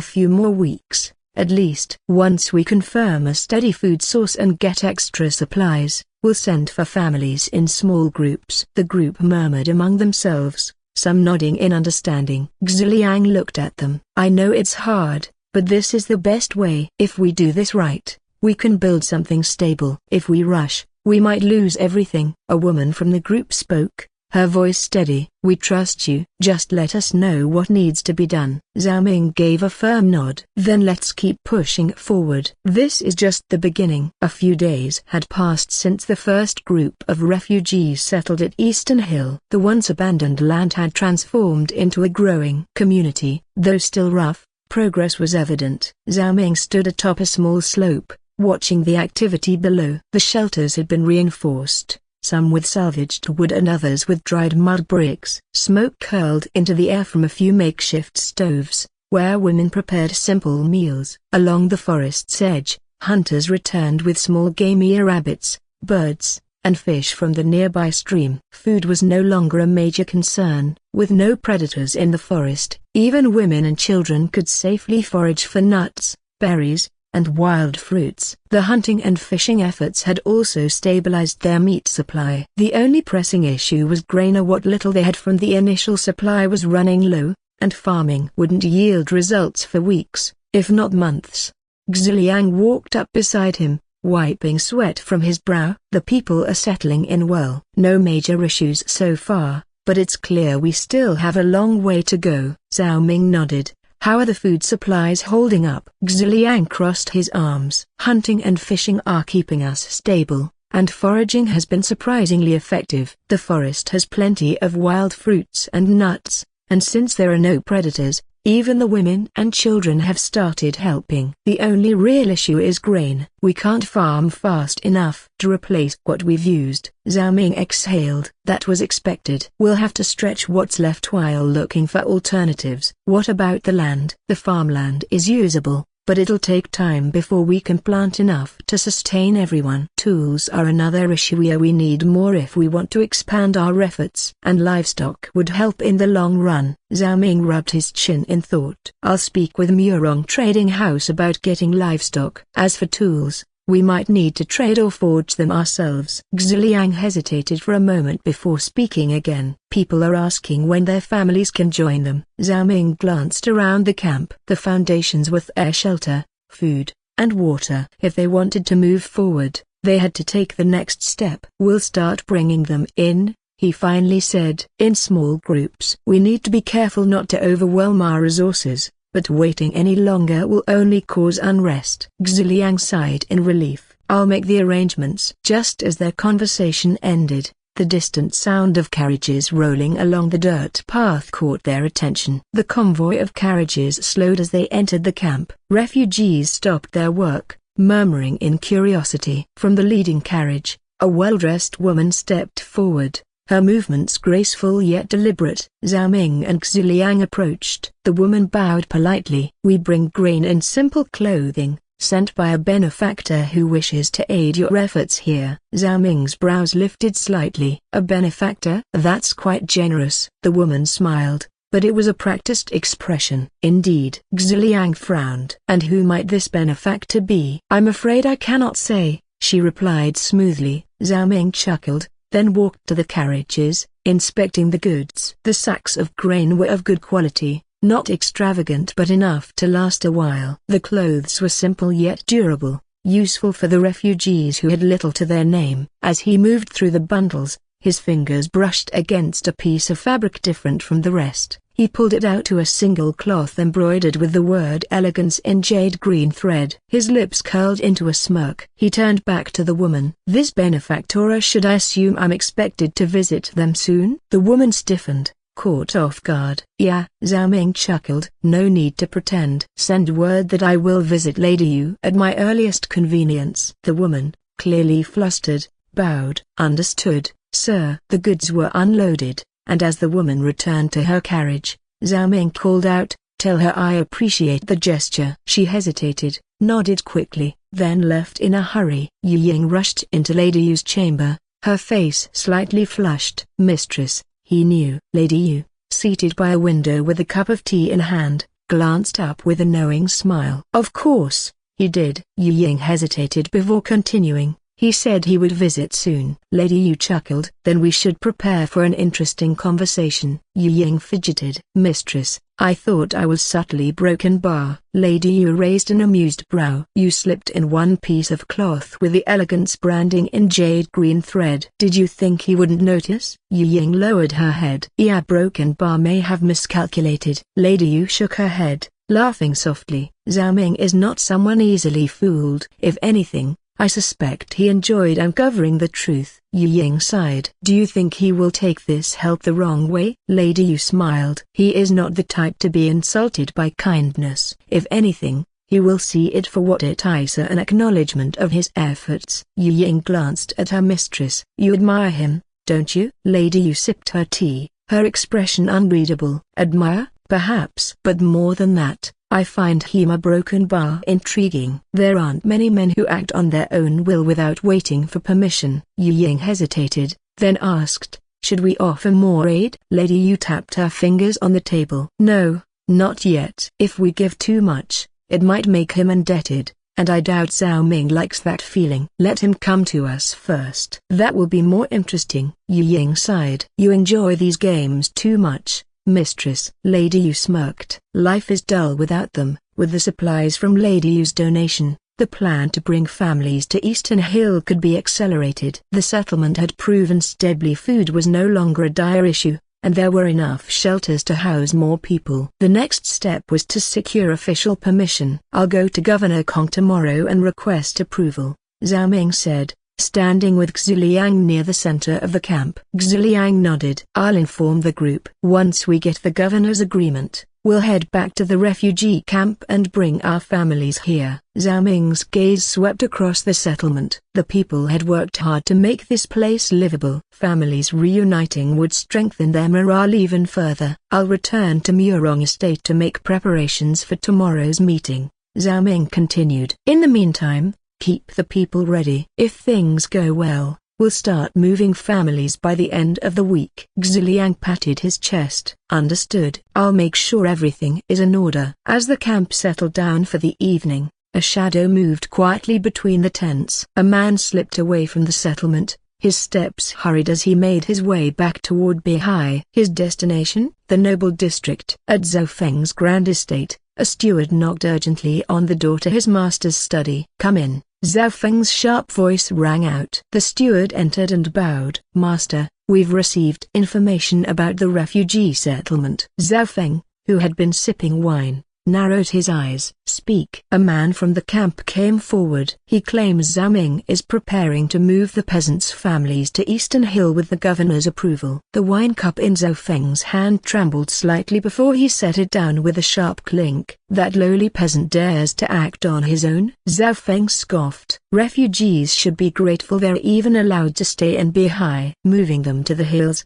few more weeks, at least. Once we confirm a steady food source and get extra supplies, we'll send for families in small groups." The group murmured among themselves, some nodding in understanding. Xiliang looked at them. "I know it's hard, but this is the best way. If we do this right, we can build something stable. If we rush, we might lose everything." A woman from the group spoke, her voice steady. "We trust you. Just let us know what needs to be done." Zhao Ming gave a firm nod. "Then let's keep pushing forward. This is just the beginning." A few days had passed since the first group of refugees settled at Eastern Hill. The once abandoned land had transformed into a growing community. Though still rough, progress was evident. Zhao Ming stood atop a small slope, watching the activity below. The shelters had been reinforced, some with salvaged wood and others with dried mud bricks. Smoke curled into the air from a few makeshift stoves, where women prepared simple meals. Along the forest's edge, hunters returned with small game rabbits, birds, and fish from the nearby stream. Food was no longer a major concern. With no predators in the forest, even women and children could safely forage for nuts, berries, and wild fruits. The hunting and fishing efforts had also stabilized their meat supply. The only pressing issue was grain, or what little they had from the initial supply was running low, and farming wouldn't yield results for weeks, if not months. Xiliang walked up beside him, wiping sweat from his brow. The people are settling in well. No major issues so far, but it's clear we still have a long way to go. Zhao Ming nodded. How are the food supplies holding up? Xiliang crossed his arms. Hunting and fishing are keeping us stable, and foraging has been surprisingly effective. The forest has plenty of wild fruits and nuts, and since there are no predators, even the women and children have started helping. The only real issue is grain. We can't farm fast enough to replace what we've used. Zhao Ming exhaled. That was expected. We'll have to stretch what's left while looking for alternatives. What about the land? The farmland is usable, but it'll take time before we can plant enough to sustain everyone. Tools are another issue. We need more if we want to expand our efforts. And livestock would help in the long run. Zhao Ming rubbed his chin in thought. I'll speak with Murong Trading House about getting livestock. As for tools, we might need to trade or forge them ourselves. Xiliang hesitated for a moment before speaking again. People are asking when their families can join them. Zhao Ming glanced around the camp. The foundations with air shelter, food, and water. If they wanted to move forward, they had to take the next step. We'll start bringing them in, he finally said. In small groups. We need to be careful not to overwhelm our resources, but waiting any longer will only cause unrest. Xiliang sighed in relief. I'll make the arrangements. Just as their conversation ended, the distant sound of carriages rolling along the dirt path caught their attention. The convoy of carriages slowed as they entered the camp. Refugees stopped their work, murmuring in curiosity. From the leading carriage, a well-dressed woman stepped forward, her movements graceful yet deliberate. Zhao Ming and Xiliang approached. The woman bowed politely. We bring grain and simple clothing, sent by a benefactor who wishes to aid your efforts here. Zhao Ming's brows lifted slightly. A benefactor? That's quite generous. The woman smiled, but it was a practiced expression. Indeed. Xiliang frowned. And who might this benefactor be? I'm afraid I cannot say, she replied smoothly. Zhao Ming chuckled, then walked to the carriages, inspecting the goods. The sacks of grain were of good quality, not extravagant but enough to last a while. The clothes were simple yet durable, useful for the refugees who had little to their name. As he moved through the bundles, his fingers brushed against a piece of fabric different from the rest. He pulled it out to a single cloth embroidered with the word elegance in jade green thread. His lips curled into a smirk. He turned back to the woman. This benefactor, should I assume I'm expected to visit them soon? The woman stiffened, caught off guard. Yeah, Zhao Ming chuckled. No need to pretend. Send word that I will visit Lady Yu at my earliest convenience. The woman, clearly flustered, bowed. Understood, sir. The goods were unloaded, and as the woman returned to her carriage, Zhao Ming called out, tell her I appreciate the gesture. She hesitated, nodded quickly, then left in a hurry. Yu Ying rushed into Lady Yu's chamber, her face slightly flushed. Mistress, he knew. Lady Yu, seated by a window with a cup of tea in hand, glanced up with a knowing smile. Of course, he did. Yu Ying hesitated before continuing. He said he would visit soon. Lady Yu chuckled. Then we should prepare for an interesting conversation. Yu Ying fidgeted. Mistress, I thought I was subtly broken bar. Lady Yu raised an amused brow. You slipped in one piece of cloth with the elegance branding in jade green thread. Did you think he wouldn't notice? Yu Ying lowered her head. Yeah, broken bar may have miscalculated. Lady Yu shook her head, laughing softly. Zhao Ming is not someone easily fooled. If anything, I suspect he enjoyed uncovering the truth. Yu Ying sighed. Do you think he will take this help the wrong way? Lady Yu smiled. He is not the type to be insulted by kindness. If anything, he will see it for what it is, an acknowledgement of his efforts. Yu Ying glanced at her mistress. You admire him, don't you? Lady Yu sipped her tea, her expression unreadable. Admire, perhaps. But more than that, I find him a broken bar intriguing. There aren't many men who act on their own will without waiting for permission. Yu Ying hesitated, then asked, should we offer more aid? Lady Yu tapped her fingers on the table. No, not yet. If we give too much, it might make him indebted, and I doubt Zhao Ming likes that feeling. Let him come to us first. That will be more interesting. Yu Ying sighed. You enjoy these games too much, Mistress. Lady Yu smirked. Life is dull without them. With the supplies from Lady Yu's donation, the plan to bring families to Eastern Hill could be accelerated. The settlement had proven stably food was no longer a dire issue, and there were enough shelters to house more people. The next step was to secure official permission. I'll go to Governor Kong tomorrow and request approval, Zhao Ming said, standing with Xuliang near the center of the camp. Xuliang nodded. I'll inform the group. Once we get the governor's agreement, we'll head back to the refugee camp and bring our families here. Zhao Ming's gaze swept across the settlement. The people had worked hard to make this place livable. Families reuniting would strengthen their morale even further. I'll return to Murong Estate to make preparations for tomorrow's meeting, Zhao Ming continued. In the meantime, keep the people ready. If things go well, we'll start moving families by the end of the week. Xuliang patted his chest. Understood. I'll make sure everything is in order. As the camp settled down for the evening, a shadow moved quietly between the tents. A man slipped away from the settlement. His steps hurried as he made his way back toward Beihai. His destination, the noble district. At Zhao Feng's grand estate, a steward knocked urgently on the door to his master's study. Come in. Zhao Feng's sharp voice rang out. The steward entered and bowed. Master, we've received information about the refugee settlement. Zhao Feng, who had been sipping wine, narrowed his eyes. Speak. A man from the camp came forward. He claims Zhao Ming is preparing to move the peasants' families to Eastern Hill with the governor's approval. The wine cup in Zhao Feng's hand trembled slightly before he set it down with a sharp clink. That lowly peasant dares to act on his own? Zhao Feng scoffed. Refugees should be grateful they're even allowed to stay in Beihai. Moving them to the hills,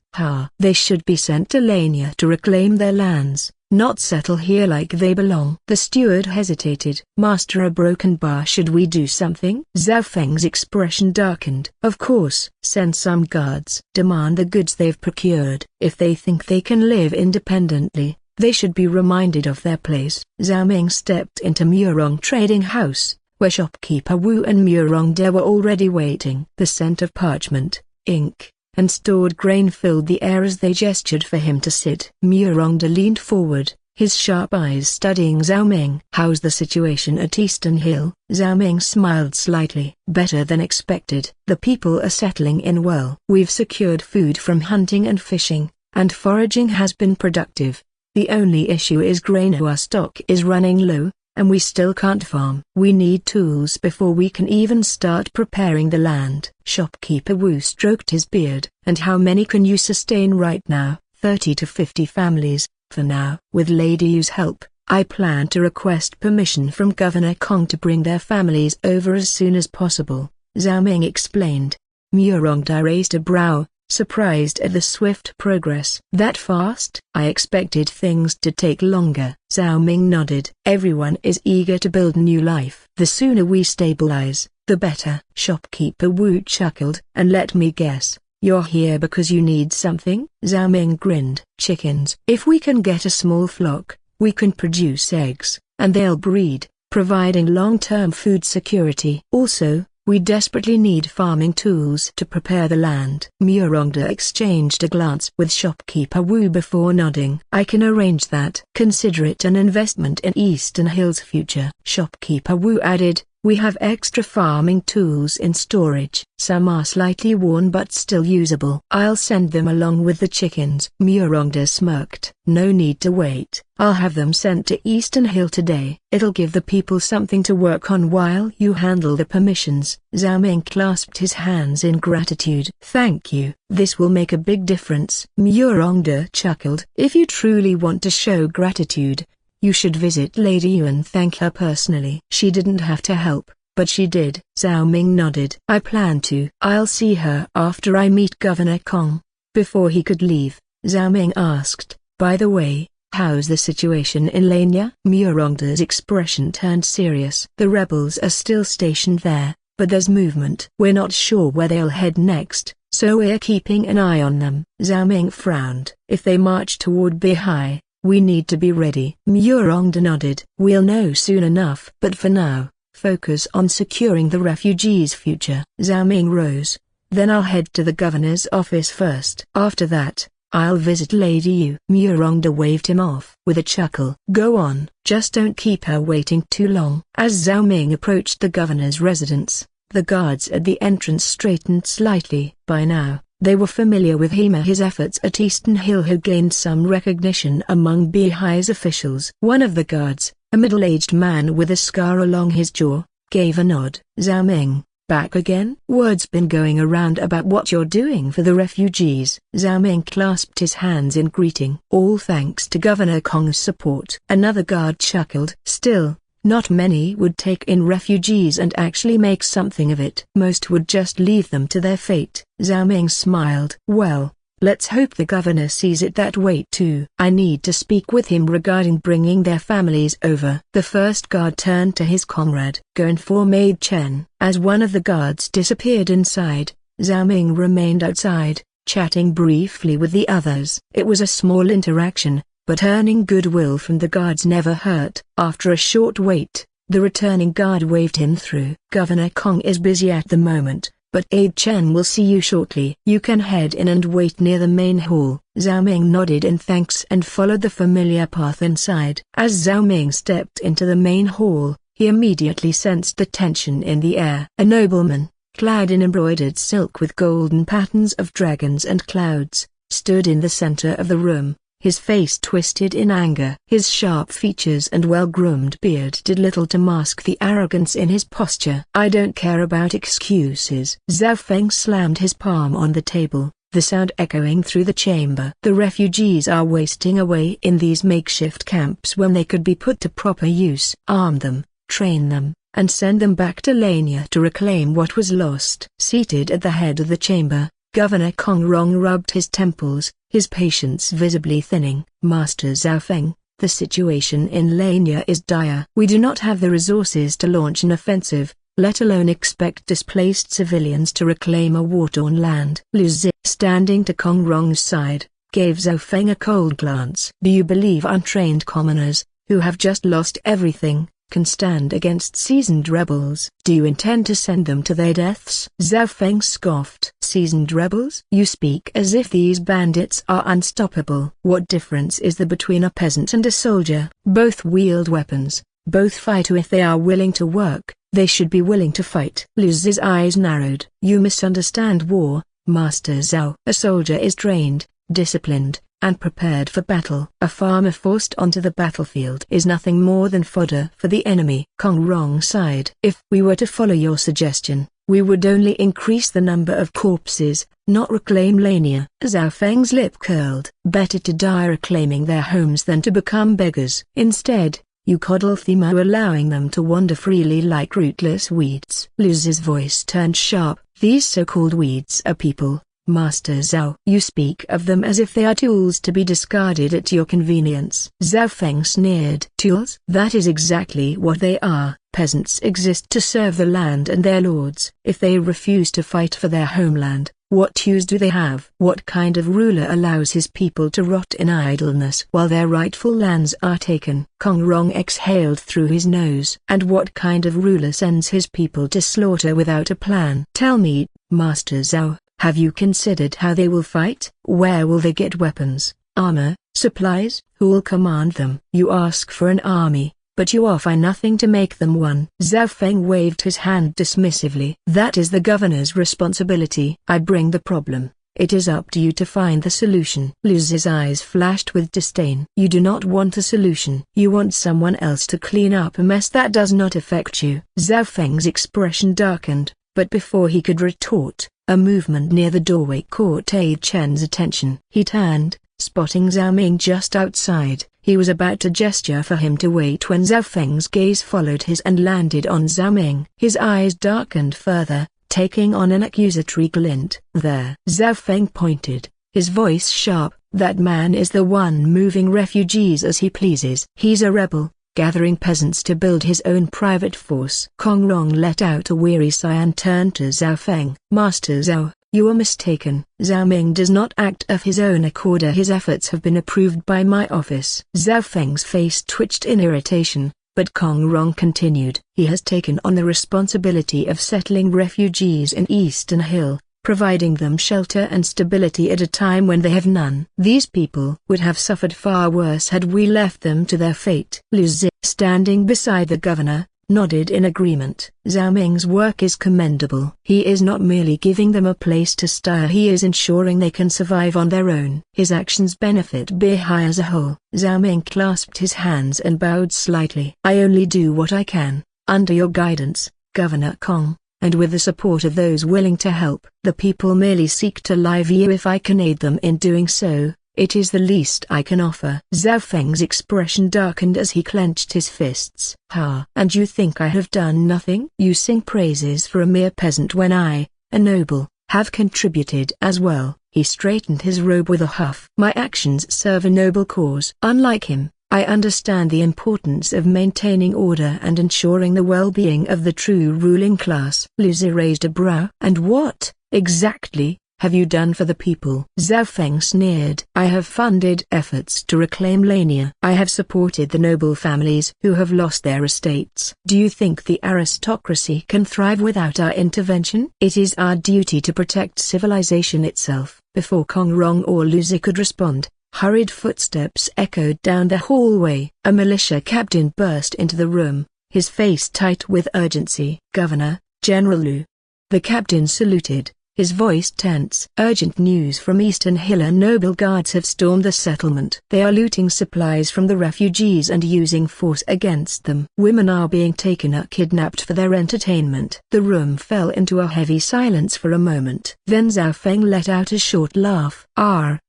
they should be sent to Lania to reclaim their lands, not settle here like they belong. The steward hesitated. Master, a broken bar. Should we do something? Zhao Feng's expression darkened. Of course. Send some guards. Demand the goods they've procured. If they think they can live independently, they should be reminded of their place. Zhao Ming stepped into Murong Trading House, where shopkeeper Wu and Murong De were already waiting. The scent of parchment, ink, and stored grain filled the air as they gestured for him to sit. Murong De leaned forward, his sharp eyes studying Zhao Ming. How's the situation at Eastern Hill? Zhao Ming smiled slightly. Better than expected. The people are settling in well. We've secured food from hunting and fishing, and foraging has been productive. The only issue is grain. Our stock is running low, and we still can't farm. We need tools before we can even start preparing the land. Shopkeeper Wu stroked his beard. And how many can you sustain right now? 30 to 50 families, for now. With Lady Yu's help, I plan to request permission from Governor Kong to bring their families over as soon as possible, Zhao Ming explained. Murong De raised a brow, surprised at the swift progress. That fast? I expected things to take longer. Zhao Ming nodded. Everyone is eager to build new life. The sooner we stabilize, the better. Shopkeeper Wu chuckled. And let me guess, you're here because you need something? Zhao Ming grinned. Chickens. If we can get a small flock, we can produce eggs, and they'll breed, providing long-term food security. Also, we desperately need farming tools to prepare the land. Murong De exchanged a glance with shopkeeper Wu before nodding. I can arrange that. Consider it an investment in Eastern Hill's future. Shopkeeper Wu added, we have extra farming tools in storage. Some are slightly worn but still usable. I'll send them along with the chickens. Murong De smirked. No need to wait. I'll have them sent to Eastern Hill today. It'll give the people something to work on while you handle the permissions. Zhao Ming clasped his hands in gratitude. Thank you. This will make a big difference. Murong De chuckled. If you truly want to show gratitude, you should visit Lady Yu and thank her personally. She didn't have to help, but she did. Zhao Ming nodded. I plan to. I'll see her after I meet Governor Kong. Before he could leave, Zhao Ming asked, by the way, how's the situation in Lania? Murong De's expression turned serious. The rebels are still stationed there, but there's movement. We're not sure where they'll head next, so we're keeping an eye on them. Zhao Ming frowned. If they march toward Beihai, we need to be ready. Murong De nodded. We'll know soon enough. But for now, focus on securing the refugees' future. Zhao Ming rose. Then I'll head to the governor's office first. After that, I'll visit Lady Yu. Murongda waved him off with a chuckle. Go on, just don't keep her waiting too long. As Zhao Ming approached the governor's residence, the guards at the entrance straightened slightly. By now, they were familiar with him. His efforts at Eastern Hill had gained some recognition among Beihai's officials. One of the guards, a middle-aged man with a scar along his jaw, gave a nod. Zhao Ming, back again? Word's been going around about what you're doing for the refugees. Zhao Ming clasped his hands in greeting. All thanks to Governor Kong's support. Another guard chuckled. Still, not many would take in refugees and actually make something of it. Most would just leave them to their fate. Zhao Ming smiled. Well, let's hope the governor sees it that way too. I need to speak with him regarding bringing their families over. The first guard turned to his comrade. Go inform Maid Chen. As one of the guards disappeared inside, Zhao Ming remained outside, chatting briefly with the others. It was a small interaction, but earning goodwill from the guards never hurt. After a short wait, the returning guard waved him through. Governor Kong is busy at the moment, but Maid Chen will see you shortly. You can head in and wait near the main hall. Zhao Ming nodded in thanks and followed the familiar path inside. As Zhao Ming stepped into the main hall, he immediately sensed the tension in the air. A nobleman, clad in embroidered silk with golden patterns of dragons and clouds, stood in the center of the room, his face twisted in anger. His sharp features and well-groomed beard did little to mask the arrogance in his posture. I don't care about excuses. Zhao Feng slammed his palm on the table, the sound echoing through the chamber. The refugees are wasting away in these makeshift camps when they could be put to proper use. Arm them, train them, and send them back to Lania to reclaim what was lost. Seated at the head of the chamber, Governor Kong Rong rubbed his temples, his patience visibly thinning. Master Zhao Feng, the situation in Lania is dire. We do not have the resources to launch an offensive, let alone expect displaced civilians to reclaim a war-torn land. Lu Zi, standing to Kong Rong's side, gave Zhao Feng a cold glance. Do you believe untrained commoners, who have just lost everything, can stand against seasoned rebels? Do you intend to send them to their deaths? Zhao Feng scoffed. Seasoned rebels? You speak as if these bandits are unstoppable. What difference is there between a peasant and a soldier? Both wield weapons, both fight. If they are willing to work, they should be willing to fight. Lu Zi's eyes narrowed. You misunderstand war, Master Zhao. A soldier is trained, disciplined, and prepared for battle. A farmer forced onto the battlefield is nothing more than fodder for the enemy. Kong Rong sighed. If we were to follow your suggestion, we would only increase the number of corpses, not reclaim Lania. Zhao Feng's lip curled. Better to die reclaiming their homes than to become beggars. Instead, you coddle them, allowing them to wander freely like rootless weeds. Lu Zi's voice turned sharp. These so-called weeds are people, Master Zhao. You speak of them as if they are tools to be discarded at your convenience. Zhao Feng sneered. Tools? That is exactly what they are. Peasants exist to serve the land and their lords. If they refuse to fight for their homeland, what use do they have? What kind of ruler allows his people to rot in idleness while their rightful lands are taken? Kong Rong exhaled through his nose. And what kind of ruler sends his people to slaughter without a plan? Tell me, Master Zhao, have you considered how they will fight? Where will they get weapons, armor, supplies? Who will command them? You ask for an army, but you offer nothing to make them one. Zhao Feng waved his hand dismissively. That is the governor's responsibility. I bring the problem. It is up to you to find the solution. Lu Zi's eyes flashed with disdain. You do not want a solution. You want someone else to clean up a mess that does not affect you. Zhao Feng's expression darkened, but before he could retort, a movement near the doorway caught Maid Chen's attention. He turned, spotting Zhao Ming just outside. He was about to gesture for him to wait when Zhao Feng's gaze followed his and landed on Zhao Ming. His eyes darkened further, taking on an accusatory glint. There. Zhao Feng pointed, his voice sharp. That man is the one moving refugees as he pleases. He's a rebel, gathering peasants to build his own private force. Kong Rong let out a weary sigh and turned to Zhao Feng. Master Zhao, you are mistaken. Zhao Ming does not act of his own accord. His efforts have been approved by my office. Zhao Feng's face twitched in irritation, but Kong Rong continued. He has taken on the responsibility of settling refugees in Eastern Hill, providing them shelter and stability at a time when they have none. These people would have suffered far worse had we left them to their fate. Lu Zi, standing beside the governor, nodded in agreement. Zhao Ming's work is commendable. He is not merely giving them a place to stay, he is ensuring they can survive on their own. His actions benefit Beihai as a whole. Zhao Ming clasped his hands and bowed slightly. I only do what I can, under your guidance, Governor Kong, and with the support of those willing to help. The people merely seek to live you. If I can aid them in doing so, it is the least I can offer. Zhao Feng's expression darkened as he clenched his fists. Ha! And you think I have done nothing? You sing praises for a mere peasant when I, a noble, have contributed as well. He straightened his robe with a huff. My actions serve a noble cause. Unlike him, I understand the importance of maintaining order and ensuring the well-being of the true ruling class. Lu Zi raised a brow. And what, exactly, have you done for the people? Zhao Feng sneered. I have funded efforts to reclaim Lania. I have supported the noble families who have lost their estates. Do you think the aristocracy can thrive without our intervention? It is our duty to protect civilization itself. Before Kong Rong or Lu Zi could respond, hurried footsteps echoed down the hallway. A militia captain burst into the room, his face tight with urgency. Governor, General Lu. The captain saluted, his voice tense. Urgent news from Eastern Hill. Noble guards have stormed the settlement. They are looting supplies from the refugees and using force against them. Women are being taken or kidnapped for their entertainment. The room fell into a heavy silence for a moment. Then Zhao Feng let out a short laugh.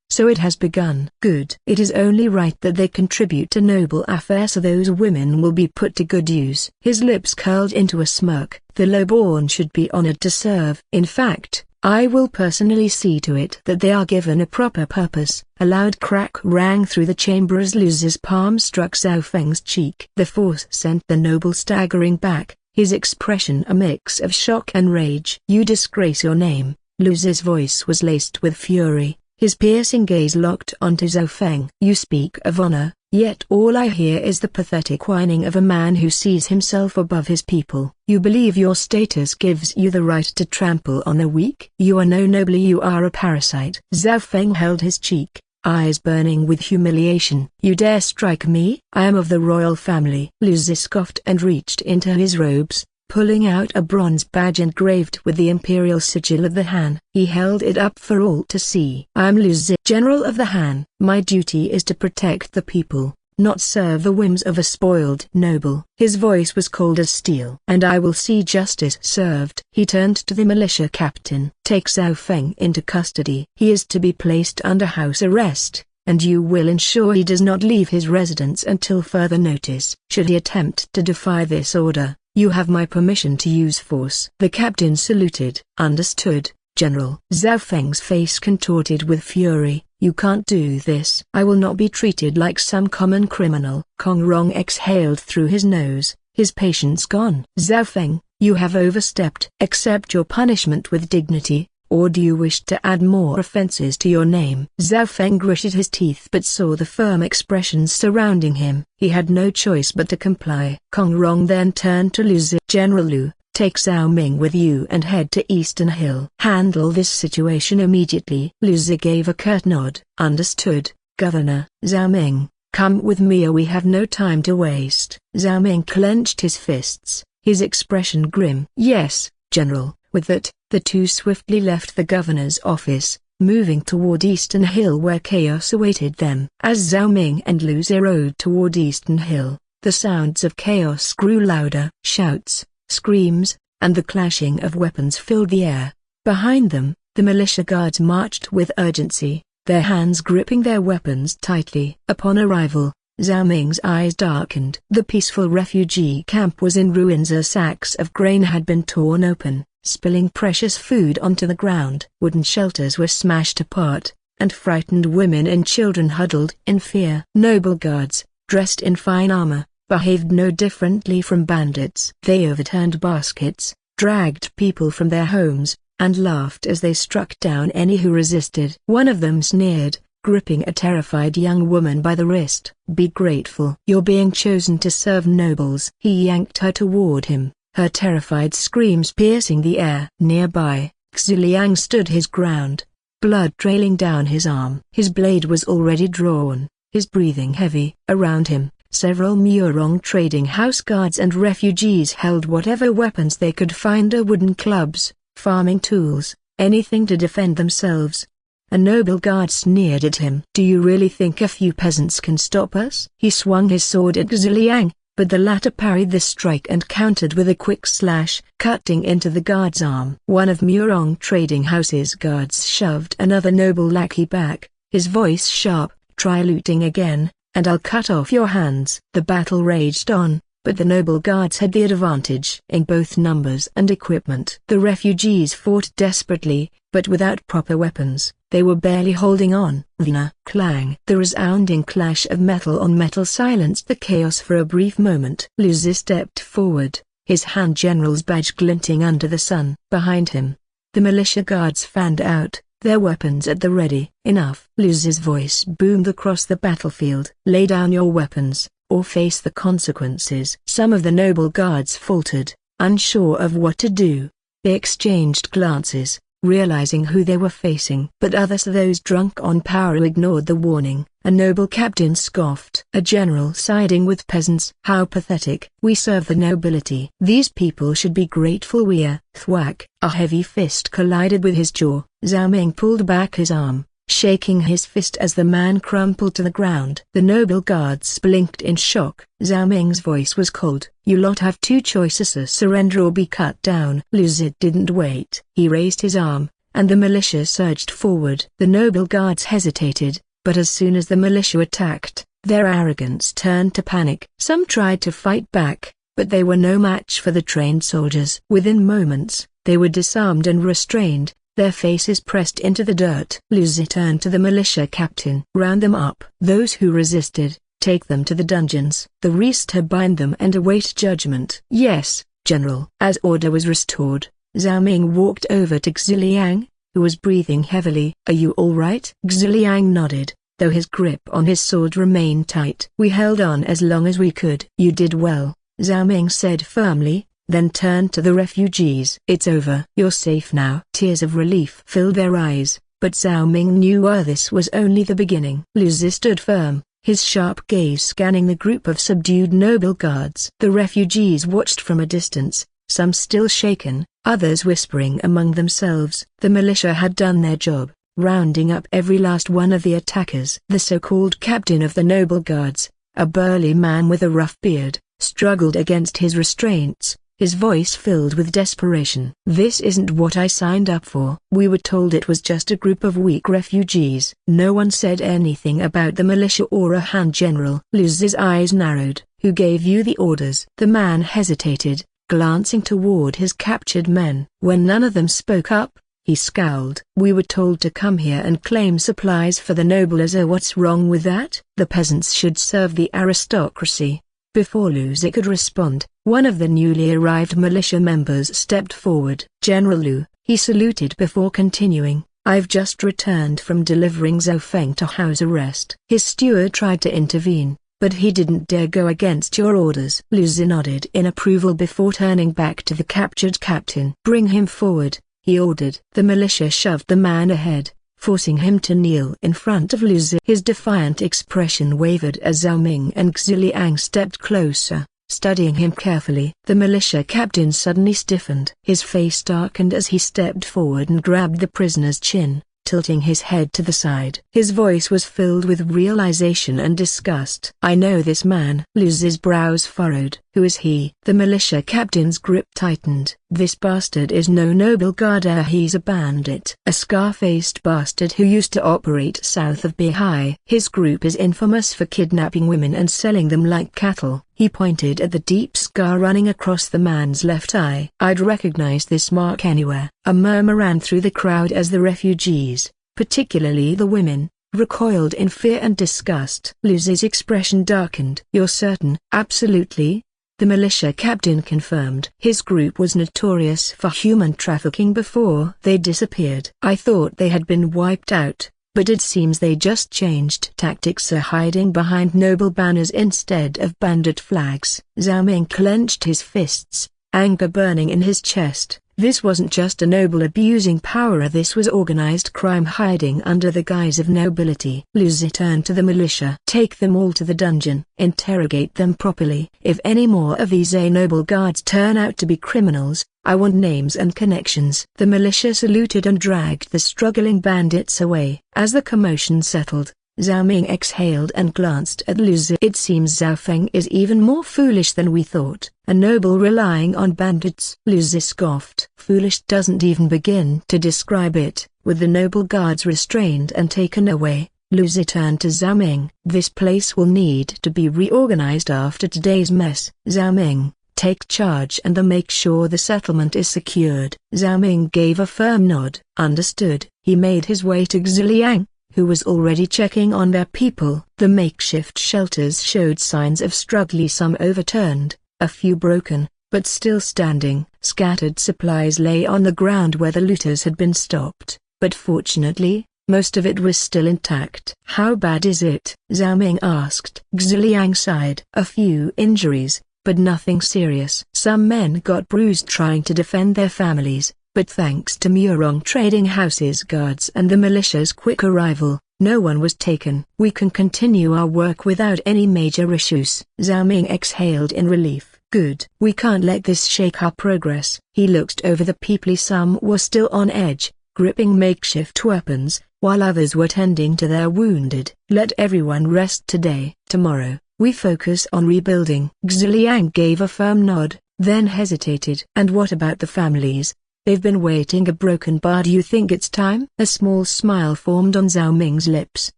So it has begun. Good. It is only right that they contribute to noble affairs so those women will be put to good use. His lips curled into a smirk. The lowborn should be honored to serve. In fact, I will personally see to it that they are given a proper purpose. A loud crack rang through the chamber as Lu Zi's palm struck Zhao Feng's cheek. The force sent the noble staggering back, his expression a mix of shock and rage. You disgrace your name. Lu Zi's voice was laced with fury. His piercing gaze locked onto Zhao Feng. You speak of honor, yet all I hear is the pathetic whining of a man who sees himself above his people. You believe your status gives you the right to trample on the weak? You are no noble, you are a parasite. Zhao Feng held his cheek, eyes burning with humiliation. You dare strike me? I am of the royal family. Lu Zi scoffed and reached into his robes, pulling out a bronze badge engraved with the imperial sigil of the Han. He held it up for all to see. I am Lu Zi, General of the Han. My duty is to protect the people, not serve the whims of a spoiled noble. His voice was cold as steel. And I will see justice served. He turned to the militia captain. Take Zhao Feng into custody. He is to be placed under house arrest, and you will ensure he does not leave his residence until further notice. Should he attempt to defy this order, you have my permission to use force. The captain saluted. Understood, General. Zhao Feng's face contorted with fury. You can't do this. I will not be treated like some common criminal. Kong Rong exhaled through his nose, his patience gone. Zhao Feng, you have overstepped. Accept your punishment with dignity, or do you wish to add more offenses to your name? Zhao Feng gritted his teeth but saw the firm expressions surrounding him. He had no choice but to comply. Kong Rong then turned to Lu Zi. General Lu, take Zhao Ming with you and head to Eastern Hill. Handle this situation immediately. Lu Zi gave a curt nod. Understood, Governor. Zhao Ming, come with me or we have no time to waste. Zhao Ming clenched his fists, his expression grim. Yes, General. With that, the two swiftly left the governor's office, moving toward Eastern Hill where chaos awaited them. As Zhao Ming and Lu Zi rode toward Eastern Hill, the sounds of chaos grew louder. Shouts, screams, and the clashing of weapons filled the air. Behind them, the militia guards marched with urgency, their hands gripping their weapons tightly. Upon arrival, Zhao Ming's eyes darkened. The peaceful refugee camp was in ruins. Sacks of grain had been torn open, spilling precious food onto the ground. Wooden shelters were smashed apart, and frightened women and children huddled in fear. Noble guards, dressed in fine armor, behaved no differently from bandits. They overturned baskets, dragged people from their homes, and laughed as they struck down any who resisted. One of them sneered, gripping a terrified young woman by the wrist. Be grateful. You're being chosen to serve nobles. He yanked her toward him, her terrified screams piercing the air. Nearby, Xiliang stood his ground, blood trailing down his arm. His blade was already drawn, his breathing heavy. Around him, several Murong trading house guards and refugees held whatever weapons they could find, wooden clubs, farming tools, anything to defend themselves. A noble guard sneered at him. "Do you really think a few peasants can stop us?" He swung his sword at Xiliang, but the latter parried the strike and countered with a quick slash, cutting into the guard's arm. One of Murong trading house's guards shoved another noble lackey back, his voice sharp. "Try looting again, and I'll cut off your hands." The battle raged on, but the noble guards had the advantage in both numbers and equipment. The refugees fought desperately, but without proper weapons. They were barely holding on. Vina clang. The resounding clash of metal on metal silenced the chaos for a brief moment. Lu Zi stepped forward, his hand general's badge glinting under the sun. Behind him, the militia guards fanned out, their weapons at the ready. "Enough!" Lu Zi's voice boomed across the battlefield. "Lay down your weapons, or face the consequences." Some of the noble guards faltered, unsure of what to do. They exchanged glances, realizing who they were facing. But others, those drunk on power, ignored the warning. A noble captain scoffed. "A general siding with peasants. How pathetic. We serve the nobility. These people should be grateful we are." Thwack! A heavy fist collided with his jaw. Zhao Ming pulled back his arm, shaking his fist as the man crumpled to the ground. The noble guards blinked in shock. Zhao Ming's voice was cold. "You lot have two choices: surrender or be cut down." Lu Zi didn't wait. He raised his arm, and the militia surged forward. The noble guards hesitated, but as soon as the militia attacked, their arrogance turned to panic. Some tried to fight back, but they were no match for the trained soldiers. Within moments, they were disarmed and restrained, their faces pressed into the dirt. Lu Zi turned to the militia captain. "Round them up. Those who resisted, take them to the dungeons. The rest bind them and await judgment." "Yes, General." As order was restored, Zhao Ming walked over to Xiliang, who was breathing heavily. "Are you all right?" Xiliang nodded, though his grip on his sword remained tight. "We held on as long as we could." "You did well," Zhao Ming said firmly, then turned to the refugees. "It's over. You're safe now." Tears of relief filled their eyes, but Zhao Ming knew this was only the beginning. Lu Zi stood firm, his sharp gaze scanning the group of subdued noble guards. The refugees watched from a distance, some still shaken, others whispering among themselves. The militia had done their job, rounding up every last one of the attackers. The so-called captain of the noble guards, a burly man with a rough beard, struggled against his restraints, his voice filled with desperation. "This isn't what I signed up for. We were told it was just a group of weak refugees." No one said anything about the militia or a hand general. Lu Zi's eyes narrowed. "Who gave you the orders?" The man hesitated, glancing toward his captured men. When none of them spoke up, he scowled. "We were told to come here and claim supplies for the nobles. What's wrong with that? The peasants should serve the aristocracy." Before Lu Zi could respond, one of the newly arrived militia members stepped forward. "General Lu," he saluted before continuing, "I've just returned from delivering Zhou Feng to house arrest." His steward tried to intervene, but he didn't dare go against your orders. Lu Zi nodded in approval before turning back to the captured captain. "Bring him forward," he ordered. The militia shoved the man ahead, forcing him to kneel in front of Lu Zi. His defiant expression wavered as Zhao Ming and Xiliang stepped closer, studying him carefully. The militia captain suddenly stiffened. His face darkened as he stepped forward and grabbed the prisoner's chin, tilting his head to the side. His voice was filled with realization and disgust. "I know this man." Lu Zi's brows furrowed. "Who is he?" The militia captain's grip tightened. "This bastard is no noble guard. He's a bandit. A scar-faced bastard who used to operate south of Bihai. His group is infamous for kidnapping women and selling them like cattle." He pointed at the deep scar running across the man's left eye. "I'd recognize this mark anywhere." A murmur ran through the crowd as the refugees, particularly the women, recoiled in fear and disgust. Lu Zi's expression darkened. "You're certain?" "Absolutely," the militia captain confirmed. "His group was notorious for human trafficking before they disappeared. I thought they had been wiped out, but it seems they just changed tactics, hiding behind noble banners instead of bandit flags." Zhao Ming clenched his fists, anger burning in his chest. This wasn't just a noble abusing power, this was organized crime hiding under the guise of nobility. Liu Zi turned to the militia. Take them all to the dungeon. Interrogate them properly. If any more of these noble guards turn out to be criminals, I want names and connections. The militia saluted and dragged the struggling bandits away. As the commotion settled, Zhao Ming exhaled and glanced at Liu Zi. It seems Zhao Feng is even more foolish than we thought. A noble relying on bandits. Liu Zi scoffed. Foolish doesn't even begin to describe it. With the noble guards restrained and taken away, Liu Zi turned to Zhao Ming. This place will need to be reorganized after today's mess. Zhao Ming, take charge and make sure the settlement is secured. Zhao Ming gave a firm nod. Understood. He made his way to Xiliang, who was already checking on their people. The makeshift shelters showed signs of struggle, some overturned, a few broken, but still standing. Scattered supplies lay on the ground where the looters had been stopped, but fortunately, most of it was still intact. How bad is it? Zhao Ming asked. Xiliang sighed. A few injuries, but nothing serious. Some men got bruised trying to defend their families, but thanks to Murong Trading House's guards and the militia's quick arrival, no one was taken. We can continue our work without any major issues. Zhao Ming exhaled in relief. Good. We can't let this shake our progress. He looked over the people. Some were still on edge, gripping makeshift weapons, while others were tending to their wounded. Let everyone rest today. Tomorrow, we focus on rebuilding. Xiliang gave a firm nod, then hesitated. And what about the families? They've been waiting a broken bar. Do you think it's time? A small smile formed on Zhao Ming's lips.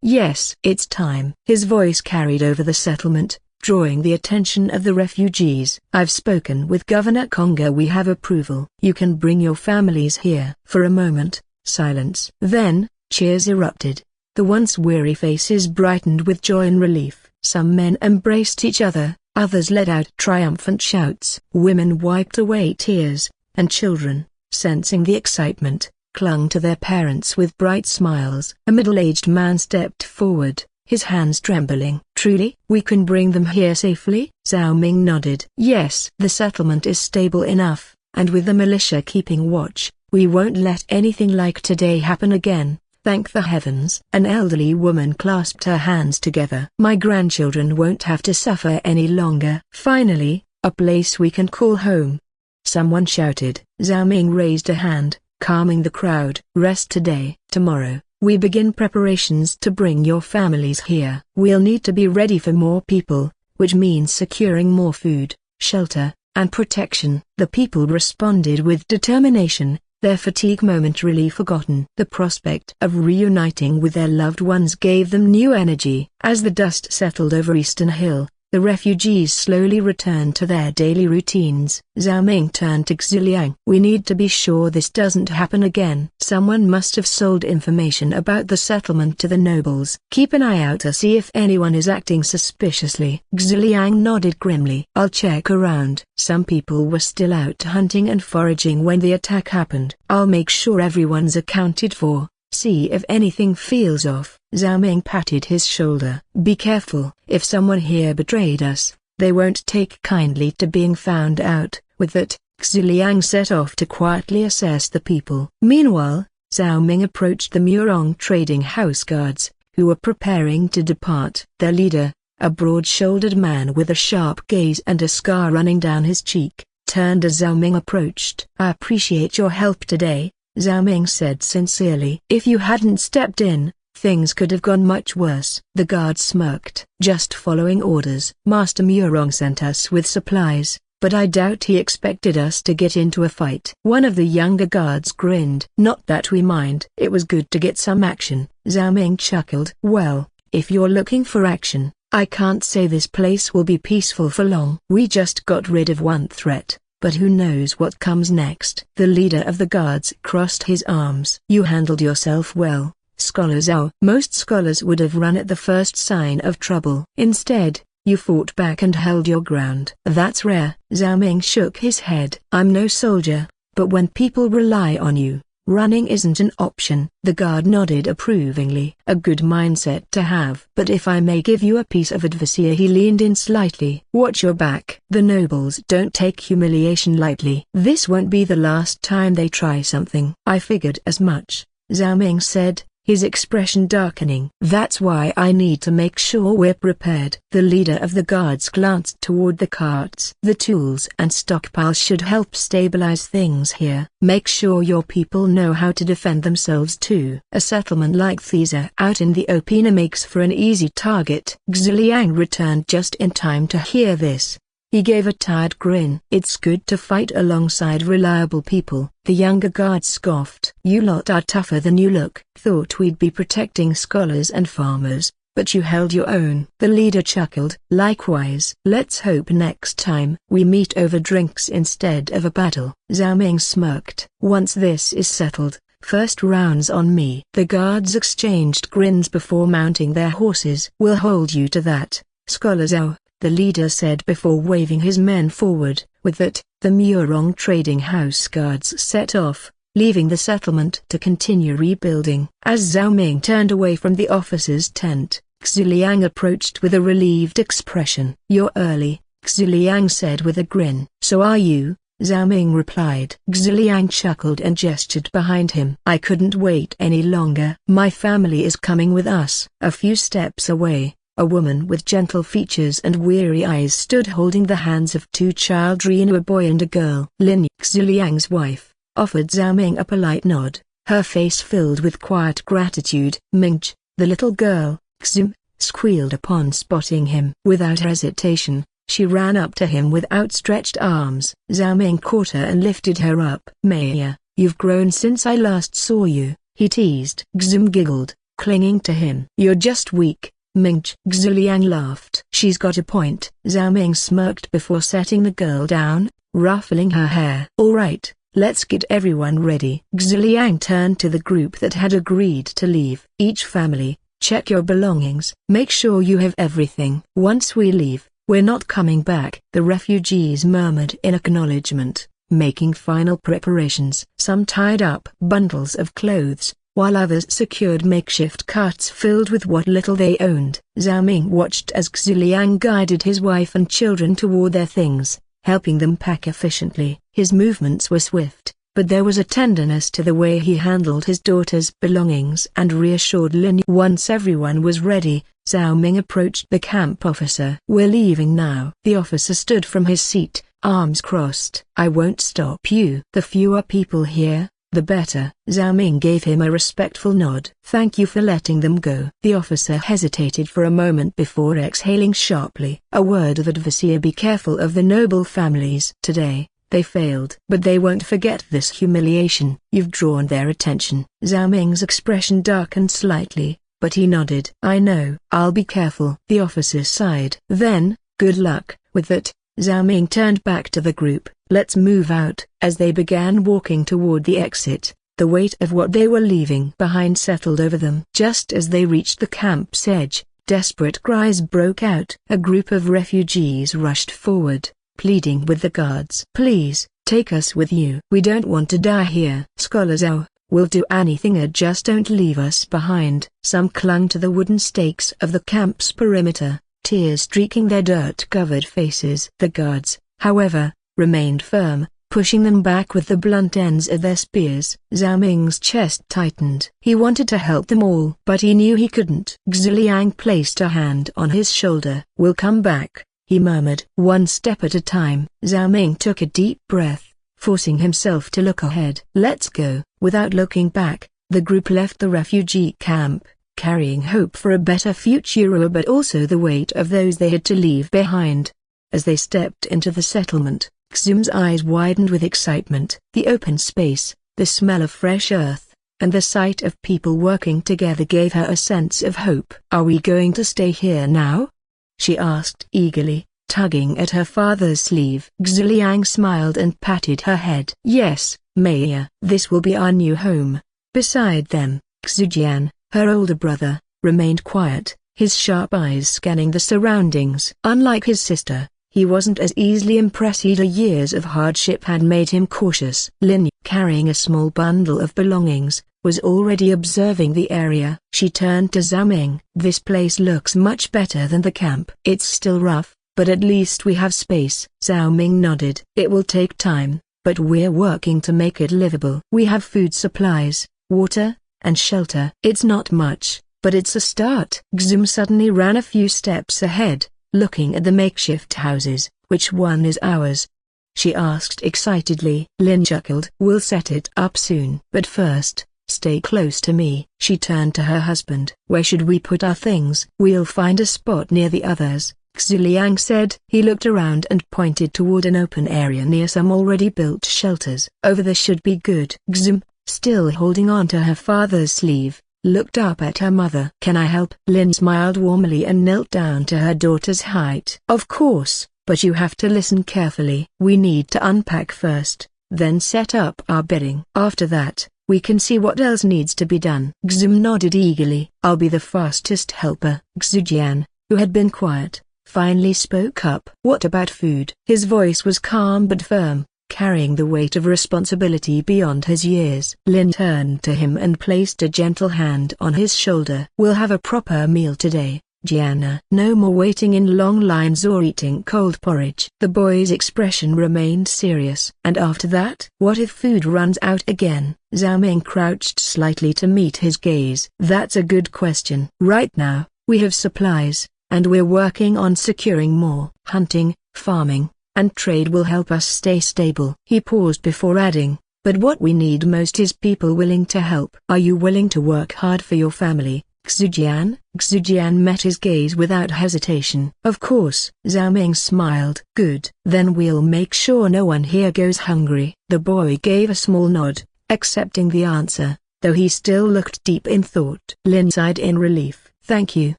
Yes, it's time. His voice carried over the settlement, drawing the attention of the refugees. I've spoken with Governor Konga. We have approval. You can bring your families here. For a moment, silence. Then, cheers erupted. The once weary faces brightened with joy and relief. Some men embraced each other, others let out triumphant shouts. Women wiped away tears, and children, sensing the excitement, clung to their parents with bright smiles. A middle-aged man stepped forward, his hands trembling. Truly, we can bring them here safely? Zhao Ming nodded. Yes. The settlement is stable enough, and with the militia keeping watch, we won't let anything like today happen again. Thank the heavens. An elderly woman clasped her hands together. My grandchildren won't have to suffer any longer. Finally, a place we can call home. Someone shouted. Zhao Ming raised a hand, calming the crowd. Rest today. Tomorrow, we begin preparations to bring your families here. We'll need to be ready for more people, which means securing more food, shelter, and protection. The people responded with determination, their fatigue momentarily forgotten. The prospect of reuniting with their loved ones gave them new energy. As the dust settled over Eastern Hill, the refugees slowly returned to their daily routines. Zhao Ming turned to Xiliang. We need to be sure this doesn't happen again. Someone must have sold information about the settlement to the nobles. Keep an eye out to see if anyone is acting suspiciously. Xiliang nodded grimly. I'll check around. Some people were still out hunting and foraging when the attack happened. I'll make sure everyone's accounted for. See if anything feels off. Zhao Ming patted his shoulder. Be careful. If someone here betrayed us, they won't take kindly to being found out. With that, Xiliang set off to quietly assess the people. Meanwhile, Zhao Ming approached the Murong Trading House guards, who were preparing to depart. Their leader, a broad-shouldered man with a sharp gaze and a scar running down his cheek, turned as Zhao Ming approached. I appreciate your help today, Zhao Ming said sincerely. If you hadn't stepped in, things could have gone much worse. The guard smirked. Just following orders. Master Murong sent us with supplies, but I doubt he expected us to get into a fight. One of the younger guards grinned. Not that we mind. It was good to get some action. Zhao Ming chuckled. Well, if you're looking for action, I can't say this place will be peaceful for long. We just got rid of one threat, but who knows what comes next. The leader of the guards crossed his arms. You handled yourself well, Scholar Zhao. Most scholars would have run at the first sign of trouble. Instead, you fought back and held your ground. That's rare. Zhao Ming shook his head. I'm no soldier, but when people rely on you, Running isn't an option. The guard nodded approvingly. A good mindset to have. But if I may give you a piece of advice here, he leaned in slightly. Watch your back. The nobles don't take humiliation lightly. This won't be the last time they try something. I figured as much, Zhao Ming said, his expression darkening. That's why I need to make sure we're prepared. The leader of the guards glanced toward the carts. The tools and stockpiles should help stabilize things here. Make sure your people know how to defend themselves too. A settlement like Thesa out in the open makes for an easy target. Xiliang returned just in time to hear this. He gave a tired grin. It's good to fight alongside reliable people. The younger guard scoffed. You lot are tougher than you look. Thought we'd be protecting scholars and farmers, but you held your own. The leader chuckled. Likewise. Let's hope next time we meet over drinks instead of a battle. Zhao Ming smirked. Once this is settled, first round's on me. The guards exchanged grins before mounting their horses. We'll hold you to that, Scholar Zhao, the leader said before waving his men forward. With that, the Murong trading house guards set off, leaving the settlement to continue rebuilding. As Zhao Ming turned away from the officer's tent, Xiliang approached with a relieved expression. You're early, Xiliang said with a grin. So are you, Zhao Ming replied. Xiliang chuckled and gestured behind him. I couldn't wait any longer. My family is coming with us. A few steps away, a woman with gentle features and weary eyes stood holding the hands of two children, a boy and a girl. Lin, Xiliang's wife, offered Zhao Ming a polite nod, her face filled with quiet gratitude. Mingj, the little girl, Xim, squealed upon spotting him. Without hesitation, she ran up to him with outstretched arms. Zhao Ming caught her and lifted her up. Maya, you've grown since I last saw you, he teased. Xim giggled, clinging to him. You're just weak, Mingj. Xiliang laughed. She's got a point. Zhao Ming smirked before setting the girl down, ruffling her hair. All right, let's get everyone ready. Xiliang turned to the group that had agreed to leave. Each family, check your belongings. Make sure you have everything. Once we leave, we're not coming back. The refugees murmured in acknowledgement, making final preparations. Some tied up bundles of clothes, while others secured makeshift carts filled with what little they owned. Zhao Ming watched as Xiliang guided his wife and children toward their things, helping them pack efficiently. His movements were swift, but there was a tenderness to the way he handled his daughter's belongings and reassured Lin. Once everyone was ready, Zhao Ming approached the camp officer. We're leaving now. The officer stood from his seat, arms crossed. I won't stop you. The fewer people here, the better. Zhao Ming gave him a respectful nod. Thank you for letting them go. The officer hesitated for a moment before exhaling sharply. A word of advice here: be careful of the noble families. Today, they failed. But they won't forget this humiliation. You've drawn their attention. Zhao Ming's expression darkened slightly, but he nodded. I know. I'll be careful. The officer sighed. Then, good luck. With that, Zhao Ming turned back to the group. Let's move out. As they began walking toward the exit, the weight of what they were leaving behind settled over them. Just as they reached the camp's edge, desperate cries broke out. A group of refugees rushed forward, pleading with the guards. Please, take us with you. We don't want to die here. Scholar Zhao, we'll do anything, just don't leave us behind. Some clung to the wooden stakes of the camp's perimeter, tears streaking their dirt-covered faces. The guards, however, remained firm, pushing them back with the blunt ends of their spears. Zhao Ming's chest tightened. He wanted to help them all, but he knew he couldn't. Xiliang placed a hand on his shoulder. We'll come back, he murmured. One step at a time. Zhao Ming took a deep breath, forcing himself to look ahead. Let's go. Without looking back, the group left the refugee camp, carrying hope for a better future but also the weight of those they had to leave behind. As they stepped into the settlement, Xim's eyes widened with excitement. The open space, the smell of fresh earth, and the sight of people working together gave her a sense of hope. Are we going to stay here now? She asked eagerly, tugging at her father's sleeve. Xiliang smiled and patted her head. Yes, Maya. This will be our new home. Beside them, Xujian, her older brother, remained quiet, his sharp eyes scanning the surroundings. Unlike his sister, he wasn't as easily impressed. Years of hardship had made him cautious. Lin, carrying a small bundle of belongings, was already observing the area. She turned to Zhao Ming. "This place looks much better than the camp. It's still rough, but at least we have space." Zhao Ming nodded. "It will take time, but we're working to make it livable. We have food supplies, water, and shelter. It's not much, but it's a start." Xum suddenly ran a few steps ahead, looking at the makeshift houses. "Which one is ours?" she asked excitedly. Lin chuckled. "We'll set it up soon. But first, stay close to me." She turned to her husband. "Where should we put our things?" "We'll find a spot near the others," Xuliang said. He looked around and pointed toward an open area near some already built shelters. "Over there should be good." Xum, still holding on to her father's sleeve, looked up at her mother. "Can I help?" Lin smiled warmly and knelt down to her daughter's height. "Of course, but you have to listen carefully. We need to unpack first, then set up our bedding. After that, we can see what else needs to be done." Xum nodded eagerly. "I'll be the fastest helper." Xujian, who had been quiet, finally spoke up. "What about food?" His voice was calm but firm, carrying the weight of responsibility beyond his years. Lin turned to him and placed a gentle hand on his shoulder. "We'll have a proper meal today, Gianna. No more waiting in long lines or eating cold porridge." The boy's expression remained serious. "And after that? What if food runs out again?" Zhao Ming crouched slightly to meet his gaze. "That's a good question. Right now, we have supplies, and we're working on securing more. Hunting, farming, and trade will help us stay stable." He paused before adding, "But what we need most is people willing to help." "Are you willing to work hard for your family, Xujian?" Xujian met his gaze without hesitation. "Of course." Zhao Ming smiled. "Good. Then we'll make sure no one here goes hungry." The boy gave a small nod, accepting the answer, though he still looked deep in thought. Lin sighed in relief. "Thank you,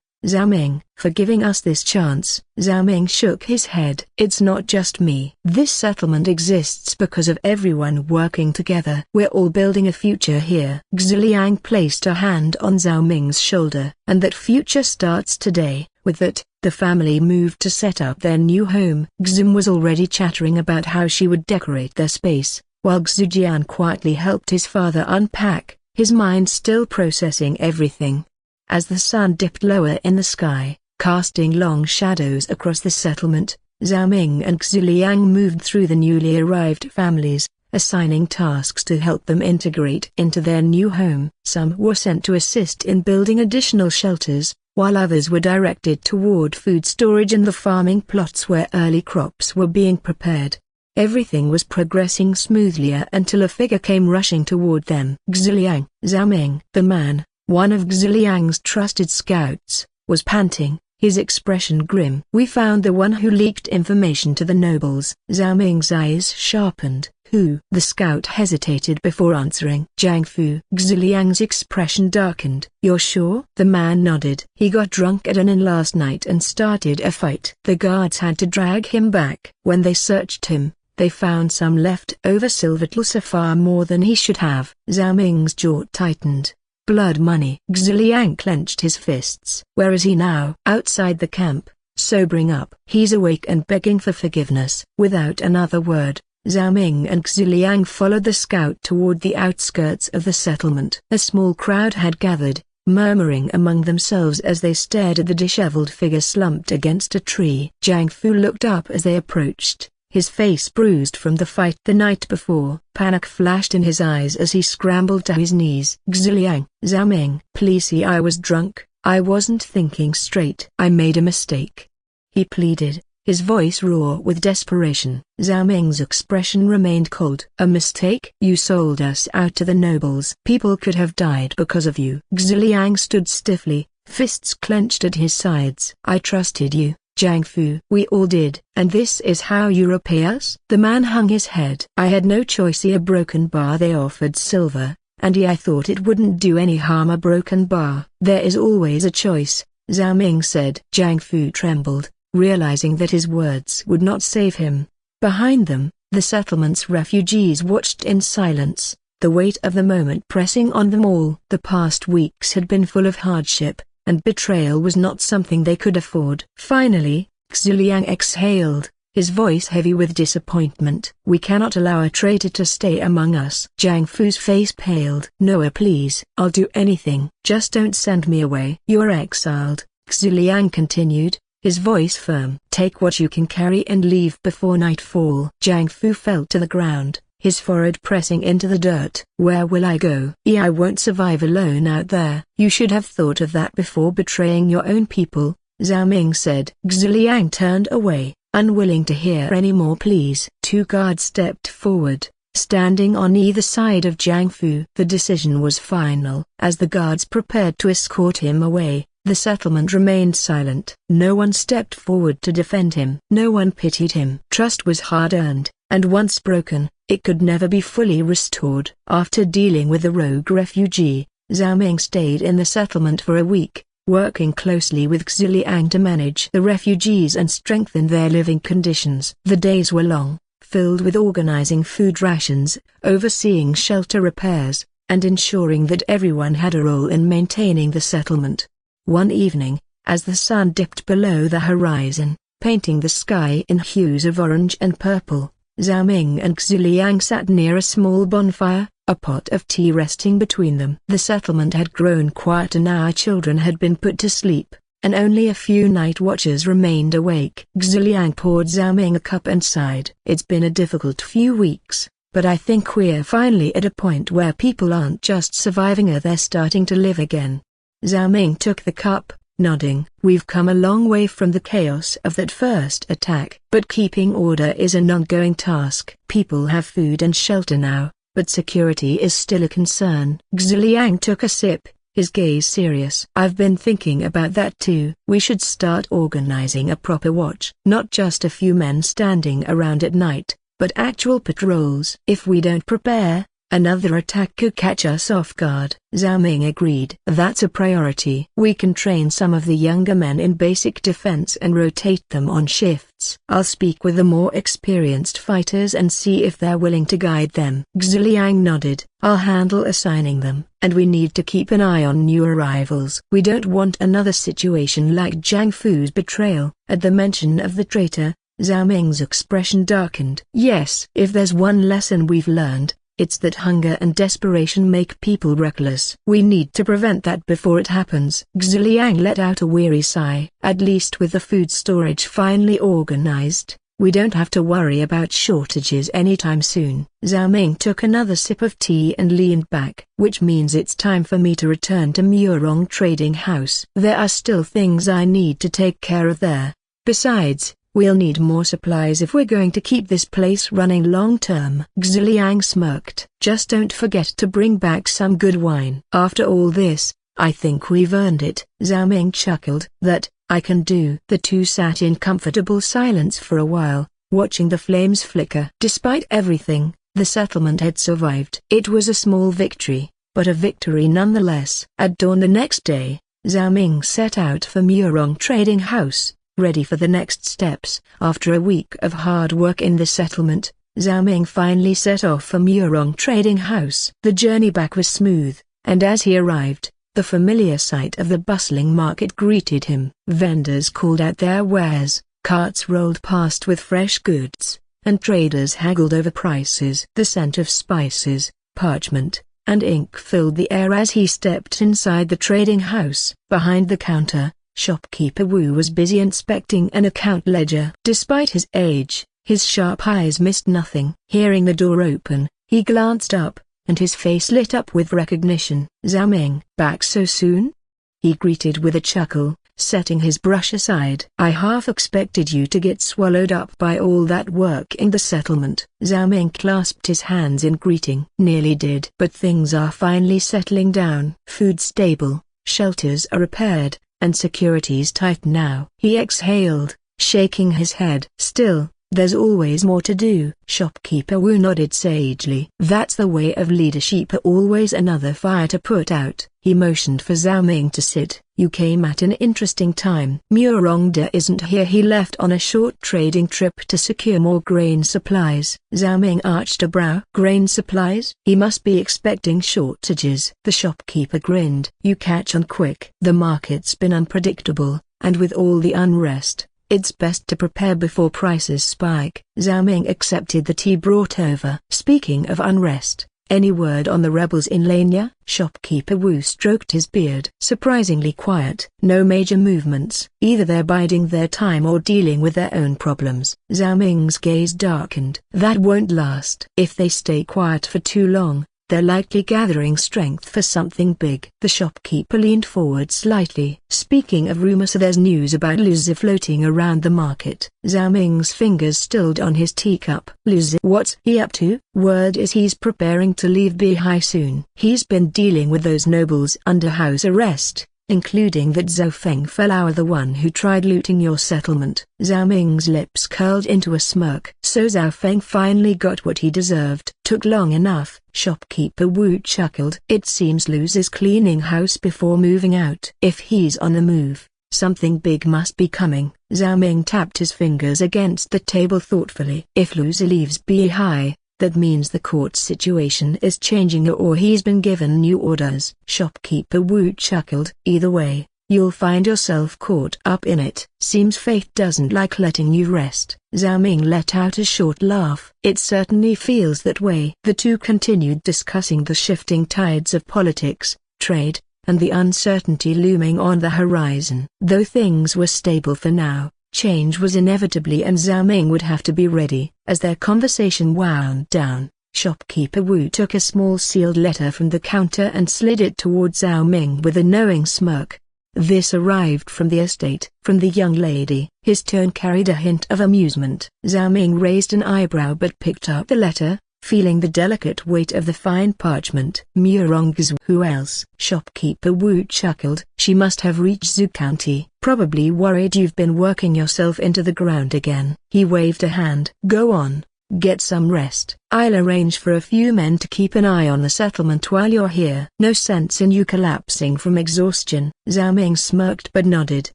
Zhao Ming, for giving us this chance." Zhao Ming shook his head. "It's not just me. This settlement exists because of everyone working together. We're all building a future here." Xuliang placed a hand on Zhao Ming's shoulder. "And that future starts today." With that, the family moved to set up their new home. Xum was already chattering about how she would decorate their space, while Xujian quietly helped his father unpack, his mind still processing everything. As the sun dipped lower in the sky, casting long shadows across the settlement, Zhao Ming and Xuliang moved through the newly arrived families, assigning tasks to help them integrate into their new home. Some were sent to assist in building additional shelters, while others were directed toward food storage and the farming plots where early crops were being prepared. Everything was progressing smoothly until a figure came rushing toward them. Xuliang. Zhao Ming, the man, one of Xuliang's trusted scouts, was panting, his expression grim. "We found the one who leaked information to the nobles." Zhao Ming's eyes sharpened. "Who?" The scout hesitated before answering. "Jiang Fu." Xuliang's expression darkened. "You're sure?" The man nodded. "He got drunk at an inn last night and started a fight. The guards had to drag him back. When they searched him, they found some leftover silver tools, far more than he should have." Zhao Ming's jaw tightened. "Blood money." Xuliang clenched his fists. "Where is he now?" "Outside the camp, sobering up." "He's awake and begging for forgiveness." Without another word, Zhao Ming and Xuliang followed the scout toward the outskirts of the settlement. A small crowd had gathered, murmuring among themselves as they stared at the disheveled figure slumped against a tree. Jiang Fu looked up as they approached, his face bruised from the fight the night before. Panic flashed in his eyes as he scrambled to his knees. "Xuliang." "Zhao Ming." "Please see, I was drunk. I wasn't thinking straight. I made a mistake," he pleaded, his voice raw with desperation. Zhao Ming's expression remained cold. "A mistake? You sold us out to the nobles. People could have died because of you." Xuliang stood stiffly, fists clenched at his sides. "I trusted you, Jiang Fu." "We all did. And this is how you repay us?" The man hung his head. "I had no choice. A broken bar. They offered silver, and I thought it wouldn't do any harm. A broken bar." "There is always a choice," Zhao Ming said. Jiang Fu trembled, realizing that his words would not save him. Behind them, the settlement's refugees watched in silence, the weight of the moment pressing on them all. The past weeks had been full of hardship, and betrayal was not something they could afford. Finally, Xuliang exhaled, his voice heavy with disappointment. "We cannot allow a traitor to stay among us." Jiang Fu's face paled. "Noah, please. I'll do anything. Just don't send me away." "You're exiled," Xu Liang continued, his voice firm. "Take what you can carry and leave before nightfall." Jiang Fu fell to the ground, his forehead pressing into the dirt. "Where will I go? I won't survive alone out there." "You should have thought of that before betraying your own people," Zhao Ming said. Xu Liang turned away, unwilling to hear any more pleas. Two guards stepped forward, standing on either side of Jiang Fu. The decision was final. As the guards prepared to escort him away, the settlement remained silent. No one stepped forward to defend him. No one pitied him. Trust was hard-earned, and once broken, it could never be fully restored. After dealing with the rogue refugee, Zhao Ming stayed in the settlement for a week, working closely with Xu Liang to manage the refugees and strengthen their living conditions. The days were long, filled with organizing food rations, overseeing shelter repairs, and ensuring that everyone had a role in maintaining the settlement. One evening, as the sun dipped below the horizon, painting the sky in hues of orange and purple, Zhao Ming and Xu Liang sat near a small bonfire, a pot of tea resting between them. The settlement had grown quieter now. Children had been put to sleep, and only a few night watchers remained awake. Xu Liang poured Zhao Ming a cup and sighed. "It's been a difficult few weeks, but I think we're finally at a point where people aren't just surviving, they're starting to live again." Zhao Ming took the cup, nodding. "We've come a long way from the chaos of that first attack, but keeping order is an ongoing task. People have food and shelter now, but security is still a concern." Xu Liang took a sip, his gaze serious. "I've been thinking about that too. We should start organizing a proper watch. Not just a few men standing around at night, but actual patrols. If we don't prepare, another attack could catch us off guard." Zhao Ming agreed. "That's a priority. We can train some of the younger men in basic defense and rotate them on shifts. I'll speak with the more experienced fighters and see if they're willing to guide them." Xu Liang nodded. "I'll handle assigning them, and we need to keep an eye on new arrivals. We don't want another situation like Jiang Fu's betrayal." At the mention of the traitor, Zhao Ming's expression darkened. "Yes, if there's one lesson we've learned, it's that hunger and desperation make people reckless. We need to prevent that before it happens." Xu Liang let out a weary sigh. "At least with the food storage finally organized, we don't have to worry about shortages anytime soon." Zhao Ming took another sip of tea and leaned back. "Which means it's time for me to return to Murong Trading House. There are still things I need to take care of there. Besides, we'll need more supplies if we're going to keep this place running long-term." Xu Liang smirked. "Just don't forget to bring back some good wine." "After all this, I think we've earned it." Zhao Ming chuckled. "That, I can do." The two sat in comfortable silence for a while, watching the flames flicker. Despite everything, the settlement had survived. It was a small victory, but a victory nonetheless. At dawn the next day, Zhao Ming set out for Murong Trading House, ready for the next steps. After a week of hard work in the settlement, Zhao Ming finally set off for Murong Trading House. The journey back was smooth, and as he arrived, the familiar sight of the bustling market greeted him. Vendors called out their wares, carts rolled past with fresh goods, and traders haggled over prices. The scent of spices, parchment, and ink filled the air as he stepped inside the trading house. Behind the counter, shopkeeper Wu was busy inspecting an account ledger. Despite his age, his sharp eyes missed nothing. Hearing the door open, he glanced up, and his face lit up with recognition. "Zhao Ming, back so soon?" he greeted with a chuckle, setting his brush aside. "I half expected you to get swallowed up by all that work in the settlement." Zhao Ming clasped his hands in greeting. "Nearly did. But things are finally settling down. Food stable, shelters are repaired, and security's tight now." He exhaled, shaking his head. "Still, there's always more to do." Shopkeeper Wu nodded sagely. "That's the way of leadership, always another fire to put out." He motioned for Zhao Ming to sit. "You came at an interesting time. Murongda isn't here. He left on a short trading trip to secure more grain supplies." Zhao Ming arched a brow. "Grain supplies? He must be expecting shortages." The shopkeeper grinned. "You catch on quick." "The market's been unpredictable, and with all the unrest, It's best to prepare before prices spike. Zhao Ming accepted the tea brought over. Speaking of unrest, any word on the rebels in Lanya? Shopkeeper Wu stroked his beard. Surprisingly quiet. No major movements. Either they're biding their time or dealing with their own problems. Zhao Ming's gaze darkened. That won't last. If they stay quiet for too long, they're likely gathering strength for something big. The shopkeeper leaned forward slightly. Speaking of rumors, there's news about Lu Zi floating around the market. Zhao Ming's fingers stilled on his teacup. Lu Zi, what's he up to? Word is he's preparing to leave Beihai soon. He's been dealing with those nobles under house arrest, including that Zhou Fengfelao, the one who tried looting your settlement. Zhao Ming's lips curled into a smirk. So Zhao Feng finally got what he deserved. Took long enough. Shopkeeper Wu chuckled. It seems Lu Zi's cleaning house before moving out. If he's on the move, something big must be coming. Zhao Ming tapped his fingers against the table thoughtfully. If Lu Zi leaves Beihai, that means the court situation is changing or he's been given new orders. Shopkeeper Wu chuckled. Either way, you'll find yourself caught up in it. Seems fate doesn't like letting you rest. Zhao Ming let out a short laugh. It certainly feels that way. The two continued discussing the shifting tides of politics, trade, and the uncertainty looming on the horizon. Though things were stable for now, change was inevitably and Zhao Ming would have to be ready. As their conversation wound down, Shopkeeper Wu took a small sealed letter from the counter and slid it towards Zhao Ming with a knowing smirk. This arrived from the estate. From the young lady. His tone carried a hint of amusement. Zhao Ming raised an eyebrow but picked up the letter, feeling the delicate weight of the fine parchment. Murong's. Who else? Shopkeeper Wu chuckled. She must have reached Zhu County. Probably worried you've been working yourself into the ground again. He waved a hand. Go on, get some rest. I'll arrange for a few men to keep an eye on the settlement while you're here. No sense in you collapsing from exhaustion. Zhao Ming smirked but nodded.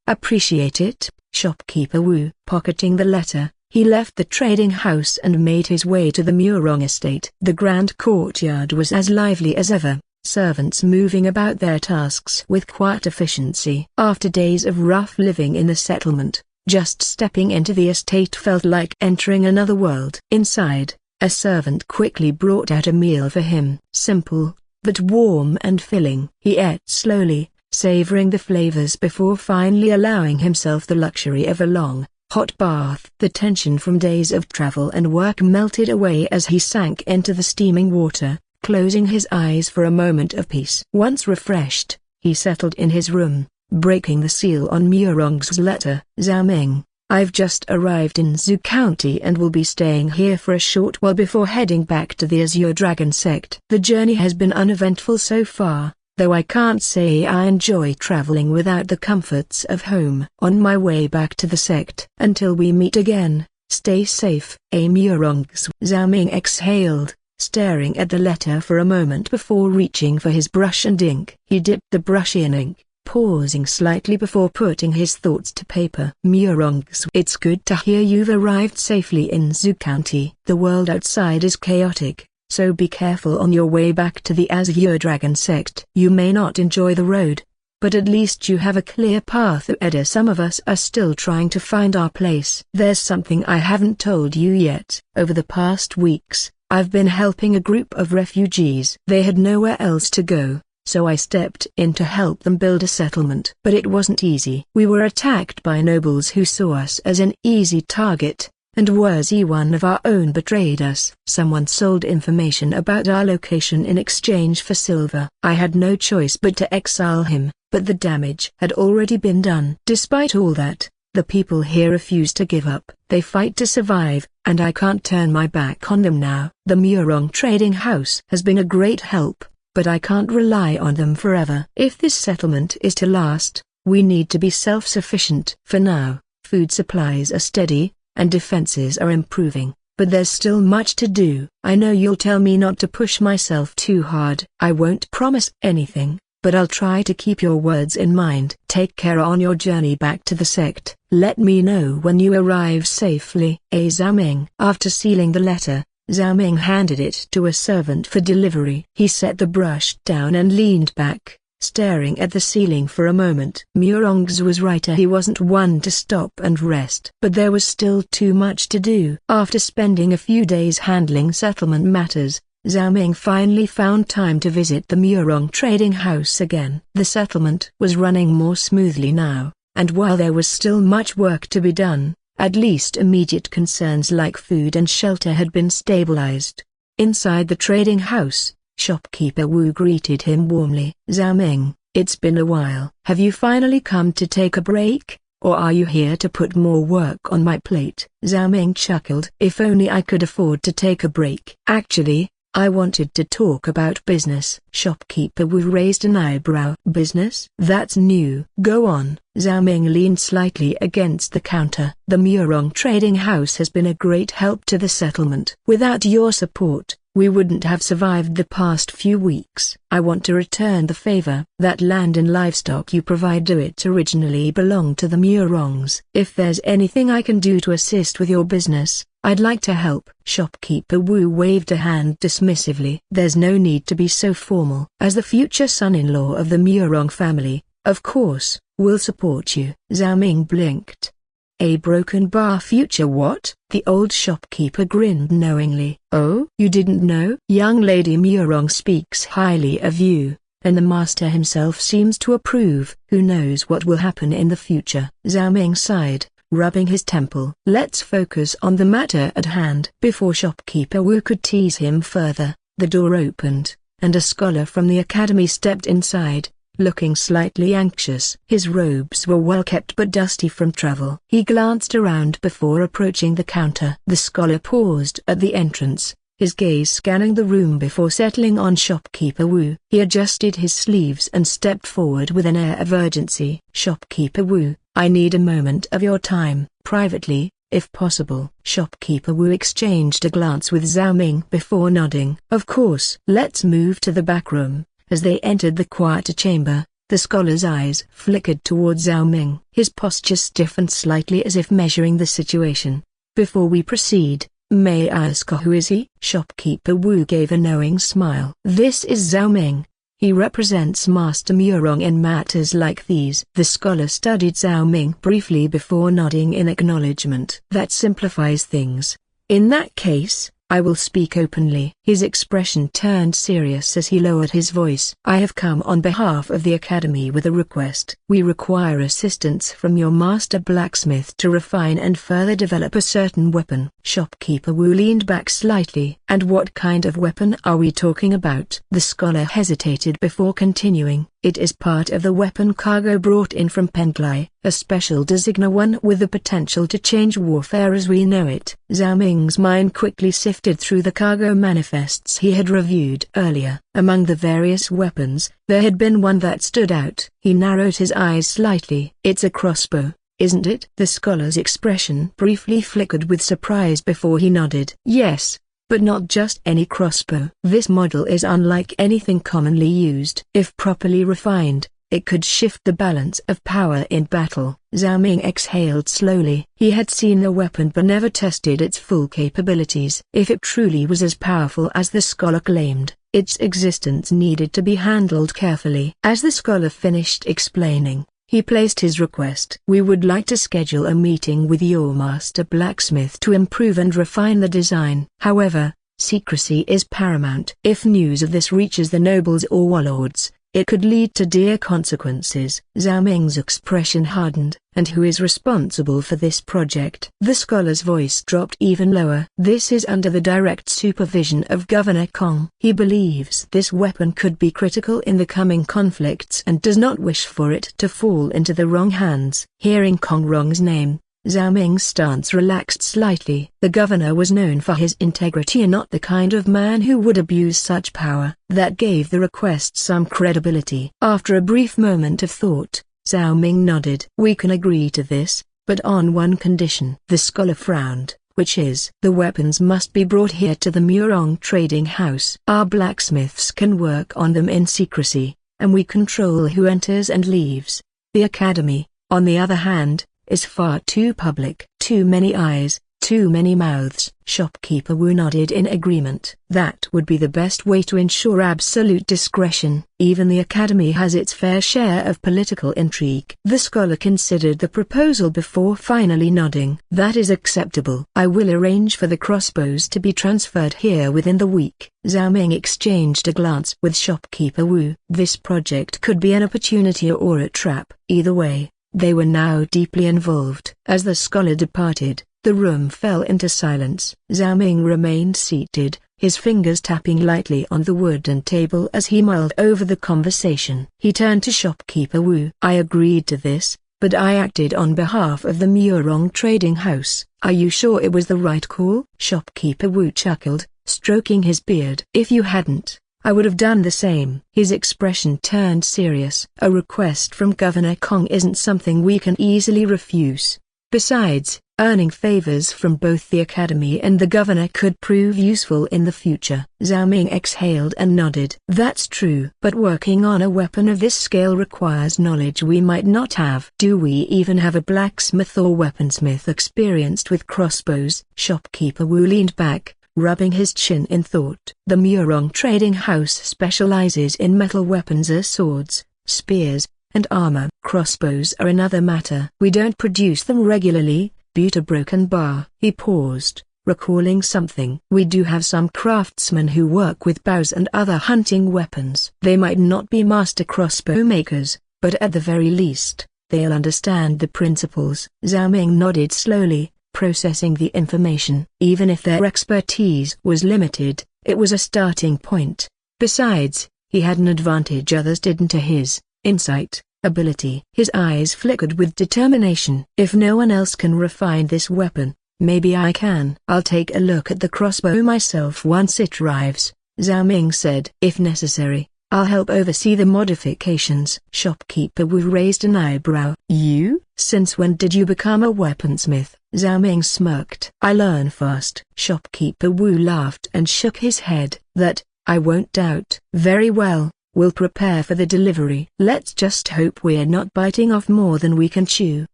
Appreciate it. Shopkeeper Wu. Pocketing the letter, he left the trading house and made his way to the Murong estate. The grand courtyard was as lively as ever, servants moving about their tasks with quiet efficiency. After days of rough living in the settlement, just stepping into the estate felt like entering another world. Inside, a servant quickly brought out a meal for him. Simple, but warm and filling. He ate slowly, savoring the flavors before finally allowing himself the luxury of a long, hot bath. The tension from days of travel and work melted away as he sank into the steaming water, closing his eyes for a moment of peace. Once refreshed, he settled in his room, breaking the seal on Murong's letter. Zhao Ming, I've just arrived in Zhu County and will be staying here for a short while before heading back to the Azure Dragon sect. The journey has been uneventful so far, though I can't say I enjoy traveling without the comforts of home. On my way back to the sect. Until we meet again, stay safe. Murong's. Zhao Ming exhaled, staring at the letter for a moment before reaching for his brush and ink. He dipped the brush in ink, pausing slightly before putting his thoughts to paper. Murong's. It's good to hear you've arrived safely in Zhu County. The world outside is chaotic, so be careful on your way back to the Azure Dragon sect. You may not enjoy the road, but at least you have a clear path ahead. Some of us are still trying to find our place. There's something I haven't told you yet. Over the past weeks, I've been helping a group of refugees. They had nowhere else to go, so I stepped in to help them build a settlement. But it wasn't easy. We were attacked by nobles who saw us as an easy target, and Worthy, one of our own, betrayed us. Someone sold information about our location in exchange for silver. I had no choice but to exile him, but the damage had already been done. Despite all that, the people here refuse to give up. They fight to survive, and I can't turn my back on them now. The Murong trading house has been a great help, but I can't rely on them forever. If this settlement is to last, we need to be self-sufficient. For now, food supplies are steady, and defenses are improving, but there's still much to do. I know you'll tell me not to push myself too hard. I won't promise anything, but I'll try to keep your words in mind. Take care on your journey back to the sect. Let me know when you arrive safely. Zhao Ming. After sealing the letter, Zhao Ming handed it to a servant for delivery. He set the brush down and leaned back, staring at the ceiling for a moment. Murong's was right, he wasn't one to stop and rest. But there was still too much to do. After spending a few days handling settlement matters, Zhao Ming finally found time to visit the Murong trading house again. The settlement was running more smoothly now, and while there was still much work to be done, at least immediate concerns like food and shelter had been stabilized. Inside the trading house, shopkeeper Wu greeted him warmly. "Zhao Ming, it's been a while. Have you finally come to take a break, or are you here to put more work on my plate?" Zhao Ming chuckled. "If only I could afford to take a break. Actually, I wanted to talk about business." Shopkeeper Wu raised an eyebrow. "Business? That's new. Go on." Zhao Ming leaned slightly against the counter. "The Murong trading house has been a great help to the settlement. Without your support, we wouldn't have survived the past few weeks. I want to return the favor. That land and livestock you provide originally belonged to the Murongs. If there's anything I can do to assist with your business, I'd like to help." Shopkeeper Wu waved a hand dismissively. "There's no need to be so formal. As the future son-in-law of the Murong family, of course, we'll support you." Zhao Ming blinked. "A broken bar future what?" The old shopkeeper grinned knowingly. "Oh, you didn't know? Young Lady Murong speaks highly of you, and the master himself seems to approve. Who knows what will happen in the future?" Zhao Ming sighed, rubbing his temple. "Let's focus on the matter at hand." Before shopkeeper Wu could tease him further, the door opened, and a scholar from the academy stepped inside, looking slightly anxious. His robes were well kept but dusty from travel. He glanced around before approaching the counter. The scholar paused at the entrance, his gaze scanning the room before settling on shopkeeper Wu. He adjusted his sleeves and stepped forward with an air of urgency. "Shopkeeper Wu, I need a moment of your time, privately, if possible." Shopkeeper Wu exchanged a glance with Zhao Ming before nodding. "Of course." "Let's move to the back room." As they entered the quieter chamber, the scholar's eyes flickered towards Zhao Ming. His posture stiffened slightly as if measuring the situation. "Before we proceed, may I ask who is he?" Shopkeeper Wu gave a knowing smile. "This is Zhao Ming. He represents Master Murong in matters like these." The scholar studied Zhao Ming briefly before nodding in acknowledgement. "That simplifies things. In that case, I will speak openly." His expression turned serious as he lowered his voice. "I have come on behalf of the Academy with a request. We require assistance from your master blacksmith to refine and further develop a certain weapon." Shopkeeper Wu leaned back slightly. "And what kind of weapon are we talking about?" The scholar hesitated before continuing. "It is part of the weapon cargo brought in from Penglai, a special designer, one with the potential to change warfare as we know it." Zhao Ming's mind quickly sifted through the cargo manifests he had reviewed earlier. Among the various weapons, there had been one that stood out. He narrowed his eyes slightly. "It's a crossbow, isn't it?" The scholar's expression briefly flickered with surprise before he nodded. "Yes, but not just any crossbow. This model is unlike anything commonly used. If properly refined, it could shift the balance of power in battle." Zhao Ming exhaled slowly. He had seen the weapon but never tested its full capabilities. If it truly was as powerful as the scholar claimed, its existence needed to be handled carefully. As the scholar finished explaining, he placed his request. "We would like to schedule a meeting with your master blacksmith to improve and refine the design. However, secrecy is paramount. If news of this reaches the nobles or warlords, it could lead to dire consequences." Zhao Ming's expression hardened. "And who is responsible for this project?" The scholar's voice dropped even lower. "This is under the direct supervision of Governor Kong. He believes this weapon could be critical in the coming conflicts and does not wish for it to fall into the wrong hands." Hearing Kong Rong's name, Zhao Ming's stance relaxed slightly. The governor was known for his integrity and not the kind of man who would abuse such power. That gave the request some credibility. After a brief moment of thought, Zhao Ming nodded. "We can agree to this, but on one condition." The scholar frowned. "Which is?" "The weapons must be brought here to the Murong trading house. Our blacksmiths can work on them in secrecy, and we control who enters and leaves. The academy, on the other hand, is far too public. Too many eyes, Too many mouths. Shopkeeper Wu nodded in agreement. That would be the best way to ensure absolute discretion. Even the academy has its fair share of political intrigue. The scholar considered the proposal before finally nodding. That is acceptable. I will arrange for the crossbows to be transferred here within the week. Zhao Ming exchanged a glance with Shopkeeper Wu. This project could be an opportunity or a trap. Either way, they were now deeply involved. As the scholar departed, the room fell into silence. Zhao Ming remained seated, his fingers tapping lightly on the wooden table as he mulled over the conversation. He turned to Shopkeeper Wu. I agreed to this, but I acted on behalf of the Murong trading house. Are you sure it was the right call? Shopkeeper Wu chuckled, stroking his beard. If you hadn't, I would have done the same. His expression turned serious. A request from Governor Kong isn't something we can easily refuse. Besides, earning favors from both the academy and the governor could prove useful in the future. Zhao Ming exhaled and nodded. That's true. But working on a weapon of this scale requires knowledge we might not have. Do we even have a blacksmith or weaponsmith experienced with crossbows? Shopkeeper Wu leaned back, rubbing his chin in thought. The Murong trading house specializes in metal weapons as swords, spears, and armor. Crossbows are another matter. We don't produce them regularly. But a broken bar. He paused, recalling something. We do have some craftsmen who work with bows and other hunting weapons. They might not be master crossbow makers, but at the very least, they'll understand the principles. Zhao Ming nodded slowly, processing the information. Even if their expertise was limited, it was a starting point. Besides, he had an advantage others didn't: his insight, ability. His eyes flickered with determination. If no one else can refine this weapon, maybe I can. I'll take a look at the crossbow myself once it arrives, Zhao Ming said. If necessary, I'll help oversee the modifications. Shopkeeper Wu raised an eyebrow. You? Since when did you become a weaponsmith? Zhao Ming smirked. I learn fast. Shopkeeper Wu laughed and shook his head. That, I won't doubt. Very well. We'll prepare for the delivery. Let's just hope we're not biting off more than we can chew.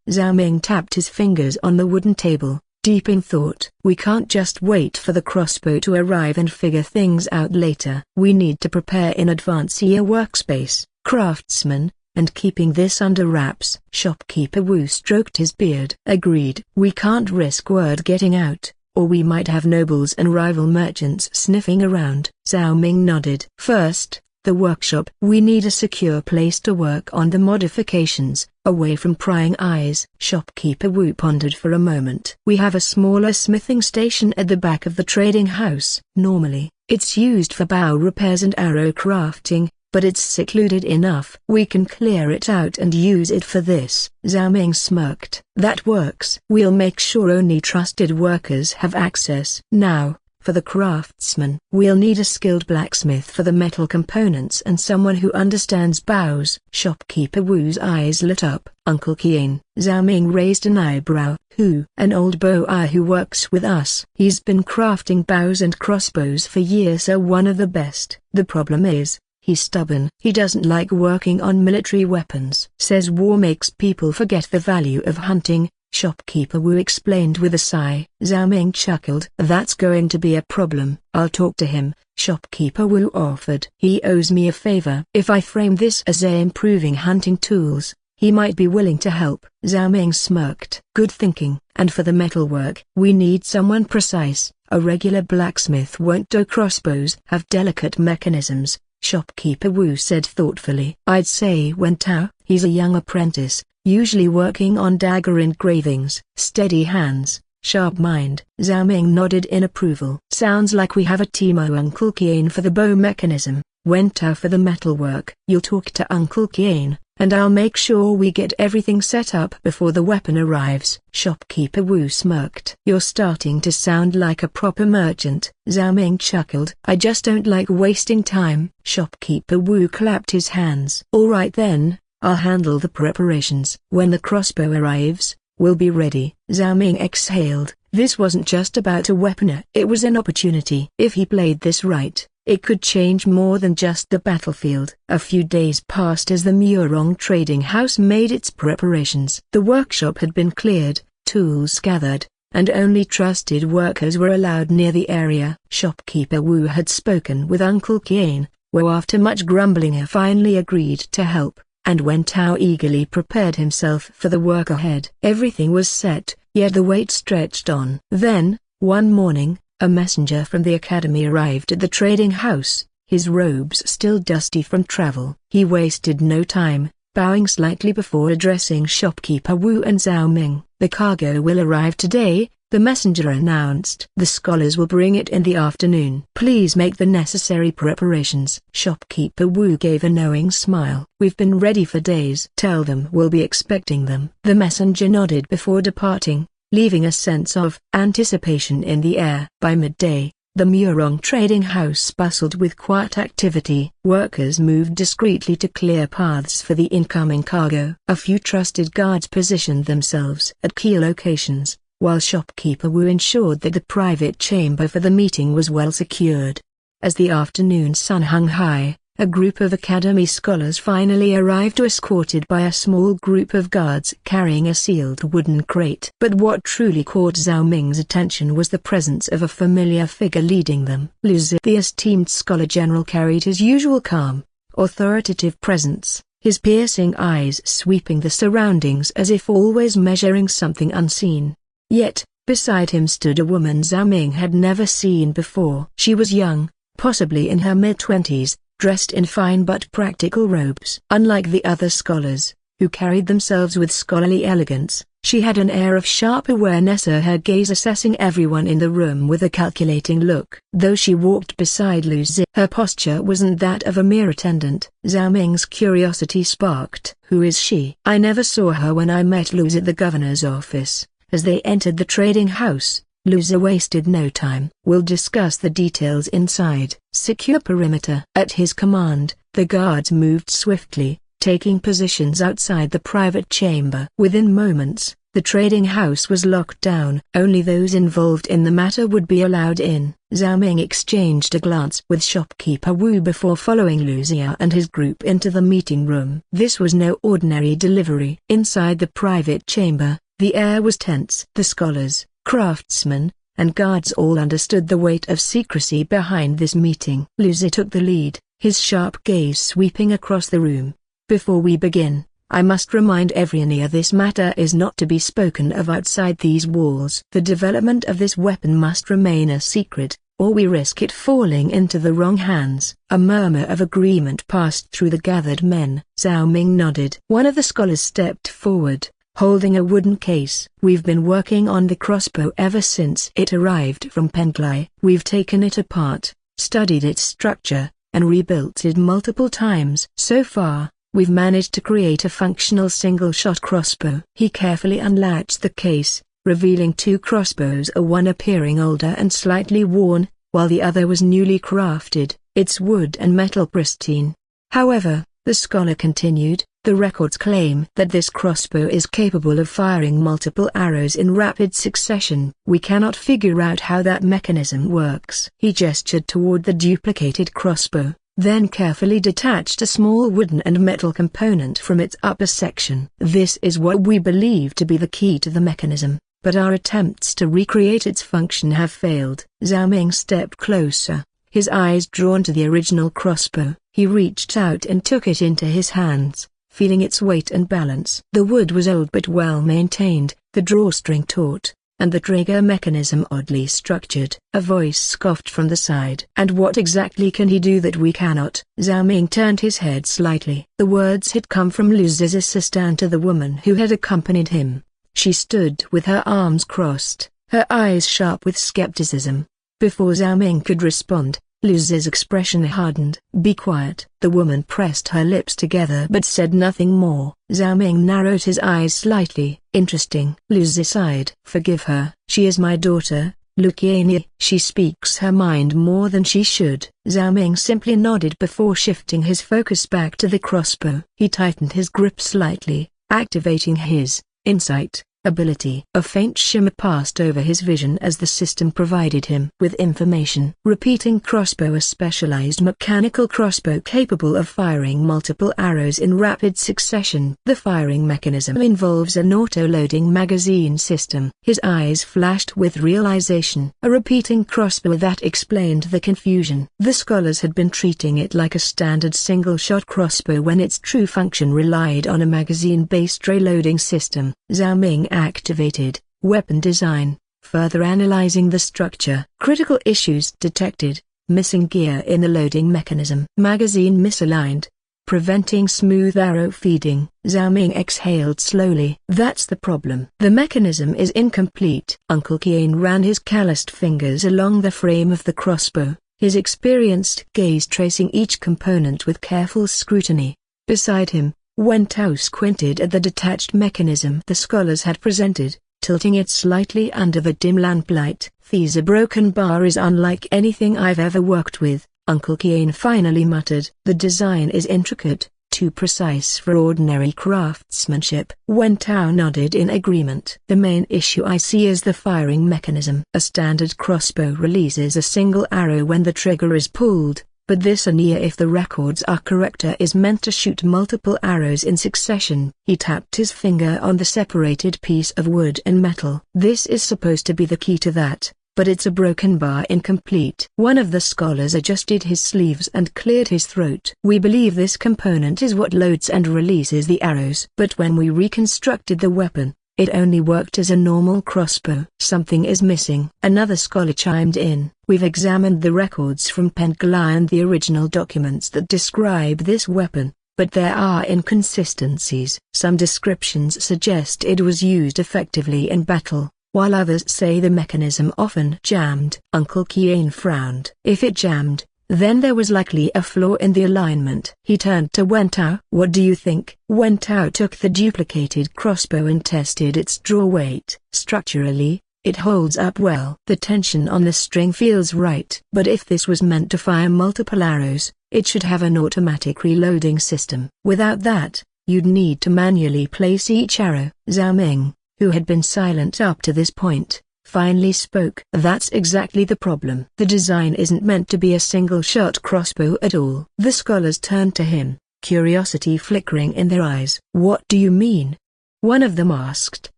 Zhao Ming tapped his fingers on the wooden table, deep in thought. We can't just wait for the crossbow to arrive and figure things out later. We need to prepare in advance. Your workspace, craftsman, and keeping this under wraps. Shopkeeper Wu stroked his beard. Agreed. We can't risk word getting out, or we might have nobles and rival merchants sniffing around. Zhao Ming nodded. First, the workshop. We need a secure place to work on the modifications, away from prying eyes. Shopkeeper Wu pondered for a moment. We have a smaller smithing station at the back of the trading house. Normally, it's used for bow repairs and arrow crafting, but it's secluded enough. We can clear it out and use it for this. Zhao Ming smirked. That works. We'll make sure only trusted workers have access. Now, for the craftsman, we'll need a skilled blacksmith for the metal components and someone who understands bows. Shopkeeper Wu's eyes lit up. Uncle Qian. Zhao Ming raised an eyebrow. Who? An old bower who works with us. He's been crafting bows and crossbows for years. One of the best. The problem is, he's stubborn. He doesn't like working on military weapons. Says war makes people forget the value of hunting. Shopkeeper Wu explained with a sigh. Zhao Ming chuckled. That's going to be a problem. I'll talk to him, Shopkeeper Wu offered. He owes me a favor. If I frame this as improving hunting tools, he might be willing to help. Zhao Ming smirked. Good thinking. And for the metalwork, we need someone precise. A regular blacksmith won't do. Crossbows have delicate mechanisms, Shopkeeper Wu said thoughtfully. I'd say Wen Tao. He's a young apprentice, usually working on dagger engravings. Steady hands, sharp mind. Zhao Ming nodded in approval. Sounds like we have a team. Uncle Qian for the bow mechanism, Wen Tao for the metalwork. You'll talk to Uncle Qian, and I'll make sure we get everything set up before the weapon arrives. Shopkeeper Wu smirked. You're starting to sound like a proper merchant. Zhao Ming chuckled. I just don't like wasting time. Shopkeeper Wu clapped his hands. All right then. I'll handle the preparations. When the crossbow arrives, we'll be ready. Zhao Ming exhaled. This wasn't just about a weapon. It was an opportunity. If he played this right, it could change more than just the battlefield. A few days passed as the Murong trading house made its preparations. The workshop had been cleared, tools gathered, and only trusted workers were allowed near the area. Shopkeeper Wu had spoken with Uncle Qian, who after much grumbling finally agreed to help, and Wen Tao eagerly prepared himself for the work ahead. Everything was set, yet the wait stretched on. Then, one morning, a messenger from the academy arrived at the trading house, his robes still dusty from travel. He wasted no time, bowing slightly before addressing shopkeeper Wu and Zhao Ming. "The cargo will arrive today," the messenger announced. "The scholars will bring it in the afternoon. Please make the necessary preparations." Shopkeeper Wu gave a knowing smile. "We've been ready for days. Tell them we'll be expecting them." The messenger nodded before departing, leaving a sense of anticipation in the air. By midday, the Murong trading house bustled with quiet activity. Workers moved discreetly to clear paths for the incoming cargo. A few trusted guards positioned themselves at key locations, while shopkeeper Wu ensured that the private chamber for the meeting was well secured. As the afternoon sun hung high, a group of academy scholars finally arrived, escorted by a small group of guards carrying a sealed wooden crate. But what truly caught Zhao Ming's attention was the presence of a familiar figure leading them. Lu Zi, the esteemed scholar general, carried his usual calm, authoritative presence, his piercing eyes sweeping the surroundings as if always measuring something unseen. Yet, beside him stood a woman Zhao Ming had never seen before. She was young, possibly in her mid-20s, dressed in fine but practical robes. Unlike the other scholars, who carried themselves with scholarly elegance, she had an air of sharp awareness, her gaze assessing everyone in the room with a calculating look. Though she walked beside Lu Zi, her posture wasn't that of a mere attendant. Zhao Ming's curiosity sparked. "Who is she? I never saw her when I met Lu Zi at the governor's office." As they entered the trading house, Lu Zi wasted no time. "We'll discuss the details inside. Secure perimeter." At his command, the guards moved swiftly, taking positions outside the private chamber. Within moments, the trading house was locked down. Only those involved in the matter would be allowed in. Zhao Ming exchanged a glance with shopkeeper Wu before following Lu Zia and his group into the meeting room. This was no ordinary delivery. Inside the private chamber, the air was tense. The scholars, craftsmen, and guards all understood the weight of secrecy behind this meeting. Lu Zi took the lead, his sharp gaze sweeping across the room. "Before we begin, I must remind everyone here this matter is not to be spoken of outside these walls. The development of this weapon must remain a secret, or we risk it falling into the wrong hands." A murmur of agreement passed through the gathered men. Zhao Ming nodded. One of the scholars stepped forward, holding a wooden case. "We've been working on the crossbow ever since it arrived from Penglai. We've taken it apart, studied its structure, and rebuilt it multiple times. So far, we've managed to create a functional single-shot crossbow." He carefully unlatched the case, revealing two crossbows, one appearing older and slightly worn, while the other was newly crafted, its wood and metal pristine. "However," the scholar continued, "the records claim that this crossbow is capable of firing multiple arrows in rapid succession. We cannot figure out how that mechanism works." He gestured toward the duplicated crossbow, then carefully detached a small wooden and metal component from its upper section. "This is what we believe to be the key to the mechanism, but our attempts to recreate its function have failed." Zhao Ming stepped closer, his eyes drawn to the original crossbow. He reached out and took it into his hands, feeling its weight and balance. The wood was old but well maintained, the drawstring taut, and the trigger mechanism oddly structured. A voice scoffed from the side. "And what exactly can he do that we cannot?" Zhao Ming turned his head slightly. The words had come from Lu Zi's assistant, the woman who had accompanied him. She stood with her arms crossed, her eyes sharp with skepticism. Before Zhao Ming could respond, Lu Zi's expression hardened. "Be quiet." The woman pressed her lips together but said nothing more. Zhao Ming narrowed his eyes slightly. "Interesting." Lu Zi sighed. "Forgive her. She is my daughter, Lu Qianyi. She speaks her mind more than she should." Zhao Ming simply nodded before shifting his focus back to the crossbow. He tightened his grip slightly, activating his insight, ability. A faint shimmer passed over his vision as the system provided him with information. Repeating crossbow, a specialized mechanical crossbow capable of firing multiple arrows in rapid succession. The firing mechanism involves an auto-loading magazine system. His eyes flashed with realization. A repeating crossbow, that explained the confusion. The scholars had been treating it like a standard single-shot crossbow when its true function relied on a magazine-based reloading system. Zhao Ming activated weapon design, further analyzing the structure. Critical issues detected: missing gear in the loading mechanism. Magazine misaligned, preventing smooth arrow feeding. Zhao Ming exhaled slowly. That's the problem. The mechanism is incomplete. Uncle Qian ran his calloused fingers along the frame of the crossbow, his experienced gaze tracing each component with careful scrutiny. Beside him, Wen Tao squinted at the detached mechanism the scholars had presented, tilting it slightly under the dim lamplight. "This broken bar is unlike anything I've ever worked with," Uncle Qian finally muttered. "The design is intricate, too precise for ordinary craftsmanship." Wen Tao nodded in agreement. "The main issue I see is the firing mechanism. A standard crossbow releases a single arrow when the trigger is pulled, but this Ania, if the records are correct, is meant to shoot multiple arrows in succession." He tapped his finger on the separated piece of wood and metal. "This is supposed to be the key to that, but it's a broken bar, incomplete." One of the scholars adjusted his sleeves and cleared his throat. "We believe this component is what loads and releases the arrows. But when we reconstructed the weapon, it only worked as a normal crossbow. Something is missing." Another scholar chimed in. "We've examined the records from Pengala and the original documents that describe this weapon, but there are inconsistencies. Some descriptions suggest it was used effectively in battle, while others say the mechanism often jammed." Uncle Qian frowned. "If it jammed, then there was likely a flaw in the alignment." He turned to Wen Tao. "What do you think?" Wen Tao took the duplicated crossbow and tested its draw weight. "Structurally, it holds up well. The tension on the string feels right. But if this was meant to fire multiple arrows, it should have an automatic reloading system. Without that, you'd need to manually place each arrow." Zhao Ming, who had been silent up to this point, finally spoke. "That's exactly the problem. The design isn't meant to be a single-shot crossbow at all." The scholars turned to him, curiosity flickering in their eyes. "What do you mean?" one of them asked.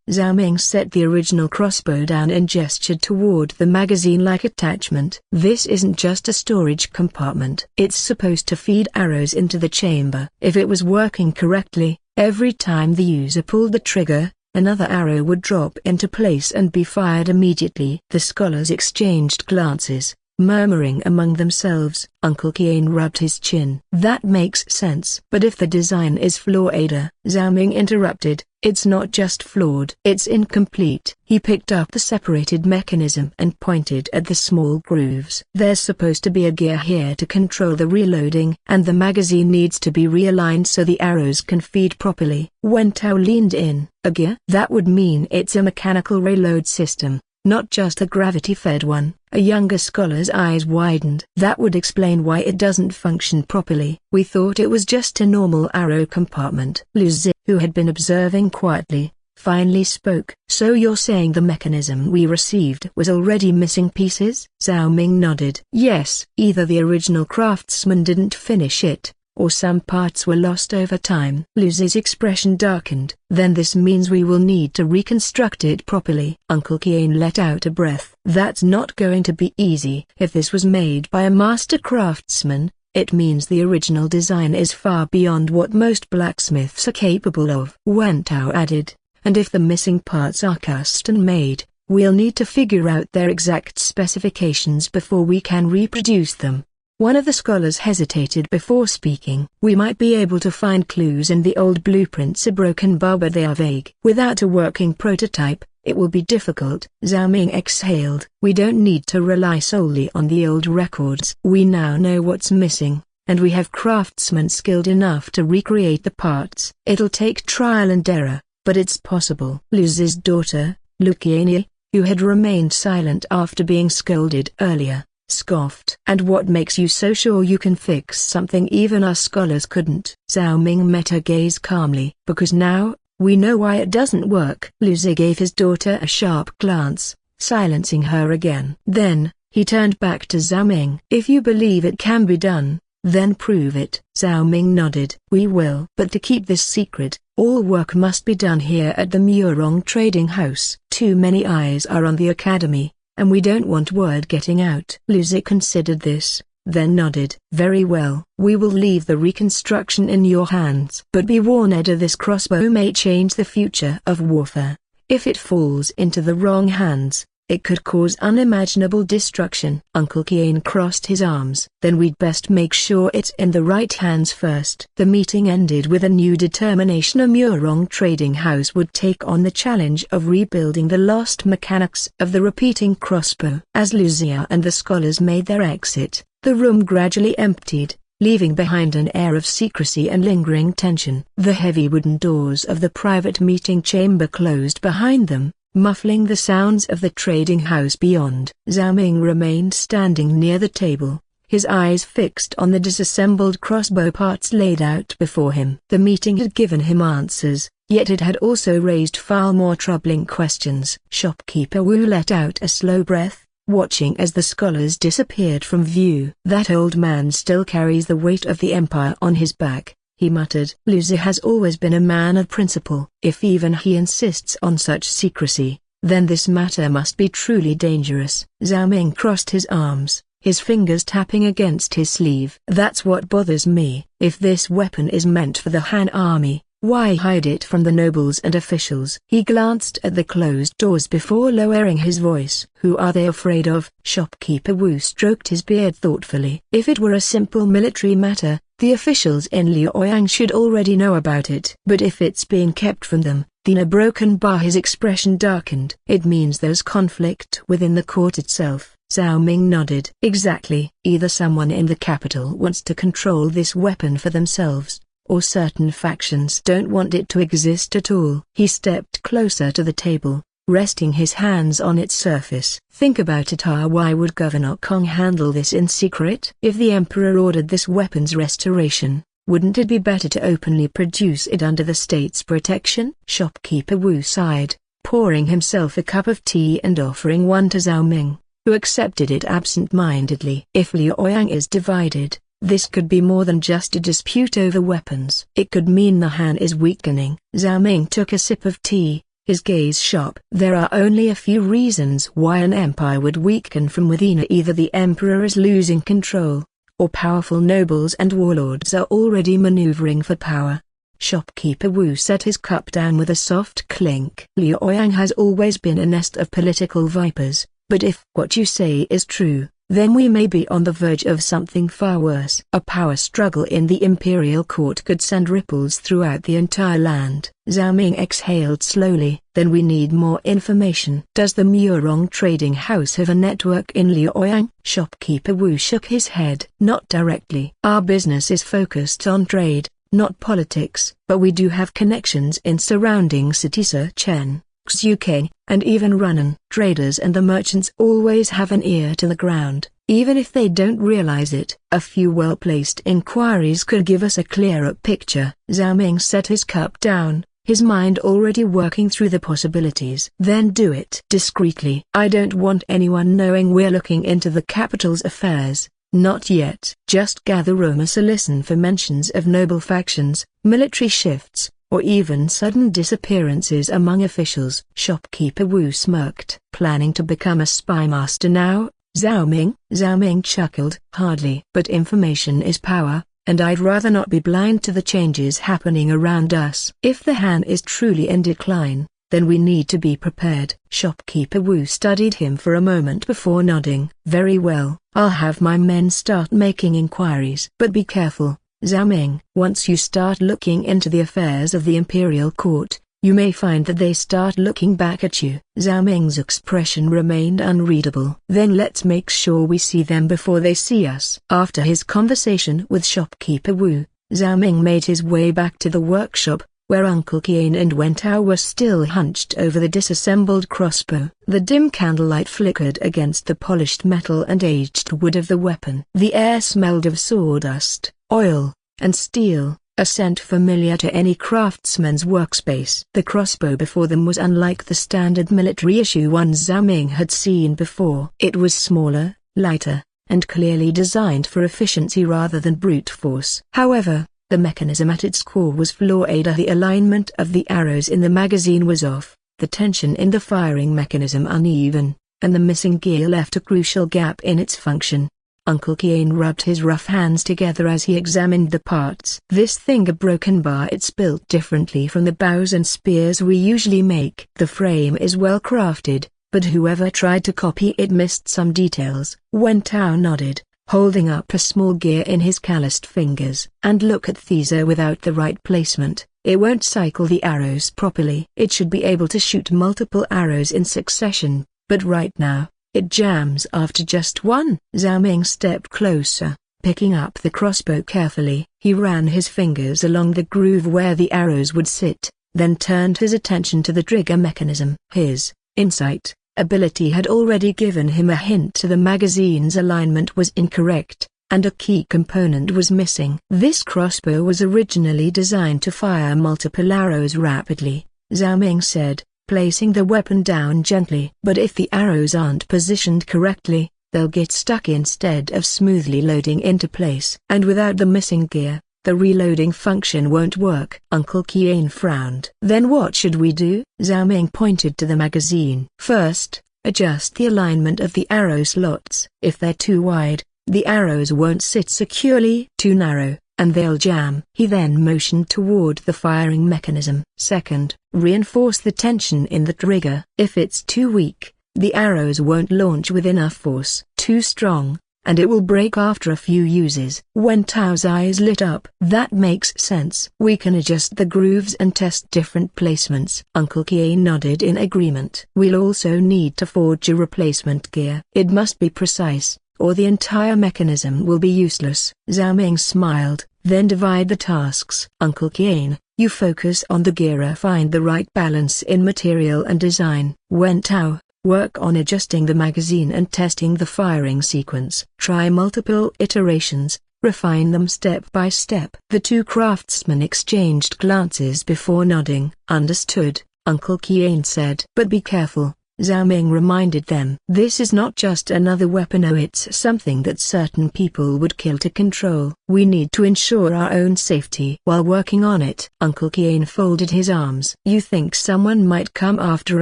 Zhao Ming set the original crossbow down and gestured toward the magazine-like attachment. "This isn't just a storage compartment. It's supposed to feed arrows into the chamber. If it was working correctly, every time the user pulled the trigger, another arrow would drop into place and be fired immediately." The scholars exchanged glances, murmuring among themselves. Uncle Qian rubbed his chin. "That makes sense. But if the design is flawed," Zhao Ming interrupted, "it's not just flawed. It's incomplete." He picked up the separated mechanism and pointed at the small grooves. "There's supposed to be a gear here to control the reloading, and the magazine needs to be realigned so the arrows can feed properly." Wen Tao leaned in. "A gear? That would mean it's a mechanical reload system, not just a gravity-fed one." A younger scholar's eyes widened. "That would explain why it doesn't function properly. We thought it was just a normal arrow compartment." Lu Zi, who had been observing quietly, finally spoke. "So you're saying the mechanism we received was already missing pieces?" Zhao Ming nodded. "Yes. Either the original craftsman didn't finish it, or some parts were lost over time." Lu Zi's expression darkened. "Then this means we will need to reconstruct it properly." Uncle Qian let out a breath. "That's not going to be easy. If this was made by a master craftsman, it means the original design is far beyond what most blacksmiths are capable of." Wen Tao added, "And if the missing parts are custom-made, we'll need to figure out their exact specifications before we can reproduce them." One of the scholars hesitated before speaking. "We might be able to find clues in the old blueprints, a broken bar, but they are vague. Without a working prototype, it will be difficult." Zhao Ming exhaled. "We don't need to rely solely on the old records. We now know what's missing, and we have craftsmen skilled enough to recreate the parts. It'll take trial and error, but it's possible." Lu Zi's daughter, Lu Qianyi, who had remained silent after being scolded earlier, scoffed. "And what makes you so sure you can fix something even our scholars couldn't?" Zhao Ming met her gaze calmly. "Because now, We know why it doesn't work. Liu Zi gave his daughter a sharp glance, silencing her again. Then, he turned back to Zhao Ming. If you believe it can be done, then prove it. Zhao Ming nodded. We will. But to keep this secret, all work must be done here at the Murong Trading House. Too many eyes are on the academy, and we don't want word getting out. Liu Zi considered this, then nodded. Very well. We will leave the reconstruction in your hands. But be warned, this crossbow may change the future of warfare. If it falls into the wrong hands, it could cause unimaginable destruction. Uncle Qian crossed his arms. Then we'd best make sure it's in the right hands first. The meeting ended with a new determination. A Murong Trading House would take on the challenge of rebuilding the lost mechanics of the repeating crossbow. As Liu Xia and the scholars made their exit, the room gradually emptied, leaving behind an air of secrecy and lingering tension. The heavy wooden doors of the private meeting chamber closed behind them, muffling the sounds of the trading house beyond. Zhao Ming remained standing near the table, his eyes fixed on the disassembled crossbow parts laid out before him. The meeting had given him answers, yet it had also raised far more troubling questions. Shopkeeper Wu let out a slow breath, watching as the scholars disappeared from view. That old man still carries the weight of the empire on his back, he muttered. Liu Zi has always been a man of principle. If even he insists on such secrecy, then this matter must be truly dangerous. Zhao Ming crossed his arms, his fingers tapping against his sleeve. That's what bothers me. If this weapon is meant for the Han army, why hide it from the nobles and officials? He glanced at the closed doors before lowering his voice. Who are they afraid of? Shopkeeper Wu stroked his beard thoughtfully. If it were a simple military matter, the officials in Liaoyang should already know about it. But if it's being kept from them, then a broken bar. His expression darkened. It means there's conflict within the court itself. Zhao Ming nodded. Exactly. Either someone in the capital wants to control this weapon for themselves, or certain factions don't want it to exist at all. He stepped closer to the table, resting his hands on its surface. Think about it. Why would Governor Kong handle this in secret? If the Emperor ordered this weapon's restoration, wouldn't it be better to openly produce it under the state's protection? Shopkeeper Wu sighed, pouring himself a cup of tea and offering one to Zhao Ming, who accepted it absent-mindedly. If Liaoyang is divided, this could be more than just a dispute over weapons. It could mean the Han is weakening. Zhao Ming took a sip of tea, his gaze sharp. There are only a few reasons why an empire would weaken from within. Either the emperor is losing control, or powerful nobles and warlords are already maneuvering for power. Shopkeeper Wu set his cup down with a soft clink. Liaoyang has always been a nest of political vipers, but if what you say is true, then we may be on the verge of something far worse. A power struggle in the imperial court could send ripples throughout the entire land. Zhao Ming exhaled slowly. Then we need more information. Does the Murong Trading House have a network in Liaoyang? Shopkeeper Wu shook his head. Not directly. Our business is focused on trade, not politics. But we do have connections in surrounding cities. Chen, Xukeng, and even Runan. Traders and the merchants always have an ear to the ground, even if they don't realize it. A few well-placed inquiries could give us a clearer picture. Zhao Ming set his cup down, his mind already working through the possibilities. Then do it discreetly. I don't want anyone knowing we're looking into the capital's affairs. Not yet. Just gather rumors or listen for mentions of noble factions, military shifts, or even sudden disappearances among officials. Shopkeeper Wu smirked. Planning to become a spy master now, Zhao Ming? Zhao Ming chuckled. Hardly. But information is power, and I'd rather not be blind to the changes happening around us. If the Han is truly in decline, then we need to be prepared. Shopkeeper Wu studied him for a moment before nodding. Very well, I'll have my men start making inquiries. But be careful, Zhao Ming. Once you start looking into the affairs of the imperial court, you may find that they start looking back at you. Zhao Ming's expression remained unreadable. Then let's make sure we see them before they see us. After his conversation with Shopkeeper Wu, Zhao Ming made his way back to the workshop, where Uncle Qian and Wen Tao were still hunched over the disassembled crossbow. The dim candlelight flickered against the polished metal and aged wood of the weapon. The air smelled of sawdust, oil, and steel, a scent familiar to any craftsman's workspace. The crossbow before them was unlike the standard military issue one Zhao Ming had seen before. It was smaller, lighter, and clearly designed for efficiency rather than brute force. However, the mechanism at its core was flawed. The alignment of the arrows in the magazine was off, the tension in the firing mechanism uneven, and the missing gear left a crucial gap in its function. Uncle Kian rubbed his rough hands together as he examined the parts. This thing a broken bar, it's built differently from the bows and spears we usually make. The frame is well crafted, but whoever tried to copy it missed some details. Wen Tao nodded, holding up a small gear in his calloused fingers. And look at Thesa without the right placement, it won't cycle the arrows properly. It should be able to shoot multiple arrows in succession, but right now, it jams after just one. Zhao Ming stepped closer, picking up the crossbow carefully. He ran his fingers along the groove where the arrows would sit, then turned his attention to the trigger mechanism. His insight ability had already given him a hint to the magazine's alignment was incorrect, and a key component was missing. This crossbow was originally designed to fire multiple arrows rapidly, Zhao Ming said, placing the weapon down gently. But if the arrows aren't positioned correctly, they'll get stuck instead of smoothly loading into place. And without the missing gear, the reloading function won't work. Uncle Kian frowned. Then what should we do? Zhao Ming pointed to the magazine. First, adjust the alignment of the arrow slots. If they're too wide, the arrows won't sit securely. Too narrow, and they'll jam. He then motioned toward the firing mechanism. Second, reinforce the tension in the trigger. If it's too weak, the arrows won't launch with enough force. Too strong, and it will break after a few uses. Wen Tao's eyes lit up. That makes sense. We can adjust the grooves and test different placements. Uncle Kian nodded in agreement. We'll also need to forge a replacement gear. It must be precise, or the entire mechanism will be useless. Zhao Ming smiled, then divide the tasks. Uncle Kian, you focus on the gear, find the right balance in material and design. Wen Tao, work on adjusting the magazine and testing the firing sequence. Try multiple iterations, refine them step by step. The two craftsmen exchanged glances before nodding. Understood, Uncle Kian said. But be careful, Zhao Ming reminded them. This is not just another weapon, it's something that certain people would kill to control. We need to ensure our own safety. While working on it, Uncle Kian folded his arms. You think someone might come after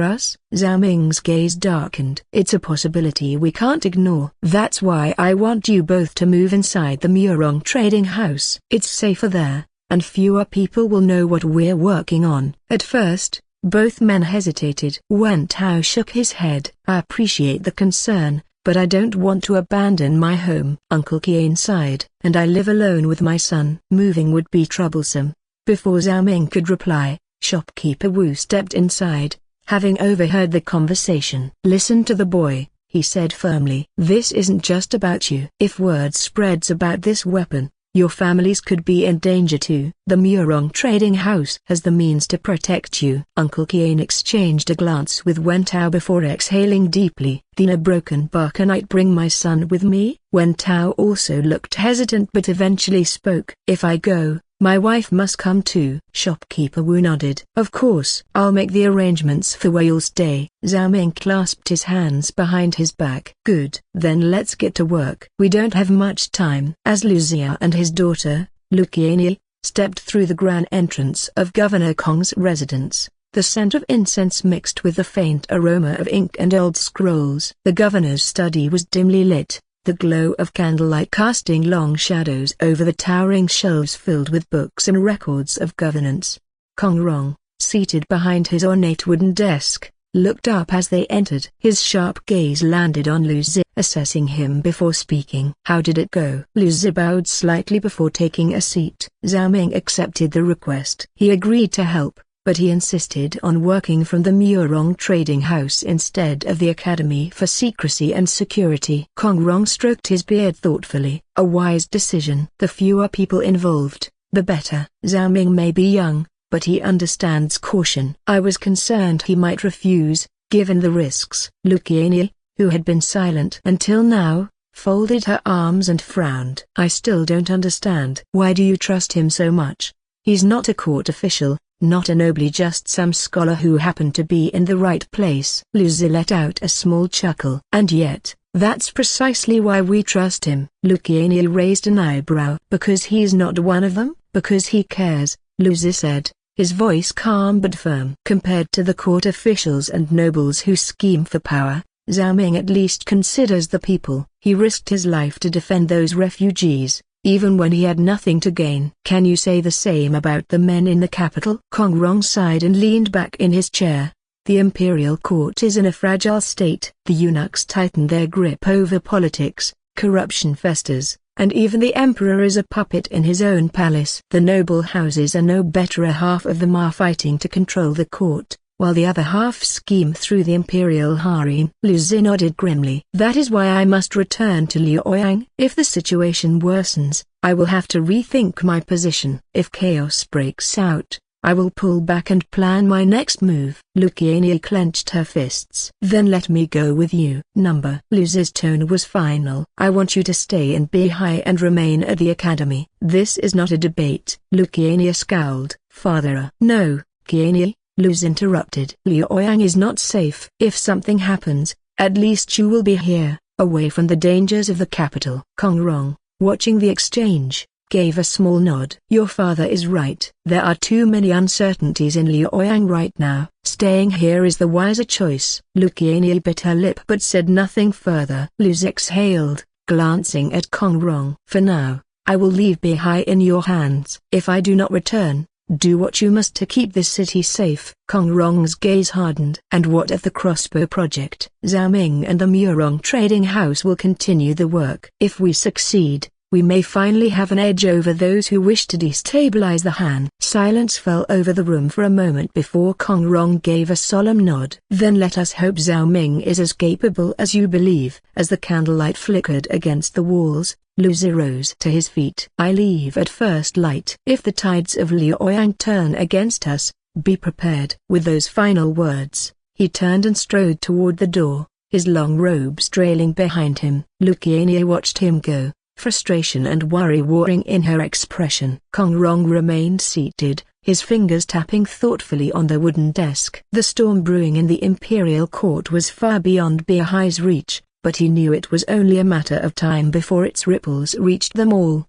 us? Zhao Ming's gaze darkened. It's a possibility we can't ignore. That's why I want you both to move inside the Murong trading house. It's safer there, and fewer people will know what we're working on. At first, both men hesitated. Wen Tao shook his head. I appreciate the concern, but I don't want to abandon my home. Uncle Kian sighed. And I live alone with my son. Moving would be troublesome. Before Zhao Ming could reply, shopkeeper Wu stepped inside, having overheard the conversation. Listen to the boy, he said firmly. This isn't just about you. If word spreads about this weapon, your families could be in danger too. The Murong trading house has the means to protect you. Uncle Kian exchanged a glance with Wen Tao before exhaling deeply. Then a broken Barcanite bring my son with me? Wen Tao also looked hesitant but eventually spoke. If I go, my wife must come too. Shopkeeper Wu nodded. Of course. I'll make the arrangements for where you'll stay. Zhao Ming clasped his hands behind his back. Good. Then let's get to work. We don't have much time. As Lu Xia and his daughter, Lu Qianyi, stepped through the grand entrance of Governor Kong's residence, the scent of incense mixed with the faint aroma of ink and old scrolls. The governor's study was dimly lit, the glow of candlelight casting long shadows over the towering shelves filled with books and records of governance. Kong Rong, seated behind his ornate wooden desk, looked up as they entered. His sharp gaze landed on Lu Zi, assessing him before speaking. How did it go? Lu Zi bowed slightly before taking a seat. Zhao Ming accepted the request. He agreed to help, but he insisted on working from the Murong trading house instead of the Academy for Secrecy and Security. Kong Rong stroked his beard thoughtfully. A wise decision. The fewer people involved, the better. Zhao Ming may be young, but he understands caution. I was concerned he might refuse, given the risks. Lu Qianyi, who had been silent until now, folded her arms and frowned. I still don't understand. Why do you trust him so much? He's not a court official, not a noble, just some scholar who happened to be in the right place. Lu Zi let out a small chuckle. And yet, that's precisely why we trust him. Lu Qianyu raised an eyebrow. Because he's not one of them? Because he cares, Lu Zi said, his voice calm but firm. Compared to the court officials and nobles who scheme for power, Zhao Ming at least considers the people. He risked his life to defend those refugees, even when he had nothing to gain. Can you say the same about the men in the capital? Kong Rong sighed and leaned back in his chair. The imperial court is in a fragile state. The eunuchs tighten their grip over politics, corruption festers, and even the emperor is a puppet in his own palace. The noble houses are no better. A half of them are fighting to control the court, while the other half scheme through the imperial harem. Lu Zi nodded grimly. That is why I must return to Liaoyang. If the situation worsens, I will have to rethink my position. If chaos breaks out, I will pull back and plan my next move. Lu Qianyu clenched her fists. Then let me go with you. Lu Zi's tone was final. I want you to stay in Beihai and remain at the academy. This is not a debate. Lu Qianyu scowled. Father. No, Qianyu. Lu Zi interrupted. Liaoyang is not safe. If something happens, at least you will be here, away from the dangers of the capital. Kong Rong, watching the exchange, gave a small nod. Your father is right. There are too many uncertainties in Liaoyang right now. Staying here is the wiser choice. Lu Qianyu bit her lip but said nothing further. Lu Zi exhaled, glancing at Kong Rong. For now, I will leave Beihai in your hands. If I do not return, do what you must to keep this city safe. Kong Rong's gaze hardened. And what of the crossbow project? Zhao Ming and the Murong trading house will continue the work. If we succeed, we may finally have an edge over those who wish to destabilize the Han. Silence fell over the room for a moment before Kong Rong gave a solemn nod. Then let us hope Zhao Ming is as capable as you believe. As the candlelight flickered against the walls, Lu Zi rose to his feet. I leave at first light. If the tides of Liaoyang turn against us, be prepared. With those final words, he turned and strode toward the door, his long robes trailing behind him. Lu Qianyu watched him go, frustration and worry warring in her expression. Kong Rong remained seated, his fingers tapping thoughtfully on the wooden desk. The storm brewing in the imperial court was far beyond Beihai's reach, but he knew it was only a matter of time before its ripples reached them all.